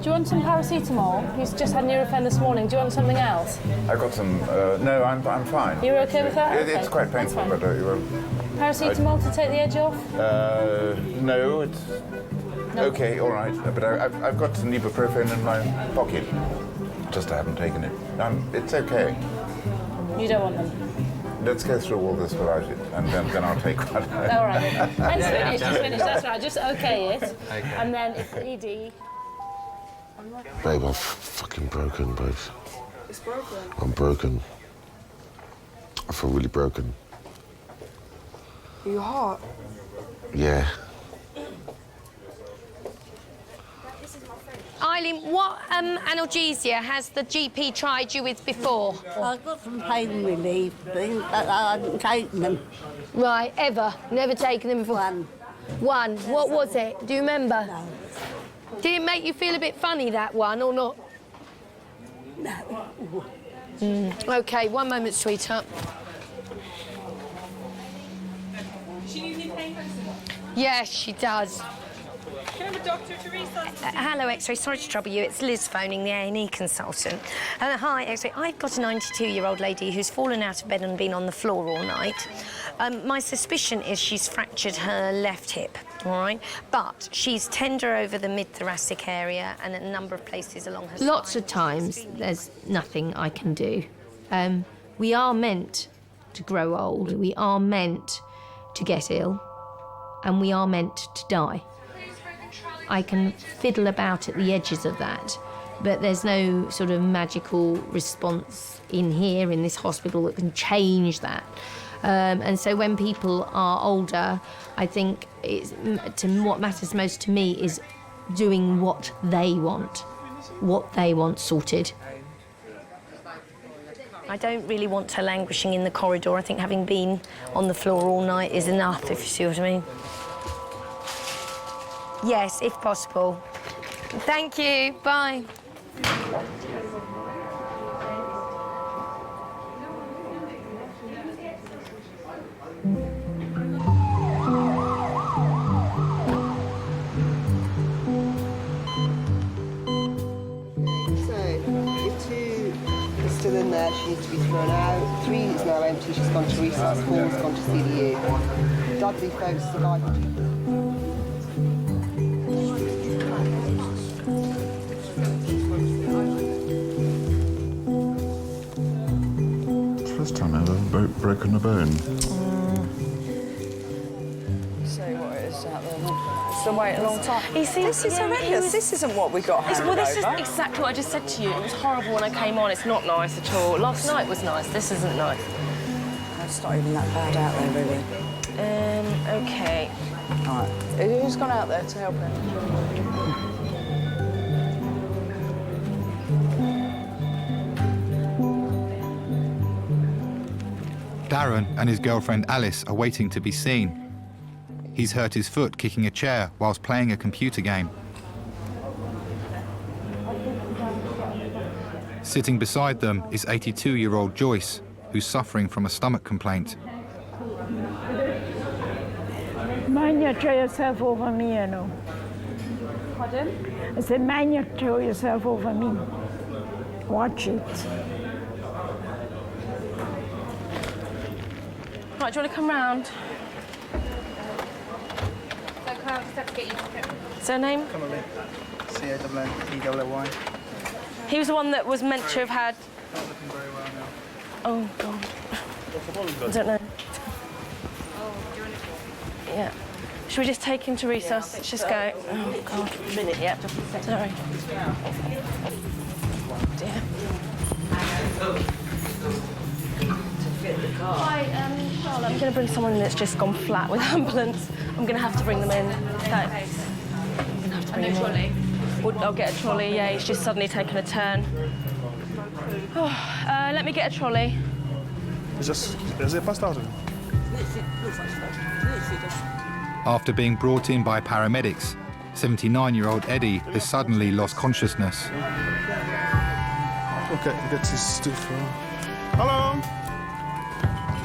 Do you want some paracetamol? He's just had Nurofen this morning. Do you want something else? I got some. No, I'm fine. You're okay with that? It's quite painful, but Paracetamol to take the edge off? no, it's okay, all right. But I've got some ibuprofen in my pocket. Just I haven't taken it. It's okay. You don't want them? Let's go through all this without it, and then I'll take one. All right. Just finish. That's right. Just okay it. Okay. And then if ED. Babe, I'm fucking broken, babe. It's broken. I'm broken. I feel really broken. Are you hot? Yeah. Eileen, what analgesia has the GP tried you with before? I've got some pain relief things, but I haven't taken them. Right, ever? Never taken them before? One. What was it? Do you remember? No. Did it make you feel a bit funny, that one, or not? No. OK, one moment, sweetheart. She needs any pain medicine? Yes, she does. Can I have a doctor, Teresa? Hello, X-ray. Sorry to trouble you. It's Liz phoning, the A&E consultant. Hi, X-ray. I've got a 92-year-old lady who's fallen out of bed and been on the floor all night. My suspicion is she's fractured her left hip, all right? But she's tender over the mid-thoracic area and a number of places along her Lots of times, there's nothing I can do. We are meant to grow old. We are meant to get ill. And we are meant to die. I can fiddle about at the edges of that, but there's no sort of magical response in here, in this hospital, that can change that. And so when people are older, I think what matters most to me is doing what they want sorted. I don't really want her languishing in the corridor. I think having been on the floor all night is enough, if you see what I mean. Yes, if possible. Thank you. Bye. Still in there, she needs to be thrown out. 3 is now empty, she's gone to resus, 4's gone to CDU. Dudley folks, the guy. First time I've ever broken a bone. See what it is out there then. It's been waiting a long time. This is horrendous. This isn't what we got handed Well, this is over. exactly what I just said to you. It was horrible when I came on. It's not nice at all. Last night was nice. This isn't nice. It's not even that bad out there, really. Okay. All right. Who's gone out there to help him? Darren and his girlfriend Alice are waiting to be seen. He's hurt his foot kicking a chair whilst playing a computer game. Sitting beside them is 82-year-old Joyce, who's suffering from a stomach complaint. Mind you throw yourself over me, you know. Pardon? I said, mind you throw yourself over me. Watch it. Right, do you want to come round? Surname? Come on, Lee. C-A-N-N-E-L-L-Y. He was the one that was meant to have had... Not looking very well now. Oh, God. I don't know. Yeah. Should we just take him to resus? Let's just go. Oh, God. A minute, yeah. Sorry. Dear. Hi, Charlotte, I'm going to bring someone that's just gone flat with ambulance. I'm going to have to bring them in. Thanks. I'm going to have to bring them in. I'll get a trolley, yeah, he's just suddenly taken a turn. Oh, let me get a trolley. Is it passed out? After being brought in by paramedics, 79-year-old Eddie has suddenly lost consciousness. Okay, get his stuff. Hello?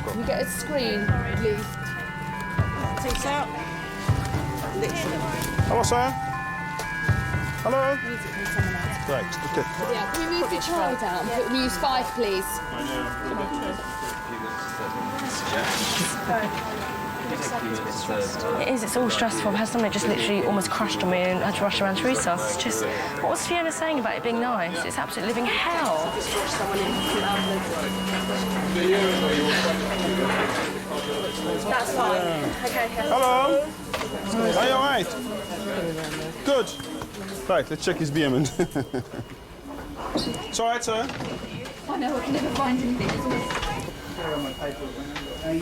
Can you get a screen, please? Take out. Hello, sir? Hello? Right, okay. Yeah, can we move the child down? Can we use 5, please? It is, it's all stressful. I've had somebody just literally almost crashed on me and had to rush around to resus. It's just, what was Fiona saying about it being nice? It's absolutely living hell. That's fine. Okay. Hello? Are you all right? Good. Right, let's check his vehement. It's all right, sir? I know, I can never find anything.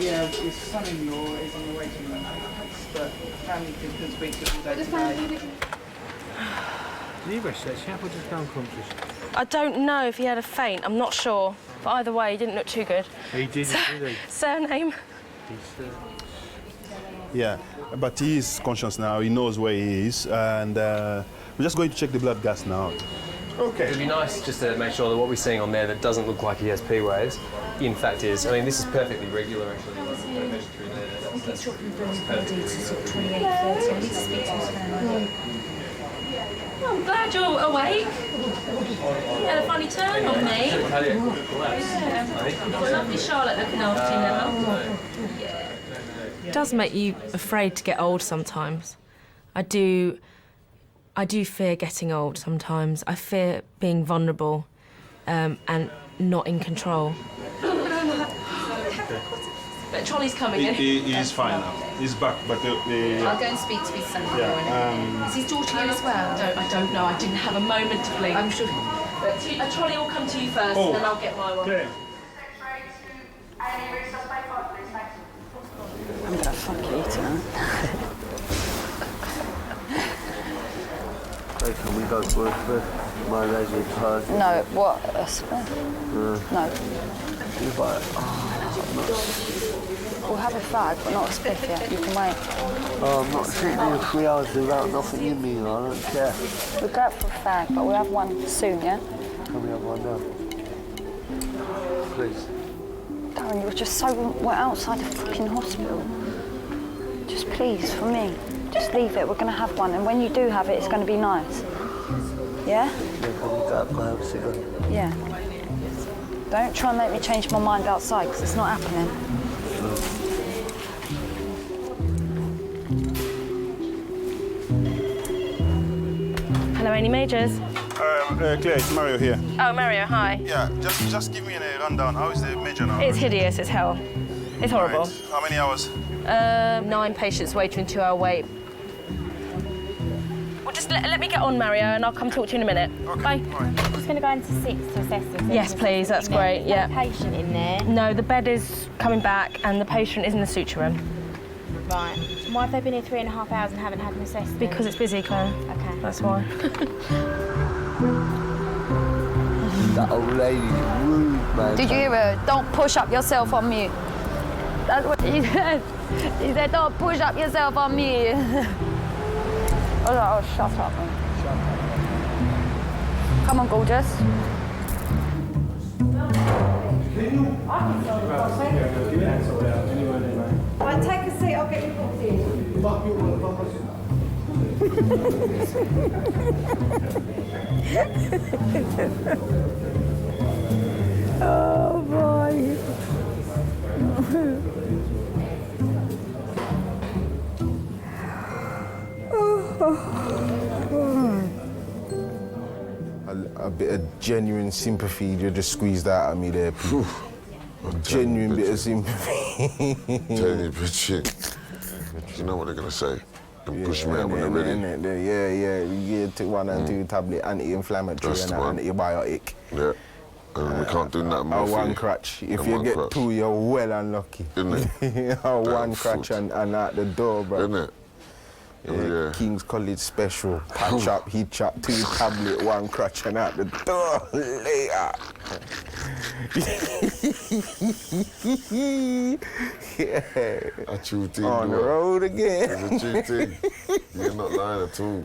Yeah, his son-in-law is on the waiting room, but family can speak to him today. I don't know if he had a faint, I'm not sure. But either way, he didn't look too good. He didn't, did he? Surname? Yeah, but he is conscious now, he knows where he is, and we're just going to check the blood gas now. Okay. It'd be nice just to make sure that what we're seeing on there that doesn't look like he has P waves, in fact is, I mean, this is perfectly regular actually. That's perfectly regular. I'm glad you're awake. You had a funny turn on me. Yeah. Lovely Charlotte looking after you now. Yeah. It does make you afraid to get old sometimes. I do fear getting old sometimes. I fear being vulnerable and not in control. But Trolley's coming in. He's fine now. He's back, but I'll go and speak to his son. Is his daughter here as well? I don't know. I didn't have a moment to blink. I'm sure. But a trolley will come to you first, and then I'll get my one. Okay. I'm gonna fuck you tonight. Can we go for a my lazy person? No, what? No. We'll have a fag, but not a spliff yet. You can wait. Oh, I'm not sitting here 3 hours without nothing in me, I don't care. We'll go out for a fag, but we'll have one soon, yeah? Can we have one now? Please. Darren, you're just so... We're outside the fucking hospital. Just please, for me. Just leave it, we're going to have one. And when you do have it, it's going to be nice. Yeah? Yeah, can we go up and have a cigarette? Yeah. Don't try and make me change my mind outside, because it's not happening. Hello, any majors? Claire, it's Mario here. Oh, Mario, hi. Yeah, just give me a rundown. How is the major now? It's hideous, it's hell. It's horrible. Right. How many hours? 9 patients waiting, 2-hour wait. Well, just let me get on, Mario, and I'll come talk to you in a minute. Okay. Bye. I'm just going to go into 6 to assess this. Yes, please, that's great, yeah. Patient in there? No, the bed is coming back, and the patient is in the suture room. Right. Why have they been here 3.5 hours and haven't had an assessment? Because it's busy, Claire. Okay. That's why. That old lady's rude, man. Did you hear her? Don't push up yourself on me. That's what he said. He said, don't push up yourself on me. I was like, oh, shut up, man. Come on, gorgeous. Right, take a seat, I'll get you booked in. Oh, boy. A bit of genuine sympathy you just squeezed out of me there, Pete. Genuine bit of sympathy. Tiny bit shit. You know what they're gonna say? And push me out when they're ready. Yeah. You take 1 and 2 tablet anti-inflammatory and antibiotic. Yeah. And we can't do nothing more. One crutch. If you get 2, you're well unlucky. Isn't it? One crutch and out the door, bro. Isn't it? Yeah. King's College special. Patch up, hitch up, 2 tablet, 1 crutch and out the door later. Yeah. A true thing. On the road again. It's a true thing. You're not lying at all.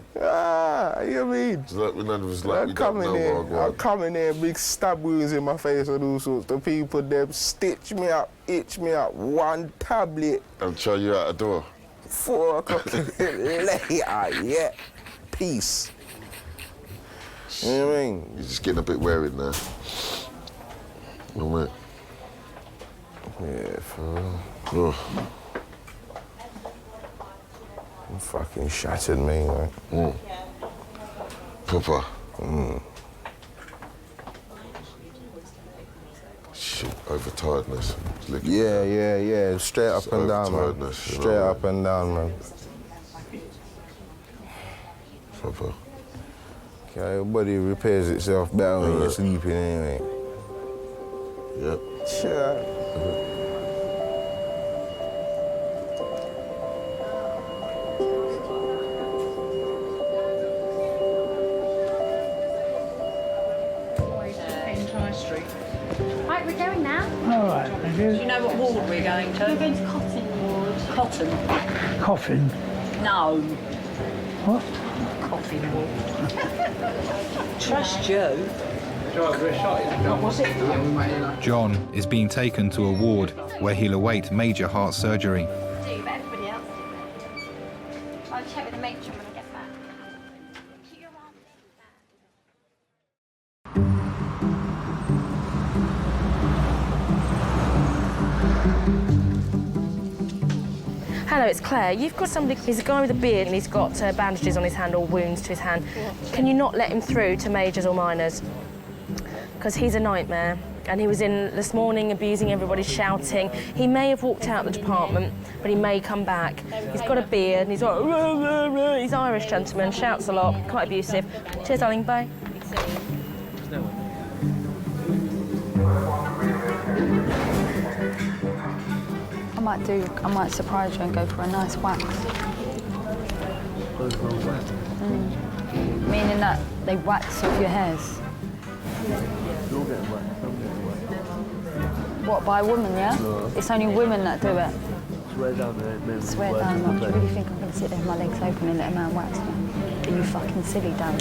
You mean? It's like we don't know I come in there, big stab wounds in my face and all sorts. The people, them stitch me up, itch me up, 1 tablet. And throw you out the door. 4 o'clock later, yeah. Peace. You know what I mean? You're just getting a bit weary now. Oh, yeah, for real. You fucking shattered me, man. Papa. Shit, overtiredness. Yeah. Straight up and down, man. Straight up and down, man. Papa. Okay, your body repairs itself better when you're sleeping anyway. Yep. Sure. Right, we're going now. All right, thank you. Do you know what ward we're going to? We're going to Cotton Ward. Cotton? Coffin. No. What? Coffin ward. Trust you. What was it? John is being taken to a ward where he'll await major heart surgery. Do, but everybody else did it. I'll check with the matron when I get back. Keep your arm Hello, it's Claire. You've got somebody, he's a guy with a beard and he's got bandages on his hand or wounds to his hand. Can you not let him through to majors or minors? Because he's a nightmare. And he was in this morning abusing everybody, shouting. He may have walked out the department, but he may come back. He's got a beard and he's like, rah, rah, rah. He's Irish gentleman, shouts a lot, quite abusive. Cheers, darling, bye. I might surprise you and go for a nice wax. Meaning that they wax off your hairs. What, by a woman, yeah? No. It's only women that do it. Swear down there, man. Swear down, do you really think I'm going to sit there with my legs open and let a man wax me? Are you fucking silly, Dan?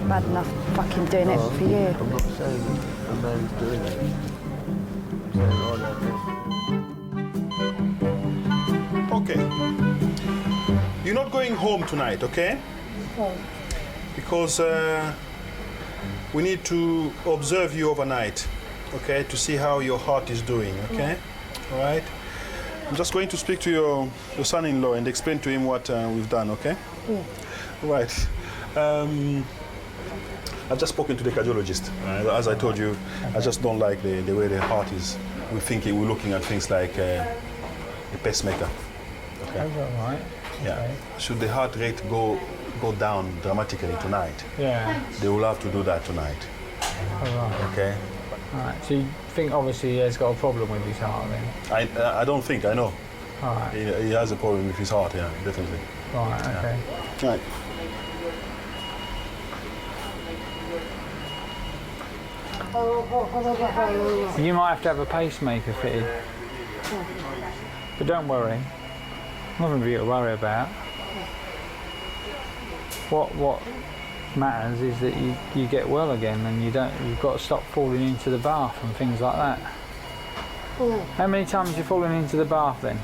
Bad enough fucking doing it for you. I'm not saying a man's doing it. I'm saying all that. Okay. You're not going home tonight, okay? Home. Because we need to observe you overnight, okay? To see how your heart is doing, okay? All right? I'm just going to speak to your son-in-law and explain to him what we've done, okay? Yeah. Right. I've just spoken to the cardiologist. As I told you, I just don't like the way the heart is. We're looking at things like a pacemaker. Okay. That's all right. Yeah. Okay. Should the heart rate go down dramatically tonight, Yeah. they will have to do that tonight. All right. Okay. All right. So you think obviously he has got a problem with his heart then? I don't think, I know. All right. He has a problem with his heart, yeah, definitely. Right. Okay. Right. You might have to have a pacemaker fitted. But don't worry. Nothing for you to worry about. What matters is that you get well again, and you've got to stop falling into the bath and things like that. How many times have you fallen into the bath then?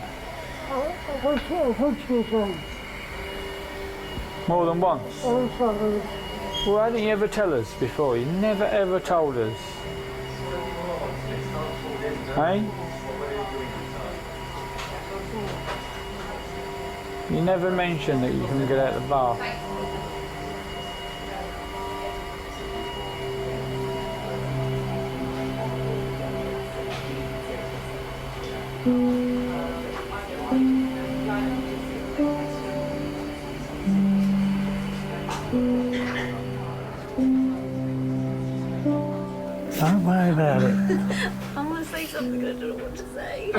More than once? Well, why didn't you ever tell us before? You never ever told us. Hey? You never mentioned that you can get out of the bath. Don't worry about it. I want to say something, I don't know what to say.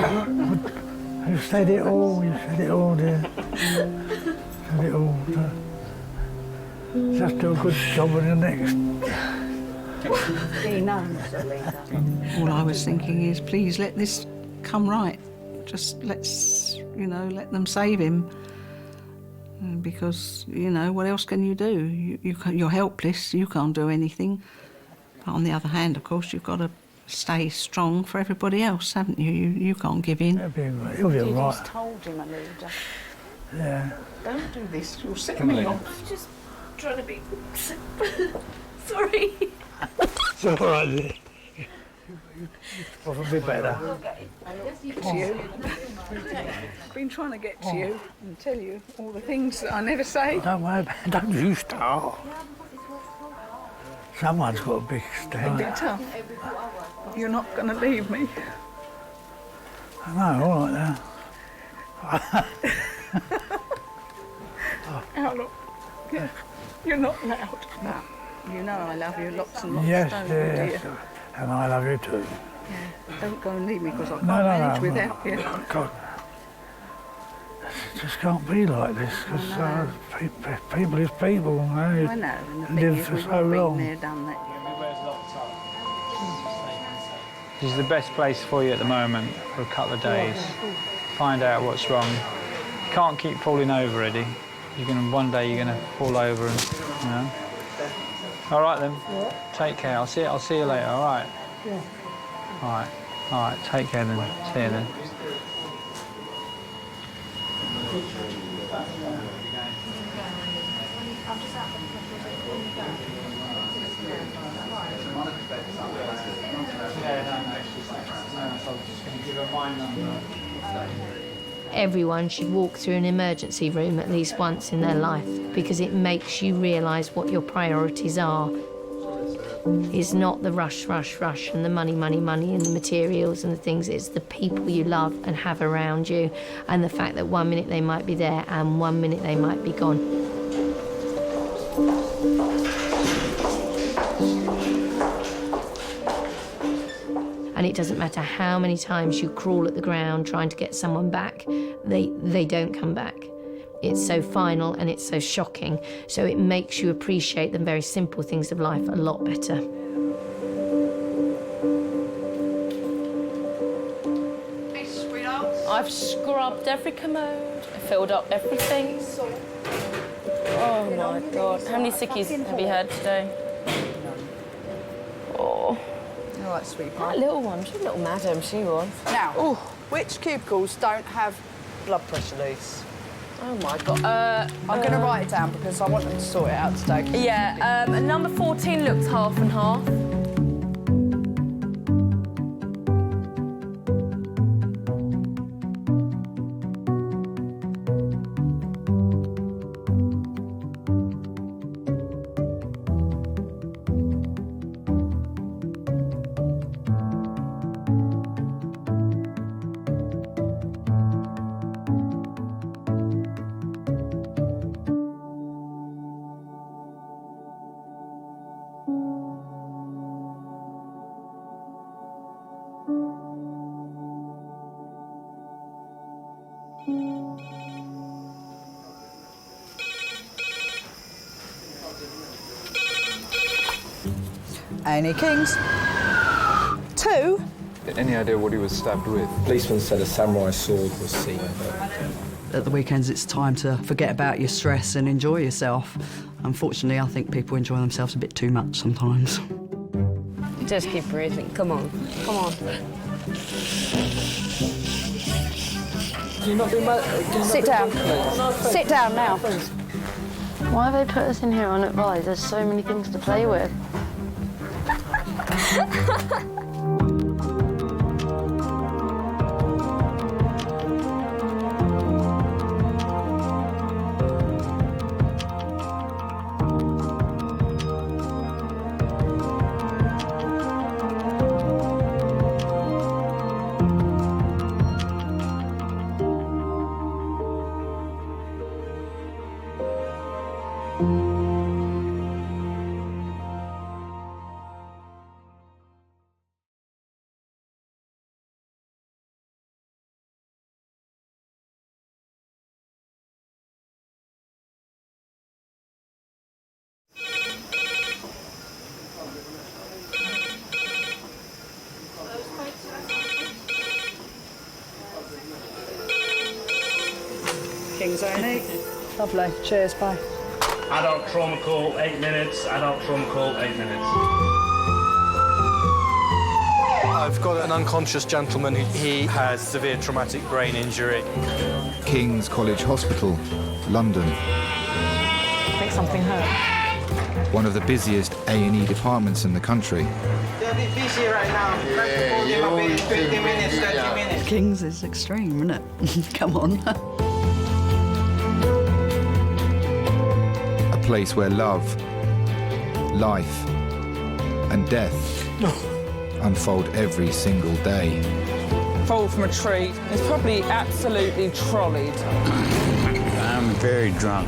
You've said it all, dear. Said it all. Just do a good job on the next. He knows. All I was thinking is, please let this come right. Just let's, let them save him. Because, what else can you do? You're helpless, you can't do anything. But on the other hand, of course, you've got to stay strong for everybody else, haven't you? You can't give in. He'll be all right. You just told him, Anita. Yeah. Don't do this, you'll set me off. I'm just trying to be... Sorry. It's all right, dear. You'll be better. Get to you. I've been trying to get to you and tell you all the things that I never say. Don't worry about it. Don't you start. Someone's got a big stand. It'll be tough. You're not going to leave me. I know, all right now. Now look, you're not loud. No. You know I love you lots and lots, Yes, don't dear. you, Yes, dear? and I love you too. Yeah. Don't go and leave me because I can't No, manage without you. God. It just can't be like this, because people is people, I know, and the thing live is, for we've so all been long. there, done that. This is the best place for you at the moment for a couple of days. Find out what's wrong. You can't keep falling over, Eddie. One day you're gonna fall over, and All right then. Yeah. Take care. I'll see you later. All right. Yeah. All right. Take care then. See you then. Everyone should walk through an emergency room at least once in their life because it makes you realise what your priorities are. It's not the rush and the money and the materials and the things. It's the people you love and have around you, and the fact that 1 minute they might be there and 1 minute they might be gone. And it doesn't matter how many times you crawl at the ground trying to get someone back, they don't come back. It's so final and it's so shocking, so it makes you appreciate the very simple things of life a lot better. Hey, sweetheart. I've scrubbed every commode, filled up everything. Oh my God, how many sickies have you had today? Oh. All right, sweetheart. That little one, she's a little madam, she was. Now, which cubicles don't have blood pressure leads? Oh my God. I'm going to write it down because I want them to sort it out today. Yeah, number 14 looks half and half. A&E Kings. 2 Any idea what he was stabbed with? Policeman said a samurai sword was seen. At the weekends, it's time to forget about your stress and enjoy yourself. Unfortunately, I think people enjoy themselves a bit too much sometimes. Just keep breathing. Come on. Come on. Can you not do Sit down. Sit down now. Why have they put us in here unadvised? There's so many things to play with. King's A&E. Lovely. Cheers, bye. Adult trauma call, 8 minutes. Adult trauma call, 8 minutes. I've got an unconscious gentleman he has severe traumatic brain injury. King's College Hospital, London. I think something hurt. One of the busiest A&E departments in the country. They're a bit busy right now. Yeah, 15 minutes, 30 minutes. King's is extreme, isn't it? Come on. A place where love, life, and death unfold every single day. Fall from a tree. It's probably absolutely trolleyed. I'm very drunk.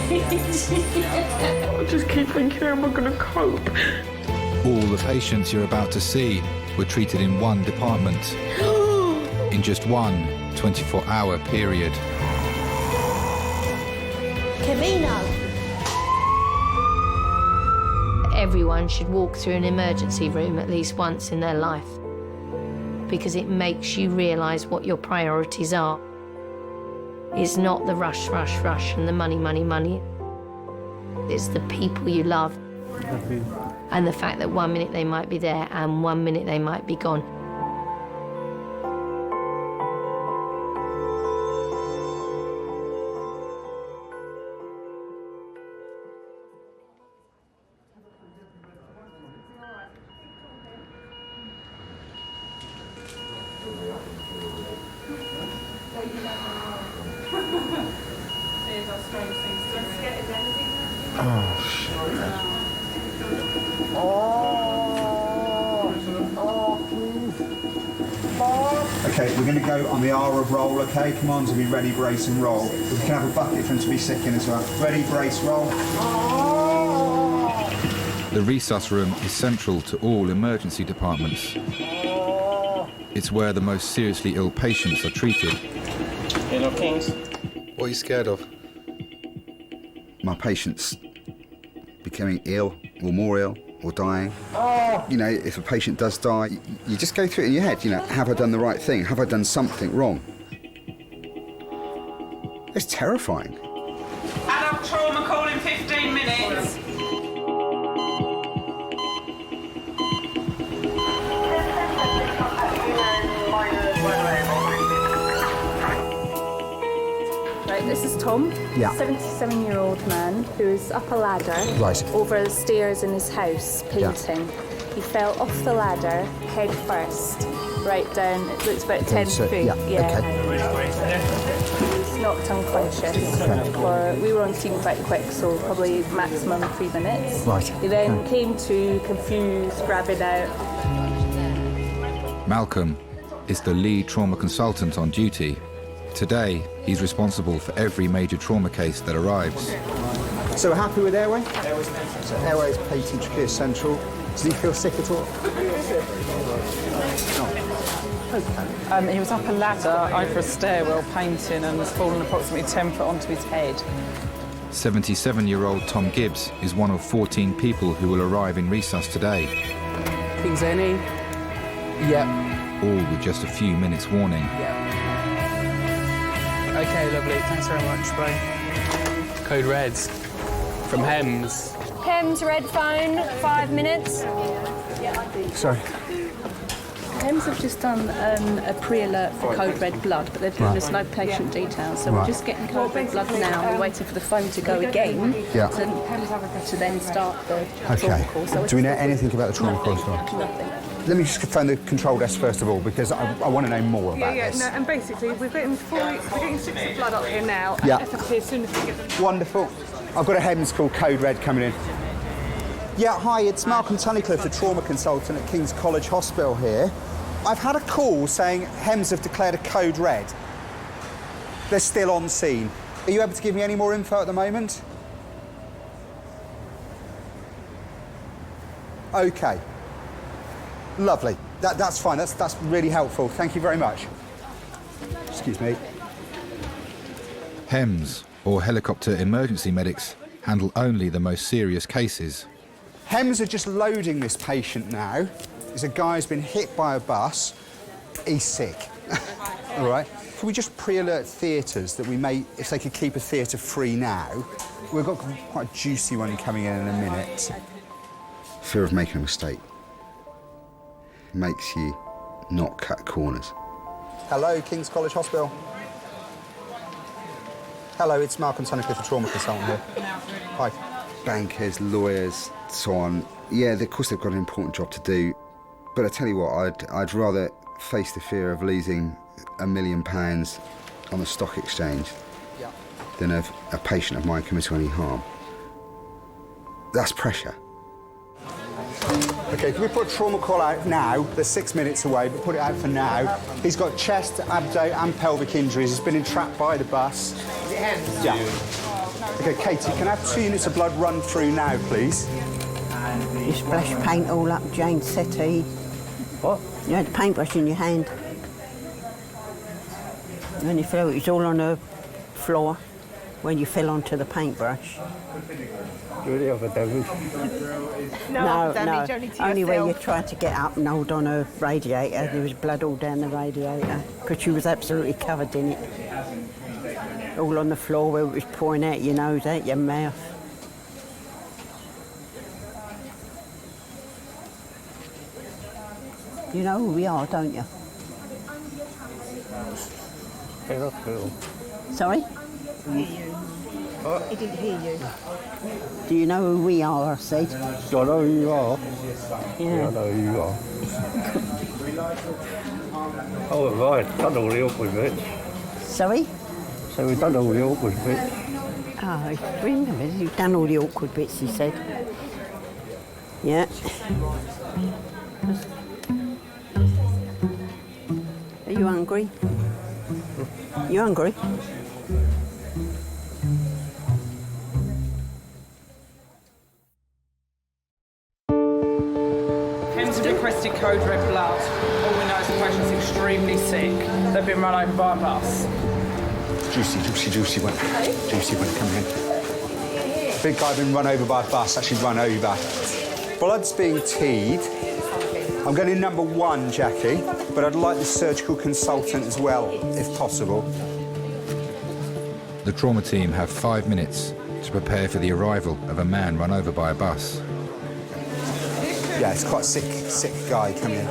I just keep thinking, how am I going to cope? All the patients you're about to see were treated in one department in just one 24-hour period. Camino! Everyone should walk through an emergency room at least once in their life because it makes you realise what your priorities are. It's not the rush, rush, rush and the money, money, money. It's the people you love and the fact that 1 minute they might be there and 1 minute they might be gone. Okay, we're going to go on the R of roll, okay? Come on, to be ready, brace and roll. We can have a bucket for him to be sick in as well. Ready, brace, roll. The resus room is central to all emergency departments. It's where the most seriously ill patients are treated. Hello, Kings. What are you scared of? My patients becoming ill or more ill or dying. You know, if a patient does die, you just go through it in your head, you know, have I done the right thing? Have I done something wrong? It's terrifying. Adult trauma call in 15 minutes. Right, this is Tom, Yeah. 77-year-old man who is up a ladder Right. over the stairs in his house painting. He fell off the ladder head first, right down, it looks about 10 so- feet. yeah, He's knocked unconscious. We were on scene quite quick, so probably maximum 3 minutes. Right, He then okay. came to, confused, grabbing out. Malcolm is the lead trauma consultant on duty. Today, he's responsible for every major trauma case that arrives. So we're happy with airway? So airway is patent, trachea central. Does he feel sick at all? He was up a ladder over a stairwell painting and has fallen approximately 10 foot onto his head. 77-year-old Tom Gibbs is one of 14 people who will arrive in resus today. King's A&E. Yep. All with just a few minutes warning. Okay, lovely. Thanks very much. Bye. Code Reds from Hems. Hems, red phone, 5 minutes. Sorry. Hems have just done a pre-alert for code red blood, but they've given us no patient details, so we're just getting code red blood now. We're waiting for the phone to go again to then start the trauma call. So do we know anything about the trauma call? Nothing. Let me just phone the control desk first of all, because I want to know more about this. No, and basically we're getting 6 of blood up here now. Yeah. FFP as soon as we get them. Wonderful. I've got a Hems called Code Red coming in. Yeah, hi, it's Malcolm Tunnicliffe, the trauma consultant at King's College Hospital here. I've had a call saying Hems have declared a Code Red. They're still on scene. Are you able to give me any more info at the moment? OK. Lovely. That's fine. That's really helpful. Thank you very much. Excuse me. Hems, or helicopter emergency medics, handle only the most serious cases. Hems are just loading this patient now. There's a guy who's been hit by a bus. He's sick. All right. Can we just pre-alert theatres that we may, if they could keep a theatre free now? We've got quite a juicy one coming in a minute. Fear of making a mistake makes you not cut corners. Hello, King's College Hospital. Hello, it's Malcolm Tunnicliffe, the trauma consultant here. Hi. Bankers, lawyers, so on. Yeah, of course they've got an important job to do. But I tell you what, I'd rather face the fear of losing £1 million on the stock exchange than have a patient of mine commit any harm. That's pressure. OK, can we put a trauma call out now? They're 6 minutes away, but put it out for now. He's got chest, abdo and pelvic injuries. He's been entrapped by the bus. Is it Hems? Yeah. OK, Katie, can I have 2 units of blood run through now, please? You splash paint all up Jane's settee. What? You had the paintbrush in your hand. When you fell, it was all on the floor when you fell onto the paintbrush. Do the other damage? No, only where you tried to get up and hold on a radiator. There was blood all down the radiator because she was absolutely covered in it. All on the floor where it was pouring out your nose, out your mouth. You know who we are, don't you? Sorry? What? He didn't hear you. Do you know who we are, I said? Do I know who you are? Yeah. I know who you are. Oh, right, done all the awkward bits. Sorry? So we've done all the awkward bits. Oh, remember, you've done all the awkward bits, he said. Yeah. Are you hungry? You hungry? Hems have requested code red blood. All we know is the patient's extremely sick. They've been run over by a bus. Juicy one. Juicy one coming in. Big guy been run over by a bus, actually run over. Blood's being teed. I'm going in number 1, Jackie, but I'd like the surgical consultant as well, if possible. The trauma team have 5 minutes to prepare for the arrival of a man run over by a bus. Yeah, it's quite a sick guy coming in.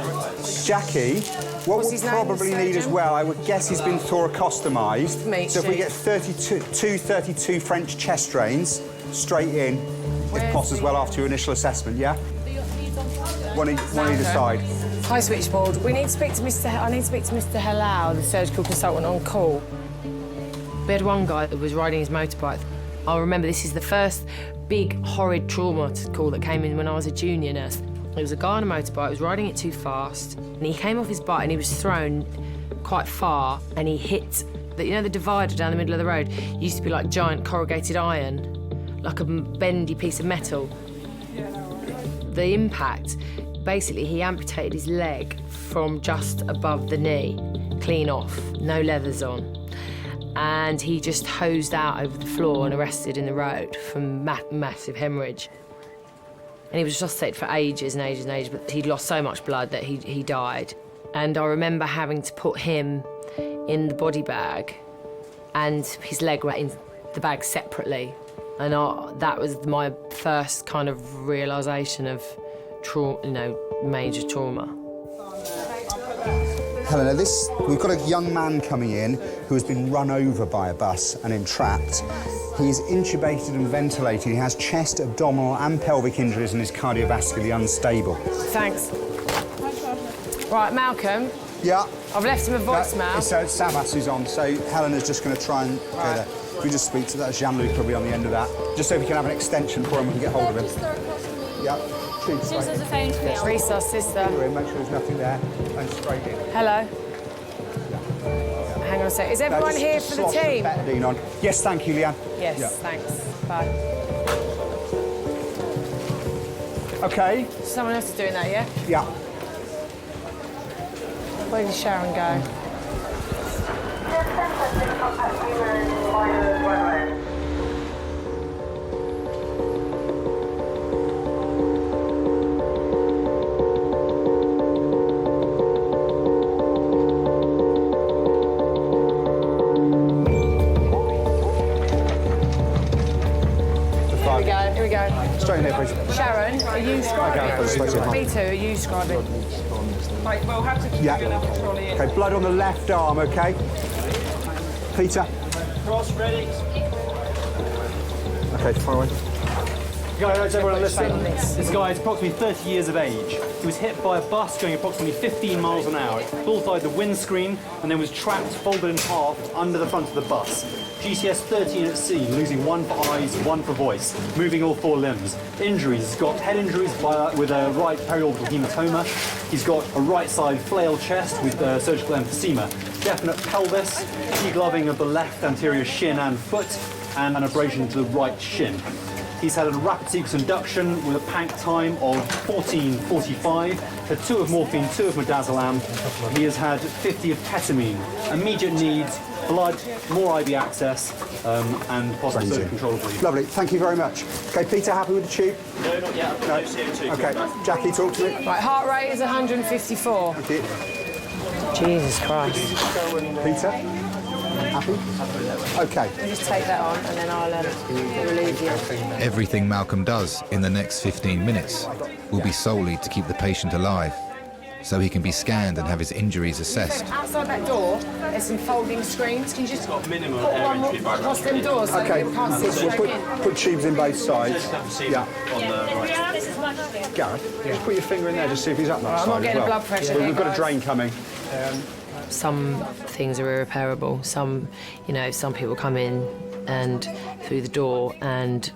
Jackie, what we'll probably need as well, I would guess he's been thoracostomised. So if we get 32 French chest drains straight in, if possible as well after your initial assessment, yeah? One either side. Hi, switchboard. I need to speak to Mr. Halal, the surgical consultant on call. We had one guy that was riding his motorbike. I remember this is the first big, horrid trauma call that came in when I was a junior nurse. There was a guy on a motorbike, was riding it too fast, and he came off his bike and he was thrown quite far, and he hit the divider down the middle of the road. It used to be like giant corrugated iron, like a bendy piece of metal. The impact, basically he amputated his leg from just above the knee, clean off, no leathers on. And he just hosed out over the floor and arrested in the road from massive hemorrhage. And he was resuscitated for ages and ages and ages, but he'd lost so much blood that he died. And I remember having to put him in the body bag and his leg went in the bag separately. And that was my first kind of realisation of major trauma. Helena, we've got a young man coming in who has been run over by a bus and entrapped. He's intubated and ventilated. He has chest, abdominal and pelvic injuries and is cardiovascularly unstable. Thanks. Right, Malcolm. Yeah? I've left him a voicemail. So it's Savas who's on, so Helena's just going to try and go there. We just speak to that. Jean-Luc probably on the end of that. Just so we can have an extension for him, we can get hold of him. Yeah. She was the phone to me. Resource sister. Make sure there's nothing there and straight in. Hello. Hang on a sec. Is everyone here for the team? Betadine on. Yes, thank you, Leanne. Yes, yeah. Thanks. Bye. OK. Someone else is doing that, yeah? Yeah. Where did Sharon go? Here we go. Straight in there, please. Sharon, are you scribing? Okay, Me too, are you scribing? Right, we'll have to keep Yeah. enough trolley in. OK, blood on the left arm, OK? Peter. Cross ready. OK, far away. Guys, everyone listen. This guy is approximately 30 years of age. He was hit by a bus going approximately 15 miles an hour. It bullseyed the windscreen and then was trapped, folded in half, under the front of the bus. GCS 13 at sea, losing one for eyes, one for voice, moving all 4 limbs. Injuries, he's got head injuries with a right periorbital hematoma. He's got a right side flail chest with surgical emphysema. Definite pelvis, degloving of the left anterior shin and foot, and an abrasion to the right shin. He's had a rapid sequence induction with a pank time of 14:45, had 2 of morphine, 2 of midazolam. He has had 50 of ketamine. Immediate needs, blood, more IV access, and possible surgical control, please. Lovely, thank you very much. OK, Peter, happy with the tube? No, not yet. No, CO2. OK, Jackie, talk to me. Right, heart rate is 154. Thank you. Jesus Christ. Peter? Happy? OK. I'll just take that on and then I'll relieve you. Everything Malcolm does in the next 15 minutes will be solely to keep the patient alive, so he can be scanned and have his injuries assessed. Outside that door, there's some folding screens. Can you just put minimum one across them doors so OK, people can't see straight in? put tubes in both sides. Yeah. This is my Gareth, just put your finger in there just see if he's up that I'm side not as getting well. a blood pressure We've here, got a guys. drain coming. Some things are irreparable. Some people come in and through the door and,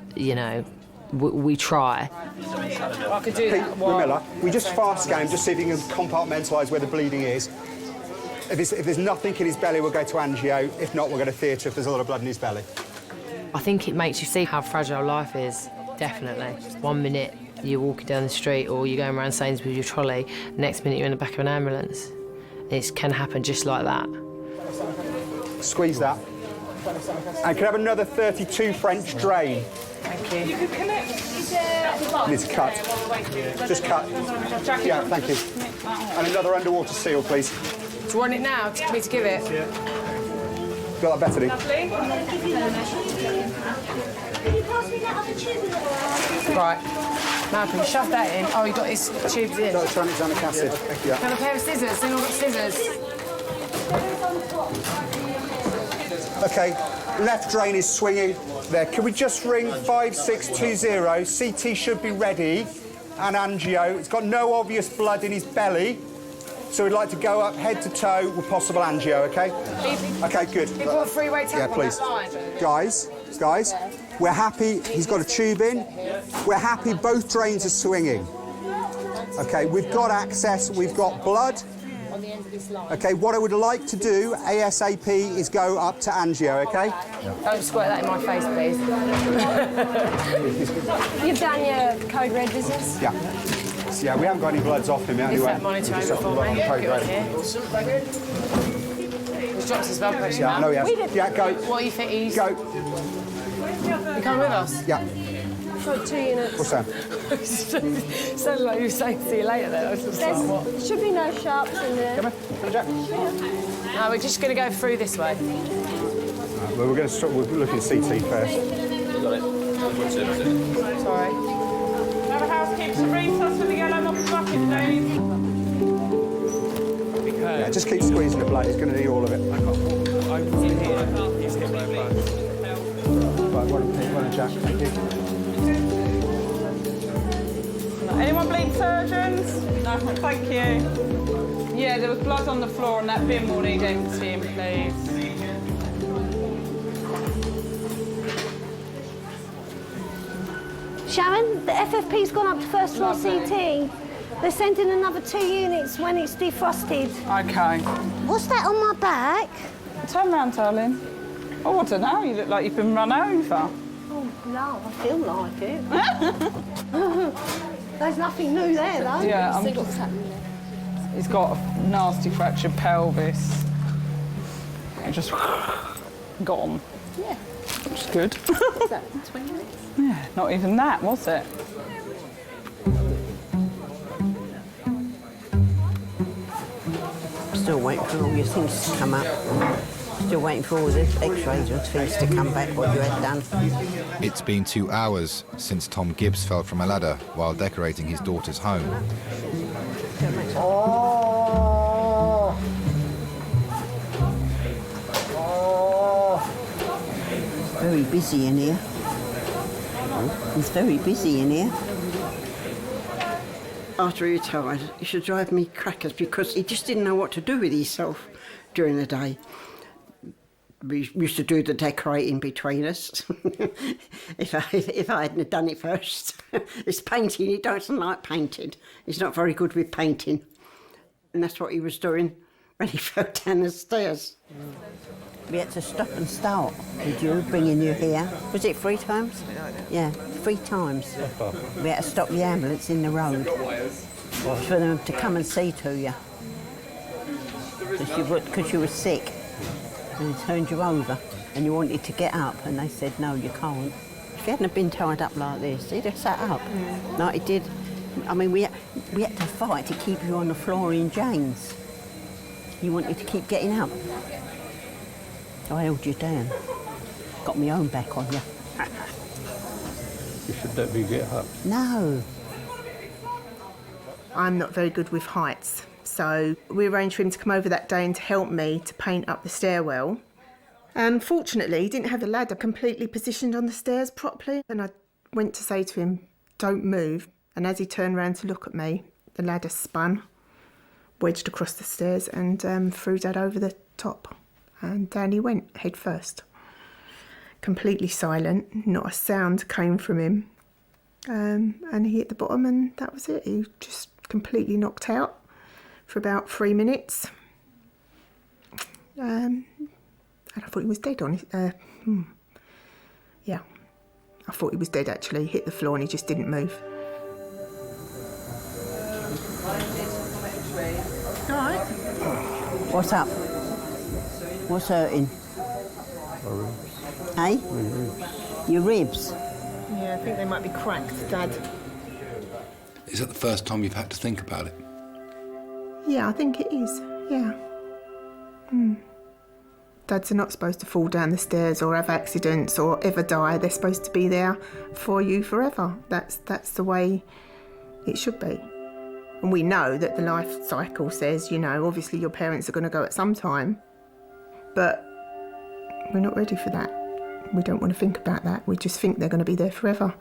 we try. I could do that. Miller, we just fast scan him, just see if you can compartmentalise where the bleeding is. If there's nothing in his belly, we'll go to angio. If not, we'll go to theatre if there's a lot of blood in his belly. I think it makes you see how fragile life is, definitely. 1 minute you're walking down the street or you're going around Sainsbury's with your trolley, next minute you're in the back of an ambulance. It can happen just like that. Squeeze that. And can I have another 32 French drain? Thank you. You could connect. Needs a cut. Just cut. Yeah, thank you. And another underwater seal, please. Do you want it now? For me to give it? Yeah. Got that better, Lovely. Right. Malcolm, shove that in. Oh, you got his tubes in. Tranexamic acid. Yeah. Can I have a pair of scissors? Then I've got scissors. OK, left drain is swinging there. Can we just ring 5620? CT should be ready. And angio. It's got no obvious blood in his belly. So we'd like to go up head to toe with possible angio, OK? OK, good. You put a three-way tap Yeah, on please. that line. Guys, we're happy he's got a tube in. We're happy both drains are swinging. OK, we've got access, we've got blood. OK, what I would like to do ASAP is go up to angio, OK? Don't squirt that in my face, please. You've done your code red business? Yeah. Yeah, we haven't got any bloods off him yet Is anyway. that monitor Just over got for the me? code Good red. here. He's dropped his blood pressure Yeah, now. I know he has. Yeah, go. What are you think? Go. You come with us? Yeah. Sorry, 2 units. What's that? Sounded like you were saying see you later then. I was just like, what? Should be no sharps in there. Come on, Jack. No, we're just going to go through this way. Well, we're going to start. We're looking at CT first. Got it. Sorry. Another housekeeper to recess with the yellow mop bucket, please. Yeah, just keep squeezing the blade. It's going to need all of it. I can't walk over to here. He's hit by a bus. Right, one on Jack. Thank you. Anyone bleed surgeons? No, thank you. Yeah, there was blood on the floor and that bin will need emptying, please. Sharon, the FFP's gone up to first floor CT. They're sending another 2 units when it's defrosted. OK. What's that on my back? Turn round, darling. Oh, I don't know, you look like you've been run over. Oh, no, I feel like it. There's nothing new there, though. Yeah, See what's happening there. He's got a nasty fractured pelvis. And just gone. Yeah. Which is good. What's that, 20 minutes? Yeah, not even that, was it? Still waiting for all your things to come up. Still waiting for all the x-rays and things to come back, what you had done. It's been 2 hours since Tom Gibbs fell from a ladder while decorating his daughter's home. Oh. Oh. Very busy in here. It's very busy in here. After he retired, he should drive me crackers because he just didn't know what to do with himself during the day. We used to do the decorating between us. if I hadn't done it first. It's painting, he doesn't like painting. He's not very good with painting. And that's what he was doing when he fell down the stairs. We had to stop and start with you, bringing you here. Was it 3 times? Yeah, 3 times. We had to stop the ambulance in the road for them to come and see to you. Because you were sick. And they turned you over and you wanted to get up and they said, no, you can't. If you hadn't been tied up like this, he'd have sat up. Like he did. I mean, we had to fight to keep you on the floor in James. You wanted to keep getting up. So I held you down. Got my own back on you. You should let me get up. No. I'm not very good with heights, so we arranged for him to come over that day and to help me to paint up the stairwell. And fortunately, he didn't have the ladder completely positioned on the stairs properly, and I went to say to him, don't move. And as he turned around to look at me, the ladder spun, wedged across the stairs and threw Dad over the top. And down he went, head first. Completely silent, not a sound came from him. And he hit the bottom and that was it. He just completely knocked out for about 3 minutes. And I thought he was dead on it. Yeah, I thought he was dead actually. He hit the floor and he just didn't move. All right. What's up? What's hurting? My Hey? ribs. My ribs. Your ribs? Yeah, I think they might be cracked, Dad. Is that the first time you've had to think about it? Yeah, I think it is, yeah. Dads are not supposed to fall down the stairs or have accidents or ever die. They're supposed to be there for you forever. That's the way it should be. And we know that the life cycle says, you know, obviously your parents are going to go at some time, but we're not ready for that. We don't want to think about that. We just think they're going to be there forever.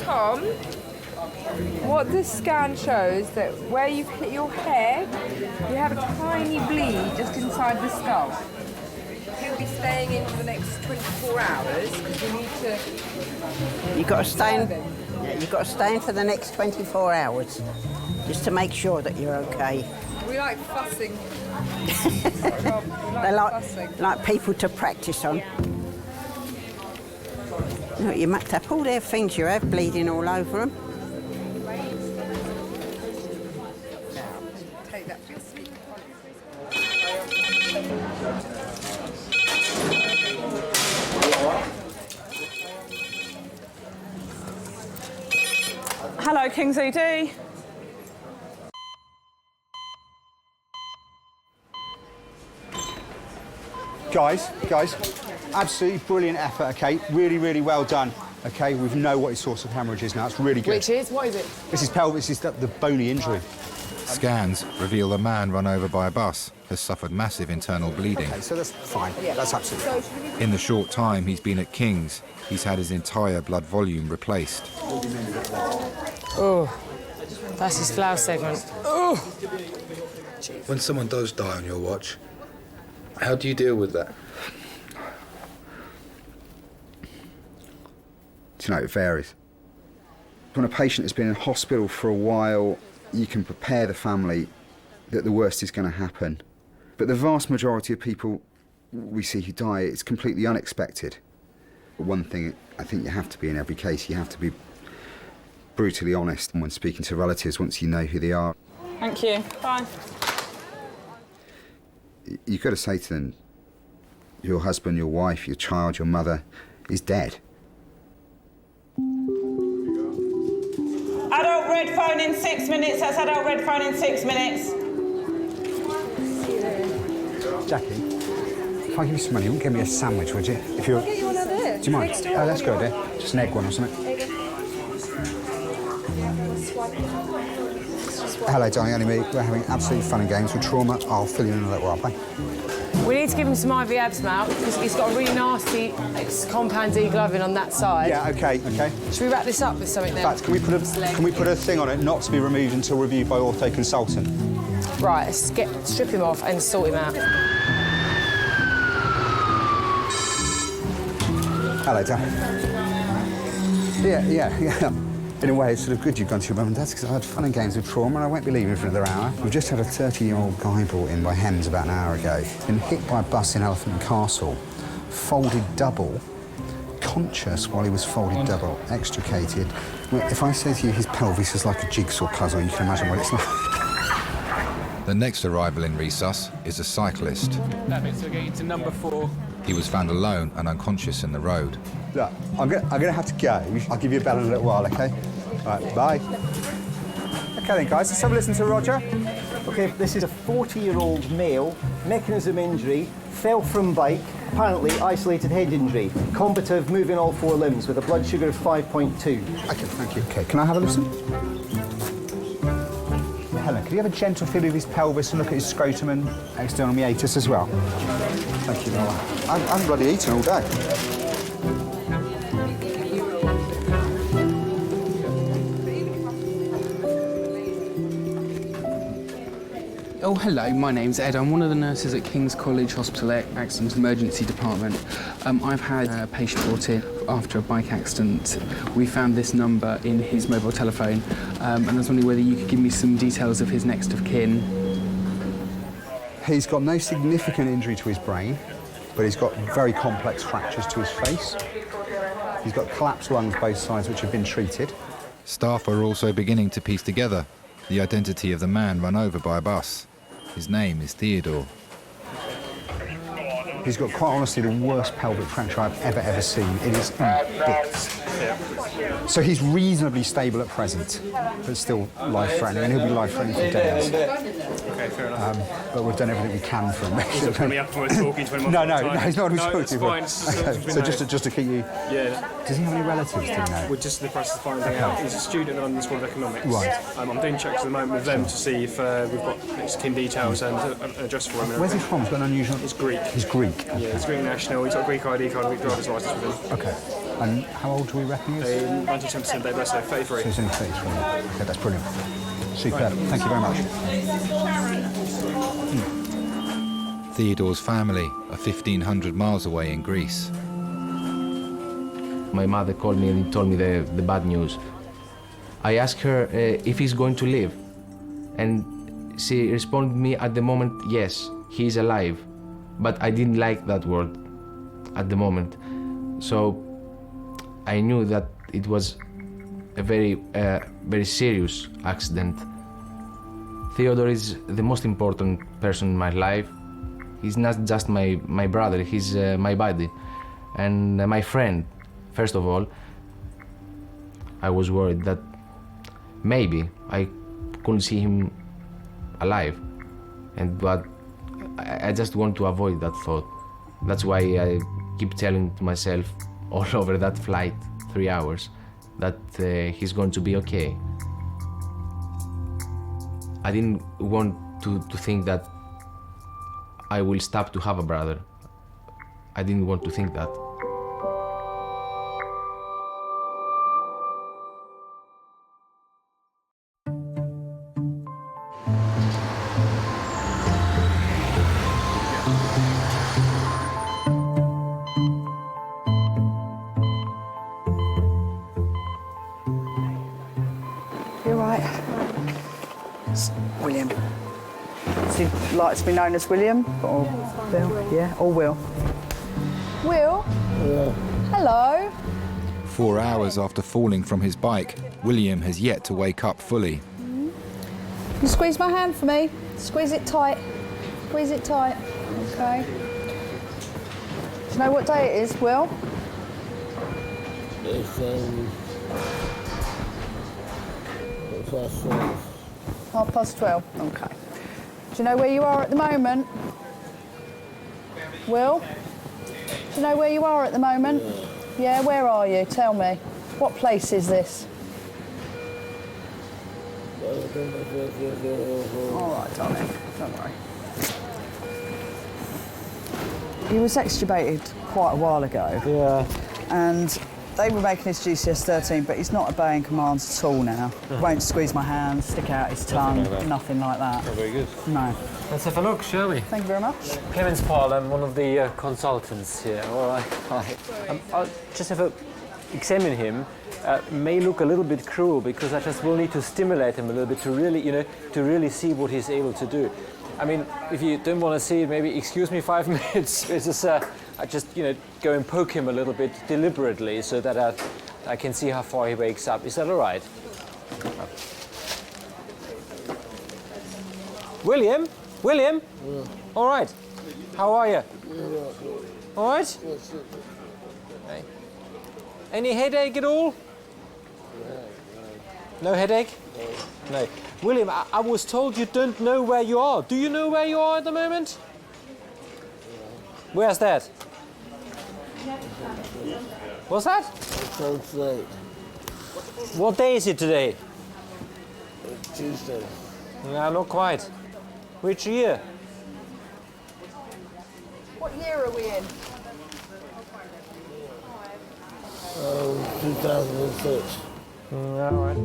Tom, what the scan shows that where you've hit your head, you have a tiny bleed just inside the skull. He'll be staying in for the next 24 hours because you need to. You've got to stay in. Yeah, you've got to stay in for the next 24 hours, just to make sure that you're okay. We like fussing. They like people to practice on. You know, you mucked up all their things you have bleeding all over them. Take that for your sweet. Hello, King's ED. Guys, absolutely brilliant effort, okay? Really, really well done. Okay, we know what his source of hemorrhage is now. It's really good. Which is? What is it? This is pelvis, this is the bony injury. Scans reveal the man run over by a bus has suffered massive internal bleeding. Okay, so that's fine. Yeah. That's absolutely fine. In the short time he's been at King's, he's had his entire blood volume replaced. Oh, that's his flower segment. Oh! When someone does die on your watch, how do you deal with that? Do you know, it varies. When a patient has been in hospital for a while, you can prepare the family that the worst is going to happen. But the vast majority of people we see who die, it's completely unexpected. But one thing I think you have to be in every case, you have to be brutally honest when speaking to relatives once you know who they are. Thank you. Bye. You've got to say to them, your husband, your wife, your child, your mother is dead. Adult red phone in 6 minutes. That's adult red phone in 6 minutes. Jackie, if I give you some money, you wouldn't give me a sandwich, would you? If you're... I'll get you one over there. Do you mind? Oh, that's good, idea. Just an egg one or something. Hello, Johnny, only me. We're having absolutely fun and games with trauma. I'll fill you in a little while, bye. We need to give him some IV abs now because he's got a really nasty compound degloving on that side. Yeah, okay. Should we wrap this up with something then? In fact, can we put a thing on it not to be removed until reviewed by ortho consultant? Right, let's strip him off and sort him out. Hello, Dan. Yeah. In a way, it's sort of good you've gone to your mum and dad's because I had fun and games with trauma and I won't be leaving for another hour. We've just had a 30-year-old guy brought in by Hems about an hour ago. Been hit by a bus in Elephant and Castle, folded double, conscious while he was folded double, extricated. Well, if I say to you his pelvis is like a jigsaw puzzle, you can imagine what it's like. The next arrival in resus is a cyclist. That bit, so we're getting to number 4. He was found alone and unconscious in the road. Look, I'm gonna have to go. I'll give you a bell in a little while, okay? All right, bye. Okay then, guys, let's have a listen to Roger. Okay, this is a 40-year-old male, mechanism injury, fell from bike, apparently isolated head injury, combative, moving all 4 limbs with a blood sugar of 5.2. Okay, thank you. Okay, can I have a listen? Helen, could you have a gentle feel of his pelvis and look at his scrotum and external meatus as well? Thank you, Noah. I haven't bloody eaten all day. Oh, hello, my name's Ed. I'm one of the nurses at King's College Hospital Accident Emergency Department. I've had a patient brought in after a bike accident. We found this number in his mobile telephone, and I was wondering whether you could give me some details of his next of kin. He's got no significant injury to his brain, but he's got very complex fractures to his face. He's got collapsed lungs both sides, which have been treated. Staff are also beginning to piece together the identity of the man run over by a bus. His name is Theodore. He's got, quite honestly, the worst pelvic fracture I've ever seen. It is in bits. So he's reasonably stable at present, but still life-threatening, and he'll be life-threatening for days. Okay, fair enough. But we've done everything we can for him. He's not coming up for talking to him. No, he's not talking to him. Fine. So just to keep you... Yeah. Does he have any relatives, do you know? We're just in the process of finding out. He's a student at the School of Economics. Right. I'm doing checks at the moment with them to see if we've got next kin details and an address for him. Where's he from? He's got an unusual... He's Greek. He's Greek? Yeah, he's Greek national. He's got a Greek ID card, a Greek driver's licence with him. OK. And how old do we reckon he is? 1910% day birth, so 33. So he's only 33. OK, that's brilliant. Superb. Thank you very much. Theodore's family are 1,500 miles away in Greece. My mother called me and told me the bad news. I asked her if he's going to live, and she responded me at the moment, yes, he is alive. But I didn't like that word at the moment. So I knew that it was a very serious accident. Theodore is the most important person in my life. He's not just my brother, he's my buddy and my friend. First of all, I was worried that maybe I couldn't see him alive, but I just want to avoid that thought. That's why I keep telling myself all over that flight, 3 hours, that he's going to be okay. I didn't want to think that I will stop to have a brother. I didn't want to think that. You're right. It's William. Does he like to be known as William or Bill? Yeah, or Will. Will? Yeah. Hello. 4 hours after falling from his bike, William has yet to wake up fully. You squeeze my hand for me. Squeeze it tight. Squeeze it tight. Okay. Do you know what day it is, Will? It's 12:30. Okay. Do you know where you are at the moment? Will? Do you know where you are at the moment? Yeah, where are you? Tell me. What place is this? All right, darling. Don't worry. He was extubated quite a while ago. Yeah. And they were making his GCS 13, but he's not obeying commands at all now. Won't squeeze my hand, stick out his tongue, nothing like that. Not very good. No. Let's have a look, shall we? Thank you very much. Clemens Paul, I'm one of the consultants here. All right. Hi. I'll just have a examine him. May look a little bit cruel because I just will need to stimulate him a little bit to really, to really see what he's able to do. I mean, if you don't want to see it, maybe excuse me 5 minutes. It's just, I just, go and poke him a little bit deliberately so that I can see how far he wakes up. Is that all right? William? William? Yeah. All right. How are you? Yeah. All right? Okay. Any headache at all? No headache? No. William, I was told you don't know where you are. Do you know where you are at the moment? Where's that? What's that? What day is it today? Tuesday. No, not quite. Which year? What year are we in? 2006. All right.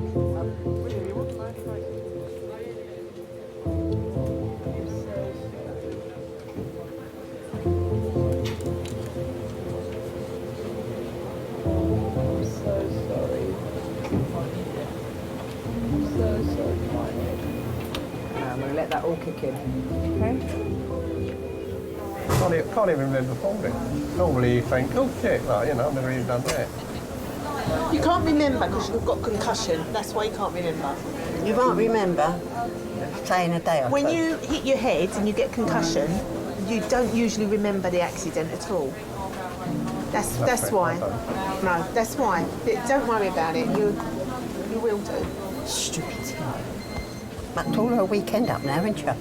I'm going to let that all kick in. Okay? Can't even remember falling. Normally you think, oh shit, well, I've never even done that. You can't remember because you've got concussion. That's why you can't remember. You won't remember staying a day or When two. you hit your head and you get concussion, you don't usually remember the accident at all. That's why. No, that's why. Don't worry about it. You will do. Stupid thing. But all her weekend up now, isn't you?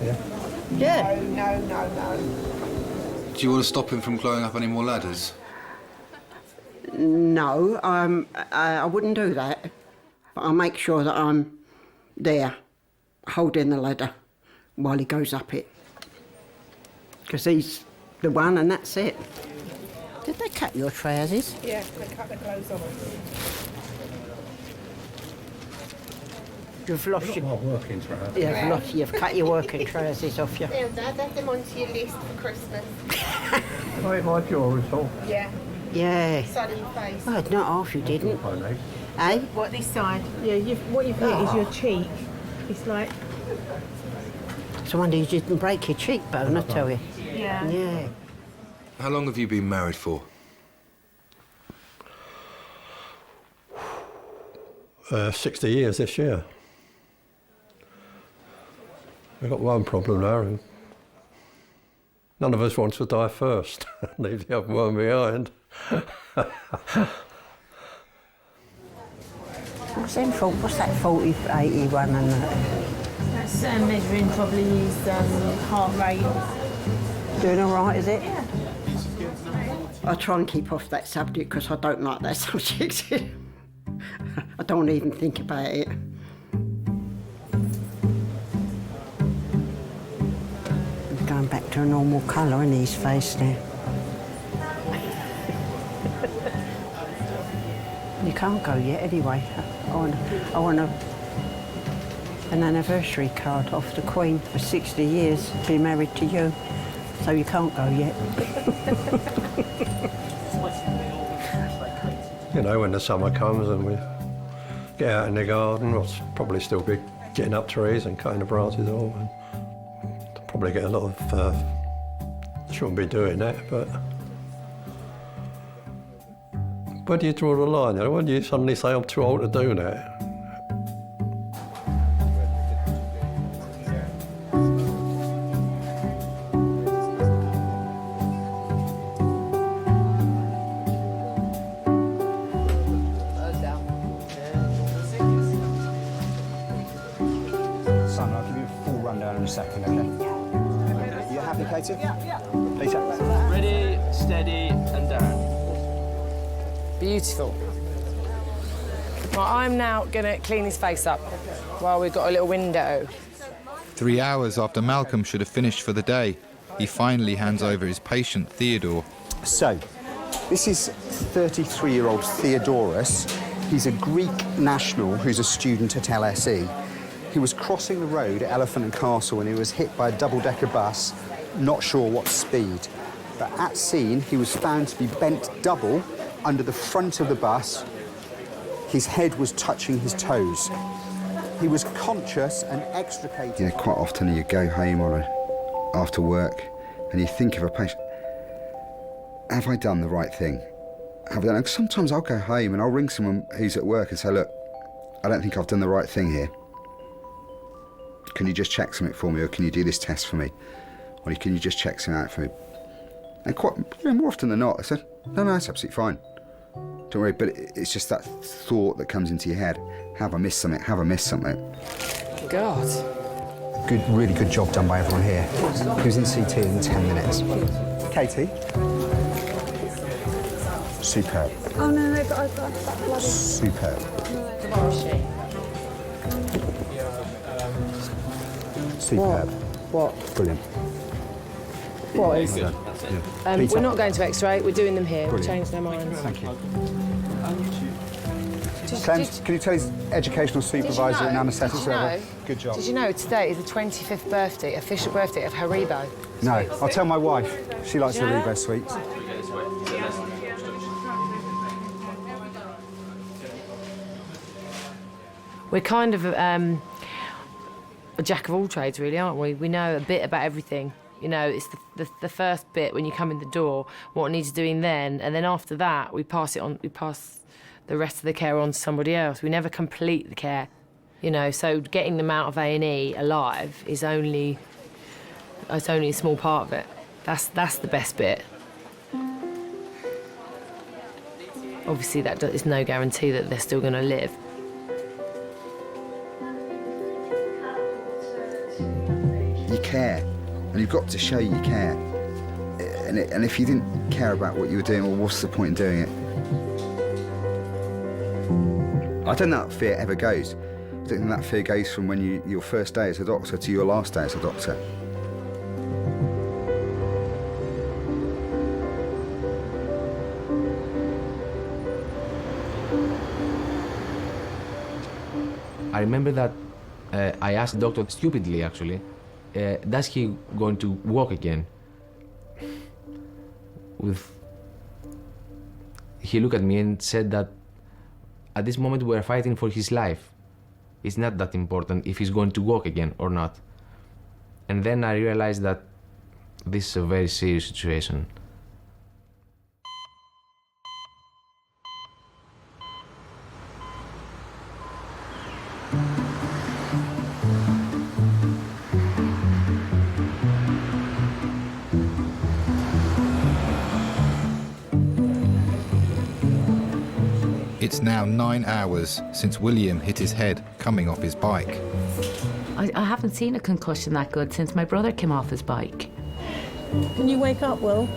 Yeah. Yeah. No. Do you want to stop him from climbing up any more ladders? No, I wouldn't do that. But I'll make sure that I'm there, holding the ladder while he goes up it. Because he's the one and that's it. Did they cut your trousers? Yeah, they cut the clothes off. You've lost your working trousers. You've cut your working trousers off you. Yeah, Dad, add them onto your list for Christmas. Right, my jaw is all. Yeah. Yeah. Side of your face. Well, not half you didn't. Eh? What, this side? Yeah, what you've hit is your cheek. It's like... It's a wonder you didn't break your cheekbone, I tell you. Yeah. Yeah. How long have you been married for? 60 years this year. We've got one problem now. None of us wants to die first. Leave the other one behind. What's that 40, 81 and that? That's measuring probably his heart rate. Doing all right, is it? Yeah. I try and keep off that subject because I don't like that subject. I don't even think about it. He's going back to a normal colour in his face now. You can't go yet anyway. I want an anniversary card off the Queen for 60 years, be married to you. So you can't go yet. You know, when the summer comes and we get out in the garden, we'll probably still be getting up trees and cutting the branches off. And probably get a lot of, shouldn't be doing that, but where do you draw the line? You know, when do you suddenly say I'm too old to do that? Son, I'll give you a full rundown in a second, okay? You happy, Katie? Yeah. Lisa? Ready, steady, and down. Beautiful. Well, I'm now going to clean his face up while we've got a little window. 3 hours after Malcolm should have finished for the day, he finally hands over his patient, Theodore. So, this is 33-year-old Theodorus. He's a Greek national who's a student at LSE. He was crossing the road at Elephant and Castle when he was hit by a double-decker bus, not sure what speed. But at scene, he was found to be bent double under the front of the bus. His head was touching his toes. He was conscious and extricated. You know, quite often you go home after work and you think of a patient. Have I done the right thing? Have I done? Sometimes I'll go home and I'll ring someone who's at work and say, look, I don't think I've done the right thing here. Can you just check something for me, or can you do this test for me? Or can you just check something out for me? And quite, more often than not, I said, no, it's absolutely fine. Don't worry, but it's just that thought that comes into your head. Have I missed something? Have I missed something? God. Good, really good job done by everyone here. He was in CT in 10 minutes. Katie? Superb. Oh no, but I've got that blood. Superb. Superb. What? Brilliant. What is Well done. Yeah. Peter. we're not going to X-ray, we're doing them here. We've Brilliant. changed our minds. Thank you. Clem, can you tell his educational supervisor and anaesthetics? Good job. Did you know today is the 25th birthday, official birthday of Haribo? No, I'll tell my wife. She likes Yeah? Haribo sweets. We're kind of a jack of all trades, really, aren't we? We know a bit about everything. You know, it's the first bit when you come in the door, what needs doing then, and then after that, we pass it on. We pass the rest of the care on to somebody else. We never complete the care, you know. So getting them out of A&E alive is only a small part of it. That's the best bit. Obviously, that is no guarantee that they're still going to live. You care, and you've got to show you care. And if you didn't care about what you were doing, well, what's the point in doing it? I don't know that fear ever goes. I don't think that fear goes from when your first day as a doctor to your last day as a doctor. I remember that I asked the doctor stupidly, actually, does he going to walk again? He looked at me and said that at this moment we're fighting for his life. It's not that important if he's going to walk again or not. And then I realized that this is a very serious situation. It's now 9 hours since William hit his head coming off his bike. I haven't seen a concussion that good since my brother came off his bike. Can you wake up, Will?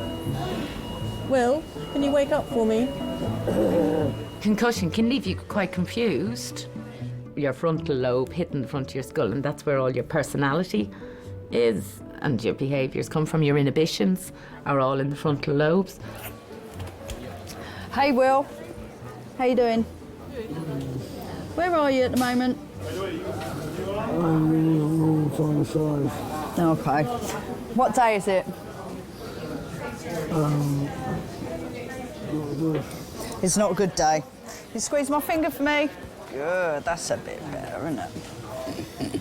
Will, can you wake up for me? Concussion can leave you quite confused. Your frontal lobe hitting the front of your skull, and that's where all your personality is, and your behaviours come from. Your inhibitions are all in the frontal lobes. Hey, Will. How you doing? Where are you at the moment? I'm on 5. Okay. What day is it? Not good. It's not a good day. You squeeze my finger for me? Good, that's a bit better, isn't it?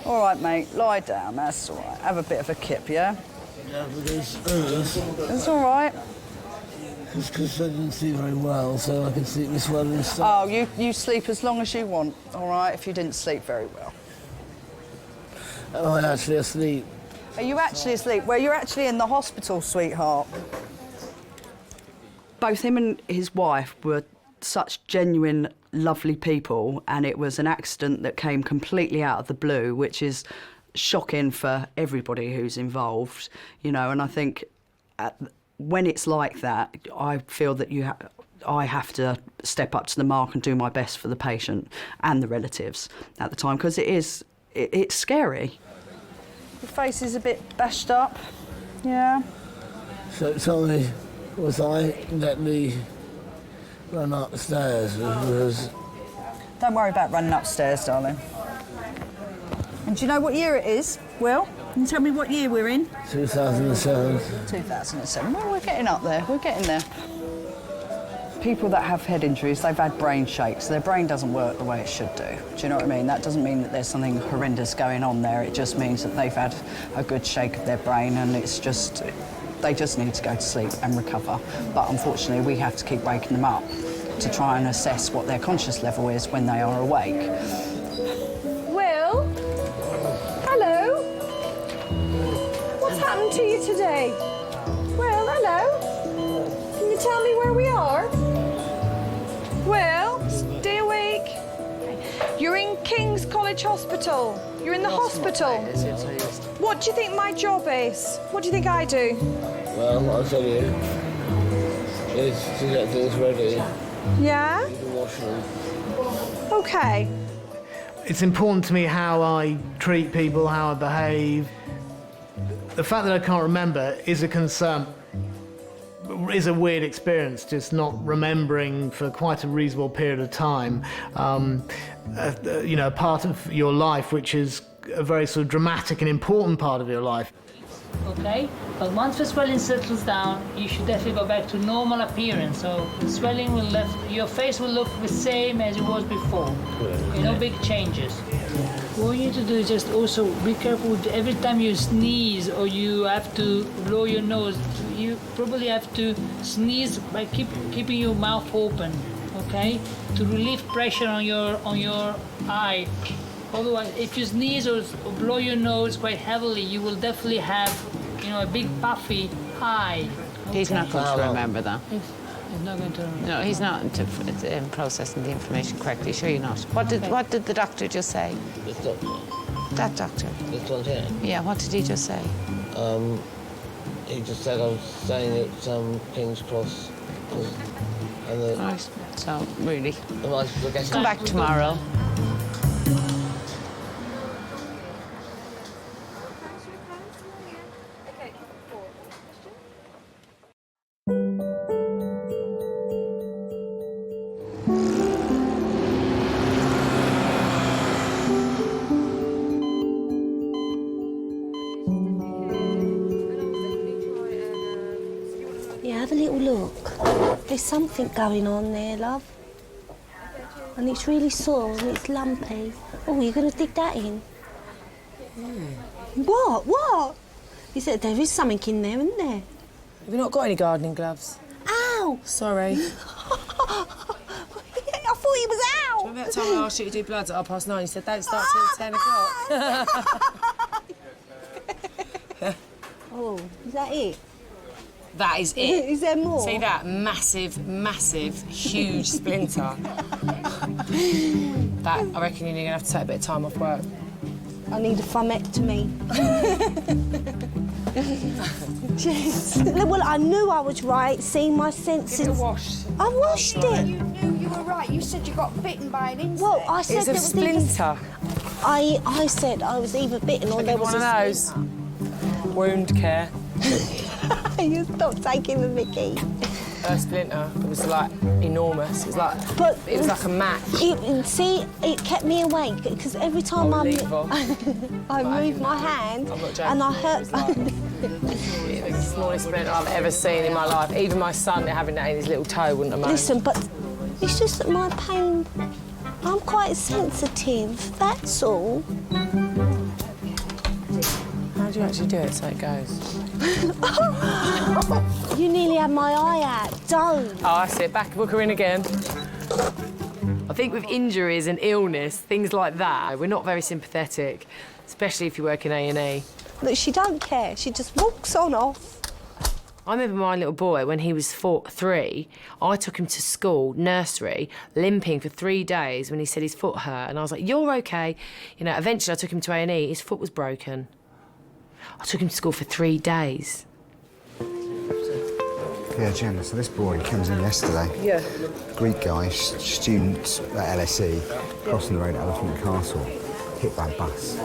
All right, mate, lie down, that's all right. Have a bit of a kip, yeah? Yeah, but It's all right. It's because I didn't sleep very well, so I can sleep this well and stuff. Oh, you sleep as long as you want, all right, if you didn't sleep very well. Am I actually asleep? Are you actually asleep? Well, you're actually in the hospital, sweetheart. Both him and his wife were such genuine, lovely people, and it was an accident that came completely out of the blue, which is shocking for everybody who's involved, you know, and I think when it's like that, I feel that I have to step up to the mark and do my best for the patient and the relatives at the time, because it's scary. Your face is a bit bashed up, yeah? So tell me, was I let me run upstairs? Because Don't worry about running upstairs, darling. And do you know what year it is, Will? Can you tell me what year we're in? 2007. 2007. Well, we're getting up there. We're getting there. People that have head injuries, they've had brain shakes. Their brain doesn't work the way it should do. Do you know what I mean? That doesn't mean that there's something horrendous going on there. It just means that they've had a good shake of their brain, and it's just, they just need to go to sleep and recover. But unfortunately, we have to keep waking them up to try and assess what their conscious level is when they are awake. Will? Hello? What's happened to you today? Well, hello? Can you tell me where we are? Will, stay awake. You're in King's College Hospital. You're in the hospital. What do you think my job is? What do you think I do? Well, I'll tell you, is to get things ready. Yeah? You can wash them. Okay. It's important to me how I treat people, how I behave. The fact that I can't remember is a concern, is a weird experience, just not remembering for quite a reasonable period of time, you know, a part of your life which is a very sort of dramatic and important part of your life. Okay, but once the swelling settles down, you should definitely go back to normal appearance. So the swelling will your face will look the same as it was before. No big changes. What you need to do is just also be careful every time you sneeze or you have to blow your nose. You probably have to sneeze by keeping your mouth open, okay, to relieve pressure on your eye. Otherwise, if you sneeze or blow your nose quite heavily, you will definitely have, you know, a big puffy eye. Okay. He's not going to remember that. He's not going to remember. No, he's not processing the information correctly. Sure, you're not. What did the doctor just say? This doctor. That doctor. This one here. Yeah. What did he just say? He just said I was staying at King's Cross. Right. So really, come come back tomorrow. Yeah, have a little look. There's something going on there, love. And it's really sore and it's lumpy. Oh, you're going to dig that in? What? What? There is something in there, isn't there? Have you not got any gardening gloves? Ow! Sorry. I thought he was out. Remember that time I asked you to do bloods at 9:30? You said don't start till 10 o'clock. Oh, is that it? That is it. Is there more? See that? Massive, huge splinter. That, I reckon you're going to have to take a bit of time off work. I need a thrombectomy. Jeez. Well, I knew I was right, seeing my senses. Get it washed. I washed it. You knew you were right. You said you got bitten by an insect. Well, I said It's a there was splinter. I said I was either bitten or there was one of those. Wound care. You stop taking the mickey. A splinter. It was like enormous. It was like a match. It kept me awake because every time I moved my hand and I hurt. It was the smallest splinter I've ever seen in my life. Even my son having that in his little toe wouldn't have moaned. Listen, but it's just that my pain. I'm quite sensitive. That's all. How do you actually do it so it goes? You nearly had my eye out. Don't. Oh, I see it. Back, book her in again. I think with injuries and illness, things like that, we're not very sympathetic, especially if you work in A&E. Look, she don't care. She just walks on off. I remember my little boy, when he was 3, I took him to school, nursery, limping for 3 days when he said his foot hurt. And I was like, you're OK. You know, eventually I took him to A&E. His foot was broken. I took him to school for 3 days. Yeah, Gemma, so this boy comes in yesterday. Yeah. Greek guy, student at LSE, crossing the road at Elephant Castle, hit by a bus,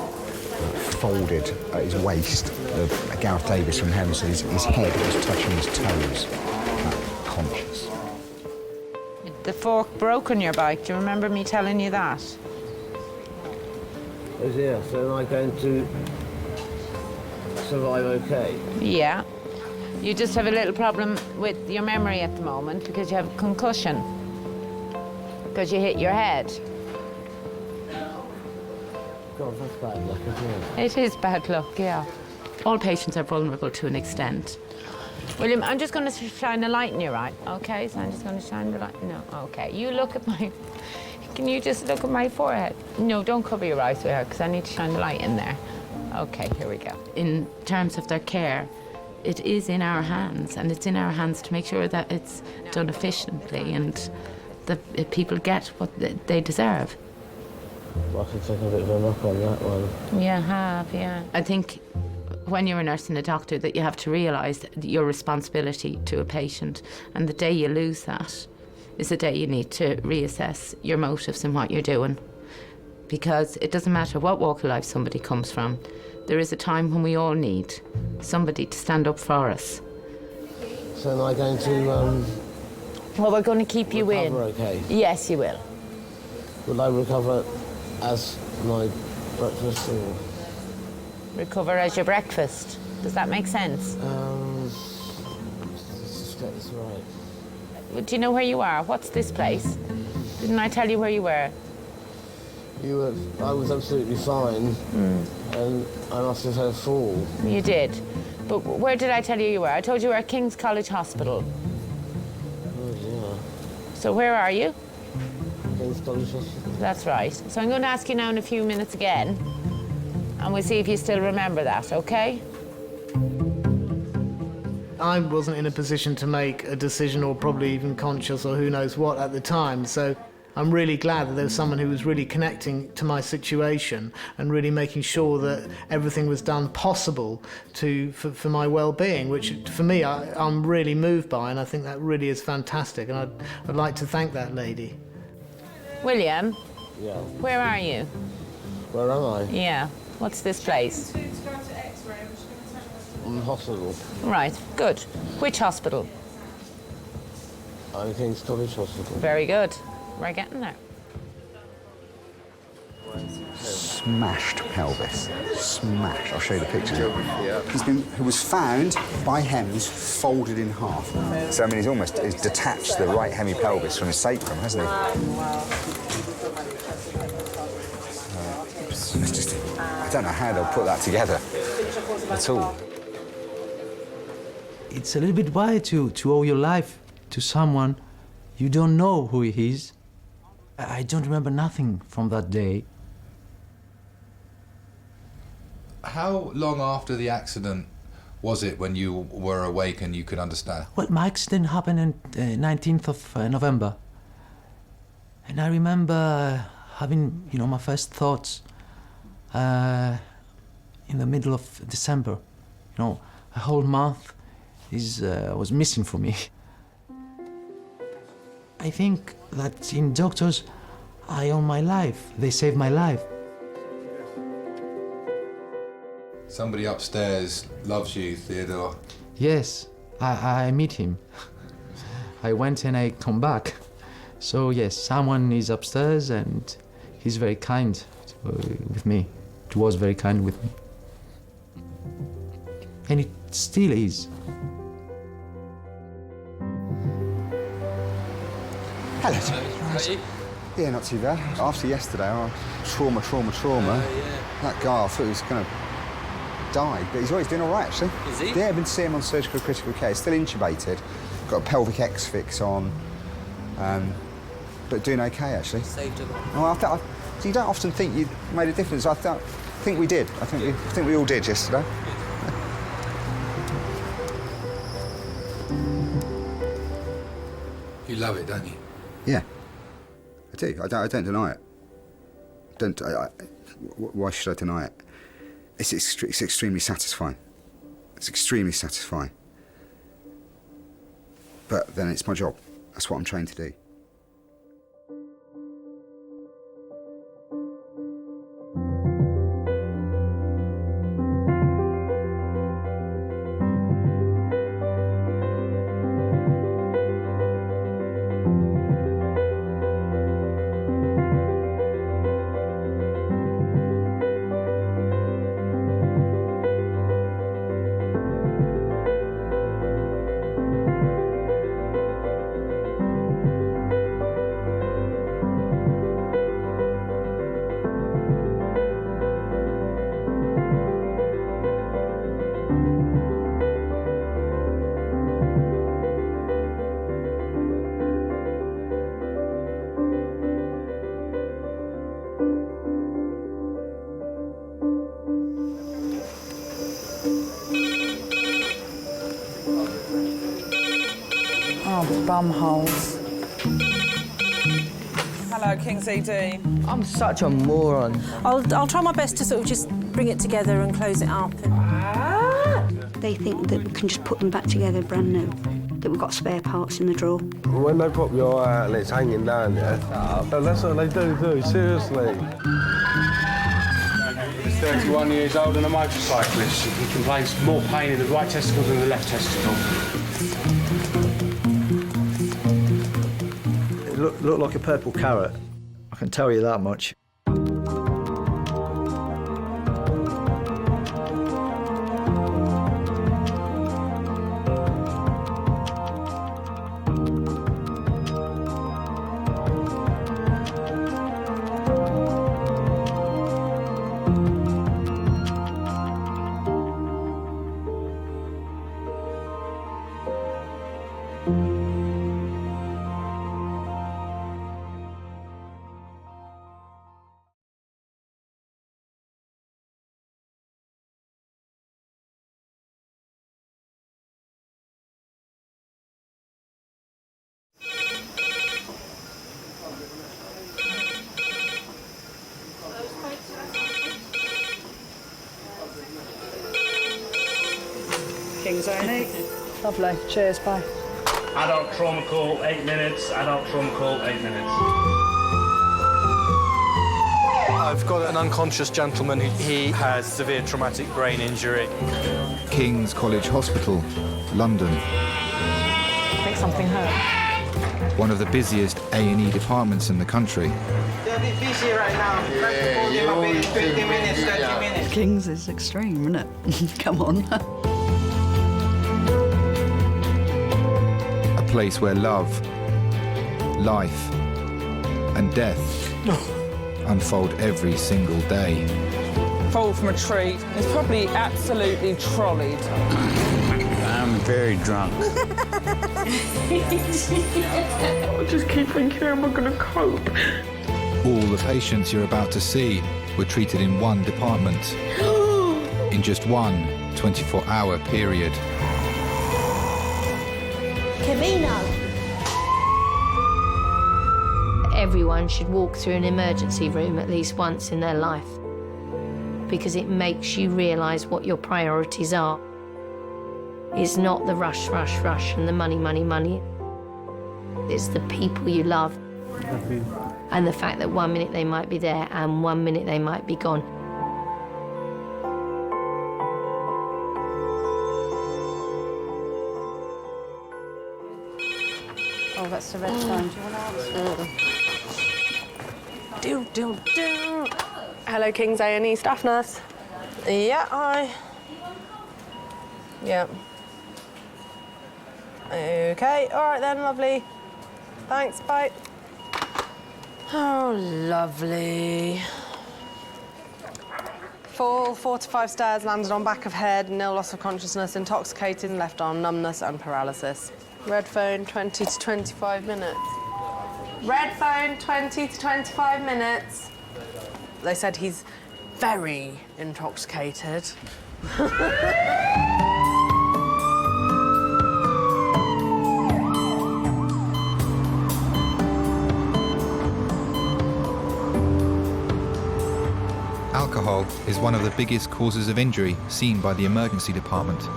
folded at his waist. Gareth Davis from Heron said his head was touching his toes, conscious. The fork broke on your bike. Do you remember me telling you that? Oh dear, so am I going to survive okay? Yeah. You just have a little problem with your memory at the moment because you have a concussion. Because you hit your head. God, that's bad luck, isn't it? It is bad luck, yeah. All patients are vulnerable to an extent. William, I'm just going to shine a light in your eye, OK? So I'm just going to shine the light. No, OK. You look at my... Can you just look at my forehead? No, don't cover your eyes with her because I need to shine the light in there. OK, here we go. In terms of their care, it is in our hands, and it's in our hands to make sure that it's done efficiently and that people get what they deserve. I can take a bit of a knock on that one. Yeah, have, yeah. I think when you're a nurse and a doctor that you have to realise your responsibility to a patient, and the day you lose that is the day you need to reassess your motives and what you're doing. Because it doesn't matter what walk of life somebody comes from, there is a time when we all need somebody to stand up for us. So am I going to, Well, we're going to keep you in. okay? Yes, you will. Will I recover as my breakfast or...? Recover as your breakfast. Does that make sense? Let's just get this right. Do you know where you are? What's this place? Didn't I tell you where you were? I was absolutely fine, and I must have had a fall. You did. But where did I tell you were? I told you we were at King's College Hospital. Oh, yeah. So where are you? King's College Hospital. That's right. So I'm going to ask you now in a few minutes again, and we'll see if you still remember that, OK? I wasn't in a position to make a decision, or probably even conscious or who knows what at the time, so I'm really glad that there was someone who was really connecting to my situation and really making sure that everything was done possible for my well-being, which for me I'm really moved by, and I think that really is fantastic, and I'd like to thank that lady. William? Yeah. Where are you? Where am I? Yeah. What's this place? I'm in hospital. Right, good. Which hospital? I'm King's College Hospital. Very good. We're getting there. Smashed pelvis. Smashed. I'll show you the picture. He was found by hems folded in half. So, I mean, he's detached the right hemipelvis from his sacrum, hasn't he? It's just, I don't know how they'll put that together at all. It's a little bit wild to owe your life to someone you don't know who he is. I don't remember nothing from that day. How long after the accident was it when you were awake and you could understand? Well, my accident happened on 19th of November. And I remember having, my first thoughts in the middle of December. A whole month was missing for me. I think that in doctors, I owe my life. They saved my life. Somebody upstairs loves you, Theodore. Yes, I meet him. I went and I come back. So yes, someone is upstairs and he's very kind with me. He was very kind with me. And it still is. Hello. How are you? Yeah, not too bad. After yesterday, trauma. That guy, I thought he was going to die, but he's always doing all right, actually. Is he? Yeah, I've been seeing him on surgical critical care. He's still intubated, got a pelvic X-fix on, but doing okay, actually. Saved him. Well, you don't often think you made a difference. I think we did. I think we all did yesterday. You love it, don't you? Yeah, I do. I don't deny it. Why should I deny it? It's extremely satisfying. It's extremely satisfying. But then it's my job. That's what I'm trained to do. Bumholes. Hello, King's ED. I'm such a moron. I'll try my best to sort of just bring it together and close it up. They think that we can just put them back together brand new, that we've got spare parts in the drawer. When they pop your eye out and it's hanging down, that's what they do, seriously. He's 31 years old and a motorcyclist. He complains more pain in the right testicle than the left testicle. It looked like a purple carrot. I can tell you that much. King's A&E. Lovely. Cheers, bye. Adult trauma call, 8 minutes. Adult trauma call, 8 minutes. I've got an unconscious gentleman. He has severe traumatic brain injury. King's College Hospital, London. I think something hurt. One of the busiest A&E departments in the country. They're a bit busy right now. Maybe 20 minutes, 30 minutes. King's is extreme, isn't it? Come on. A place where love, life, and death unfold every single day. Fall from a tree. It's probably absolutely trolleyed. I'm very drunk. I just keep thinking, how am I going to cope? All the patients you're about to see were treated in one department. in just one 24-hour period. Camino. Everyone should walk through an emergency room at least once in their life, because it makes you realise what your priorities are. It's not the rush, rush, rush and the money, money, money. It's the people you love. And the fact that 1 minute they might be there and 1 minute they might be gone. Oh, that's the red phone. Do you want to answer? Do. Hello, King's A&E staff nurse. Yeah, hi. Yeah. Okay, all right then, lovely. Thanks, bye. Oh, lovely. Fall, 4 to 5 stairs, landed on back of head, nil loss of consciousness, intoxicated, left arm numbness and paralysis. Red phone, 20 to 25 minutes. Red phone, 20 to 25 minutes. They said he's very intoxicated. Alcohol is one of the biggest causes of injury seen by the emergency department.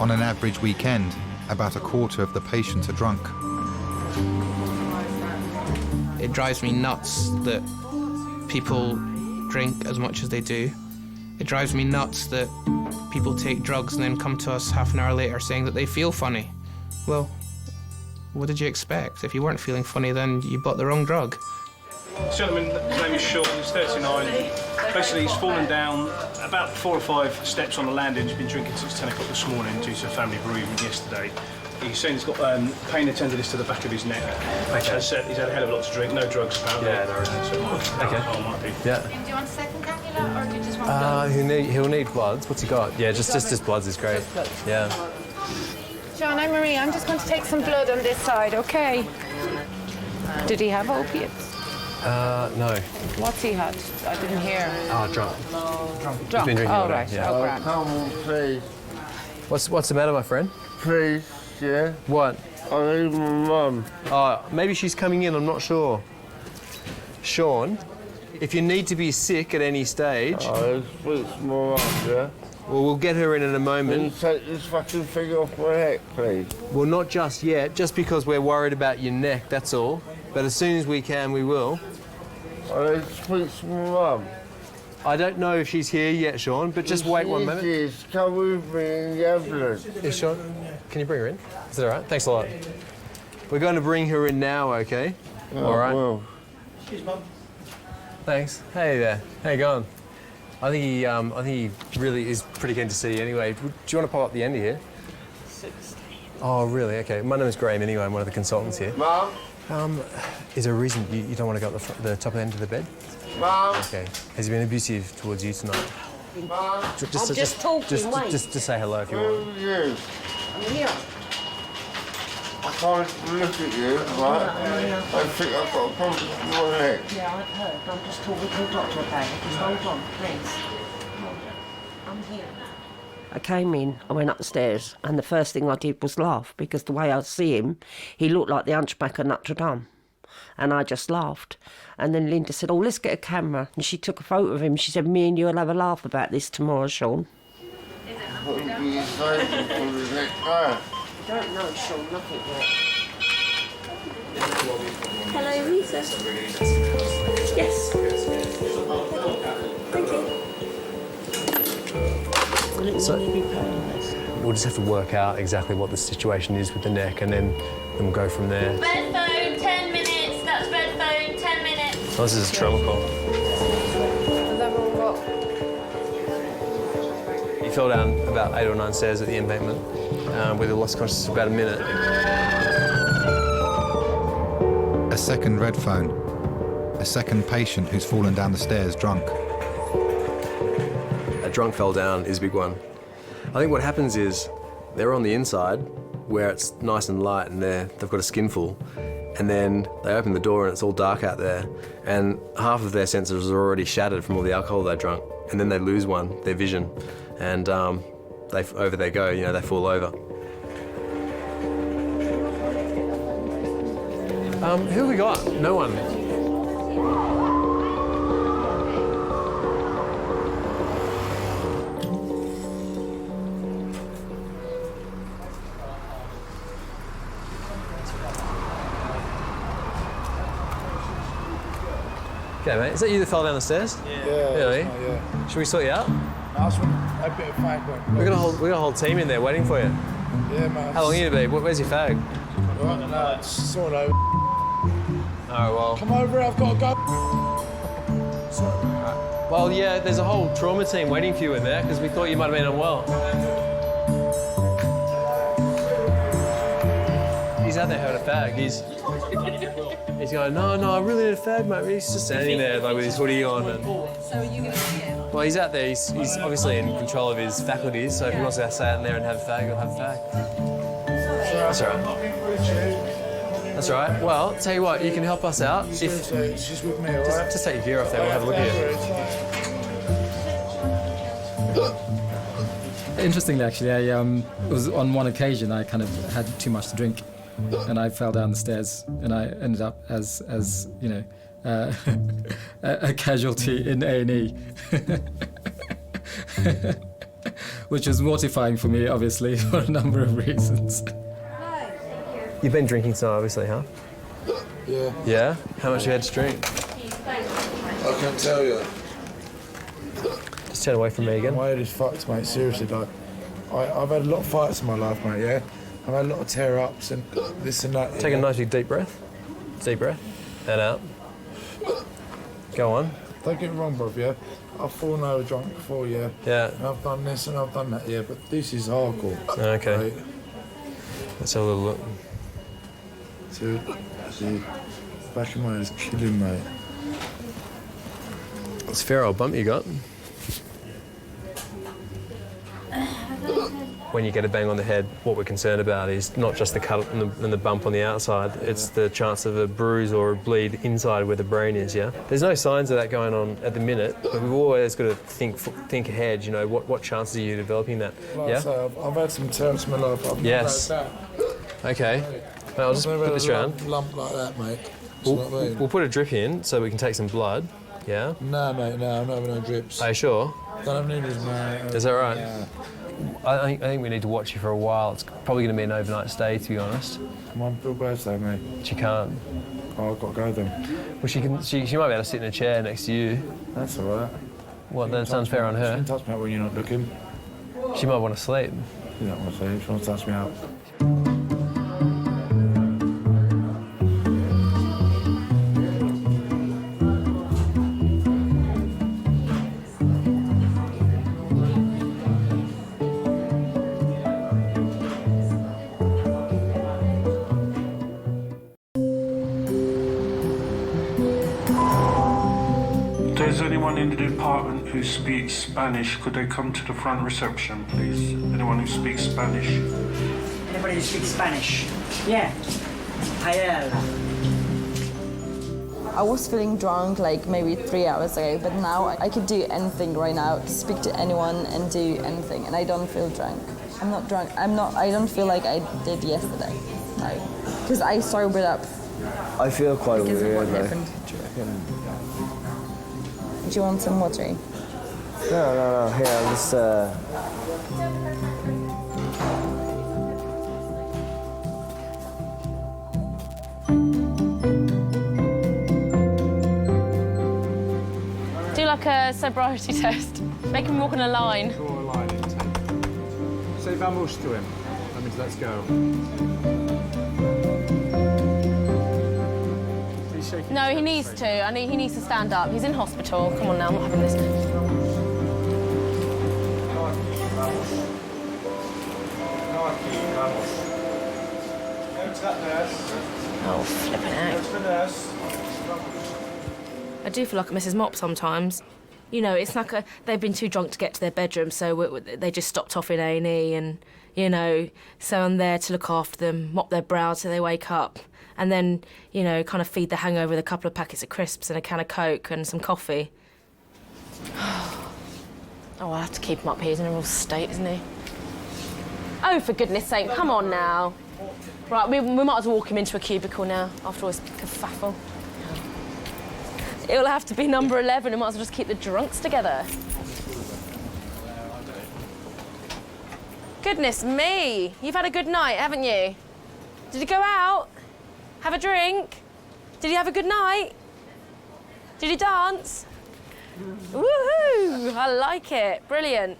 On an average weekend, about a quarter of the patients are drunk. It drives me nuts that people drink as much as they do. It drives me nuts that people take drugs and then come to us half an hour later saying that they feel funny. Well, what did you expect? If you weren't feeling funny, then you bought the wrong drug. This gentleman, his name is Sean, he's 39. Basically, he's fallen down about 4 or 5 steps on the landing. He's been drinking since 10 o'clock this morning due to a family bereavement yesterday. He's saying he's got pain and tenderness to the back of his neck. Okay. As said, he's had a hell of a lot to drink, no drugs apparently. Yeah, there isn't. So Okay. might be. Yeah. Do you want a second cannula or do you just want blood? He'll need bloods. What's he got? Yeah, just bloods is great. Yeah. John, I'm Marie. I'm just going to take some blood on this side, OK? Did he have opiates? No. What's he had? I didn't hear. Drunk. Drunk? He's been drinking all day, right. yeah. Oh, grand. Come on, please. What's the matter, my friend? Please, yeah? What? I need my mum. Oh, maybe she's coming in, I'm not sure. Sean, if you need to be sick at any stage... Oh, please, my mum, yeah? Well, we'll get her in a moment. Can you take this fucking thing off my neck, please? Well, not just yet, just because we're worried about your neck, that's all. But as soon as we can, we will. I need to speak to my mum. I don't know if she's here yet, Sean, but just wait 1 minute. Yes, come with me in the ambulance. Yes, Sean, can you bring her in? Is that all right? Thanks a lot. We're going to bring her in now, OK? All right. Well. Excuse Mum. Thanks. Hey there. How you going? I think he really is pretty keen to see you anyway. Do you want to pop up the end of here? 16. Oh, really? OK. My name is Graham anyway. I'm one of the consultants here. Mum? Is there a reason you don't want to go up the top end of the bed? Mum? OK. Has he been abusive towards you tonight? Mum? Just talking, wait. Just say hello if you want. Who are you? I'm here. I can't look at you, right? I think I've got a problem with my neck. Yeah, I've heard. I'm just talking to the doctor about it. Just hold on, please. I'm here. I came in, I went upstairs, and the first thing I did was laugh, because the way I see him, he looked like the Hunchback of Notre Dame. And I just laughed. And then Linda said, oh, let's get a camera. And she took a photo of him. She said, me and you will have a laugh about this tomorrow, Sean. What would be your favourite for the next day? Don't know, Sean, nothing yet. Hello, Lisa. Yes. Thank you. So, we'll just have to work out exactly what the situation is with the neck, and then we'll go from there. Red phone, 10 minutes. That's red phone, 10 minutes. Oh, this is a trauma call. He fell down about 8 or 9 stairs at the embankment, where he lost consciousness for about a minute. A second red phone. A second patient who's fallen down the stairs drunk. A drunk fell down is a big one. I think what happens is they're on the inside, where it's nice and light and they've got a skinful, and then they open the door and it's all dark out there, and half of their senses are already shattered from all the alcohol they drunk, and then they lose their vision, and over they go, you know, they fall over. Who have we got? No one. Okay, mate. Is that you that fell down the stairs? Yeah. Really? Yeah. Should we sort you out? Nice one. A bit of fag one. We got a whole team in there waiting for you. Yeah, man. How long are you to be? Where's your fag? Right, no, it's sort of. Oh, well. Come over, I've got to go. Well, yeah, there's a whole trauma team waiting for you in there because we thought you might have been unwell. He's out there having a fag. He's going, no, I really need a fag, mate. He's just standing there like with his hoodie on. And... So are you going to see him? Well, he's out there. He's obviously in control of his faculties, so if he wants to stay out there and have a fag, he'll have a fag. That's all right. That's all right. Well, tell you what, you can help us out. She's with me, all right? Just take your gear off there. We'll have a look at you. Interestingly, actually, I was on one occasion I kind of had too much to drink, and I fell down the stairs, and I ended up as you know, a casualty in A&E, which was mortifying for me, obviously, for a number of reasons. You've been drinking tonight, obviously, huh? Yeah. Yeah? How much you had to drink? I can't tell you. Just turn away from me again. My head is fucked, mate. Seriously, like, I've had a lot of fights in my life, mate. Yeah, I've had a lot of tear-ups and this and that. Take a nice big deep breath. Deep breath. And out. Go on. Don't get me wrong, bruv. Yeah, I've fallen over drunk before. Yeah. Yeah. And I've done this and I've done that. Yeah, but this is hardcore. Okay. Right? Let's have a little look. Dude, the back of my head is killing, mate. It's a fair old bump you got. When you get a bang on the head, what we're concerned about is not just the cut and the bump on the outside, it's the chance of a bruise or a bleed inside where the brain is, yeah? There's no signs of that going on at the minute, but we've always got to think ahead, you know, what chances are you developing that, Like yeah? I say, I've had some tear-ups in my life. I've Yes. never had that. Okay. Mate, I'll just I've never put had this a round. lump like that, mate. Do you know what I mean? We'll put a drip in so we can take some blood, yeah? No, mate, no, I'm not having no drips. Are you sure? Don't have needles, mate. Is that right? Yeah. I think we need to watch you for a while. It's probably going to be an overnight stay, to be honest. My real birthday, mate. She can't. Oh, I've got to go then. Well, she might be able to sit in a chair next to you. That's all right. Well, that sounds fair on She her. can touch me out when you're not looking. She might want to sleep. You don't want to sleep. She wants to touch me out. There's anyone in the department who speaks Spanish? Could they come to the front reception, please? Anyone who speaks Spanish? Anybody who speaks Spanish? Yeah. Jael. I was feeling drunk like maybe 3 hours ago, but now I could do anything right now, speak to anyone and do anything, and I don't feel drunk. I'm not drunk. I don't feel like I did yesterday. No. Because I sobered up. I feel quite Because of what weird, like. happened. Do you reckon? Do you want some water? No. Here, I'll just. Do like a sobriety test. Make him walk in a line. Draw a line in. Say vamos to him. That means let's go. No, he needs to. He needs to stand up. He's in hospital. Come on now, I'm not having this. Oh, flipping out. I do feel like a Mrs. Mop sometimes. You know, it's like they've been too drunk to get to their bedroom, so they just stopped off in A&E, and, you know, so I'm there to look after them, mop their brow till they wake up, and then, you know, kind of feed the hangover with a couple of packets of crisps and a can of Coke and some coffee. Oh, I have to keep him up here. He's in a real state, isn't he? Oh, for goodness sake, come on now. Right, we might as well walk him into a cubicle now, after all this kerfuffle. It'll have to be number 11. We might as well just keep the drunks together. Goodness me, you've had a good night, haven't you? Did you go out? Have a drink? Did you have a good night? Did you dance? Woohoo! I like it. Brilliant.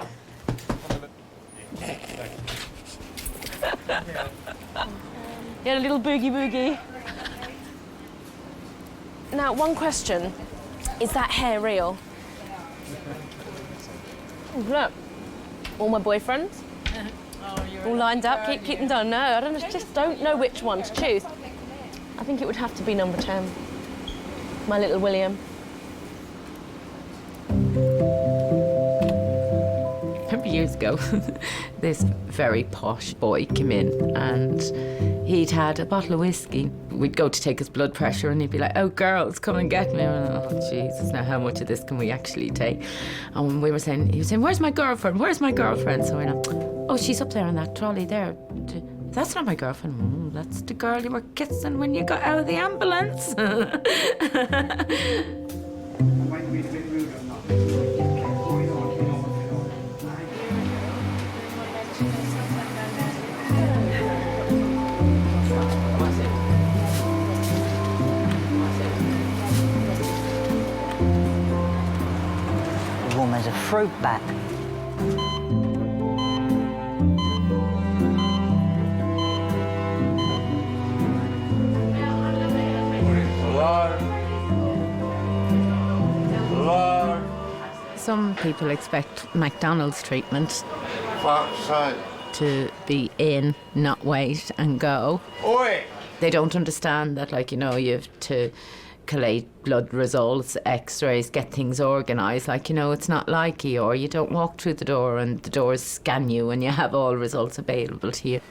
You had a little boogie. Now, one question. Is that hair real? Oh, look. All my boyfriends. All lined up. Keep them done. No, just don't know which one to choose. I think it would have to be number 10. My little William. Years ago, this very posh boy came in and he'd had a bottle of whiskey. We'd go to take his blood pressure and he'd be like, "Oh, girls, come and get me." And I'm like, "Oh, Jesus, now how much of this can we actually take?" And when he was saying, "Where's my girlfriend? Where's my girlfriend?" So we're like, "Oh, she's up there in that trolley there." "That's not my girlfriend." "That's the girl you were kissing when you got out of the ambulance." Warm as a fruit bat. Some people expect McDonald's treatment. Fuck's sake. To be in, not wait and go. Oi! They don't understand that, like, you know, you have to collate blood results, x-rays, get things organised. Like, you know, it's not like Eeyore. You don't walk through the door and the doors scan you and you have all results available to you.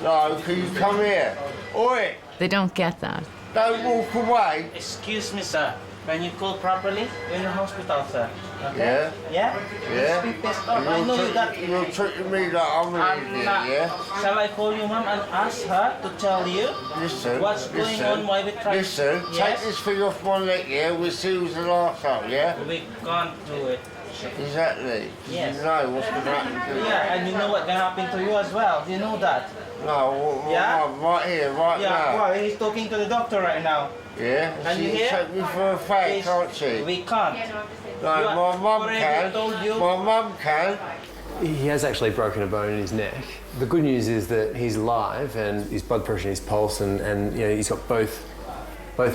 No, can you come here? Oi! They don't get that. Don't walk away. Excuse me, sir. Can you call properly? We're in the hospital, sir. Okay? Yeah? Yeah? Speak this up. I know you got... You're treating me like I'm an idiot, yeah? Shall I call you, ma'am, and ask her to tell you what's going on while we try... Listen, take this thing off my neck, yeah? We'll see who's the last up, yeah? We can't do it. Exactly. Yes. You know what's going to happen to you. Yeah, and you know what's going to happen to you as well. You know that. No, yeah? right here, right now. Yeah, well, he's talking to the doctor right now. Yeah? Can you She hear? take me for a fact, can't she? We can't. No, my mum can. My mum can. He has actually broken a bone in his neck. The good news is that he's alive and his blood pressure and his pulse and you know, he's got both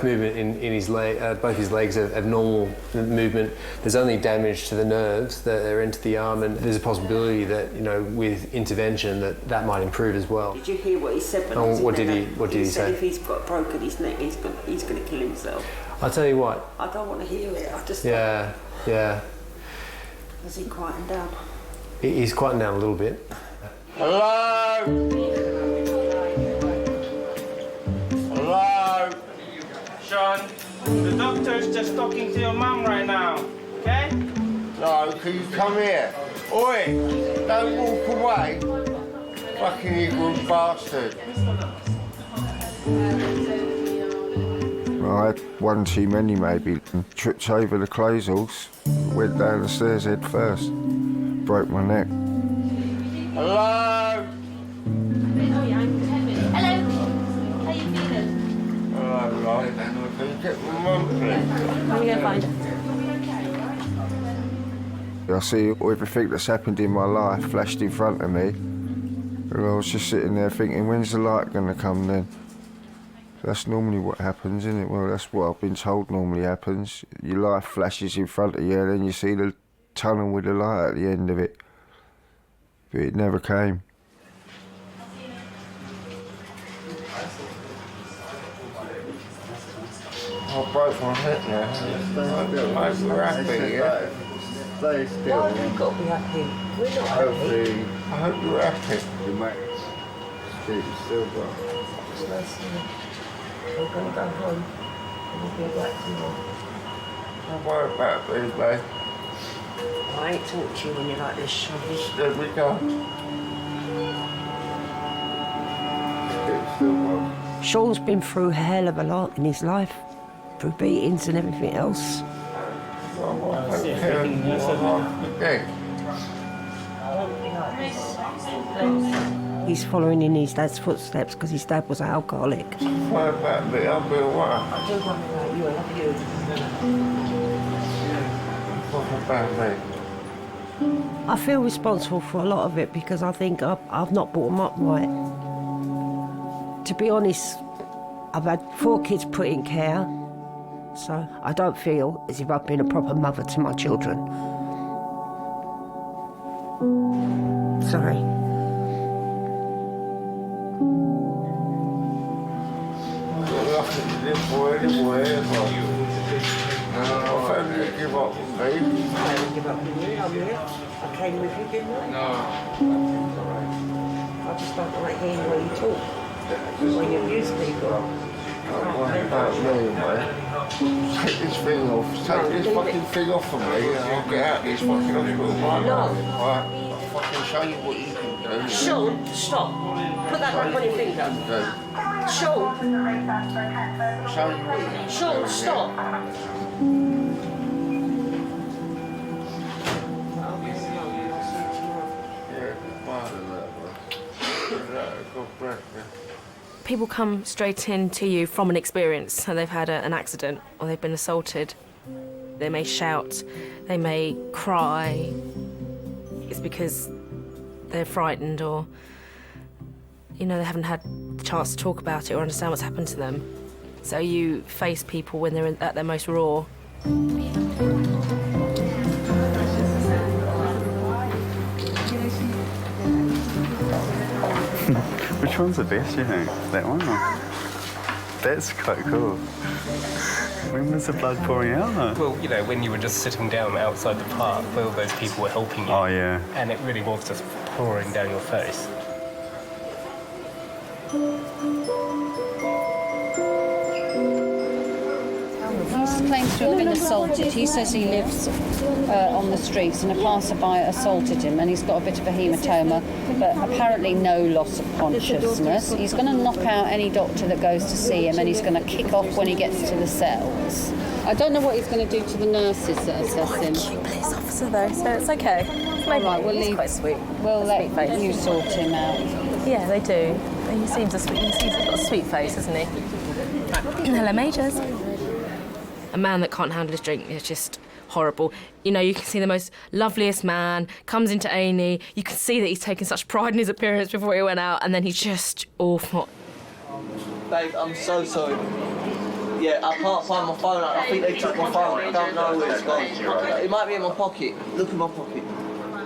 movement in his leg, both his legs have normal movement. There's only damage to the nerves that are into the arm, and there's a possibility that, you know, with intervention that might improve as well. Did you hear what he said? What did he say? If he's got broken his neck, he's going to kill himself. I'll tell you what. I don't want to hear it. I just. Yeah. Has he quietened down? He's quietened down a little bit. Hello. Hello. Sean, the doctor's just talking to your mum right now, okay? No, can you come here? Oi! Don't walk away. Fucking ignorant bastard. I had one too many maybe. Tripped over the closels, went down the stairs head first. Broke my neck. Hello? Hello. How you feeling? Hello, right. Can you get my mum, please? I'm going to find her. I see everything that's happened in my life flashed in front of me. And I was just sitting there thinking, when's the light going to come then? That's normally what happens, isn't it? Well, that's what I've been told normally happens. Your life flashes in front of you and then you see the tunnel with the light at the end of it. But it never came. I broke my hip now. I hope you're happy, yeah? Stay still. Why have we got to be happy? We're not Hopefully, happy. I hope you're happy. You might keep still, but... We're going to go home and we'll get back to you. Don't worry about me, mate. I ain't talk to you when you're like this, Sean. There we go. Sean's been through a hell of a lot in his life, through beatings and everything else. He's following in his dad's footsteps because his dad was an alcoholic. What about me? I'll be alright. I do worry about you, I love you. What about me? I feel responsible for a lot of it because I think I've not brought them up right. To be honest, I've had 4 kids put in care, so I don't feel as if I've been a proper mother to my children. Sorry. Nothing to live for anyway, but I finally give up with me. I didn't give up with you, I'm here. I came with you, didn't I? No. It's all right. I just don't like hearing the way you talk. When you abuse people. What about me, mate? Take this thing off. Take this fucking thing off of me and I'll get out of this fucking hospital. No. Right? I'll fucking show you what you can do. Sean, stop. Put that back on your finger. Sean. Show you what you can do. Sean, stop. People come straight in to you from an experience, so they've had an accident or they've been assaulted. They may shout, they may cry. It's because they're frightened or, you know, they haven't had the chance to talk about it or understand what's happened to them. So you face people when they're at their most raw. Which one's the best, you think? That one? Or? That's quite cool. When was the blood pouring out, though? Well, you know, when you were just sitting down outside the park where all those people were helping you. Oh, yeah. And it really was just pouring down your face. He claims to have been assaulted. He says he lives on the streets and a passerby assaulted him and he's got a bit of a hematoma, but apparently no loss of consciousness. He's going to knock out any doctor that goes to see him and he's going to kick off when he gets to the cells. I don't know what he's going to do to the nurses that assess him. Cute police officer though, so it's okay. All right, we'll leave. Quite sweet. We'll let you sort him out. Yeah, they do. He seems he's got a sweet face, hasn't he? Hello, Majors. A man that can't handle his drink is just horrible. You know, you can see the most loveliest man, comes into A&E, you can see that he's taken such pride in his appearance before he went out, and then he's just awful. Babe, I'm so sorry. Yeah, I can't find my phone. I think they took my phone. I don't know where it's gone. It might be in my pocket. Look in my pocket.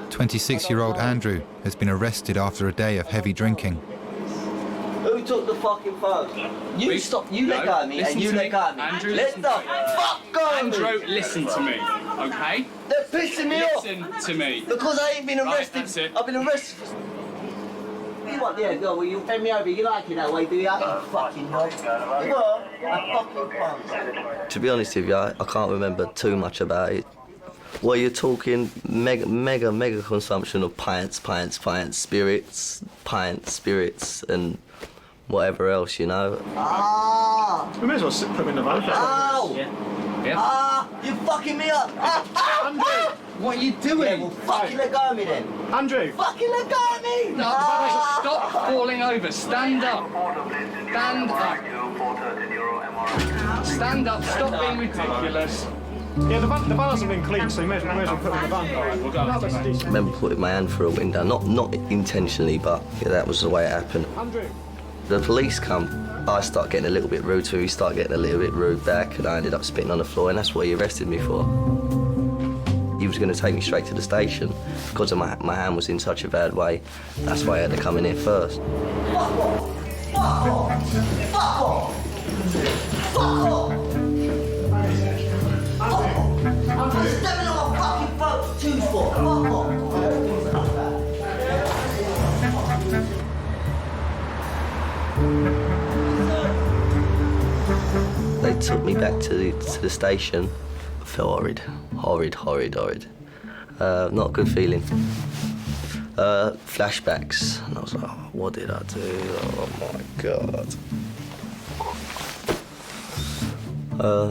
26-year-old Andrew has been arrested after a day of heavy drinking. Who took the fucking phone? You stop. You let go of me and you let go of me. Andrew, let the fuck go of me. Andrew, listen to me, okay? They're pissing me off. Listen to me. Because I ain't been arrested. Right, that's it. I've been arrested. You want? Yeah, go. Well, you bend me over. You like it that way, do you? You fucking know. Well, I fucking can't. To be honest with you, I can't remember too much about it. Well, you're talking mega consumption of pints, spirits, and whatever else, you know. Ah! We may as well put them in the van. Ow! Yeah. Ah! You fucking me up! Ah! Andrew! What are you doing? Yeah, well, fucking let go of me then. Andrew! Fucking let go of me! No, stop falling over. Stand up. Stand up. Stand up. Stop being ridiculous. Yeah, the van hasn't been cleaned, so you may as well put them in the van. All right, we'll go. I remember putting my hand through a window, not intentionally, but yeah, that was the way it happened. Andrew! The police come, I start getting a little bit rude to him, he started getting a little bit rude back, and I ended up spitting on the floor, and that's what he arrested me for. He was going to take me straight to the station because of my hand was in such a bad way. That's why I had to come in here first. Fuck off! Fuck off! Fuck off! Fuck off! I'm just stepping on my fucking boat too far. Fuck off! They took me back to the station. I felt horrid. Not a good feeling. Flashbacks, and I was like, oh, what did I do? Oh my God.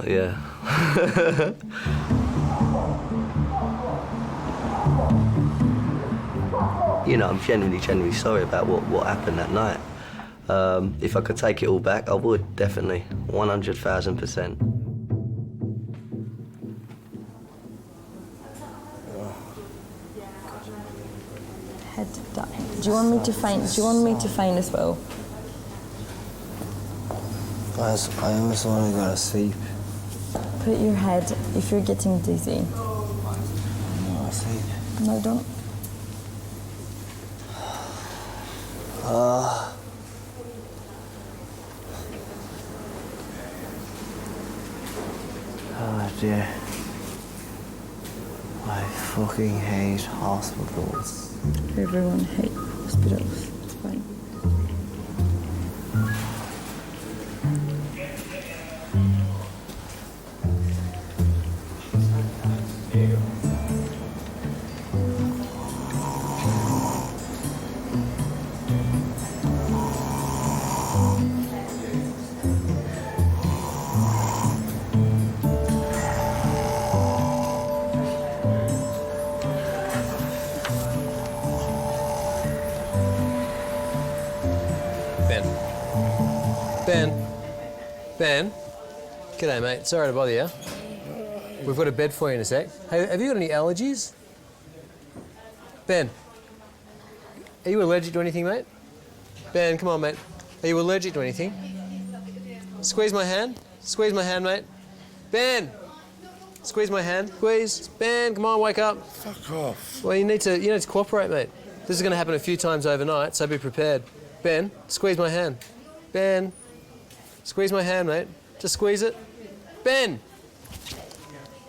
Yeah. You know, I'm genuinely sorry about what happened that night. If I could take it all back, I would, definitely, 100,000%. Head down. Do you want me to faint as well? I also want to go to sleep. Put your head, if you're getting dizzy. I want to sleep. No, don't. Oh dear. I fucking hate hospitals. Everyone hates hospitals. It's fine. Ben? G'day, mate. Sorry to bother you. We've got a bed for you in a sec. Hey, have you got any allergies? Ben? Are you allergic to anything, mate? Ben, come on, mate. Are you allergic to anything? Squeeze my hand. Squeeze my hand, mate. Ben! Squeeze my hand. Squeeze. Ben, come on, wake up. Fuck off. Well, you need to cooperate, mate. This is going to happen a few times overnight, so be prepared. Ben, squeeze my hand. Ben. Squeeze my hand, mate. Just squeeze it. Ben!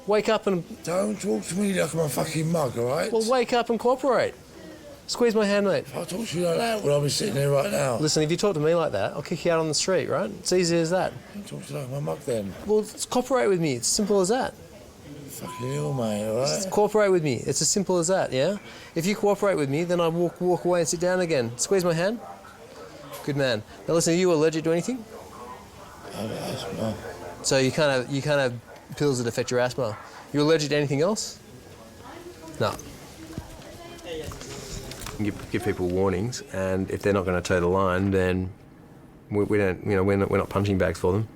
Wake up and... Don't talk to me like I'm a fucking mug, all right? Well, wake up and cooperate. Squeeze my hand, mate. If I talk to you like that, well, I'll be sitting here right now. Listen, if you talk to me like that, I'll kick you out on the street, right? It's easy as that. Don't talk to you like my mug, then. Well, just cooperate with me. It's simple as that. Fucking hell, mate, all right? Just cooperate with me. It's as simple as that, yeah? If you cooperate with me, then I walk away and sit down again. Squeeze my hand. Good man. Now, listen, are you allergic to anything? Asthma. So you can't have pills that affect your asthma. You allergic to anything else? No. Give people warnings, and if they're not going to toe the line, then we don't. You know, we're not punching bags for them.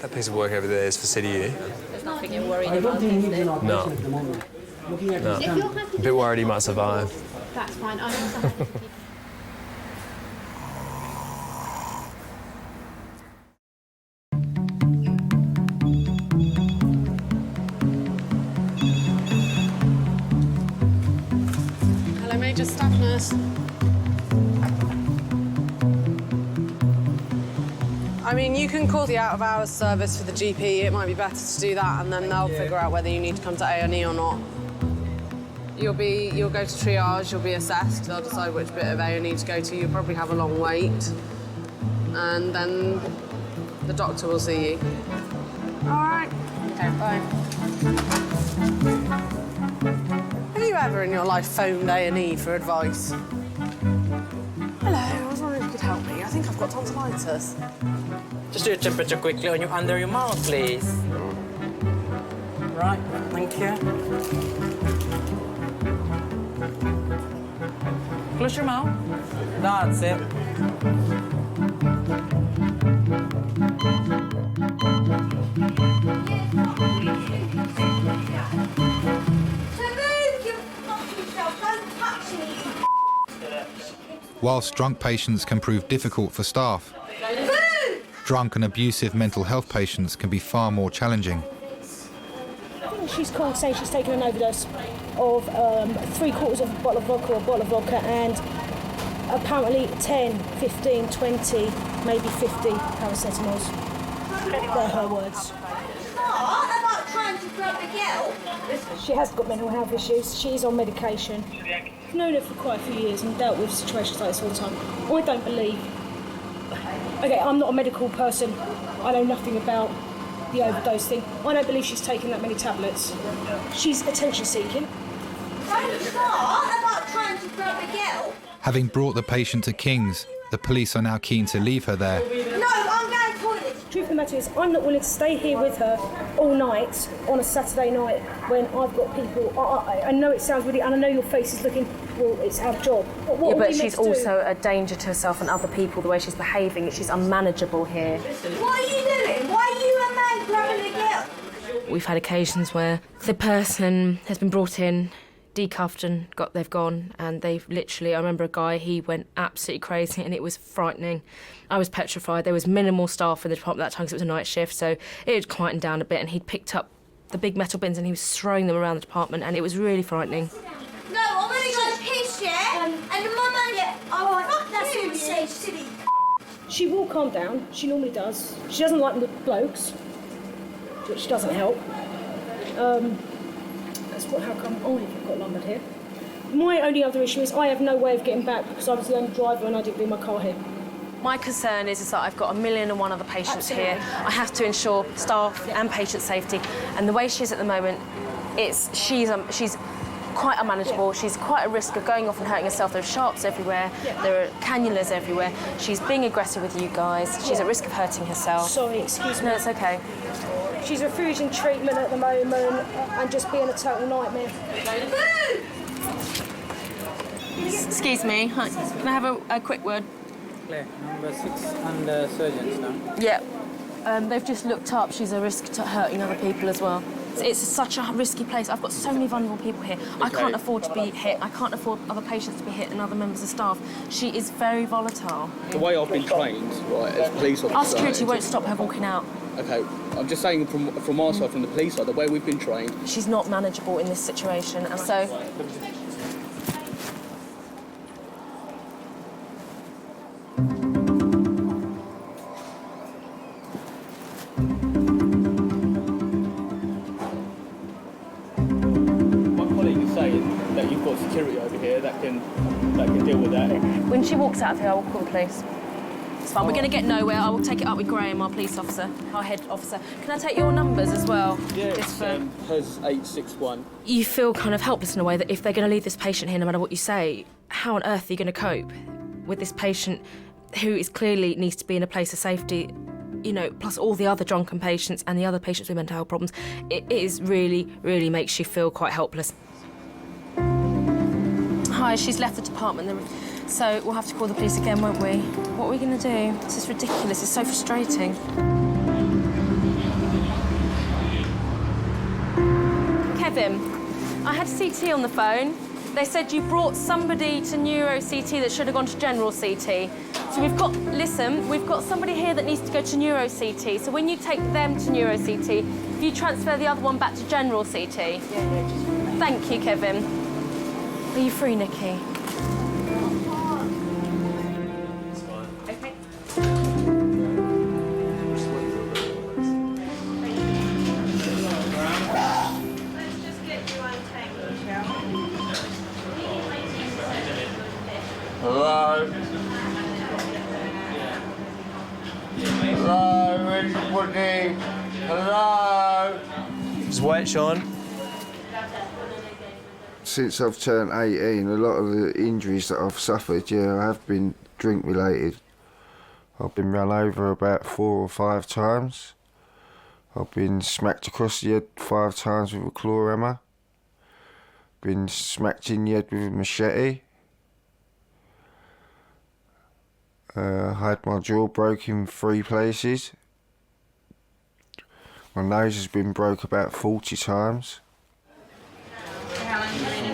That piece of work over there is for CDU. There's nothing you're worried about, is there? No. No. A bit worried he might survive. That's fine. I understand. Hello, Major Staff Nurse. I mean, you can call the out-of-hours service for the GP. It might be better to do that, and then they'll figure out whether you need to come to A&E or not. You'll go to triage, you'll be assessed. They'll decide which bit of A&E to go to. You'll probably have a long wait. And then the doctor will see you. All right. Okay, bye. Have you ever in your life phoned A&E for advice? Hello, I was wondering if you could help me. I think I've got tonsillitis. Just do your temperature quickly on under your mouth, please. Right, thank you. Close your mouth. That's it. Whilst drunk patients can prove difficult for staff, drunk and abusive mental health patients can be far more challenging. I think she's called saying she's taken an overdose of 3/4 of a bottle of vodka or a bottle of vodka, and apparently 10, 15, 20, maybe 50 paracetamols. They're her words. I'm not trying to grab the girl. She has got mental health issues. She's on medication. I've known her for quite a few years and dealt with situations like this all the time. I don't believe Okay, I'm not a medical person. I know nothing about the overdose thing. I don't believe she's taken that many tablets. She's attention seeking. Don't start about trying to grab a girl. Having brought the patient to King's, the police are now keen to leave her there. No, I'm going to toilet. Truth of the matter is, I'm not willing to stay here with her all night on a Saturday night when I've got people. I know it sounds really, and I know your face is looking, well, it's our job. What But she's also a danger to herself and other people, the way she's behaving. She's unmanageable here. What are you doing? Why are you a man grabbing a girl? We've had occasions where the person has been brought in, decuffed and they've gone, and they've literally, I remember a guy, he went absolutely crazy and it was frightening. I was petrified. There was minimal staff in the department at that time because it was a night shift, so it had quietened down a bit, and he'd picked up the big metal bins and he was throwing them around the department, and it was really frightening. No, I'm going to go piss, yeah? And the mama, yeah. Oh, fuck, that's what you say, silly. She will calm down. She normally does. She doesn't like the blokes, which doesn't help. How come I've got lumbered here? My only other issue is I have no way of getting back because I was the only driver and I didn't leave my car here. My concern is that I've got 1,001,001 other patients here. I have to ensure staff and patient safety, and the way she is at the moment, she's quite unmanageable. She's quite at risk of going off and hurting herself. There are sharps everywhere. There are cannulas everywhere. She's being aggressive with you guys. She's at risk of hurting herself. Sorry, excuse me. No, it's okay. She's refusing treatment at the moment and just being a total nightmare. Excuse me, hi. Can I have a quick word? Claire, number 6 under surgeons now. Yeah. They've just looked up. She's a risk to hurting other people as well. It's such a risky place. I've got so many vulnerable people here. I can't afford to be hit. I can't afford other patients to be hit and other members of staff. She is very volatile. The way I've been trained, right, as police officer... Our security won't stop her walking out. OK, I'm just saying from our side, from the police side, the way we've been trained... She's not manageable in this situation, and so... that you've got security over here that can deal with that. When she walks out of here, I will call the police. It's fine. We're going to get nowhere. I will take it up with Graham, our police officer, our head officer. Can I take your numbers as well? Yeah, it's hers 861. You feel kind of helpless in a way that if they're going to leave this patient here, no matter what you say, how on earth are you going to cope with this patient who is clearly needs to be in a place of safety? You know, plus all the other drunken patients and the other patients with mental health problems. It is really, really makes you feel quite helpless. Hi, she's left the department, so we'll have to call the police again, won't we? What are we going to do? This is ridiculous. It's so frustrating. Kevin, I had CT on the phone. They said you brought somebody to neuro CT that should have gone to general CT. So we've got somebody here that needs to go to neuro CT. So when you take them to neuro CT, if you transfer the other one back to general CT. Yeah, thank you, Kevin. Are you free, Nikki? Hello? Hello, anybody? Hello? Just wait, Sean. Since I've turned 18, a lot of the injuries that I've suffered, have been drink-related. I've been run over about 4 or 5 times. I've been smacked across the head 5 times with a claw hammer. Been smacked in the head with a machete. Had my jaw broken in 3 places. My nose has been broke about 40 times.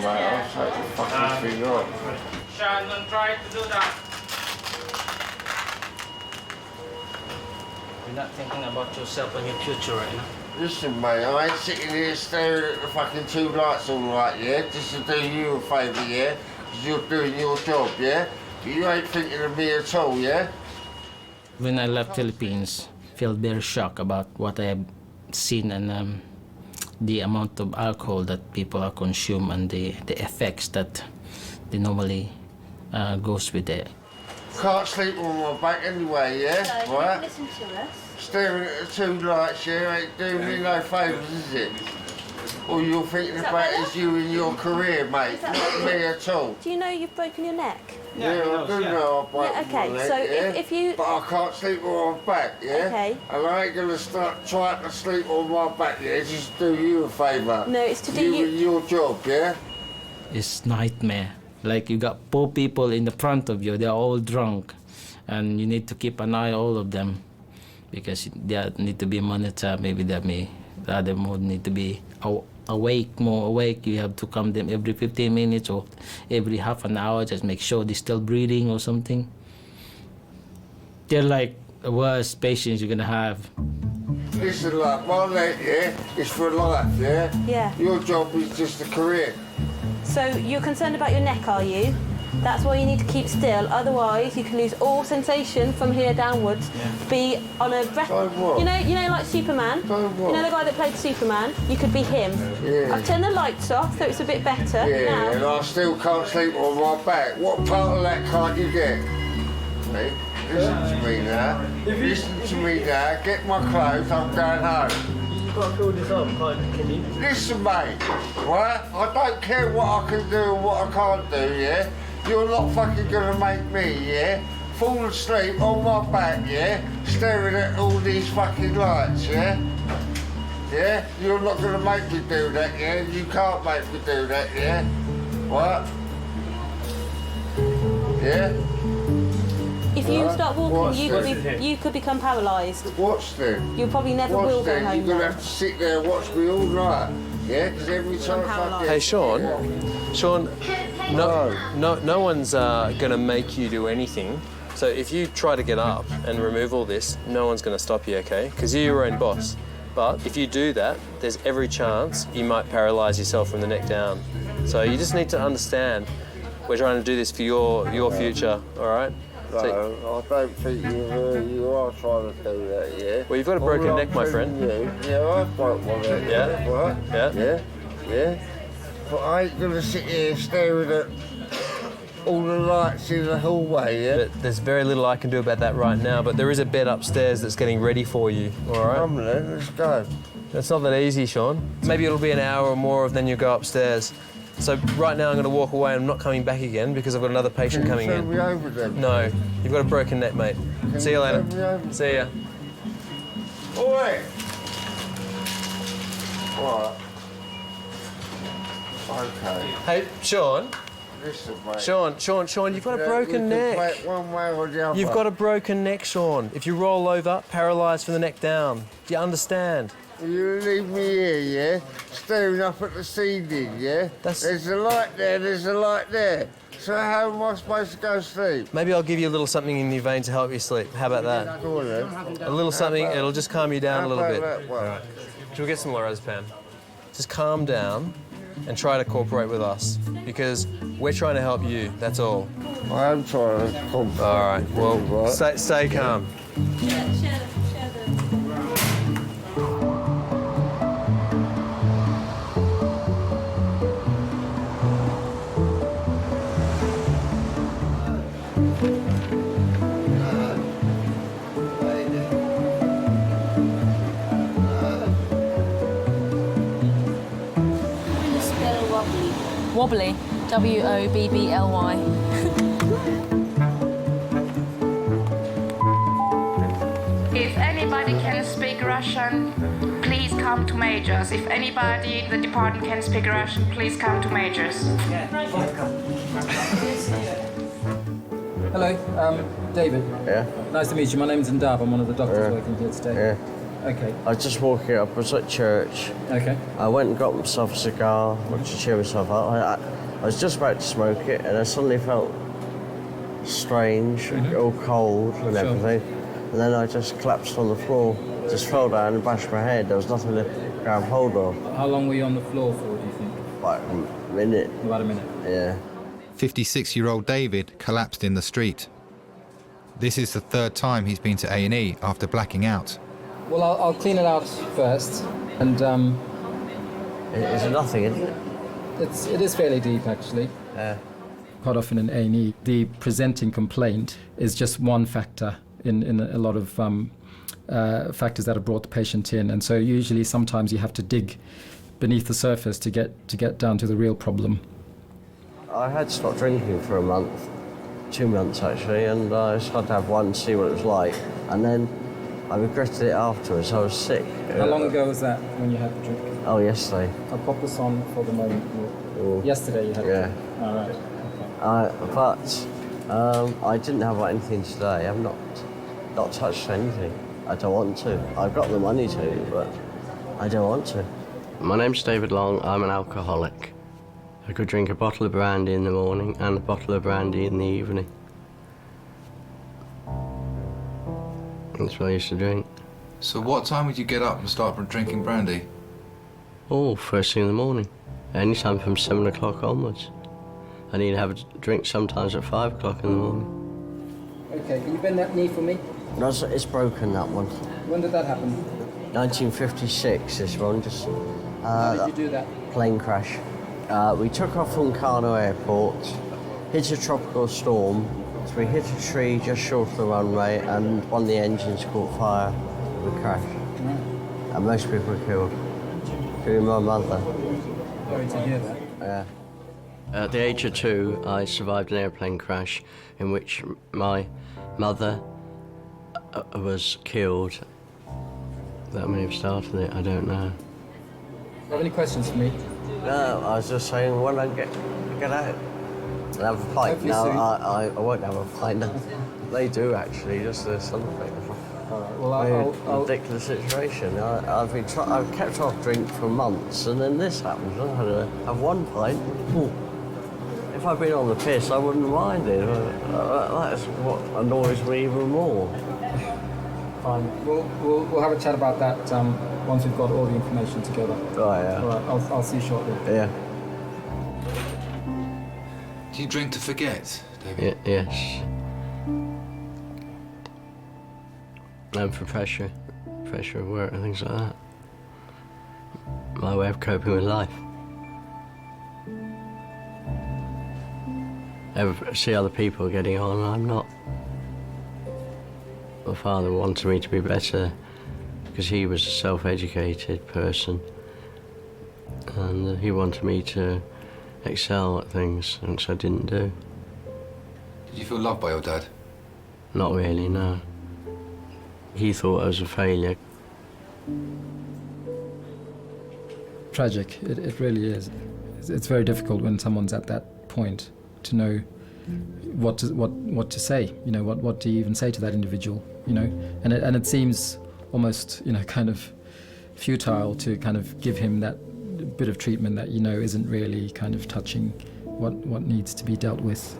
Right, I'll take the fucking thing off. Sean, don't try to do that. You're not thinking about yourself and your future right now. Listen, mate, I ain't sitting here staring at the fucking 2 lights all night, yeah? Just to do you a favour, yeah? Because you're doing your job, yeah? You ain't thinking of me at all, yeah? When I left Philippines, I felt very shocked about what I have seen and the amount of alcohol that people are consume and the effects that they normally goes with it. Can't sleep on my back anyway, yeah? No, right? listen to us. Staring at the two lights here ain't doing me no favours, is it? All you're thinking about is you and your career, mate, not me at all. Do you know you've broken your neck? Yeah, I do know I broke okay, my neck, so yeah? if you... But I can't sleep on my back, yeah? Okay. And I ain't gonna start trying to sleep on my back, yeah? Just do you a favour. No, it's to do you and your job, yeah? It's nightmare. Like you got 4 people in the front of you, they're all drunk. And you need to keep an eye on all of them because they need to be monitored. Maybe the other would need to be more awake. You have to come them every 15 minutes or every half an hour, just make sure they're still breathing or something. They're like the worst patients you're gonna have. Listen, like, my leg, yeah, is for life, yeah? Yeah. Your job is just a career. So you're concerned about your neck, are you? That's why you need to keep still, otherwise you can lose all sensation from here downwards. Be on a you know like Superman? You know the guy that played Superman? You could be him. Yeah. I've turned the lights off so it's a bit better Yeah, now. and I still can't sleep on my back. What part of that can't you get? Mate, listen to me now. Listen to me now. Get my clothes, I'm going home. You've got to fill this up, can you? Listen, mate, right? I don't care what I can do and what I can't do, yeah? You're not fucking gonna make me, yeah? Fall asleep on my back, yeah? Staring at all these fucking lights, yeah? Yeah? You're not gonna make me do that, yeah? You can't make me do that, yeah? What? Yeah? If you start walking, you could become paralysed. Watch then. You probably never will go home. You're gonna have to sit there and watch me all night, yeah? Because every time I get... Hey, Sean, no one's going to make you do anything. So if you try to get up and remove all this, no one's going to stop you, okay? Because you're your own boss. But if you do that, there's every chance you might paralyse yourself from the neck down. So you just need to understand we're trying to do this for your future, all right? No, I don't think you are trying to do that, yeah? Well, you've got a broken neck, my friend. Yeah, I've broke my neck. Yeah? Right? Yeah. But I ain't gonna sit here staring at all the lights in the hallway, yeah? But there's very little I can do about that right now, but there is a bed upstairs that's getting ready for you, all right? Come then, let's go. That's not that easy, Sean. Maybe it'll be an hour or more, then you'll go upstairs. So right now I'm going to walk away and I'm not coming back again because I've got another patient coming in. Can you turn me over then? No, you've got a broken neck, mate. See you later. See ya. Oi! Right. Okay. Hey, Sean. Listen, mate. Sean, you've got a broken neck. Play one way or the other. You've got a broken neck, Sean. If you roll over, paralysed from the neck down. Do you understand? Will you leave me here, yeah? Staring up at the ceiling, yeah? There's a light there, there's a light there. So how am I supposed to go to sleep? Maybe I'll give you a little something in your vein to help you sleep. How about that? Go on, then. A little something, it'll just calm you down a little bit. That one? All right. Should we get some lorazepam? Just calm down and try to cooperate with us because we're trying to help you, that's all. I am trying to cooperate. All right, well, stay calm. Wobbly. W-O-B-B-L-Y. If anybody can speak Russian, please come to Majors. If anybody in the department can speak Russian, please come to Majors. Hello, David. Yeah? Nice to meet you. My name's Ndab. I'm one of the doctors working here today. Yeah. Okay. I was just walking up. I was at church. Okay. I went and got myself a cigar, wanted to cheer myself up. I was just about to smoke it, and I suddenly felt strange, all cold and everything. And then I just collapsed on the floor, just fell down and bashed my head. There was nothing to grab hold of. How long were you on the floor for, do you think? Like a minute. About a minute? Yeah. 56-year-old David collapsed in the street. This is the third time he's been to A&E after blacking out. Well, I'll clean it out first, and It's nothing, isn't it? It is fairly deep, actually. Yeah. Quite often in A&E, the presenting complaint is just one factor in a lot of factors that have brought the patient in. And so usually sometimes you have to dig beneath the surface to get down to the real problem. I had stopped drinking for a month, 2 months actually, and I just had to have one to see what it was like. And then I regretted it afterwards. I was sick. How long ago was that when you had the drink? Oh, yesterday. I'll pop this on for the moment. Yesterday you had Yeah. it? All right. But I didn't have anything today. I've not touched anything. I don't want to. I've got the money to, but I don't want to. My name's David Long. I'm an alcoholic. I could drink a bottle of brandy in the morning and a bottle of brandy in the evening. That's what I used to drink. So what time would you get up and start drinking brandy? Oh, first thing in the morning. Anytime from 7 o'clock onwards. I need to have a drink sometimes at 5 o'clock in the morning. Okay, can you bend that knee for me? No, it's broken, that one. When did that happen? 1956, this one. Just, How did you do that? Plane crash. We took off from Kano Airport, hit a tropical storm, so we hit a tree just short of the runway, and one of the engines caught fire. We crashed. Right. And most people were killed, including my mother. Sorry to hear that. Yeah. At the age of 2, I survived an airplane crash in which my mother was killed. That may have started it, I don't know. Do you have any questions for me? No, I was just saying when I get out and have a pint. Hopefully No, soon. I won't have a pint. They do actually, just something. Well, I'll Ridiculous situation. I've kept off drink for months, and then this happens. I had to have one pint. If I'd been on the piss, I wouldn't mind it. That's what annoys me even more. Fine. We'll have a chat about that once we've got all the information together. Oh, yeah. All right, I'll see you shortly. Yeah. Do you drink to forget, David? Yes. And for pressure of work and things like that. My way of coping with life. Ever see other people getting on and I'm not. My father wanted me to be better because he was a self-educated person and he wanted me to excel at things, which I didn't do. Did you feel loved by your dad? Not really, no. He thought I was a failure. Tragic, it really is. It's very difficult when someone's at that point to know what to say. You know, what do you even say to that individual? You know, and it seems almost, you know, kind of futile to kind of give him that bit of treatment that, you know, isn't really kind of touching what needs to be dealt with.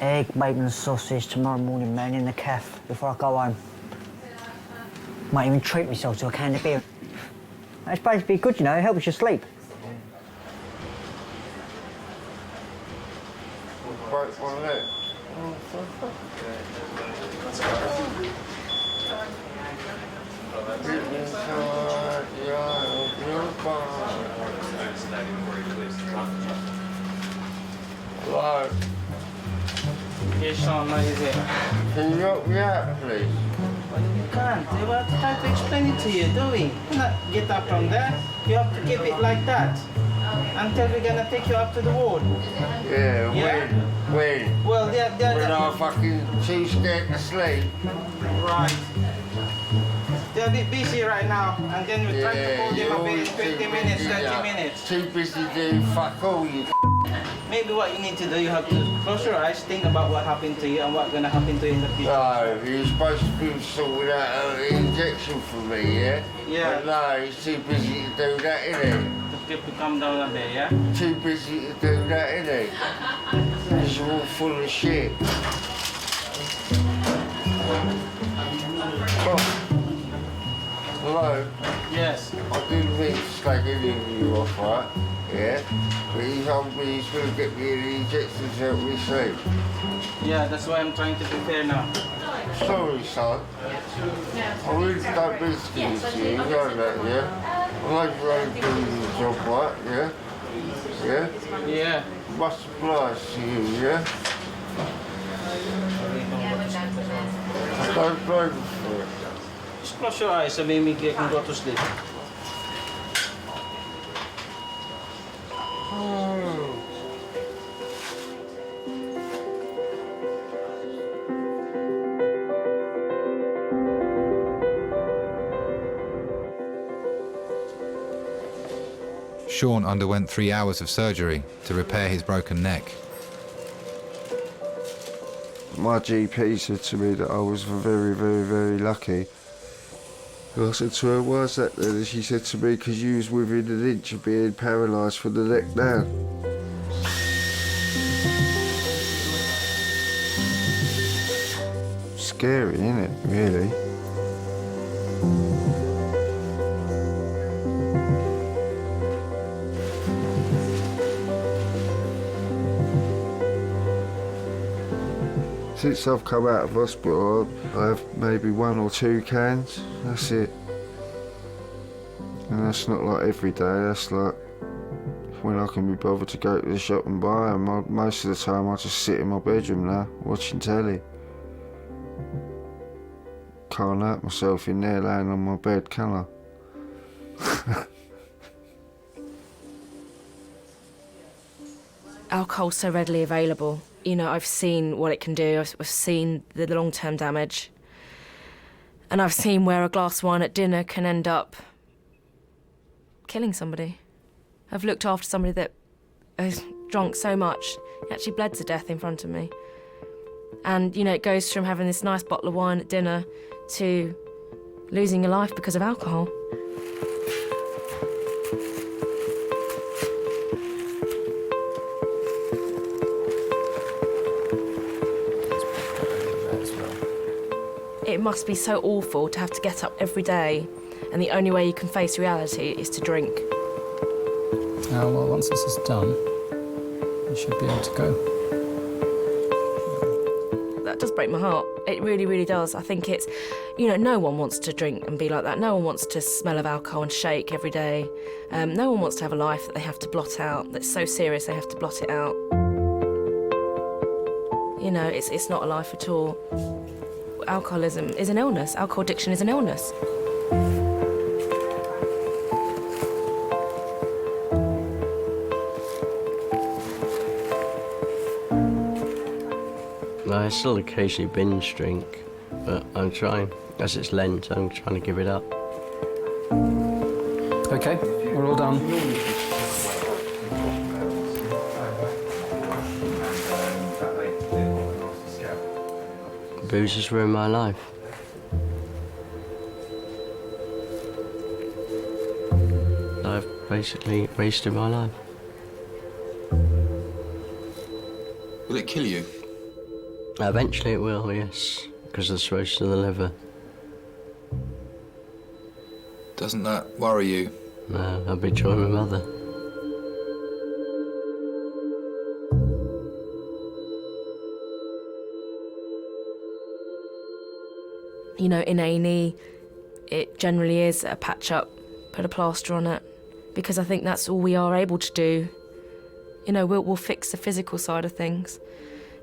Egg, bacon and sausage tomorrow morning, man, in the cafe before I go home. Might even treat myself to a can of beer. It's supposed to be good, you know, it helps you sleep. Hello. Yes, Sean, what is it? Can you help me out, please? Well, you can't. I will try to explain it to you, do we? You cannot get up from there. You have to keep it like that until we're gonna take you up to the ward. Yeah, when? Well, when I'm fucking too scared to sleep. Right. They're a bit busy right now, and then we're trying to call them a bit in 20 minutes, 30 minutes. Too busy doing fuck all, you Maybe what you need to do, you have to close your eyes, think about what happened to you and what's going to happen to you in the future. No, he was supposed to be sorting out an injection for me, yeah? Yeah. But no, he's too busy to do that, isn't he? Just keep to calm down a bit, yeah? Too busy to do that, isn't he? He's all full of shit. Oh. Hello? Yes. I didn't mean to slag any of you off, right? Yeah? But he told me he's going to get me the injections to help me sleep. Yeah, that's why I'm trying to prepare now. Sorry, son. I really don't mean to give it to you, you know that, yeah? I know you're only doing your job right, yeah? Yeah? Yeah. Much obliged to you, yeah? I don't blame you for it. Just close your eyes so maybe you can go to sleep. Sean underwent 3 hours of surgery to repair his broken neck. My GP said to me that I was very, very, very lucky. And I said to her, why is that then? And she said to me, because you was within an inch of being paralysed from the neck down. Scary, isn't it, really? Since I've come out of hospital, I have maybe 1 or 2 cans, that's it. And that's not like every day, that's like when I can be bothered to go to the shop and buy them. Most of the time I just sit in my bedroom now, watching telly. Can't hurt myself in there laying on my bed, can I? Alcohol's so readily available. You know, I've seen what it can do. I've seen the long-term damage. And I've seen where a glass of wine at dinner can end up killing somebody. I've looked after somebody that has drunk so much, he actually bled to death in front of me. And, you know, it goes from having this nice bottle of wine at dinner to losing your life because of alcohol. It must be so awful to have to get up every day and the only way you can face reality is to drink. Well, once this is done, you should be able to go. That does break my heart. It really, really does. I think it's, you know, no one wants to drink and be like that. No one wants to smell of alcohol and shake every day. No one wants to have a life that they have to blot out, that's so serious they have to blot it out. You know, it's not a life at all. Alcoholism is an illness. Alcohol addiction is an illness. I still occasionally binge drink, but I'm trying. As it's Lent, I'm trying to give it up. Okay, we're all done. Booze has ruined my life. I've basically wasted my life. Will it kill you? Eventually it will, yes, because of the cirrhosis of the liver. Doesn't that worry you? No, I'll be joining my mother. You know, in A&E, it generally is a patch-up, put a plaster on it, because I think that's all we are able to do. You know, we'll fix the physical side of things.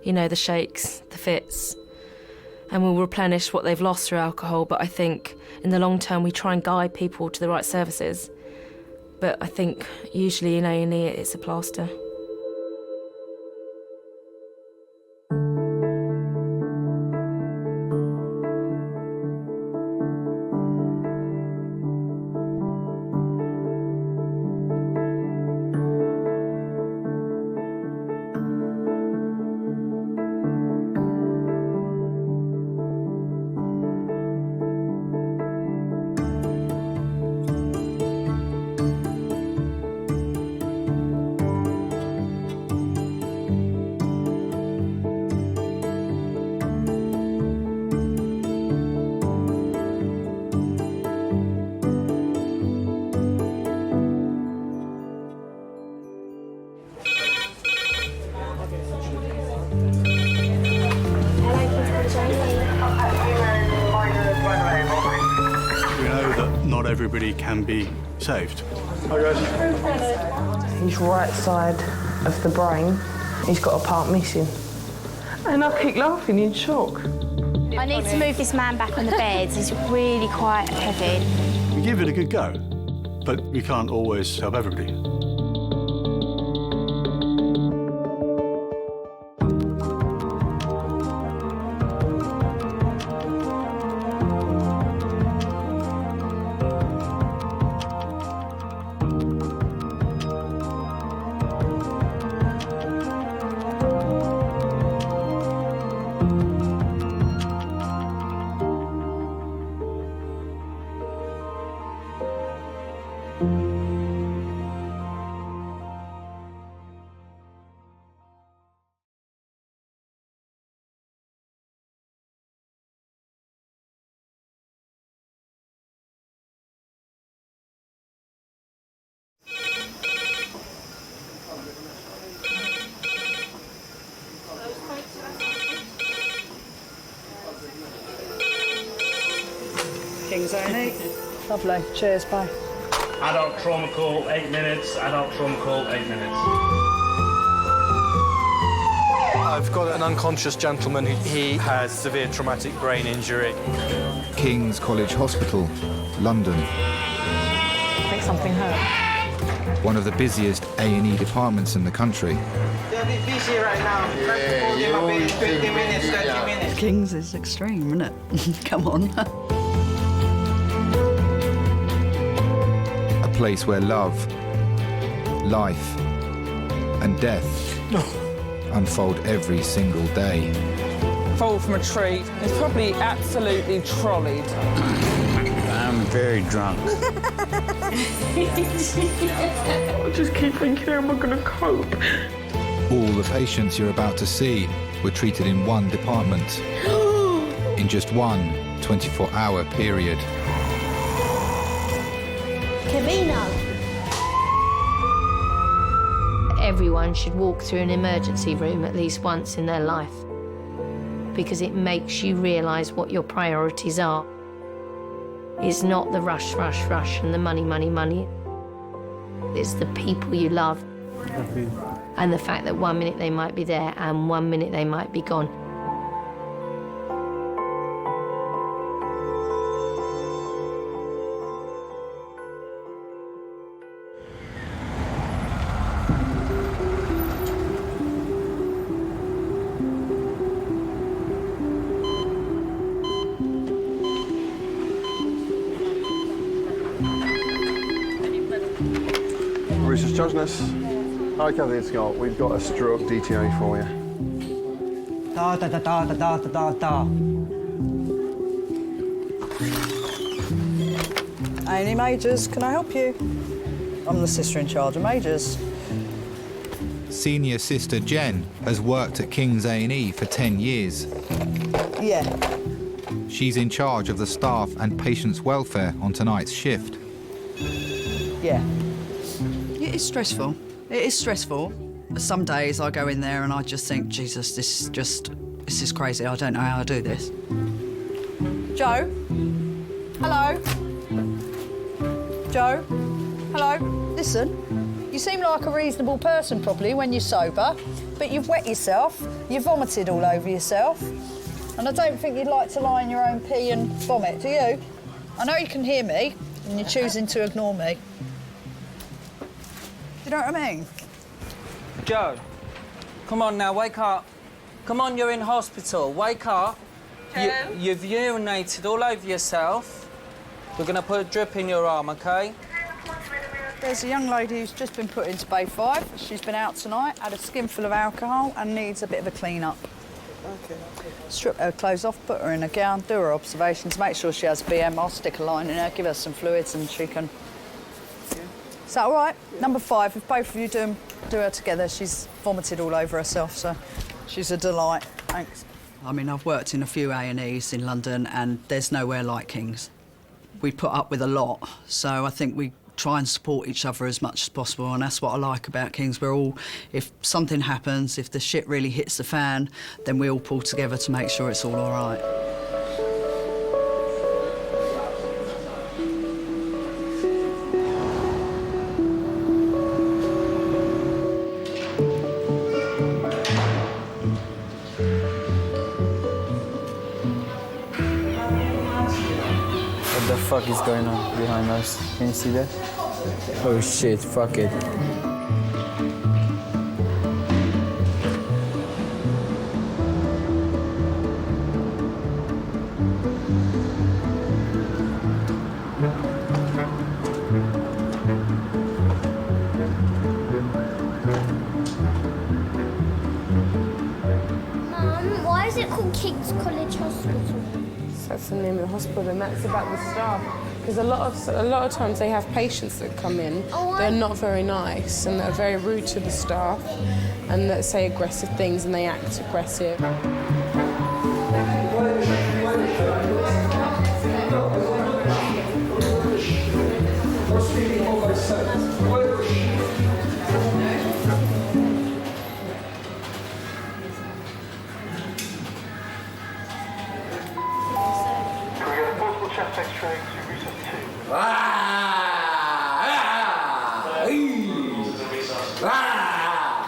You know, the shakes, the fits, and we'll replenish what they've lost through alcohol, but I think in the long term we try and guide people to the right services. But I think usually in A&E it's a plaster. can be saved. Hi guys. His right side of the brain, he's got a part missing. And I keep laughing in shock. I need to move this man back on the bed. He's really quite heavy. We give it a good go, but we can't always help everybody. King's A&E. Lovely. Cheers, bye. Adult trauma call, 8 minutes. Adult trauma call, 8 minutes. I've got an unconscious gentleman he has severe traumatic brain injury. King's College Hospital, London. I think something hurt. One of the busiest A&E departments in the country. They're a bit busy right now. Yeah, hold them a bit, 20 minutes, 30 minutes. King's is extreme, isn't it? Come on. A place where love, life, and death unfold every single day. Fall from a tree. It's probably absolutely trolleyed. I'm very drunk. I just keep thinking, how am I going to cope? All the patients you're about to see were treated in one department in just one 24-hour period. Camino. Everyone should walk through an emergency room at least once in their life because it makes you realise what your priorities are. It's not the rush, rush, rush and the money, money, money. It's the people you love and the fact that 1 minute they might be there and 1 minute they might be gone. Research Judgeness. Hi, Kathy, it's Scott. We've got a stroke DTA for you. Da da da da da da da da. A&E Majors, can I help you? I'm the sister in charge of Majors. Senior Sister Jen has worked at King's A&E for 10 years. Yeah. She's in charge of the staff and patients' welfare on tonight's shift. Yeah. It is stressful. It is stressful. Some days I go in there and I just think, Jesus, this is crazy. I don't know how I do this. Joe? Hello? Joe? Hello? Listen, you seem like a reasonable person probably when you're sober, but you've wet yourself, you've vomited all over yourself, and I don't think you'd like to lie in your own pee and vomit, do you? I know you can hear me, and you're choosing to ignore me. You know what I mean? Joe, come on now, wake up. Come on, you're in hospital. Wake up. You've urinated all over yourself. We're going to put a drip in your arm, OK? There's a young lady who's just been put into Bay 5. She's been out tonight, had a skinful of alcohol and needs a bit of a clean-up. OK. Strip her clothes off, put her in a gown, do her observations, make sure she has BM. I'll stick a line in her, give her some fluids and she can... Is that all right? Number 5, if both of you do her together, she's vomited all over herself, so she's a delight. Thanks. I mean, I've worked in a few A&Es in London and there's nowhere like King's. We put up with a lot, so I think we try and support each other as much as possible, and that's what I like about King's. We're all, if something happens, if the shit really hits the fan, then we all pull together to make sure it's all right. fuck is going on behind us? Can you see that? Oh shit, fuck it. Why is it called King's College Hospital? That's the name of the hospital, and that's about the staff. Because a lot of times they have patients that come in. They're not very nice, and they're very rude to the staff, and that say aggressive things, and they act aggressive.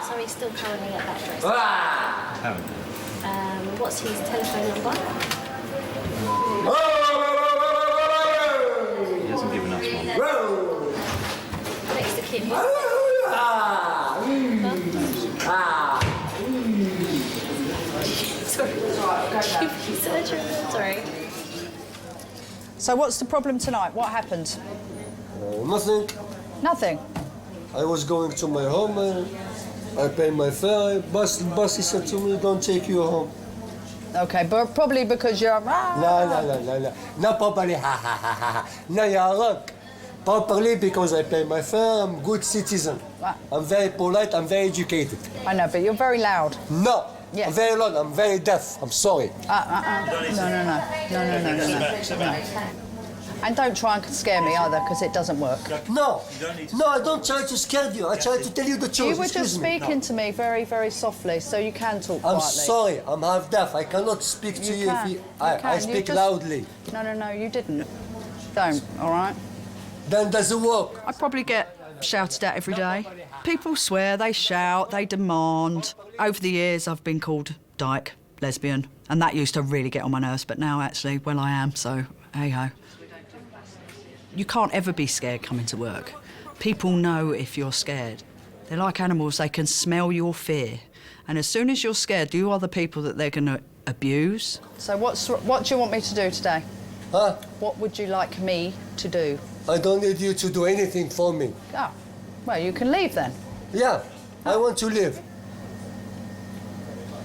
So he's still currently at that dress. What's his telephone number? He hasn't given us one. Next to Kim. Sorry. So what's the problem tonight? What happened? Nothing. Nothing? I was going to my home and I paid my fare. Bus he said to me, don't take you home. Okay, but probably because you're... No. Not properly, No, you're wrong. Properly because I pay my fare, I'm a good citizen. I'm very polite, I'm very educated. I know, but you're very loud. No. Yes. I'm very loud, I'm very deaf. I'm sorry. No. And don't try and scare me either, because it doesn't work. No, I don't try to scare you. I try to tell you the truth. You were just speaking to me very, very softly, so you can talk quietly. I'm sorry, I'm half deaf. I cannot speak to you. I speak loudly. No, you didn't. Don't, all right? Then doesn't work. I probably get shouted at every day. People swear, they shout, they demand. Over the years, I've been called dyke, lesbian, and that used to really get on my nerves, but now, actually, well, I am, so hey-ho. You can't ever be scared coming to work. People know if you're scared. They're like animals, they can smell your fear. And as soon as you're scared, you are the people that they're going to abuse. So what do you want me to do today? Huh? What would you like me to do? I don't need you to do anything for me. Oh, well, you can leave then. Yeah, I want to leave.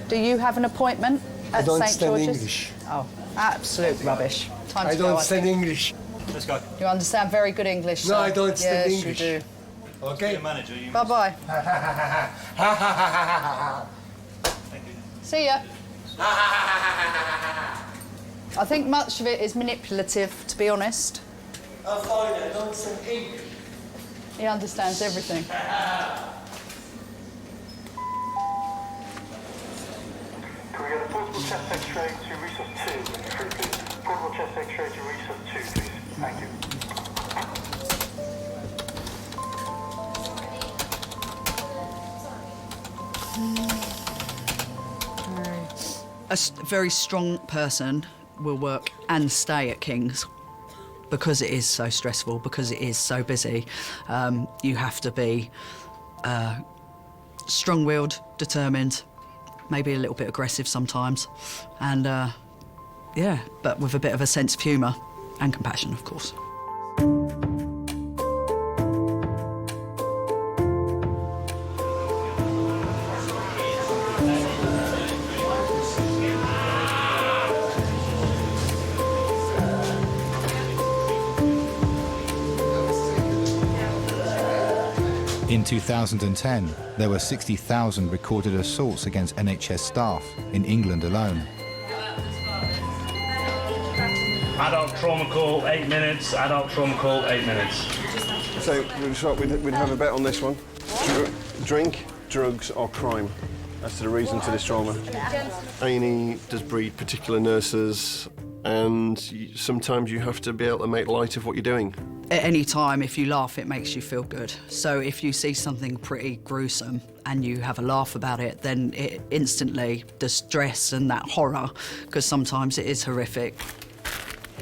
Do you have an appointment at St. George's? I don't stand English. Oh, absolute rubbish. Time to I go, don't stand English. Let's go. You understand very good English, No, so. I don't stand Yes, English. you do. Okay. Manager, Bye-bye. See ya. I think much of it is manipulative, to be honest. I'm fine, I don't stand English. He understands everything. Can we get a portable chest X-ray to resource 2, please? Portable chest X-ray to resource 2, please. Thank you. A very strong person will work and stay at King's because it is so stressful, because it is so busy. You have to be strong-willed, determined, maybe a little bit aggressive sometimes, and yeah, but with a bit of a sense of humour and compassion, of course. In 2010, there were 60,000 recorded assaults against NHS staff in England alone. Adult trauma call, 8 minutes. Adult trauma call, 8 minutes. So we'd have a bet on this one. Drink, drugs or crime as to the reason to this trauma. A&E does breed particular nurses, and sometimes you have to be able to make light of what you're doing. At any time, if you laugh, it makes you feel good. So if you see something pretty gruesome and you have a laugh about it, then it instantly, the stress and that horror, because sometimes it is horrific.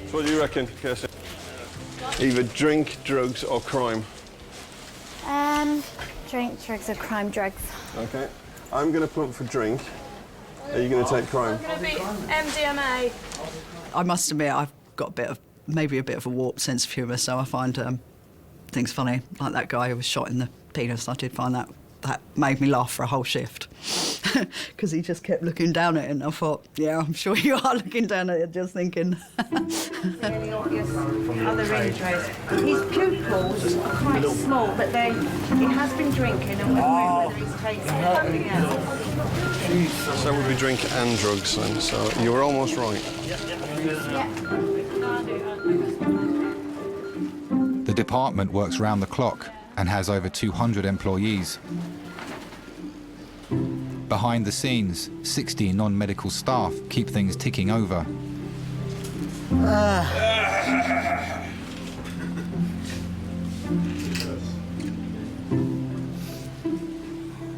So what do you reckon, Kirsty? Either drink, drugs, or crime. Drink, drugs, or crime. Drugs. Okay. I'm going to put for drink. Are you going to take crime? It's going to be MDMA. I must admit, I've got maybe a bit of a warped sense of humour, so I find things funny. Like that guy who was shot in the penis, I did find that made me laugh for a whole shift. Because he just kept looking down at it, and I thought, yeah, I'm sure you are looking down at it, just thinking. Really obvious other injuries. His pupils are quite small, but he has been drinking, and we're wondering whether he's taken something else. So would be drink and drugs then, so you were almost right. The department works round the clock and has over 200 employees. Behind the scenes, 60 non-medical staff keep things ticking over.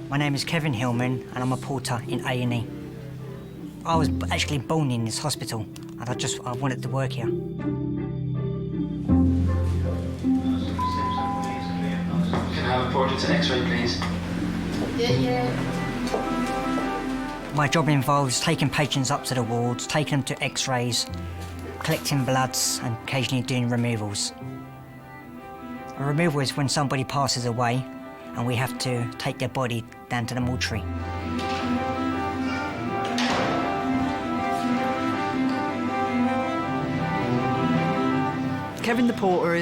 My name is Kevin Hillman and I'm a porter in A&E. I was actually born in this hospital and I wanted to work here. Can I have a portrait and X-ray, please? Yeah. My job involves taking patients up to the wards, taking them to X-rays, collecting bloods and occasionally doing removals. A removal is when somebody passes away and we have to take their body down to the mortuary. Kevin the porter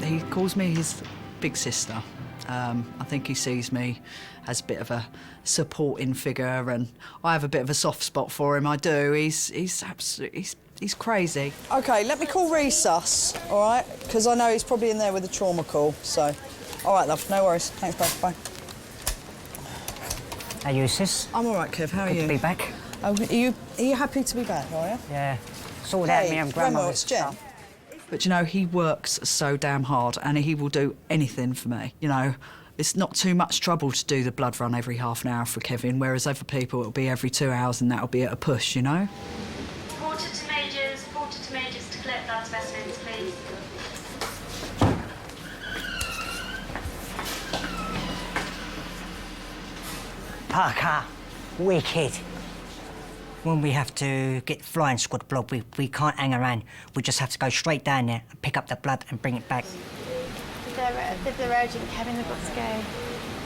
he calls me his big sister. I think he sees me as a bit of a supporting figure, and I have a bit of a soft spot for him. I do. He's crazy. OK, let me call Resus, all right? Because I know he's probably in there with a trauma call, so... All right, love, no worries. Thanks, babe. Bye. How are you, sis? I'm all right, Kev. How are you? Good to be back. Are you happy to be back, are you? Yeah. Sorted out me and grandmother's stuff. But, you know, he works so damn hard and he will do anything for me, you know. It's not too much trouble to do the blood run every half an hour for Kevin, whereas other people it'll be every 2 hours and that'll be at a push, you know. Porter to majors to collect blood specimens, please. Parker, wicked. When we have to get flying squad blood, we can't hang around. We just have to go straight down there and pick up the blood and bring it back. If they're urgent, Kevin, we've got to go.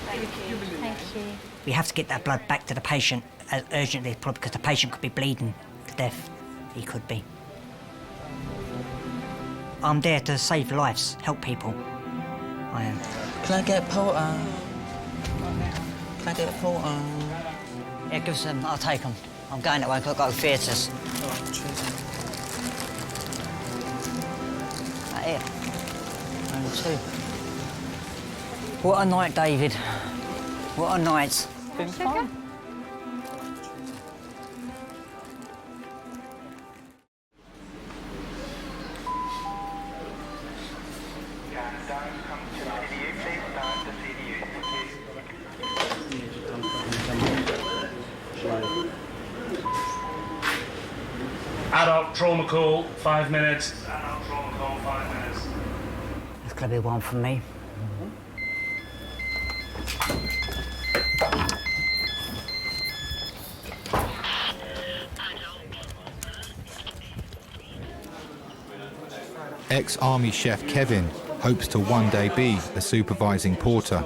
Thank you. Thank you. We have to get that blood back to the patient as urgently as possible because the patient could be bleeding to death. He could be. I'm there to save lives, help people. I am. Can I get porter? Can I get a porter? Yeah, give us them. I'll take them. I'm going that way because I've got to go to theatres. Right here. And two. What a night, David. What a night. Been fun. Adult trauma call, 5 minutes. Adult trauma call, 5 minutes. There's going to be one from me. Ex-army chef Kevin hopes to one day be a supervising porter.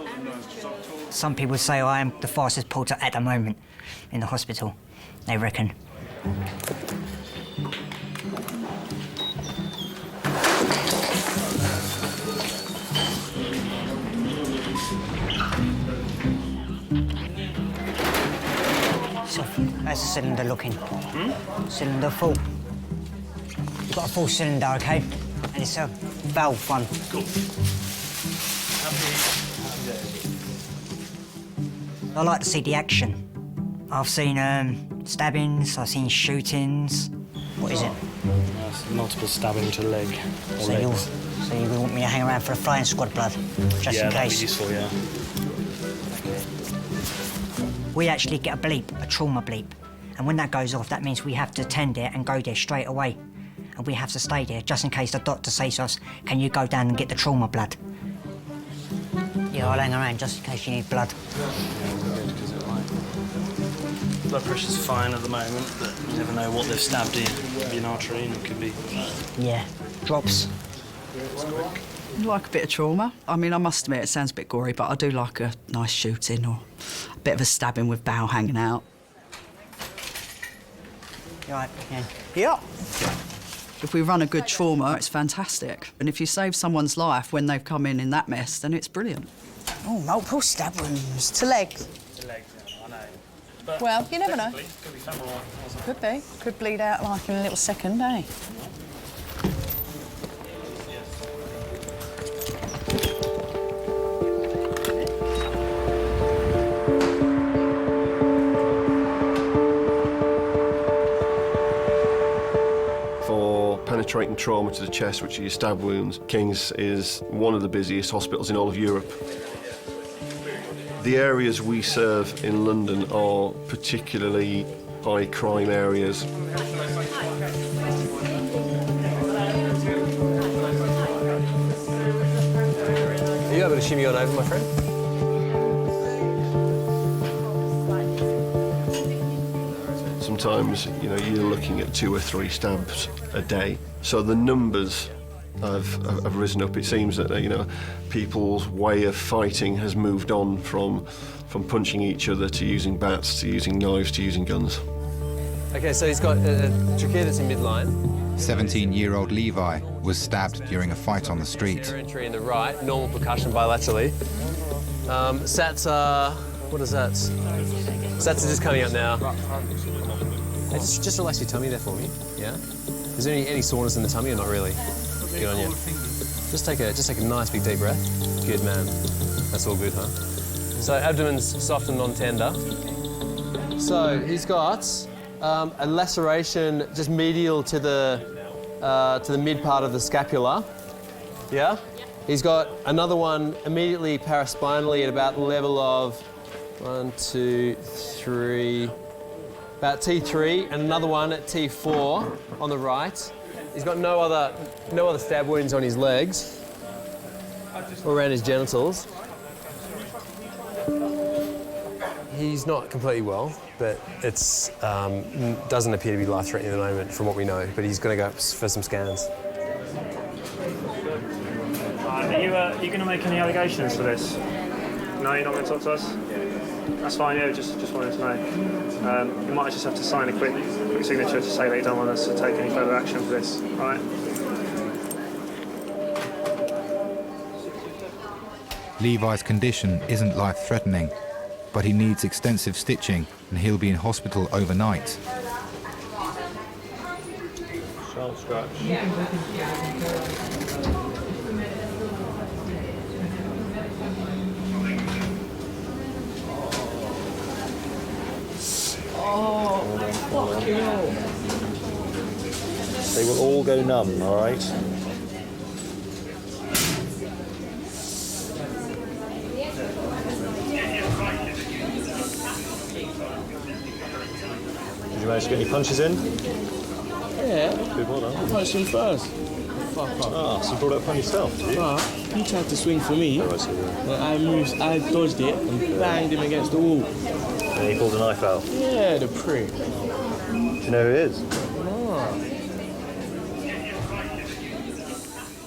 Some people say I am the fastest porter at the moment in the hospital, they reckon. So, how's the cylinder looking? Cylinder full. You've got a full cylinder, OK? And it's a valve one. Cool. I like to see the action. I've seen stabbings, I've seen shootings. What is it? Multiple stabbing to leg. So you want me to hang around for a flying squad blood, just in case? Yeah, that'd be useful, yeah. We actually get a bleep, a trauma bleep. And when that goes off, that means we have to attend it and go there straight away. and we have to stay there just in case the doctor says to us, can you go down and get the trauma blood? Yeah, I'll hang around just in case you need blood. Blood pressure's fine at the moment, but you never know what they've stabbed in. It could be an artery and it could be... Yeah, drops. I like a bit of trauma. I mean, I must admit, it sounds a bit gory, but I do like a nice shooting or a bit of a stabbing with bowel hanging out. You all right, yeah. Yeah. If we run a good trauma, it's fantastic. And if you save someone's life when they've come in that mess, then it's brilliant. Oh, multiple stab wounds to legs. To legs, I know. But well, you never know. could be femoral. Could be. Could bleed out like in a little second, eh? Penetrating trauma to the chest, which are your stab wounds, King's is one of the busiest hospitals in all of Europe. The areas we serve in London are particularly high crime areas. Are you able to shimmy on over, my friend? Sometimes, you know, you're looking at 2 or 3 stabs a day. So the numbers have risen up. It seems that, you know, people's way of fighting has moved on from punching each other to using bats, to using knives, to using guns. OK, so he's got a trachea that's in midline. 17-year-old Levi was stabbed during a fight on the street. Entry in the right, normal percussion bilaterally. Sats are... what is that? Sats are just coming up now. Hey, just relax your tummy there for me, yeah? Is there any soreness in the tummy or not really? Good on you. Just take a nice big deep breath. Good man. That's all good, huh? So abdomen's soft and non-tender. So he's got a laceration just medial to the mid part of the scapula. Yeah? He's got another one immediately paraspinally at about the level of 1, 2, 3. About T3, and another one at T4 on the right. He's got no other stab wounds on his legs or around his genitals. He's not completely well, but it's doesn't appear to be life-threatening at the moment, from what we know. But he's going to go for some scans. Are you going to make any allegations for this? No, you're not going to talk to us? That's fine, yeah, just wanted to know. You might just have to sign a quick signature to say that you don't want us to take any further action for this, all right? Levi's condition isn't life-threatening, but he needs extensive stitching and he'll be in hospital overnight. Sharp scratch. Oh, fucking hell. They will all go numb, all right? Did you manage to get any punches in? Yeah. Good, well done. I punched him first. Fuck up. Ah, so you brought it upon yourself, did you? But he tried to swing for me. Oh, I see, yeah. I dodged it and banged him against the wall. And he pulled a knife out? Yeah, the prick. Do you know who it is? No.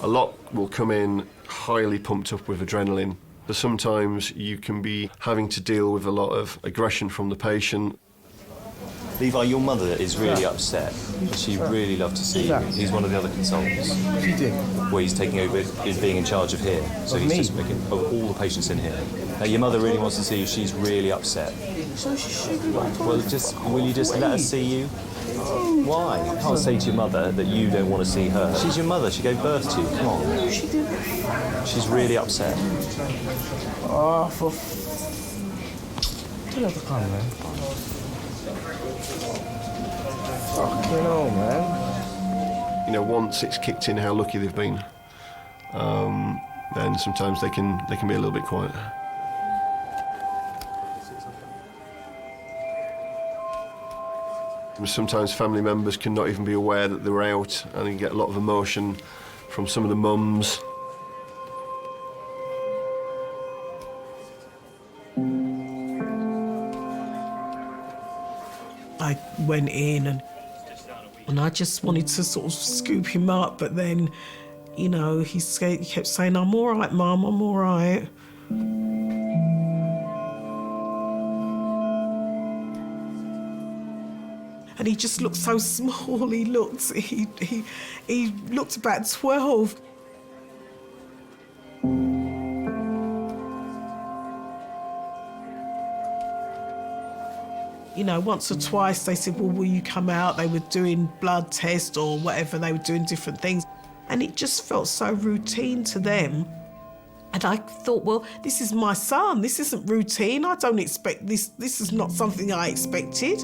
A lot will come in highly pumped up with adrenaline. But sometimes you can be having to deal with a lot of aggression from the patient. Levi, your mother is really upset. She'd really love to see you. He's one of the other consultants. She did. Where he's taking over, is being in charge of here. So Of he's me? just making of all the patients in here. Now, your mother really wants to see you. She's really upset. So she should be like, Well, will you just let her see you? Why? You can't say to your mother that you don't want to see her. She's your mother. She gave birth to you. Come on. She did. She's really upset. Oh, for... Tell her to come, man. Fucking hell, man. You know, once it's kicked in how lucky they've been, then sometimes they can be a little bit quiet. Sometimes family members can not even be aware that they're out, and you get a lot of emotion from some of the mums. I went in and I just wanted to sort of scoop him up, but then, you know, he kept saying, "I'm all right, Mum, I'm all right." And he just looked so small. He looked about 12. You know, once or twice they said, "Well, will you come out?" They were doing blood tests or whatever, they were doing different things. And it just felt so routine to them. And I thought, well, this is my son, this isn't routine. I don't expect this, this is not something I expected.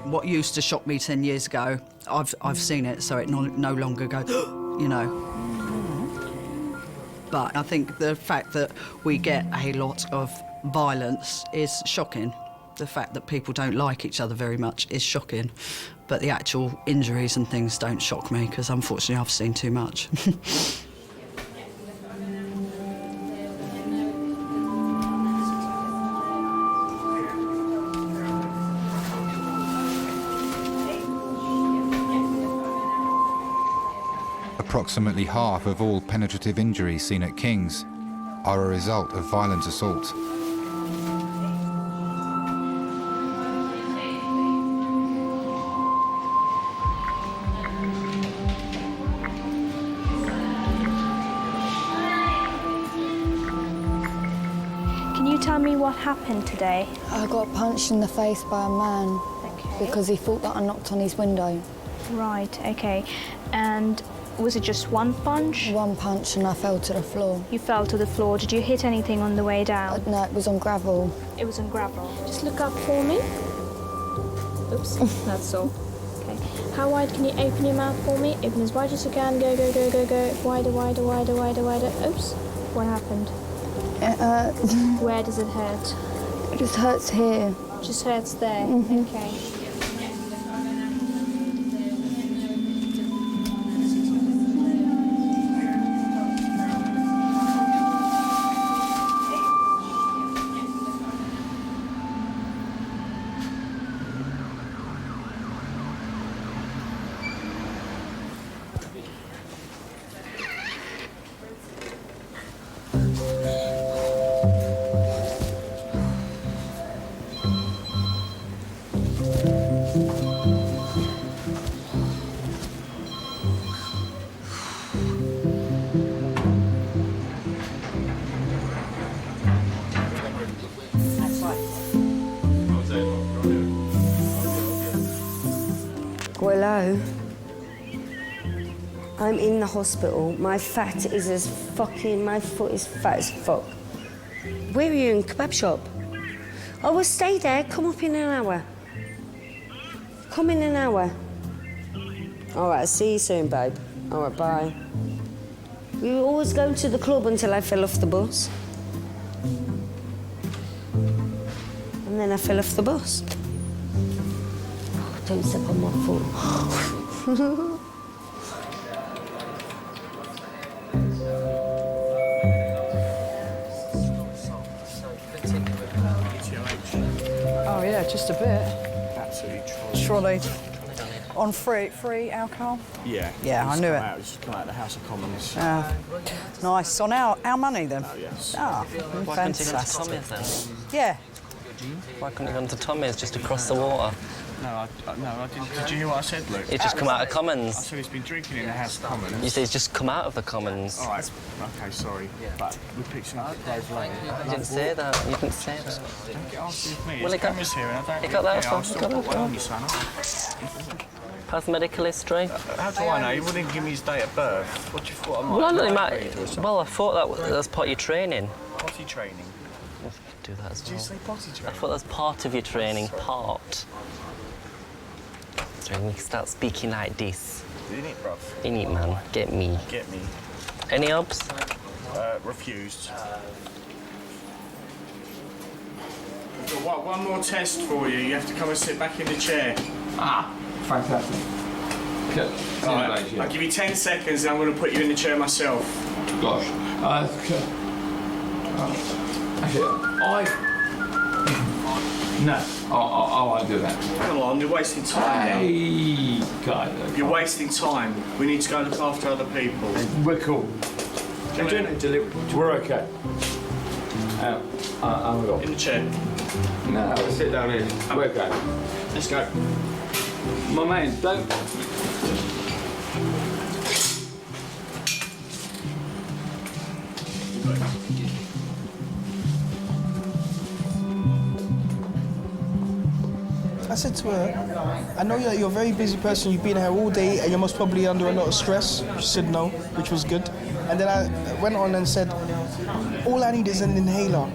What used to shock me 10 years ago, I've seen it, so it no longer goes, you know. But I think the fact that we get a lot of violence is shocking. The fact that people don't like each other very much is shocking. But the actual injuries and things don't shock me, because unfortunately I've seen too much. Approximately half of all penetrative injuries seen at King's are a result of violent assault. Can you tell me what happened today? I got punched in the face by a man because he thought that I knocked on his window. Right, okay. And was it just one punch? One punch and I fell to the floor. You fell to the floor. Did you hit anything on the way down? No, it was on gravel. It was on gravel. Just look up for me. Oops, that's all. Okay. How wide can you open your mouth for me? Open as wide as you can. Go, go, go, go, go. Wider, wider, wider, wider, wider. Oops. What happened? Where does it hurt? It just hurts here. Just hurts there? Okay. Hello. I'm in the hospital. My fat is as fucking, my foot is fat as fuck. Where are you, in kebab shop? Oh, well, stay there. Come up in an hour. Come in an hour. All right, see you soon, babe. All right, bye. We were always going to the club until I fell off the bus. And then I fell off the bus. Don't step on my foot. Oh yeah, just a bit. Absolutely Trolley. On free alcohol? Yeah. Yeah, I knew it. Just come out of the House of Commons. Nice. On our money then? Oh, yes. Ah, Why couldn't you go to fantastic. Tommy's then? Yeah. Why couldn't you go to Tommy's just across the water? No, I didn't. Did you hear what I said, Luke? He's just come out of Commons. I said he's been drinking in the House of Commons. You said he's just come out of the Commons. All right. Okay, sorry. But we picked him up. You didn't say that. You didn't say that. Don't get arsy with me. Well, His camera's here and I don't he got that care. I'll off. still put one on you, son. Past medical history. How do I know? He wouldn't give me his date of birth. What do you thought I might Well, do? I thought that was part of your training. potty training? You could do that as well. Did you say potty I training? thought that was part of your training, part. So you can start speaking like this. In it, bruv. In it, man. Get me. Get me. Any obs? Refused. We've got one more test for you. You have to come and sit back in the chair. Ah, fantastic. Good. All right. I'll give you 10 seconds and I'm going to put you in the chair myself. Gosh. No, I won't do that. Come on, you're wasting time now. Hey, God. You're wasting time. We need to go look after other people. We're cool. We're okay. I'm going. In the chair. No, let's sit down here. We're okay. Let's go. My man, don't... I said to her, I know that you're a very busy person, you've been here all day and you're most probably under a lot of stress. She said no, which was good. And then I went on and said, all I need is an inhaler.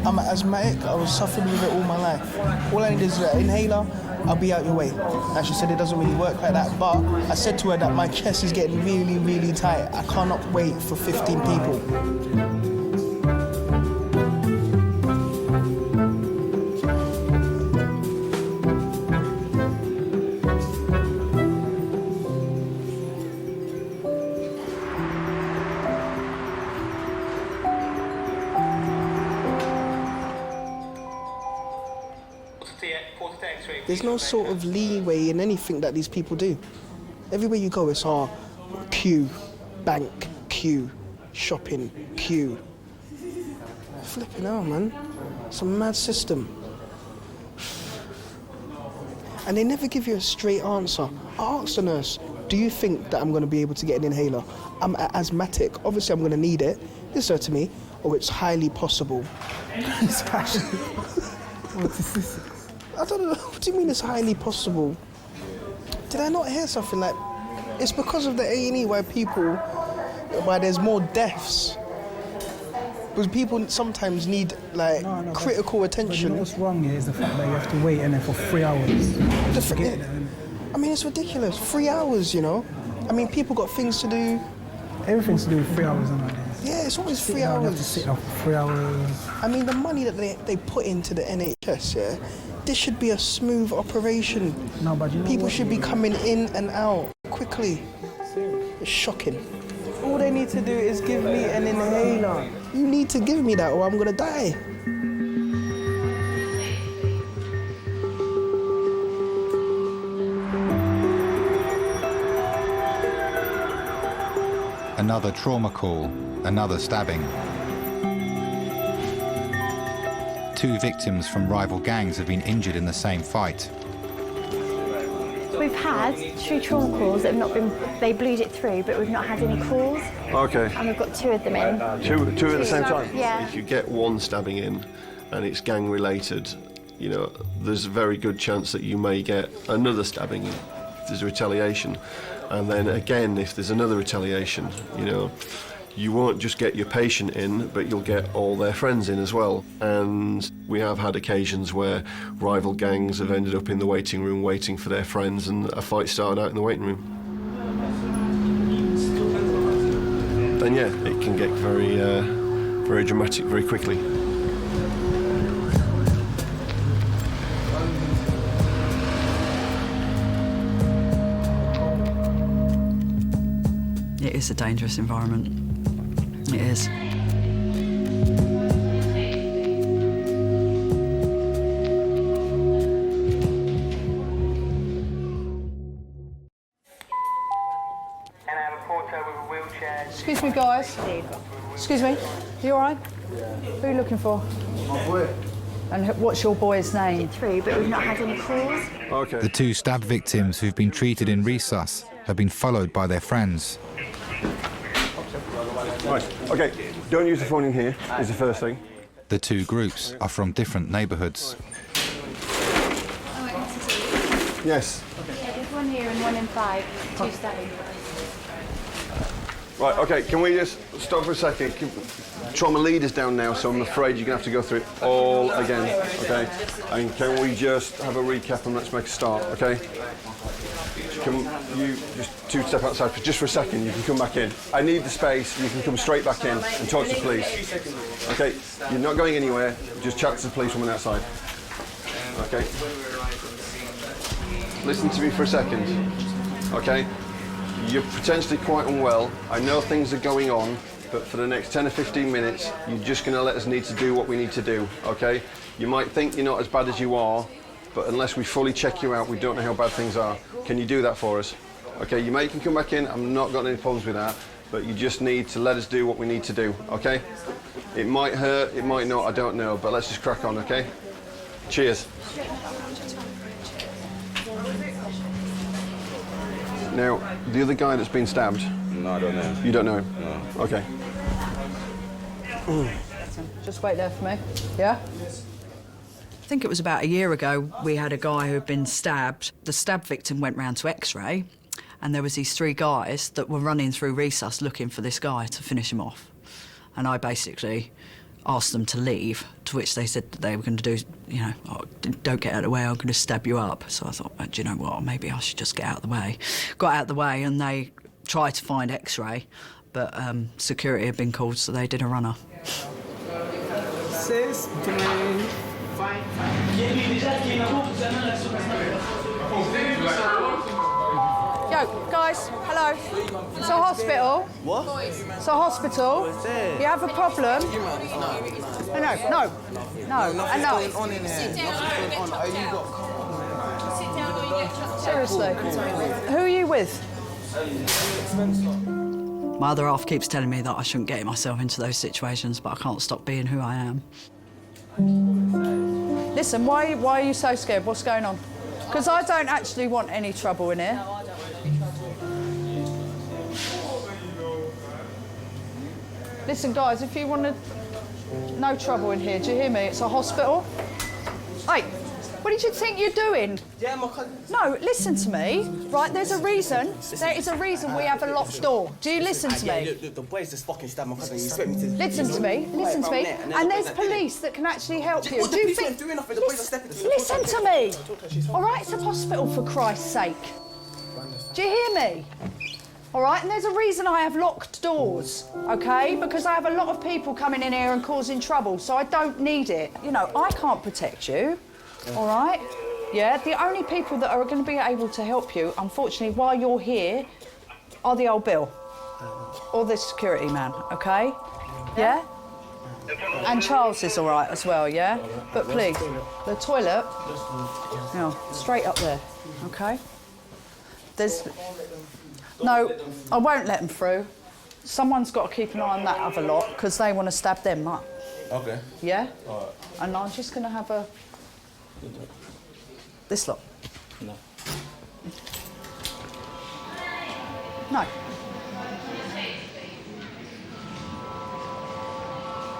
I'm asthmatic, I was suffering with it all my life. All I need is an inhaler, I'll be out your way. And she said it doesn't really work like that, but I said to her that my chest is getting really, really tight. I cannot wait for 15 people. There's no sort of leeway in anything that these people do. Everywhere you go, it's queue, bank, queue, shopping, queue. Flipping hell, man. It's a mad system. And they never give you a straight answer. I asked the nurse, do you think that I'm going to be able to get an inhaler? I'm asthmatic. Obviously, I'm going to need it. This said to me, oh, it's highly possible. What is this? I don't know. What do you mean it's highly possible? Did I not hear something like... It's because of the A&E why there's more deaths. Because people sometimes need, critical attention. But you know what's wrong here is the fact that you have to wait in there for 3 hours. I mean, it's ridiculous. 3 hours, you know? I mean, people got things to do. Everything's to do with 3 hours nowadays. Yeah, it's always 3 You have to hours. sit down for 3 hours. I mean, the money that they put into the NHS, yeah? This should be a smooth operation. No, but you know people what? should be coming in and out quickly. It's shocking. All they need to do is give me an inhaler. You need to give me that or I'm gonna die. Another trauma call, another stabbing. 2 victims from rival gangs have been injured in the same fight. We've had 3 trauma calls that have not been, they bleed it through, but we've not had any calls. Okay. And we've got 2 of them in. Two at the same time? Yeah. If you get one stabbing in and it's gang related, you know, there's a very good chance that you may get another stabbing if there's a retaliation. And then again, if there's another retaliation, you know, you won't just get your patient in, but you'll get all their friends in as well. And we have had occasions where rival gangs have ended up in the waiting room waiting for their friends and a fight started out in the waiting room. Then yeah, it can get very, very dramatic very quickly. It is a dangerous environment. It is. Excuse me, guys. Excuse me. You all right? Who are you looking for? My boy. And what's your boy's name? 3, but we've not had any calls. Okay. The 2 stab victims who've been treated in resus have been followed by their friends. Right, okay, don't use the phone in here, is the first thing. The 2 groups are from different neighbourhoods. Yes. Yeah, there's 1 here and 1 in 5. 2 stabbing. Right, okay, can we just stop for a second? Trauma leader's down now, so I'm afraid you're going to have to go through it all again, okay? And can we just have a recap and let's make a start, okay? Can you just step outside for just for a second, you can come back in. I need the space, you can come straight back in and talk to the police. Okay, you're not going anywhere, just chat to the police woman outside. Okay? Listen to me for a second, okay? You're potentially quite unwell. I know things are going on, but for the next 10 or 15 minutes, you're just going to let us need to do what we need to do, okay? You might think you're not as bad as you are, but unless we fully check you out, we don't know how bad things are. Can you do that for us? Okay, you can come back in. I'm not got any problems with that, but you just need to let us do what we need to do, okay? It might hurt, it might not, I don't know, but let's just crack on, okay? Cheers. Now, the other guy that's been stabbed... No, I don't know. You don't know him? No. Okay. Just wait there for me, yeah? I think it was about a year ago, we had a guy who had been stabbed. The stab victim went round to X-ray, and there was these 3 guys that were running through resus looking for this guy to finish him off. And I basically asked them to leave, to which they said that they were going to do, you know, oh, don't get out of the way, I'm going to stab you up. So I thought, oh, do you know what, maybe I should just get out of the way. Got out of the way and they tried to find X-ray, but security had been called, so they did a runner. 6, 3, 5. Yo, guys, hello. It's a hospital. What? It's a hospital. You have a problem? No. Nothing's going on in here. Nothing's going on. Are you got... Seriously. Who are you with? My other half keeps telling me that I shouldn't get myself into those situations, but I can't stop being who I am. Listen, why are you so scared? What's going on? Because I don't actually want any trouble in here. Listen, guys, if you want to... No trouble in here, do you hear me? It's a hospital. Hey, what did you think you're doing? Yeah, my cousin... No, listen to me, right? There's a reason. There is a reason we have a locked door. Do you listen to me? Look, the boys just fucking stabbed my cousin. You expect me to... Listen to me, listen to me. And there's police that can actually help you. Do you think... Listen to me. All right, it's a hospital, for Christ's sake. Do you hear me? All right, and there's a reason I have locked doors, OK? Because I have a lot of people coming in here and causing trouble, so I don't need it. You know, I can't protect you, all right? Yeah, the only people that are going to be able to help you, unfortunately, while you're here, are the old Bill or the security man, OK? Yeah? And Charles is all right as well, yeah? But please, the toilet, you know, straight up there, OK? There's... No, I won't let them through. Someone's got to keep an eye on that other lot, because they want to stab them up. Okay. Yeah? All right. And I'm just going to have a... This lot. No. No.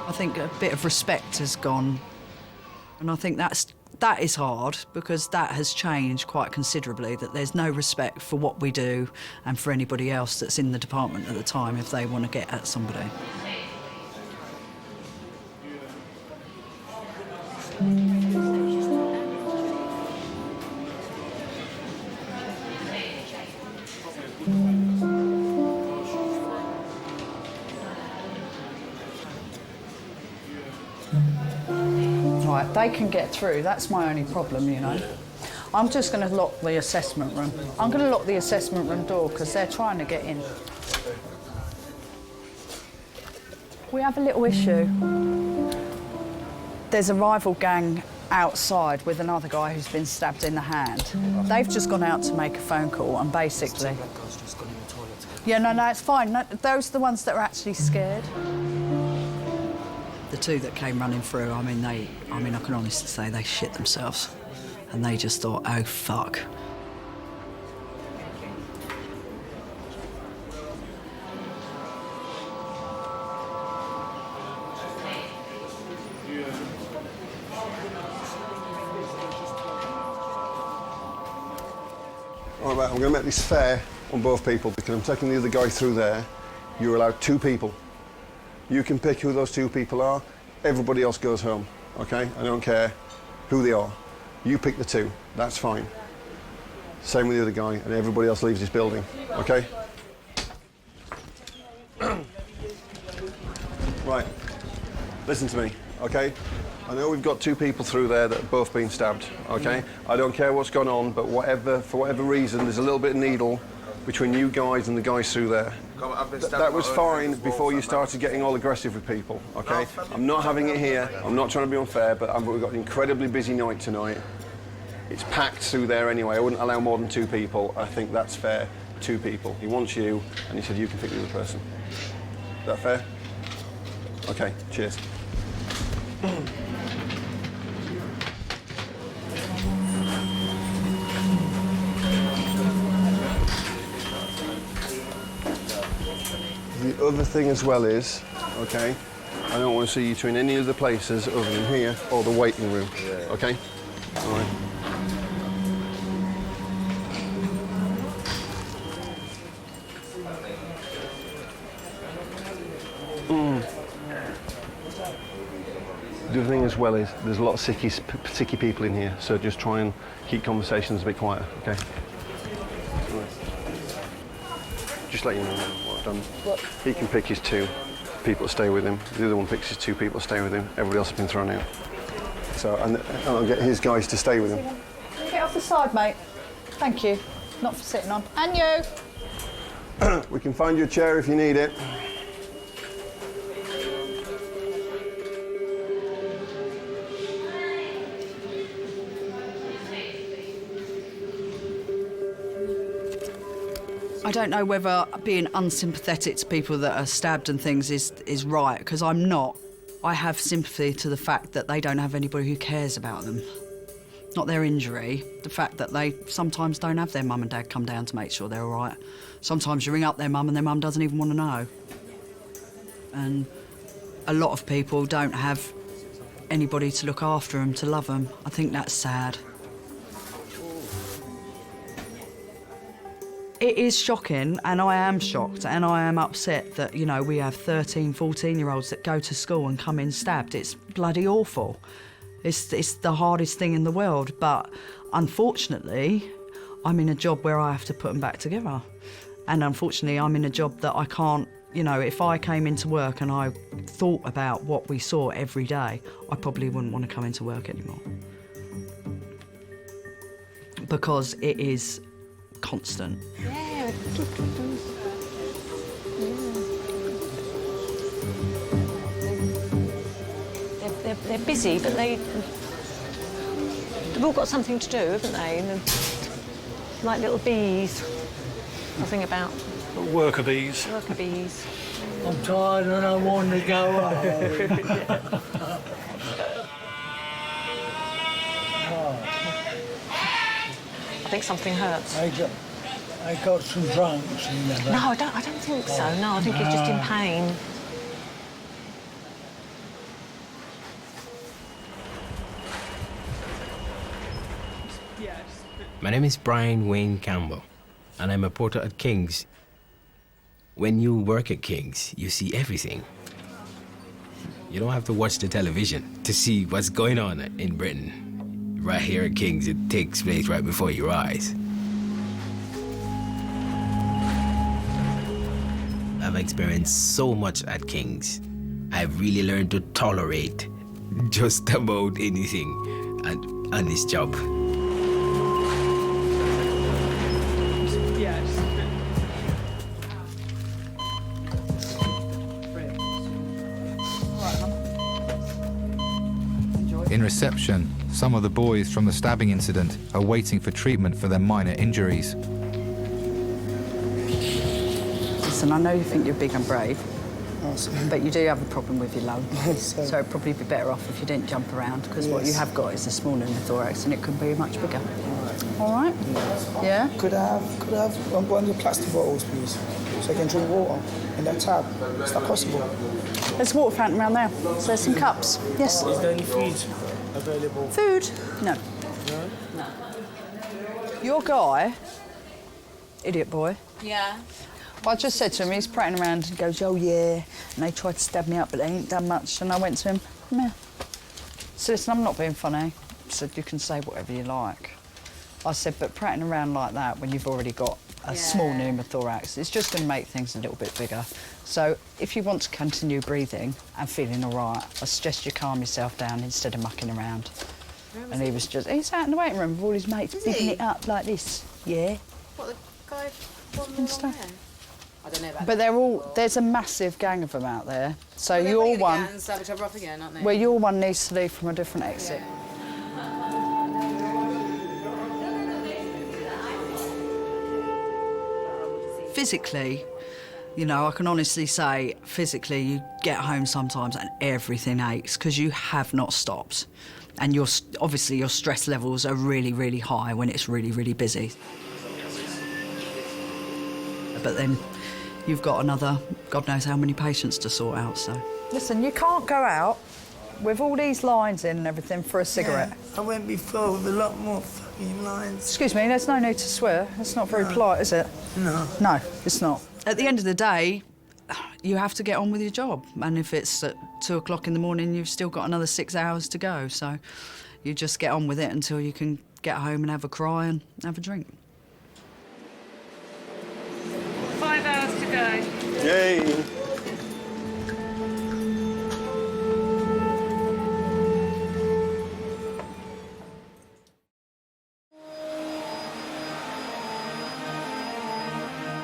I think a bit of respect has gone, and I think that is hard, because that has changed quite considerably, that there's no respect for what we do and for anybody else that's in the department at the time if they want to get at somebody. Right, they can get through. That's my only problem, you know. I'm just going to lock the assessment room. I'm going to lock the assessment room door because they're trying to get in. We have a little issue. There's a rival gang outside with another guy who's been stabbed in the hand. They've just gone out to make a phone call and basically... Yeah, no, it's fine. No, those are the ones that are actually scared. The 2 that came running through, I mean, I can honestly say they shit themselves. And they just thought, oh, fuck. All right, I'm going to make this fair on both people because I'm taking the other guy through there. You're allowed 2 people. You can pick who those 2 people are. Everybody else goes home, okay? I don't care who they are. You pick the 2, that's fine. Same with the other guy, and everybody else leaves this building, okay? Right, listen to me, okay? I know we've got 2 people through there that have both been stabbed, okay? I don't care what's gone on, but for whatever reason, there's a little bit of needle between you guys and the guys through there. That was fine before you started getting all aggressive with people, okay? I'm not having it here, I'm not trying to be unfair, but we've got an incredibly busy night tonight. It's packed through there anyway. I wouldn't allow more than 2 people. I think that's fair. 2 people. He wants you, and he said you can pick the other person. Is that fair? Okay, cheers. The other thing as well is, okay, I don't want to see you two in any other places other than here or the waiting room, okay? All right. The other thing as well is there's a lot of sicky people in here, so just try and keep conversations a bit quieter, okay? Right. Just let you know what I've done. What? He can pick his 2 people to stay with him. The other one picks his 2 people to stay with him. Everybody else has been thrown out. So, and I'll get his guys to stay with him. Get off the side, mate. Thank you. Not for sitting on. And you. We can find you a chair if you need it. I don't know whether being unsympathetic to people that are stabbed and things is right, because I'm not. I have sympathy to the fact that they don't have anybody who cares about them. Not their injury, the fact that they sometimes don't have their mum and dad come down to make sure they're all right. Sometimes you ring up their mum and their mum doesn't even want to know. And a lot of people don't have anybody to look after them, to love them. I think that's sad. It is shocking, and I am shocked, and I am upset that, you know, we have 13, 14-year-olds that go to school and come in stabbed. It's bloody awful. It's the hardest thing in the world, but unfortunately, I'm in a job where I have to put them back together. And unfortunately, I'm in a job that I can't, you know, if I came into work and I thought about what we saw every day, I probably wouldn't want to come into work anymore. Because it is constant. Yeah. They're busy, but they've all got something to do, haven't they? And like little bees. Nothing about worker bees. Worker bees. I'm tired and I want to go home. I think something hurts. I got some drunks in there. No, I don't think so. No, I think he's just in pain. My name is Brian Wayne Campbell, and I'm a porter at King's. When you work at King's, you see everything. You don't have to watch the television to see what's going on in Britain. Right here at King's, it takes place right before your eyes. I've experienced so much at King's. I've really learned to tolerate just about anything on this job. In reception, some of the boys from the stabbing incident are waiting for treatment for their minor injuries. Listen, I know you think you're big and brave, but you do have a problem with your lung. So it'd probably be better off if you didn't jump around, because what you have got is a small pneumothorax and it could be much bigger. All right? Yeah? Could I have one of the plastic bottles, please, so I can drink water in that tap? Is that possible? There's a water fountain around there, so there's some cups. Yes. Is there any food available? Food? No. Your guy, idiot boy. Yeah. I just said to him, he's prattling around and he goes, oh yeah, and they tried to stab me up, but they ain't done much. And I went to him, come here. I said, listen, I'm not being funny. I said, you can say whatever you like. I said, but prattling around like that when you've already got a small pneumothorax, it's just going to make things a little bit bigger. So if you want to continue breathing and feeling all right, I suggest you calm yourself down instead of mucking around. And he was just, he's out in the waiting room with all his mates, bigging it up like this. Yeah. What, the guy from And stuff. I don't know about But they're all, there's a massive gang of them out there. So your one, stab each other up again, aren't they? well, your one needs to leave from a different exit. Physically, you know, I can honestly say, physically, you get home sometimes and everything aches because you have not stopped. And obviously your stress levels are really, really high when it's really, really busy. But then you've got another, God knows how many patients to sort out, so. Listen, you can't go out with all these lines in and everything for a cigarette. Yeah, I went before with a lot more fucking lines. Excuse me, there's no need to swear. That's not very polite, is it? No. No, it's not. At the end of the day, you have to get on with your job. And if it's at 2 o'clock in the morning, you've still got another 6 hours to go. So you just get on with it until you can get home and have a cry and have a drink. 5 hours to go. Yay!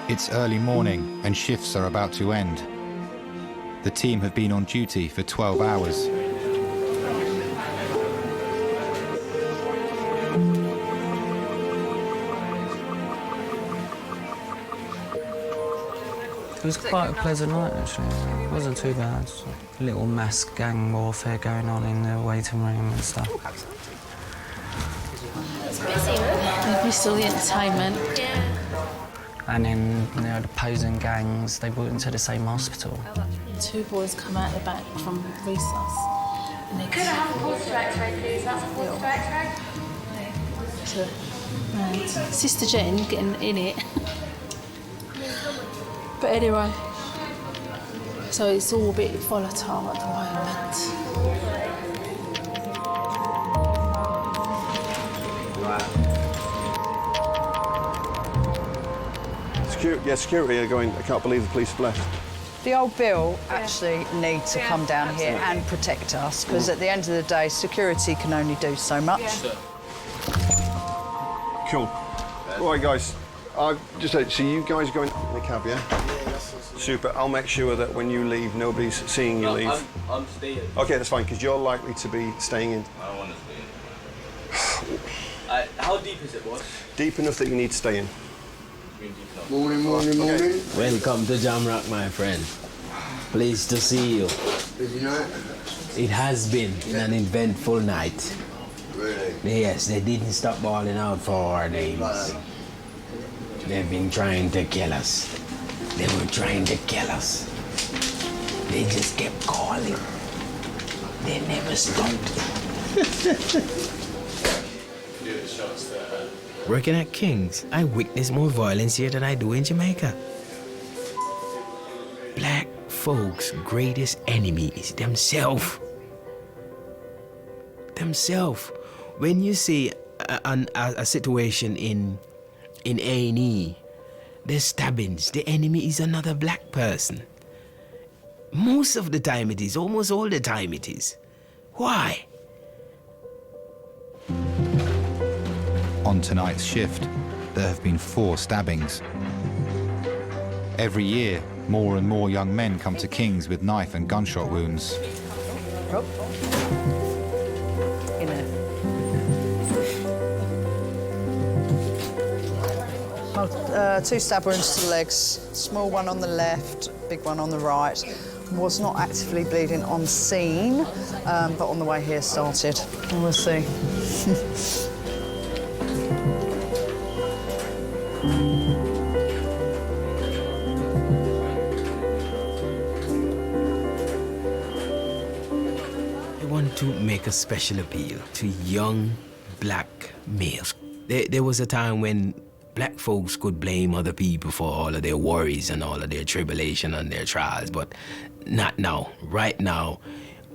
It's early morning and shifts are about to end. The team have been on duty for 12 hours. It was quite a pleasant night, actually. It wasn't too bad. A little mass gang warfare going on in the waiting room and stuff. It's busy, huh? We saw the entertainment. Yeah. And then, you know, the opposing gangs, they brought into the same hospital. 2 boys come out the back from recess. And they Could I have a pulse to X-ray, please? That's a pulse to X-ray. Sister Jen getting in it. But anyway, so it's all a bit volatile at the moment. Security are going, I can't believe the police have left. The old Bill actually needs to come down here and protect us, because at the end of the day, security can only do so much. Cool. All right, guys. Just so you guys are going up in the cab, yeah? Super. I'll make sure that when you leave, nobody's seeing you leave. I'm staying. OK, that's fine, because you're likely to be staying in. I don't want to stay in. How deep is it, boss? Deep enough that you need to stay in. Morning, morning, morning. Welcome to Jamrock, my friend. Pleased to see you. Busy night? It has been an eventful night. Really? Yes, they didn't stop balling out for our names. They've been trying to kill us. They were trying to kill us. They just kept calling. They never stopped. Working at King's, I witness more violence here than I do in Jamaica. Black folks' greatest enemy is themselves. When you see a situation in A&E, there's stabbings, the enemy is another black person. Most of the time it is, almost all the time it is. Why? On tonight's shift, there have been 4 stabbings. Every year, more and more young men come to King's with knife and gunshot wounds. Two stab wounds to the legs, small one on the left, big one on the right. Was not actively bleeding on scene, but on the way here started. We'll see. I want to make a special appeal to young black males. There was a time when black folks could blame other people for all of their worries and all of their tribulation and their trials, but not now. Right now,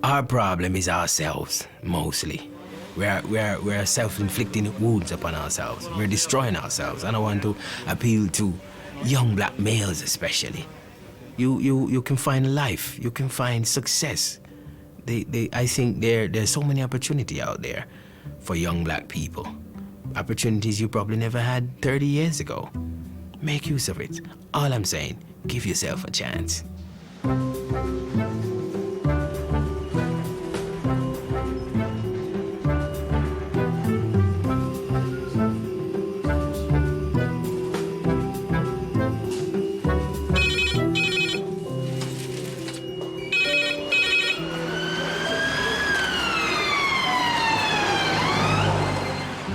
our problem is ourselves, mostly. We're self-inflicting wounds upon ourselves. We're destroying ourselves. And I want to appeal to young black males especially. You can find life. You can find success. I think there's so many opportunity out there for young black people. Opportunities you probably never had 30 years ago. Make use of it. All I'm saying, give yourself a chance.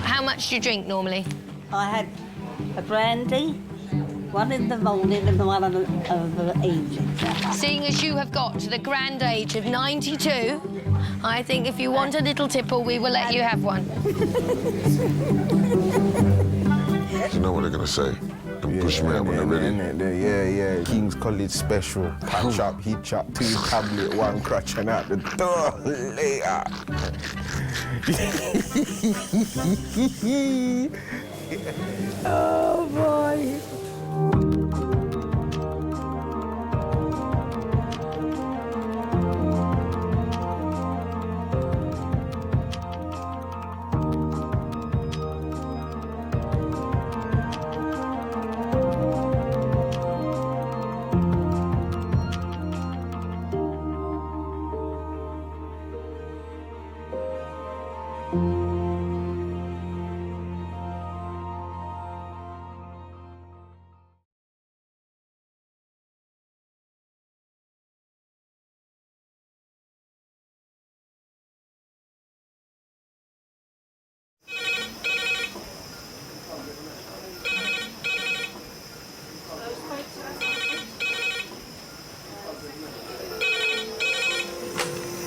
How much do you drink normally? I had a brandy, one in the morning and one of the evening. Seeing as you have got to the grand age of 92, I think if you want a little tipple, we will let you have one. You know what they're gonna say? And push me out when they're ready. Yeah. King's College special. Patch up, hitch up, 2 tablet, 1 crutch and out the door later. Oh boy.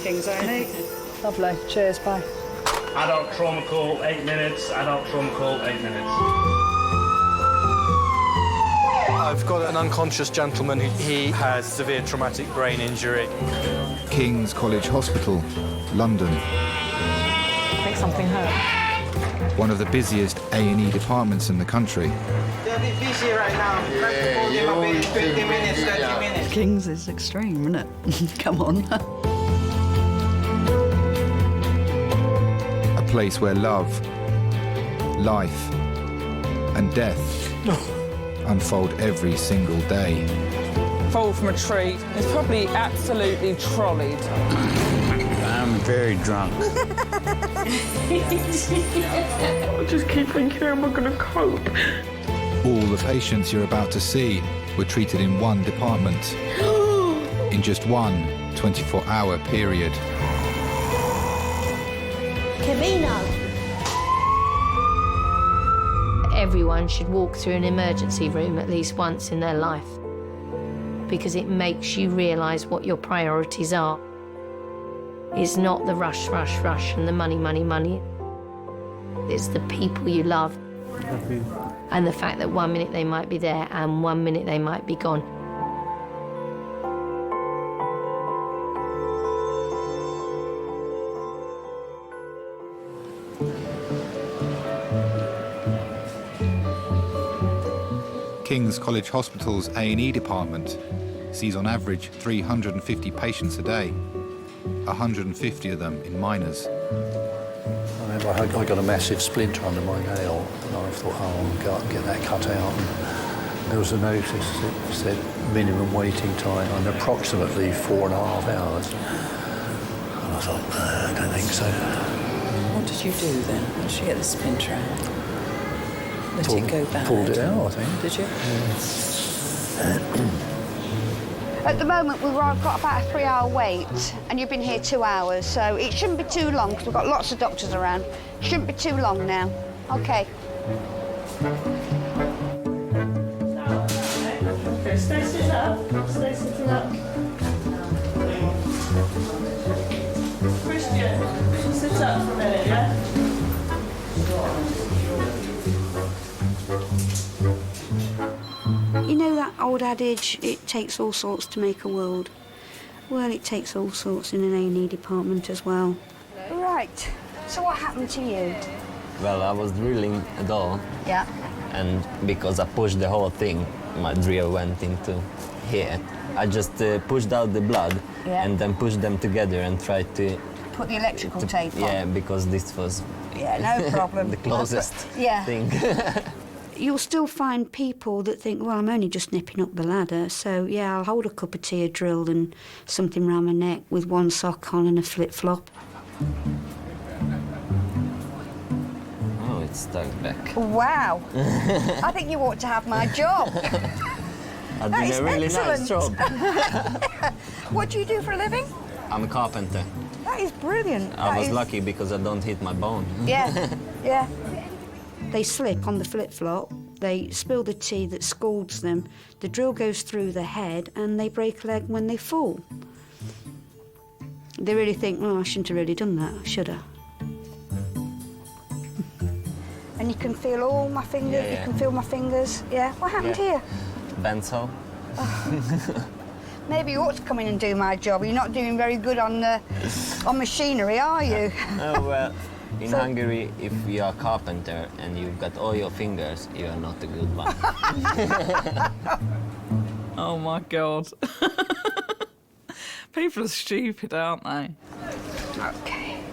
King's A&E. Lovely. Cheers, bye. Adult trauma call, 8 minutes. Adult trauma call, 8 minutes. I've got an unconscious gentleman he has severe traumatic brain injury. King's College Hospital, London. I think something hurt. One of the busiest A&E departments in the country. They're a bit busy right now. Maybe 20 minutes, 30 minutes. King's is extreme, isn't it? Come on. A place where love, life, and death unfold every single day. Fall from a tree. It's probably absolutely trolleyed. I'm very drunk. I just keep thinking, how am I going to cope? All the patients you're about to see were treated in one department in just one 24-hour period. Camino. Everyone should walk through an emergency room at least once in their life because it makes you realise what your priorities are. It's not the rush, rush, rush and the money, money, money. It's the people you love and the fact that 1 minute they might be there and 1 minute they might be gone. King's College Hospital's A&E department sees on average 350 patients a day, 150 of them in minors. I remember I got a massive splinter under my nail and I thought, oh, I'll go and get that cut out. And there was a notice that said minimum waiting time and approximately 4.5 hours. And I thought, no, I don't think so. What did you do then? How did you get the splinter out? Let it go bad? Pulled it out, I think. Did you? At the moment, we've got about a 3-hour wait, and you've been here 2 hours, so it shouldn't be too long, because we've got lots of doctors around. Shouldn't be too long now. OK. Okay, stay sitting up. Stay sitting up. Christian, sit up for a minute, yeah? that old adage, it takes all sorts to make a world. Well, it takes all sorts in an A&E department as well. Right, so what happened to you? Well, I was drilling a door. Yeah. And because I pushed the whole thing, my drill went into here. I just pushed out the blood and then pushed them together and tried to... Put the electrical tape on? Yeah, because this was... Yeah, no problem. the closest thing. You'll still find people that think, well, I'm only just nipping up the ladder, so, yeah, I'll hold a cup of tea, a drill and something round my neck with one sock on and a flip-flop. Oh, it's stuck back. Wow. I think you ought to have my job. I did a really nice job. What do you do for a living? I'm a carpenter. That is brilliant. I was lucky because I don't hit my bone. Yeah, yeah. They slip on the flip-flop, they spill the tea that scalds them, the drill goes through the head and they break a leg when they fall. They really think, oh, I shouldn't have really done that, should I? And you can feel all my fingers, you can feel my fingers. Yeah, what happened here? Bento. Oh. Maybe you ought to come in and do my job. You're not doing very good on machinery, are you? Oh, well, in Hungary, if you are a carpenter and you've got all your fingers, you are not a good one. Oh, my God. People are stupid, aren't they? OK.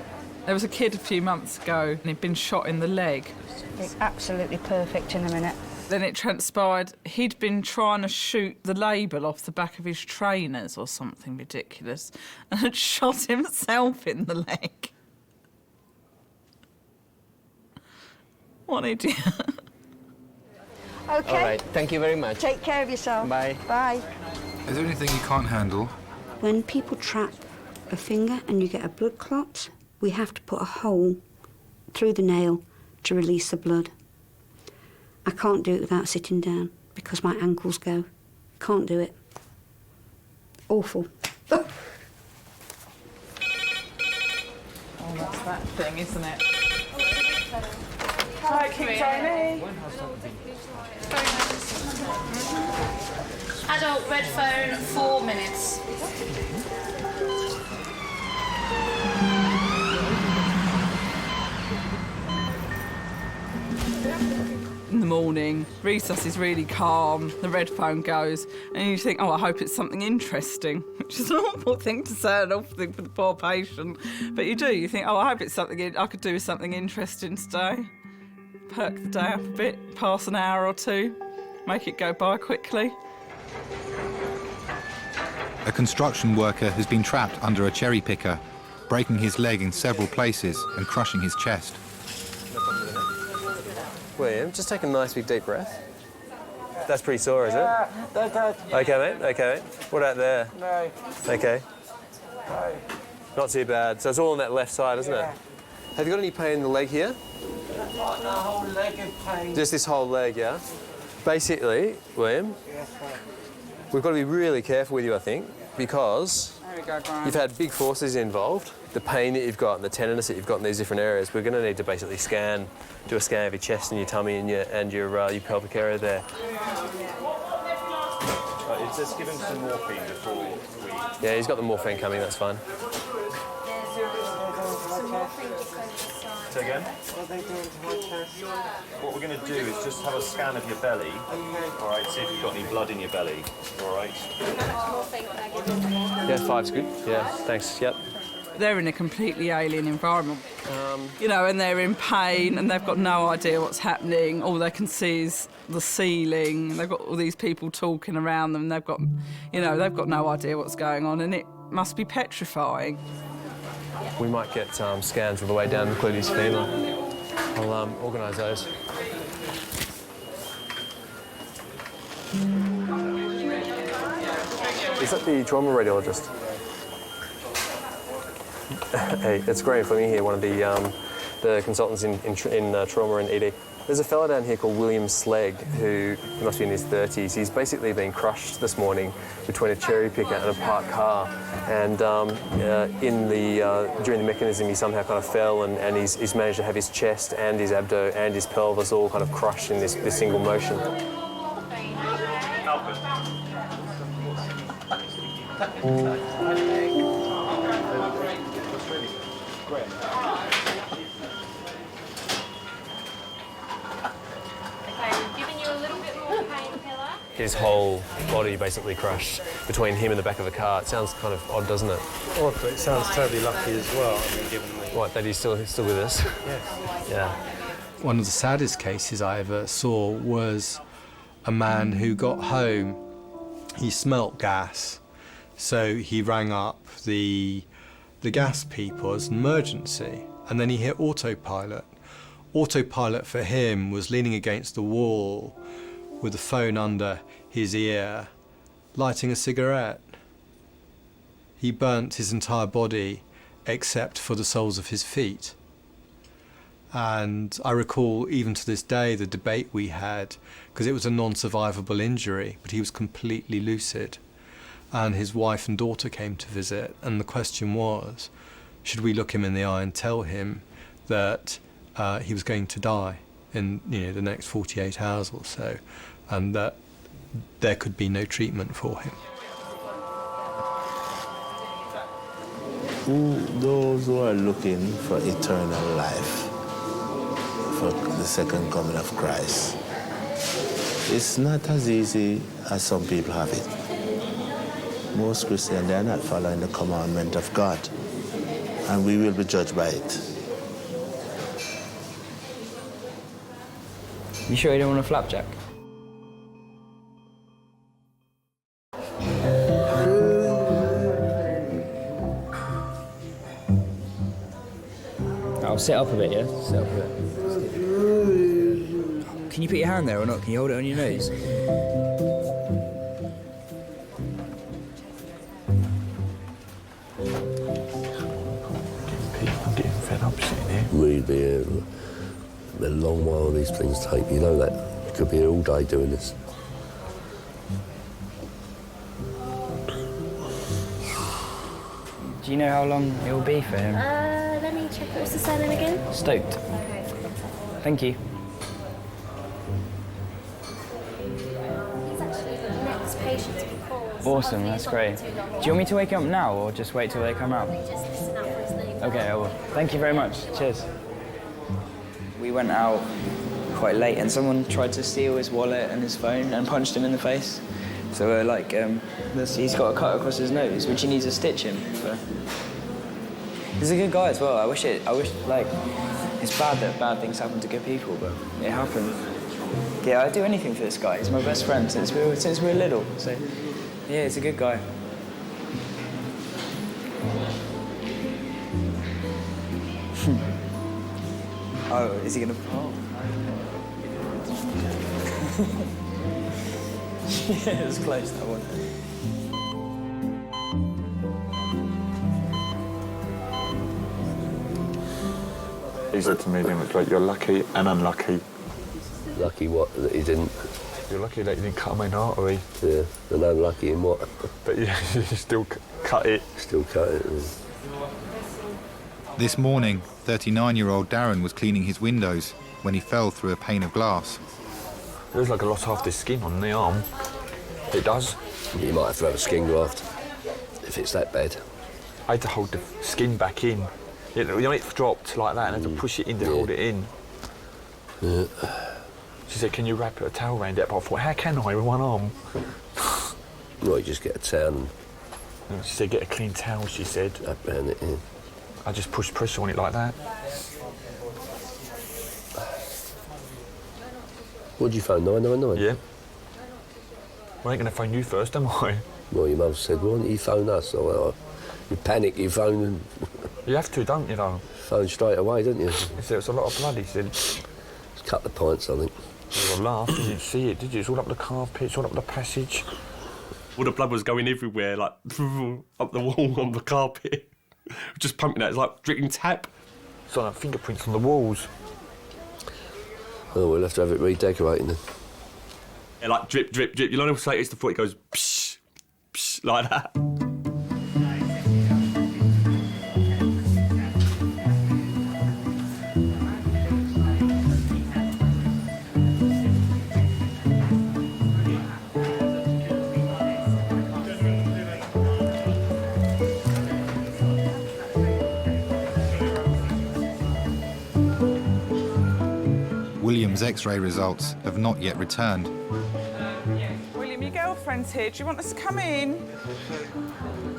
There was a kid a few months ago and he'd been shot in the leg. It's absolutely perfect in a minute. Then it transpired he'd been trying to shoot the label off the back of his trainers or something ridiculous and had shot himself in the leg. What an idiot. OK. All right, thank you very much. Take care of yourself. Bye. Bye. Is there anything you can't handle? When people trap a finger and you get a blood clot, we have to put a hole through the nail to release the blood. I can't do it without sitting down because my ankles go. Can't do it. Awful. Oh, that's that thing, isn't it? Hi, King Tony. Adult red phone, 4 minutes. In the morning, recess is really calm, the red phone goes, and you think, oh, I hope it's something interesting, which is an awful thing to say, an awful thing for the poor patient. But you do, you think, oh, I hope it's something I could do with something interesting today. Perk the day up a bit, pass an hour or two, make it go by quickly. A construction worker has been trapped under a cherry picker, breaking his leg in several places and crushing his chest. William, just take a nice big deep breath. That's pretty sore, is it? Yeah. OK, mate, OK, mate. What about there? No. OK. No. Not too bad. So it's all on that left side, isn't it? Have you got any pain in the leg here? Got the whole leg in pain. Just this whole leg, yeah? Basically, William, we've got to be really careful with you, I think, because There we go, Brian. you've had big forces involved. The pain that you've got and the tenderness that you've got in these different areas, we're going to need to basically do a scan of your chest and your tummy and your pelvic area there. Just give him some morphine before we... Yeah, he's got the morphine coming, that's fine. Say again? What we're going to do is just have a scan of your belly, all right, see if you've got any blood in your belly, all right? Yeah, 5's good. Yeah, thanks, yep. They're in a completely alien environment, you know, and they're in pain and they've got no idea what's happening. All they can see is the ceiling. They've got all these people talking around them. They've got, you know, they've got no idea what's going on, and it must be petrifying. We might get scans all the way down, including his femur. I'll organise those. Is that the trauma radiologist? Hey, it's Graham Fleming here, one of the consultants in trauma and ED. There's a fella down here called William Slegg, who he must be in his 30s. He's basically been crushed this morning between a cherry picker and a parked car. And during the mechanism, he somehow kind of fell, and he's managed to have his chest and his abdo and his pelvis all kind of crushed in this single motion. Alfred. His whole body basically crushed between him and the back of the car. It sounds kind of odd, doesn't it? Odd, but it sounds terribly lucky as well. I mean, given the... What, that he's still with us? Yes. Yeah. One of the saddest cases I ever saw was a man who got home. He smelt gas, so he rang up the gas people as an emergency, and then he hit autopilot. Autopilot for him was leaning against the wall with the phone under his ear, lighting a cigarette. He burnt his entire body except for the soles of his feet. And I recall even to this day the debate we had, because it was a non-survivable injury, but he was completely lucid. And his wife and daughter came to visit, and the question was, should we look him in the eye and tell him that he was going to die in the next 48 hours or so, and that there could be no treatment for him. Those who are looking for eternal life, for the second coming of Christ, it's not as easy as some people have it. Most Christians, they are not following the commandment of God, and we will be judged by it. You sure you don't want a flapjack? I'll sit up a bit, yeah? Sit up a bit. Can you put your hand there or not? Can you hold it on your nose? I'm getting fed up sitting here. We'd be here a long while these things take. You know that. You could be here all day doing this. Do you know how long it will be for him? Let me check. What's the surname again? Stoked. Okay. Thank you. He's actually the next patient to be called. Awesome, that's great. Do you want me to wake him up now or just wait till they come out? Just listen out for his name. Okay, I will. Thank you very much. Cheers. We went out quite late and someone tried to steal his wallet and his phone and punched him in the face. So we're like, he's got a cut across his nose, which he needs to stitch him. So. He's a good guy as well. I wish like, it's bad that bad things happen to good people, but it happened. Yeah, I'd do anything for this guy. He's my best friend since we were little. So, yeah, he's a good guy. Oh, is he gonna? Oh. Yeah, it was close, that one. He said to me, like, you're lucky and unlucky. Lucky what? That he didn't... You're lucky that you didn't cut my main artery. Yeah, and unlucky in what? But yeah, you still cut it. Still cut it, yeah. This morning, 39-year-old Darren was cleaning his windows when he fell through a pane of glass. There's like a lot of the skin on the arm. It does. You might have to have a skin graft if it's that bad. I had to hold the skin back in. You know, it dropped like that and I had to push it in to hold it in. Yeah. She said, can you wrap a towel around it? But I thought, how can I with one arm? Well, you just get a towel and... She said, get a clean towel, she said. Wrap around it, yeah. I just pushed pressure on it like that. What did you phone, 999? Yeah. Well, I ain't going to phone you first, am I? Well, your mum said, why don't you phone us? So, you panic, you phone and... You have to, don't you, though? Phone straight away, don't you? He said, it's a lot of blood, he said. It's cut the pints, I think. You laughed, you didn't see it, did you? It's all up the carpet, it's all up the passage. All the blood was going everywhere, like, up the wall, on the carpet. Just pumping out, it's like dripping tap. It's like fingerprints on the walls. Oh, we'll have to have it redecorating then. Yeah, like drip, drip, drip. You know, say it's the foot, it goes psh, psh, like that. William's X-ray results have not yet returned. William, your girlfriend's here. Do you want us to come in?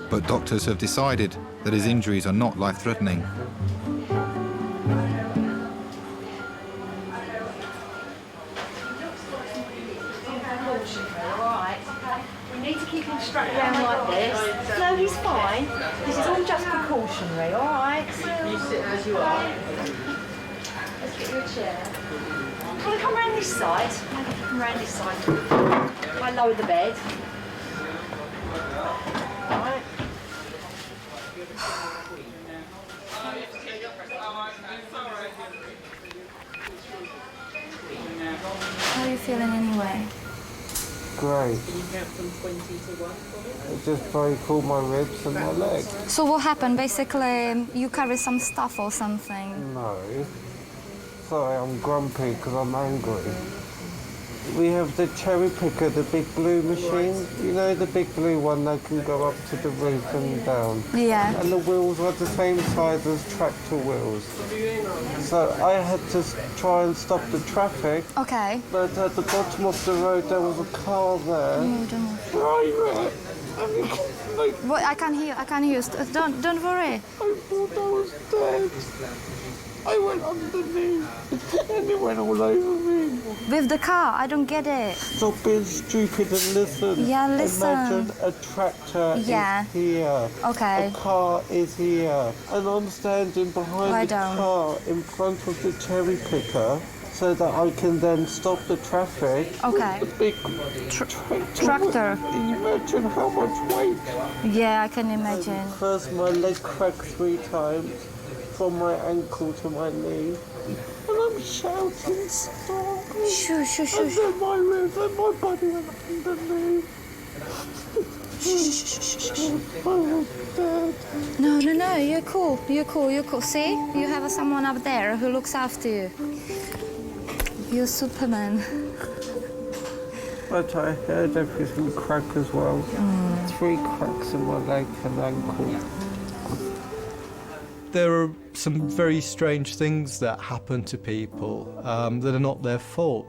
But doctors have decided that his injuries are not life-threatening. We need to keep him strapped down like this. No, he's fine. This is all just precautionary, all right? You sit as you are. Let's get you a chair. Want to come round this side? Come round this side. I lower the bed. All right. How are you feeling anyway? Great. It just broke all my ribs and my leg. So what happened? Basically, you carry some stuff or something? No. Sorry, I'm grumpy because I'm angry. We have the cherry picker, the big blue machine. You know, the big blue one that can go up to the roof and down. Yeah. And the wheels are the same size as tractor wheels. So I had to try and stop the traffic. Okay. But at the bottom of the road there was a car there. Where are you at? Well, I can hear. I can hear. Don't worry. I thought I was dead. I went underneath and it went all over me. With the car, I don't get it. Stop being stupid and listen. Yeah, listen. Imagine a tractor is here. Okay. A car is here. And I'm standing behind the car in front of the cherry picker so that I can then stop the traffic. Okay. The big Tractor. Imagine how much weight. Yeah, I can imagine. First my leg cracked 3 times. From my ankle to my knee, and I'm shouting, stop! Shoo, shoo, shoo. And then my ribs and my body went underneath. I was dead. No, you're cool. You're cool. See, you have someone up there who looks after you. You're Superman. But I heard everything crack as well. 3 cracks in my leg and ankle. There are some very strange things that happen to people that are not their fault.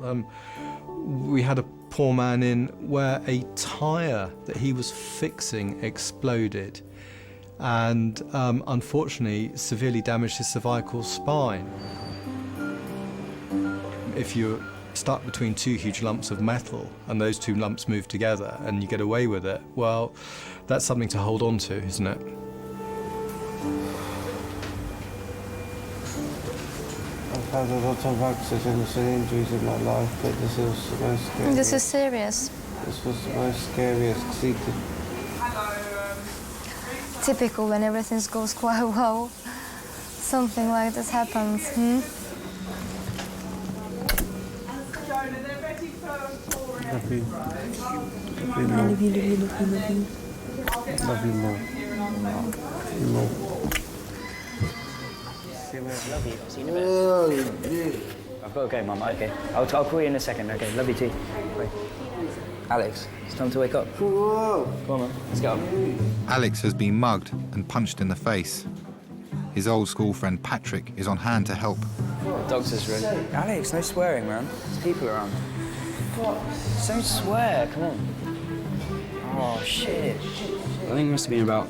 We had a poor man in where a tyre that he was fixing exploded and unfortunately severely damaged his cervical spine. If you're stuck between 2 huge lumps of metal and those 2 lumps move together and you get away with it, well, that's something to hold on to, isn't it? I've had a lot of accidents and injuries in my life, but this is the most scary. This is serious. This was the most scariest. Typical when everything goes quite well. Something like this happens. Love you. Love you more. Love you. See you in a bit. I've got to go, Mum. Okay. I'll call you in a second. Okay. Love you too. Bye. Alex, it's time to wake up. Come on, man. Let's get up. Alex has been mugged and punched in the face. His old school friend Patrick is on hand to help. Doctor's room. Alex, no swearing, man. There's people around. Don't swear. Come on. Oh, shit. I think it must have been about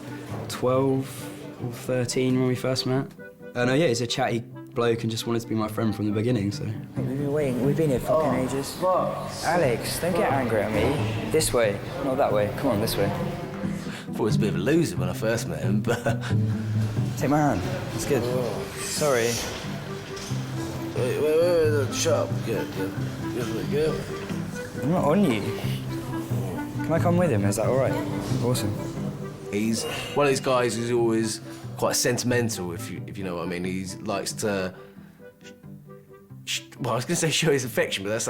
12 or 13 when we first met. Yeah, he's a chatty bloke and just wanted to be my friend from the beginning, so... We've been waiting. We've been here fucking ages. Alex, don't get angry at me. This way, not that way. Come on, this way. I thought he was a bit of a loser when I first met him, but... Take my hand. It's good. Sorry. Wait, shut up. Get. I'm not on you. Can I come with him? Is that all right? Awesome. He's one of these guys who's always quite sentimental, if you know what I mean. He likes to... Well, I was going to say show his affection, but that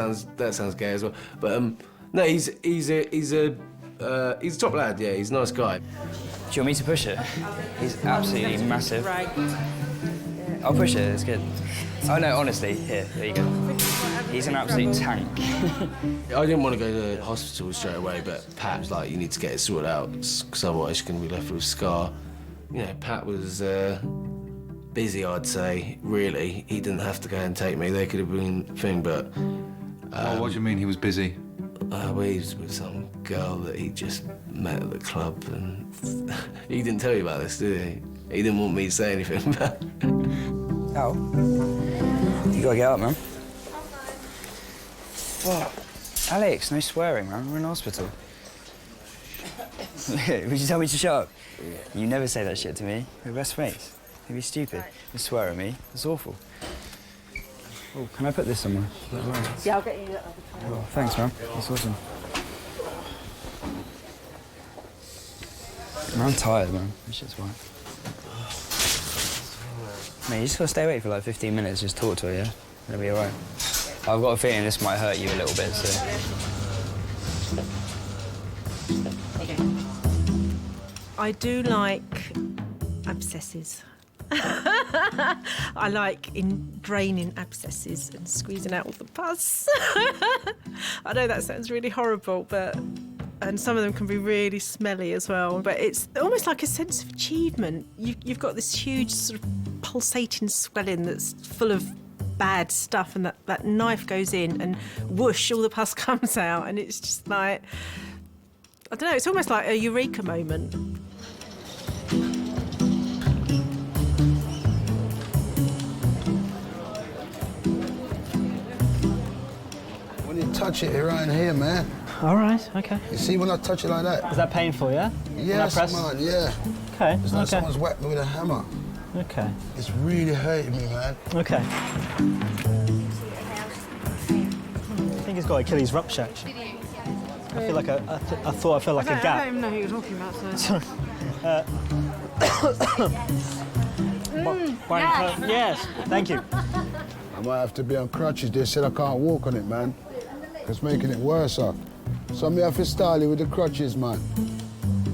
sounds gay as well. But no, he's a top lad. Yeah, he's a nice guy. Do you want me to push it? He's absolutely massive. I'll push it. It's good. Oh no, honestly, here you go. He's an absolute tank. I didn't want to go to the hospital straight away, but Pat was like, you need to get it sorted out, because otherwise you're going to be left with a scar. You know, Pat was busy, I'd say, really. He didn't have to go and take me. They could have been thing, but... what do you mean he was busy? Well, he was with some girl that he just met at the club, and he didn't tell you about this, did he? He didn't want me to say anything about it. Al, you gotta get up, man. What? Alex, no swearing, man. We're in hospital. Would you tell me to shut up? Yeah. You never say that shit to me. We're best mates. You'd be stupid. You swear at me. It's awful. Oh, can I put this somewhere? Yeah, I'll get you that. Oh, thanks, man. That's awesome. I'm tired, man. This shit's fine. Mate, you just gotta stay awake for like 15 minutes, just talk to her, yeah? It'll be alright. I've got a feeling this might hurt you a little bit, so... I do like abscesses. I like draining abscesses and squeezing out all the pus. I know that sounds really horrible, and some of them can be really smelly as well, but it's almost like a sense of achievement. You've got this huge sort of pulsating swelling that's full of bad stuff, and that knife goes in and whoosh, all the pus comes out, and it's just like, I don't know, it's almost like a eureka moment. When you touch it around here, man. All right, okay. You see when I touch it like that? Is that painful, yeah? Yes, man, yeah. Okay, it's like someone's whacked me with a hammer. Okay. It's really hurting me, man. Okay. I think he's got Achilles rupture, actually. I feel like I thought I felt like a gap. I don't even know who you're talking about, so... Sorry. Yes, thank you. I might have to be on crutches. They said I can't walk on it, man. It's making it worse, So I have to style it with the crutches, man.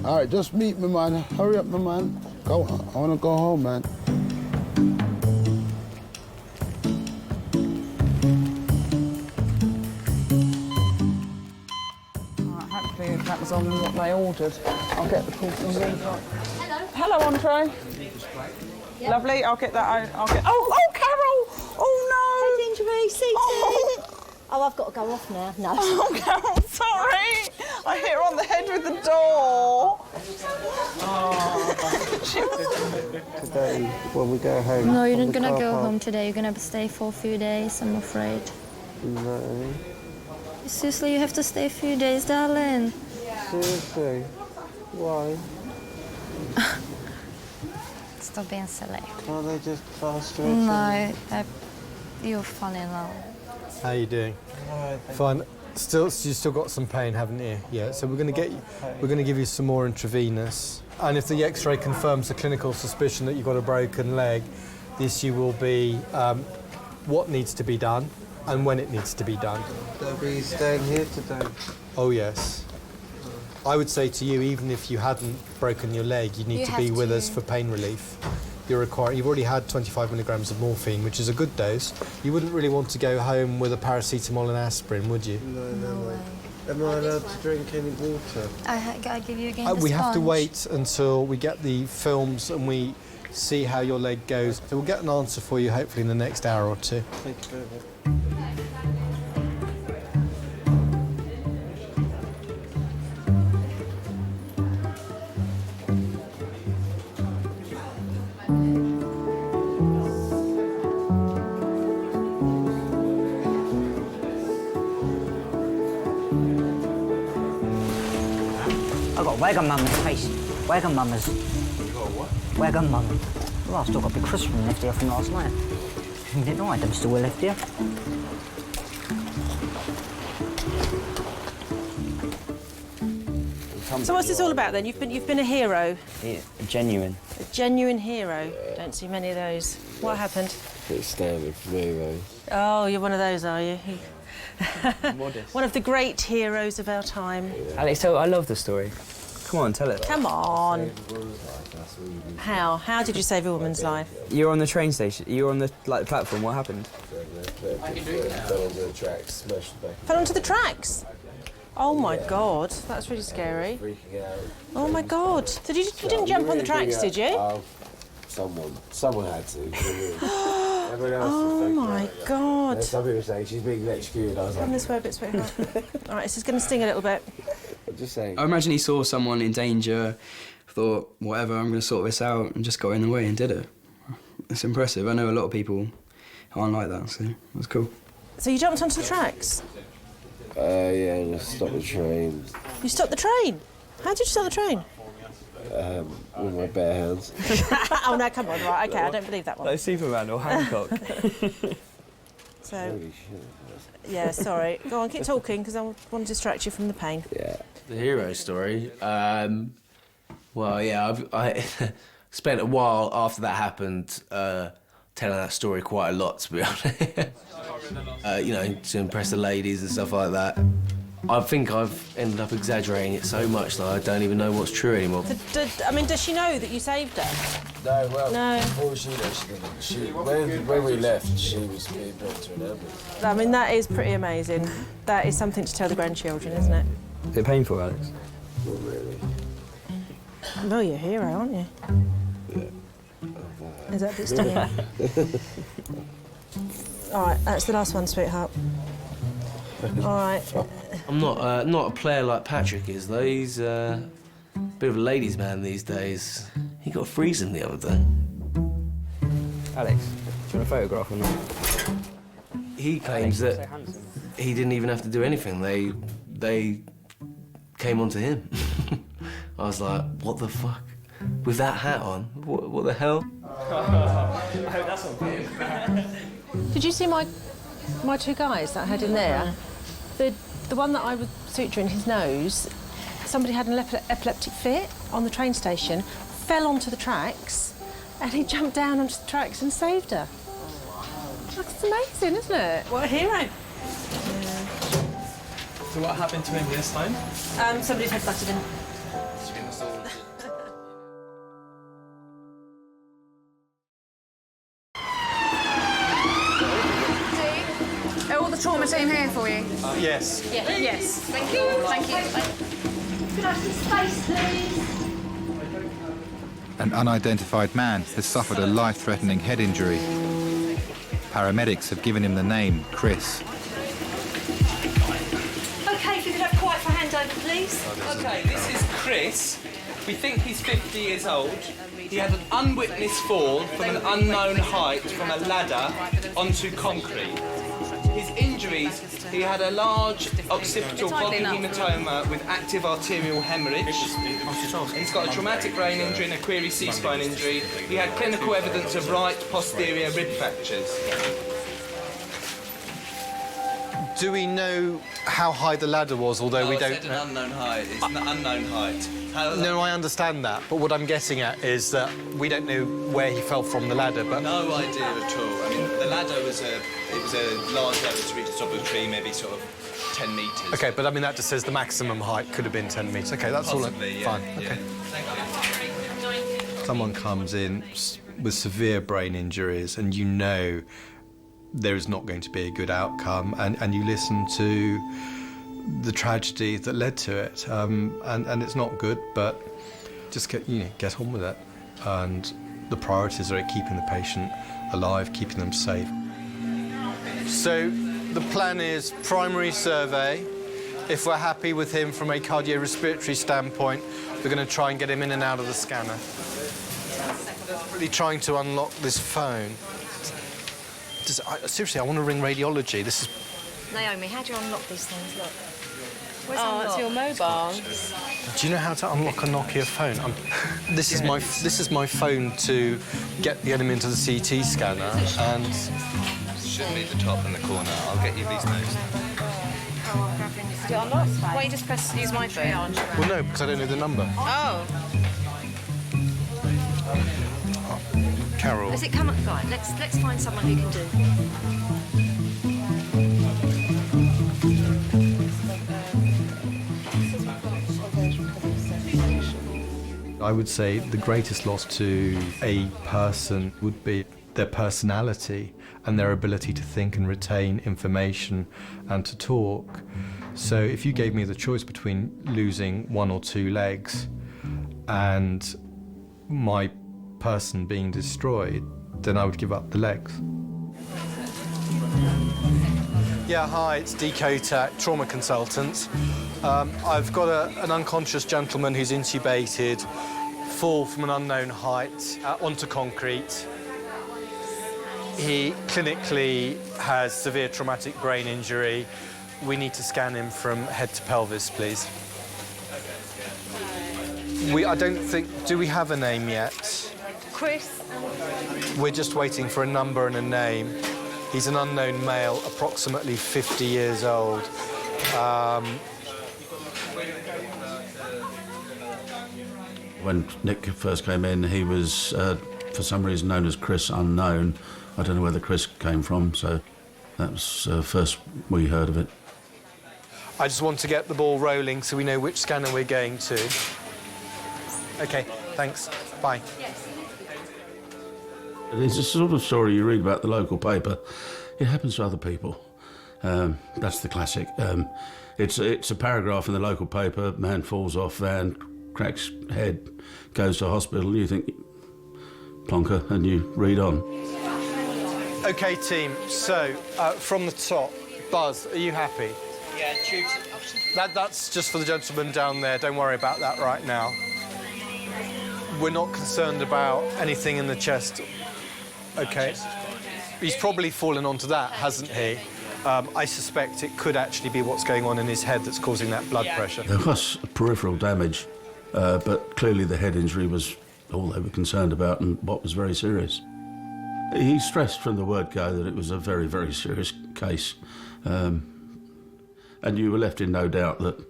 All right, just meet me, man. Hurry up, my man. Go on. I want to go home, man. Right, hopefully that was on what they ordered. I'll get the call from Hello. Hello, Andre. Yep. Lovely. I'll get that. I'll get. Oh, Carol! Oh no! Hey, Gingery, see. Oh, I've got to go off now. No. Oh, Carol, sorry. I hit her on the head with the door. Today, when we go home. No, you're not gonna go home today. You're gonna stay for a few days, I'm afraid. No. Seriously, you have to stay a few days, darling. Seriously? Why? Stop being silly. Can't they just plaster it? No, you'll fall in love. How are you doing? Fine. You still got some pain, haven't you? Yeah. So we're going to give you some more intravenous. And if the X-ray confirms the clinical suspicion that you've got a broken leg, the issue will be what needs to be done and when it needs to be done. They'll be staying here today. Oh yes. I would say to you, even if you hadn't broken your leg, you need to be with us for pain relief. You've already had 25 milligrams of morphine, which is a good dose. You wouldn't really want to go home with a paracetamol and aspirin, would you? No way. Am I allowed to drink any water? I give you again. We have to wait until we get the films and we see how your leg goes. So we'll get an answer for you hopefully in the next hour or two. Thank you very much. Wagamama's face. Wagamama's. You got a what? Wagamama. Well, I've still got a big crisp from left here from last night. You didn't hide them still left here. So what's this all about then? You've been a hero. Yeah, a genuine hero. Don't see many of those. What happened? Bit standard for me, though. Oh, you're one of those, are you? Modest. One of the great heroes of our time. Yeah. Alex, I love the story. Come on, tell it. Come on. How did you save a woman's life? You were on the train station. You were on the platform. What happened? Fell onto the tracks, smashed back. Fell onto the tracks? Oh my God, that's really scary. Freaking out. Oh my God. So you didn't jump on the tracks, did you? Someone had to. Everyone else Oh my God. And some people say she's being electrocuted. I was Come like, this way a bit, sweetheart. All right, this is going to sting a little bit. I'm just saying. I imagine he saw someone in danger, thought, whatever, I'm going to sort this out, and just got in the way and did it. It's impressive. I know a lot of people aren't like that, so that's cool. So you jumped onto the tracks? Yeah, and I stopped the train. You stopped the train? How did you stop the train? With my bare hands. Oh, no, come on, right, OK, I don't believe that one. Like Superman or Hancock. So, yeah, sorry. Go on, keep talking, because I want to distract you from the pain. Yeah. The hero story. Well, yeah, I spent a while after that happened telling that story quite a lot, to be honest. You know, to impress the ladies and stuff like that. I think I've ended up exaggerating it so much that I don't even know what's true anymore. I mean, does she know that you saved her? No, well, No. before she didn't. When we left, she was being brought to an ambulance. I mean, that is pretty amazing. That is something to tell the grandchildren, isn't it? Is it painful, Alex? Not really. Well, you're a hero, aren't you? Yeah. Is that a bit stinging? All right, that's the last one, sweetheart. All right. I'm not a player like Patrick is, though. He's a bit of a ladies' man these days. He got freezing the other day. Alex, do you want a photograph or not? He claims that he didn't even have to do anything. They came onto him. I was like, what the fuck? With that hat on? What the hell? I hope that's on film. Did you see my two guys that I had in there? The one that I was suturing his nose, somebody had an epileptic fit on the train station, fell onto the tracks, and he jumped down onto the tracks and saved her. That's amazing, isn't it? What a hero. Yeah. So what happened to him this time? Somebody's headbutted him. All the trauma team here for you? Yes. Yes. Thank you. Thank you. Could I have some space, please? An unidentified man has suffered a life-threatening head injury. Paramedics have given him the name Chris. OK, if you could have quiet for handover, please. OK, this is Chris. We think he's 50 years old. He had an unwitnessed fall from an unknown height from a ladder onto concrete. His injuries, he had a large occipital pocket hematoma with active arterial hemorrhage. He's got a traumatic brain injury and a query C-spine injury. He had clinical evidence of right posterior rib fractures. Do we know how high the ladder was, although we don't... I said an unknown height. It's an unknown height. No, I understand that, but what I'm getting at is that we don't know where he fell from the ladder, but... No idea at all. I mean, the ladder was a large ladder to reach the top of the tree, maybe sort of 10 metres. OK, but I mean, that just says the maximum height could have been 10 metres. OK, that's Possibly, all... Yeah, Fine, yeah. OK. Someone comes in with severe brain injuries and you know there is not going to be a good outcome, and you listen to the tragedy that led to it, and it's not good, but just get on with it. And the priorities are keeping the patient alive, keeping them safe. So the plan is primary survey. If we're happy with him from a cardiorespiratory standpoint, we're going to try and get him in and out of the scanner. Really trying to unlock this phone. Seriously, I want to ring radiology. This is... Naomi, how do you unlock these things? Look. Where's It's your mobile. Do you know how to unlock a Nokia phone? This is my phone to get him into the CT scanner, and... Shouldn't be the top and the corner. I'll get you these notes. Do you unlock? Why don't you just use my phone? Well, no, because I don't know the number. Oh. Carol. Does it come up? Right, let's find someone who can do. I would say the greatest loss to a person would be their personality and their ability to think and retain information and to talk. So if you gave me the choice between losing one or two legs and my person being destroyed, then I would give up the legs. Yeah, hi, it's Decotac, trauma consultant. I've got an unconscious gentleman who's intubated, fall from an unknown height onto concrete. He clinically has severe traumatic brain injury. We need to scan him from head to pelvis, please. I don't think, do we have a name yet? Chris. We're just waiting for a number and a name. He's an unknown male, approximately 50 years old. When Nick first came in, he was, for some reason, known as Chris Unknown. I don't know where the Chris came from, so that was first we heard of it. I just want to get the ball rolling so we know which scanner we're going to. OK, thanks. Bye. It's a sort of story you read about the local paper. It happens to other people. That's the classic. It's a paragraph in the local paper, man falls off van, cracks head, goes to hospital, you think, plonker, and you read on. OK, team, so, from the top, Buzz, are you happy? Yeah, tubes. That's just for the gentleman down there, don't worry about that right now. We're not concerned about anything in the chest. OK. He's probably fallen onto that, hasn't he? I suspect it could actually be what's going on in his head that's causing that blood pressure. There was peripheral damage, but clearly the head injury was all they were concerned about and what was very serious. He stressed from the word go that it was a very, very serious case. And you were left in no doubt that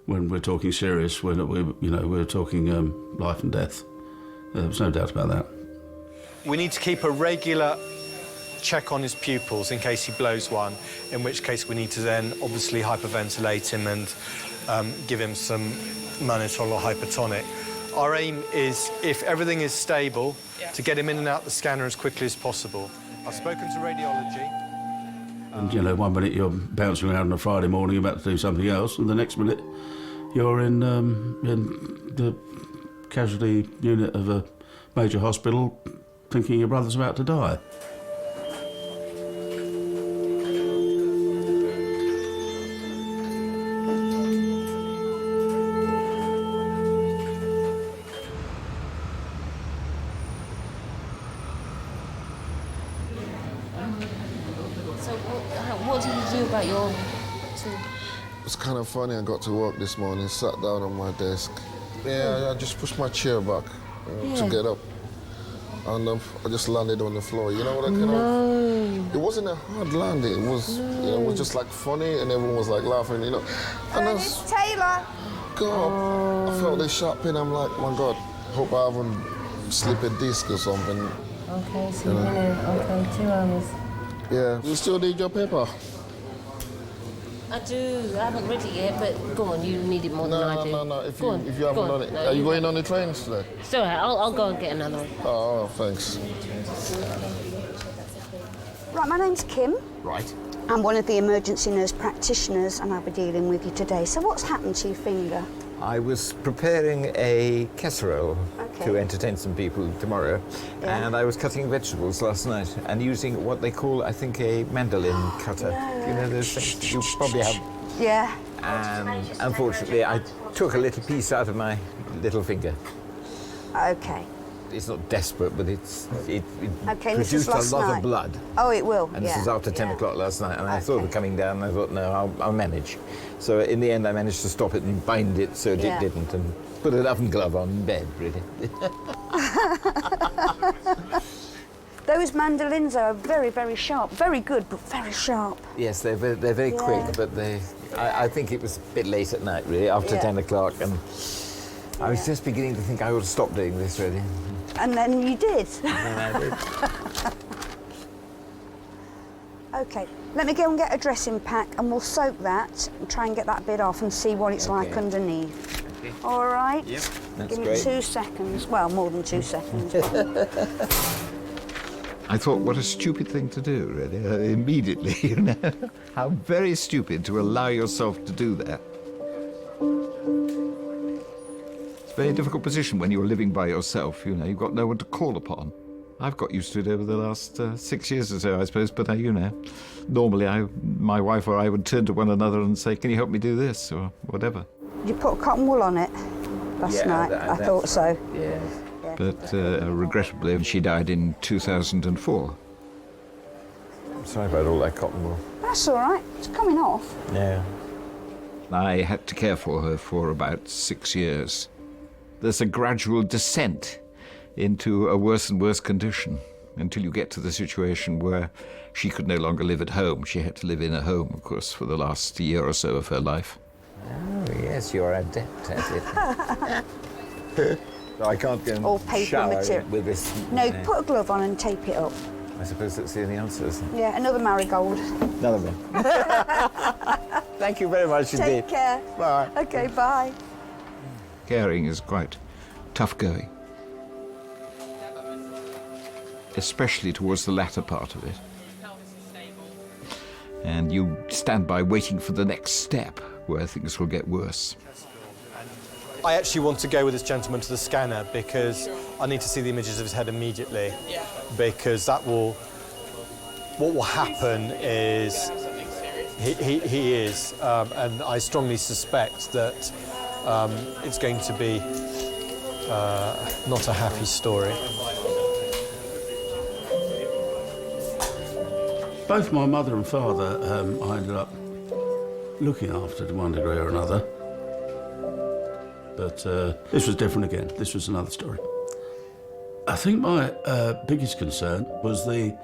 when we're talking serious, we're talking life and death. There was no doubt about that. We need to keep a regular check on his pupils in case he blows one, in which case we need to then obviously hyperventilate him and give him some mannitol or hypertonic. Our aim is, if everything is stable, to get him in and out the scanner as quickly as possible. I've spoken to radiology. And, 1 minute you're bouncing around on a Friday morning about to do something else, and the next minute you're in the casualty unit of a major hospital thinking your brother's about to die. What did you do about your... It's kind of funny. I got to work this morning, sat down on my desk. Yeah, I just pushed my chair back to get up. And I just landed on the floor. You know what I kind of... It wasn't a hard landing. It was, it was just like funny and everyone was like laughing, And Miss Taylor! God, I felt this sharp pain. I'm like, my God, hope I haven't slipped a disc or something. OK, so you've been in, 2 hours. Yeah. You still need your paper? I do. I haven't read it yet, but go on, you need it more than I do. No. If you haven't done it. No, Are you going on the trains today? It's all right, I'll go and get another one. Oh, thanks. Right, my name's Kim. Right. I'm one of the emergency nurse practitioners and I'll be dealing with you today. So what's happened to your finger? I was preparing a casserole to entertain some people tomorrow, and I was cutting vegetables last night and using what they call, I think, a mandolin cutter. You know those things? You probably have. Yeah. And unfortunately, I took a little piece out of my little finger. OK. It's not desperate, but it produced a lot of blood. Oh, it will. And this was after 10 o'clock last night, and I thought of coming down, and I thought, no, I'll manage. So in the end, I managed to stop it and bind it so it didn't, and put an oven glove on in bed, really. Those mandolins are very, very sharp. Very good, but very sharp. Yes, they're very quick, but I think it was a bit late at night, really, after 10 o'clock, and I was just beginning to think I ought to stop doing this, really. And then you did. And I did. OK, let me go and get a dressing pack and we'll soak that and try and get that bit off and see what it's like underneath. Okay. All right? Yep, that's Give me great. 2 seconds. Well, more than 2 seconds. I thought, what a stupid thing to do, really, immediately, How very stupid to allow yourself to do that. Very difficult position when you're living by yourself, you know, you've got no one to call upon. I've got used to it over the last 6 years or so, I suppose, but you know, normally my wife or I would turn to one another and say, can you help me do this, or whatever. Did you put cotton wool on it last night? I thought so. Yeah. But regrettably, she died in 2004. I'm sorry about all that cotton wool. That's all right. It's coming off. Yeah. I had to care for her for about 6 years. There's a gradual descent into a worse and worse condition until you get to the situation where she could no longer live at home. She had to live in a home, of course, for the last year or so of her life. Oh, yes, you're adept at it. I can't go and All paper shower material. with this. No, put a glove on and tape it up. I suppose that's the only answer, isn't it? Yeah, another marigold. Another one. Thank you very much indeed. Take care. Bye. Okay, bye. Caring is quite tough going, especially towards the latter part of it. And you stand by waiting for the next step where things will get worse. I actually want to go with this gentleman to the scanner because I need to see the images of his head immediately. Because that will... What will happen is... He is, and I strongly suspect that it's going to be not a happy story. Both my mother and father, I ended up looking after to one degree or another. But this was different again. This was another story. I think my biggest concern was the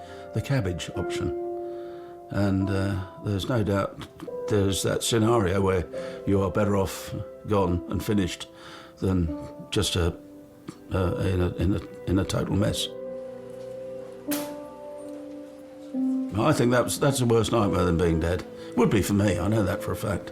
cabbage option. And there's no doubt there's that scenario where you are better off gone and finished than just in a total mess. I think that's a worse nightmare than being dead. Would be for me, I know that for a fact.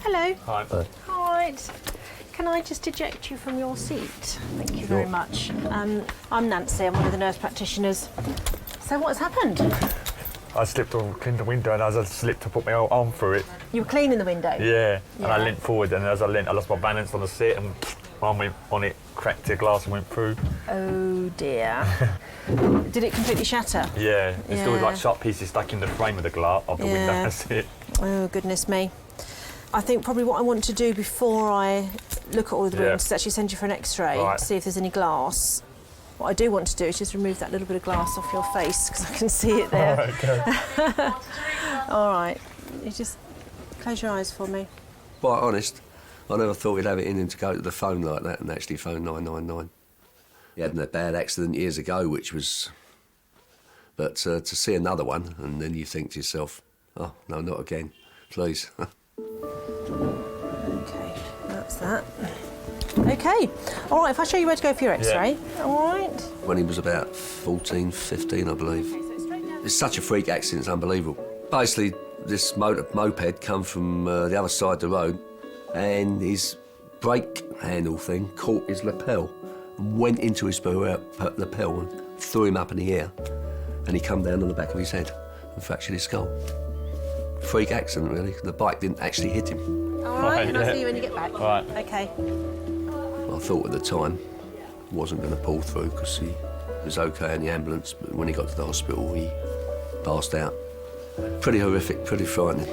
Hello. Hi. Right. Can I just eject you from your seat? Thank you very much. I'm Nancy, I'm one of the nurse practitioners. So what's happened? I slipped on, cleaned the window, and as I slipped, I put my arm through it. You were cleaning the window? Yeah, and I leant forward, and as I leant, I lost my balance on the seat, and my arm went on it, cracked the glass and went through. Oh dear. Did it completely shatter? Yeah, there's still like sharp pieces stuck in the frame of the glass of the window, that's it. Oh, goodness me. I think probably what I want to do before I look at all of the rooms is actually send you for an X-ray to see if there's any glass. What I do want to do is just remove that little bit of glass off your face because I can see it there. Okay. All right. You just close your eyes for me. Quite honest, I never thought he'd have it in him to go to the phone like that and actually phone 999. He had a bad accident years ago, which was... But to see another one, and then you think to yourself, oh, no, not again, please. OK, that's that. OK. All right, if I show you where to go for your X-ray. Yeah. All right. When he was about 14, 15, I believe. It's such a freak accident, it's unbelievable. Basically, this moped come from the other side of the road, and his brake handle thing caught his lapel and went into his lapel and threw him up in the air, and he come down on the back of his head and fractured his skull. Freak accident, really. The bike didn't actually hit him. All right, and I'll see you when you get back. Right. OK. I thought at the time he wasn't going to pull through because he was OK in the ambulance, but when he got to the hospital, he passed out. Pretty horrific, pretty frightening.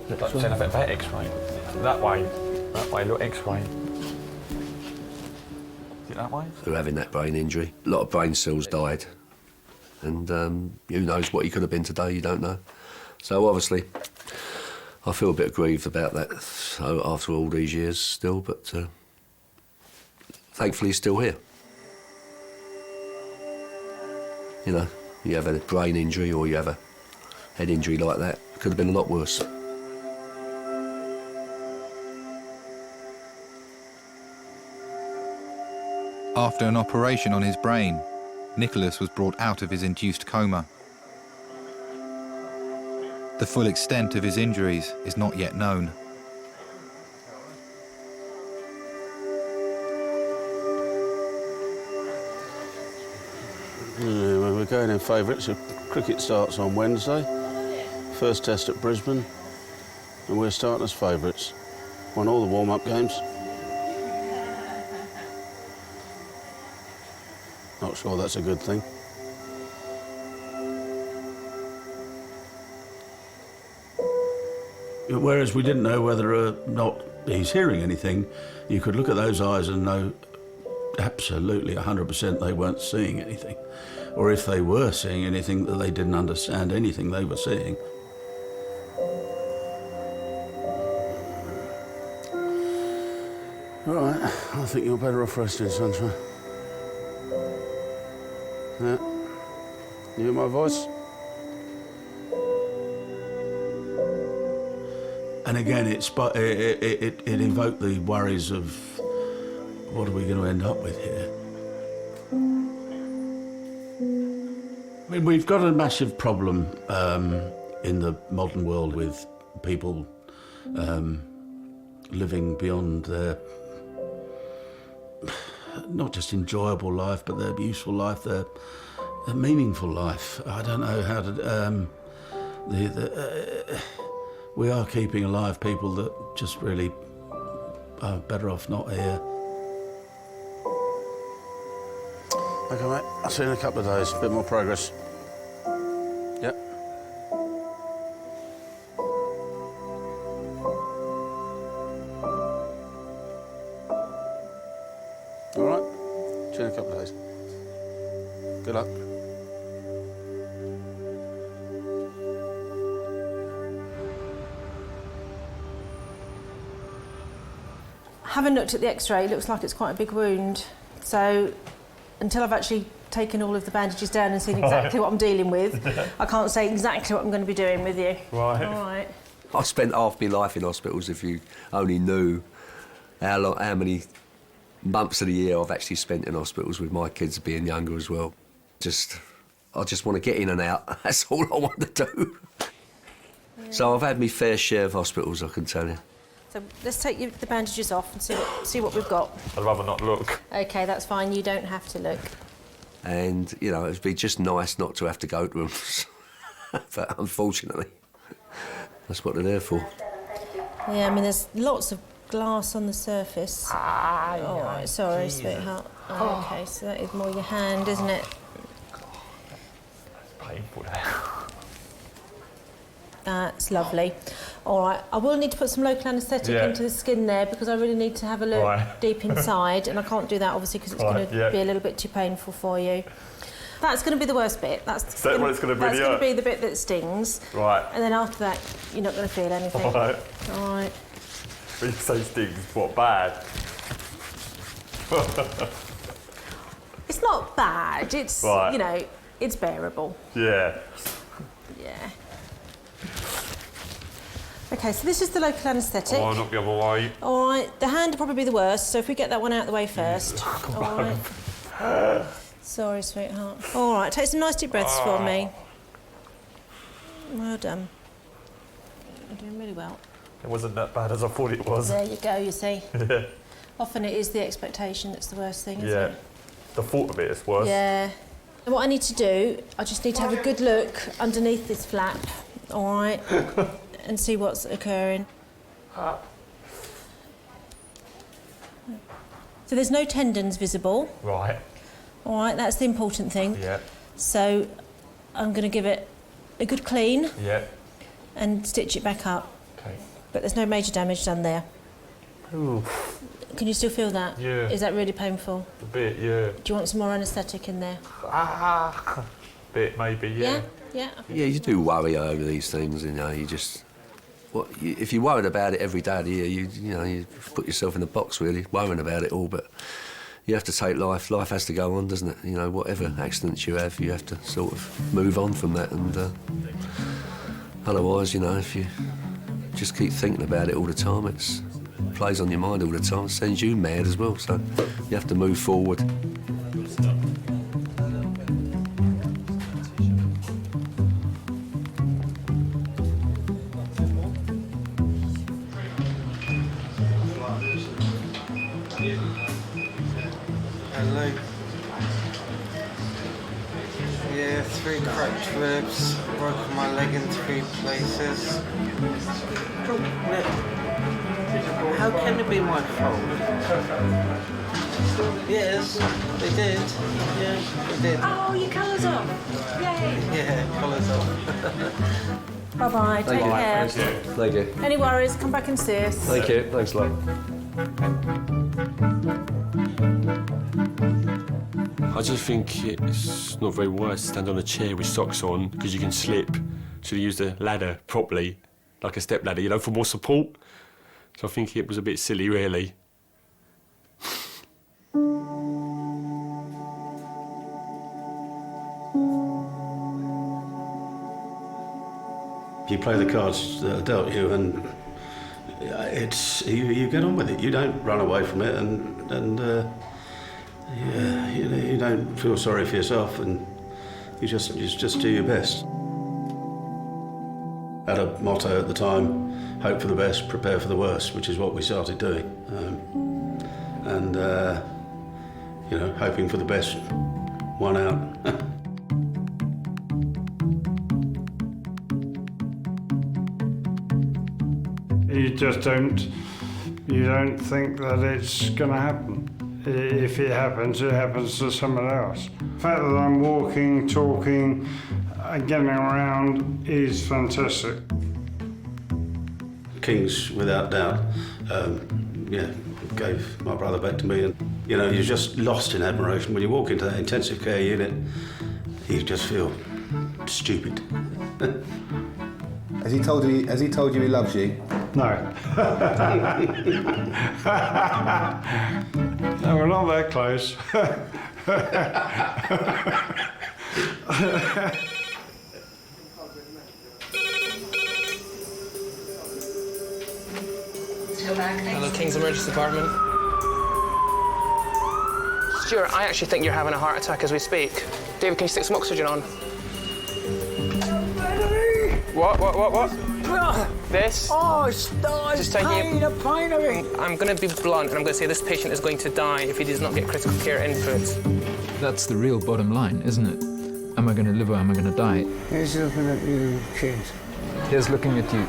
Like saying about that X-ray. That way, look, X-ray. Is it that way? Through having that brain injury, a lot of brain cells died. And who knows what he could have been today, you don't know. So obviously, I feel a bit aggrieved about that after all these years still, but thankfully he's still here. You know, You have a brain injury or you have a head injury like that. It could have been a lot worse. After an operation on his brain, Nicholas was brought out of his induced coma. The full extent of his injuries is not yet known. We're going in favourites. Cricket starts on Wednesday. First test at Brisbane. And we're starting as favourites. Won all the warm-up games. Not sure that's a good thing. Whereas we didn't know whether or not he's hearing anything, you could look at those eyes and know absolutely 100% they weren't seeing anything. Or if they were seeing anything, that they didn't understand anything they were seeing. All right, I think you're better off resting, Sunshine. Yeah. You hear my voice? And again, it invoked the worries of what are we going to end up with here? I mean, we've got a massive problem in the modern world with people living beyond their not just enjoyable life, but their useful life, their meaningful life. I don't know how to... we are keeping alive people that just really are better off not here. OK, mate. I'll see you in a couple of days. A bit more progress. Yep. All right. See you in a couple of days. Good luck. Having looked at the x-ray, it looks like it's quite a big wound. So until I've actually taken all of the bandages down and seen exactly what I'm dealing with, I can't say exactly what I'm going to be doing with you. Right. All right. I spent half my life in hospitals. If you only knew how many months of the year I've actually spent in hospitals with my kids being younger as well. I just want to get in and out. That's all I want to do. Yeah. So I've had my fair share of hospitals, I can tell you. So let's take the bandages off and see what we've got. I'd rather not look. OK, that's fine. You don't have to look. And, you know, it'd be just nice not to have to go to them. But unfortunately, that's what they're there for. Yeah, I mean, there's lots of glass on the surface. All right, sorry, sweetheart. Oh, OK, so that is more your hand, isn't it? That's painful there. That's lovely. All right, I will need to put some local anaesthetic into the skin there because I really need to have a look deep inside, and I can't do that obviously because it's going to be a little bit too painful for you. That's going to be the worst bit. That's going to be the bit that stings. Right. And then after that, you're not going to feel anything. All right. All right. When you say stings, what, bad? It's not bad. It's, you know, it's bearable. Yeah. Yeah. OK, so this is the local anaesthetic. Oh, not the other way. All right, the hand will probably be the worst, so if we get that one out of the way first. All right. Sorry, sweetheart. All right, take some nice deep breaths for me. Well done. You're doing really well. It wasn't that bad as I thought it was. There you go, you see. Yeah. Often it is the expectation that's the worst thing, isn't it? The thought of it is worse. Yeah. And what I need to do, I just need to have a good look underneath this flap, all right, and see what's occurring. So there's no tendons visible. Right. All right, that's the important thing. Yeah. So I'm going to give it a good clean. Yeah. And stitch it back up. Okay. But there's no major damage done there. Ooh. Can you still feel that? Yeah. Is that really painful? A bit, yeah. Do you want some more anaesthetic in there? A bit, maybe, yeah. Yeah? Yeah, you do worry over these things, you know, you just... if you're worried about it every day of the year, you know, you put yourself in a box, really, worrying about it all, but you have to take life. Life has to go on, doesn't it? You know, whatever accidents you have to sort of move on from that. And otherwise, you know, if you just keep thinking about it all the time, it plays on your mind all the time. It sends you mad as well. So you have to move forward. Hello. Yeah, 3 cracked ribs, broken my leg in 3 places. How can it be my fault? Yes, they did. Yeah, they did. Oh, your colour's off. Yay. Yeah, collar's off. Bye-bye, take care. Thank you. Any worries, come back and see us. Thank you. Thanks a lot. I just think it's not very wise to stand on a chair with socks on because you can slip. Should have used a ladder properly, like a step ladder, you know, for more support. So I think it was a bit silly, really. You play the cards that are dealt you, and you get on with it. You don't run away from it, and yeah, you don't feel sorry for yourself, and you just do your best. Had a motto at the time: hope for the best, prepare for the worst, which is what we started doing, and you know, hoping for the best won out. You just don't think that it's going to happen. If it happens to someone else. The fact that I'm walking, talking, and getting around is fantastic. Kings, without doubt, yeah, gave my brother back to me, and you know, you're just lost in admiration when you walk into that intensive care unit. You just feel stupid. Has he told you he loves you? No. No, we're not that close. Hello, King's Emergency Department. Stuart, I actually think you're having a heart attack as we speak. David, can you stick some oxygen on? What? This? Oh, it's pain of it. I'm going to be blunt and I'm going to say this patient is going to die if he does not get critical care input. That's the real bottom line, isn't it? Am I going to live or am I going to die? He's looking at you, kid. Here's looking at you.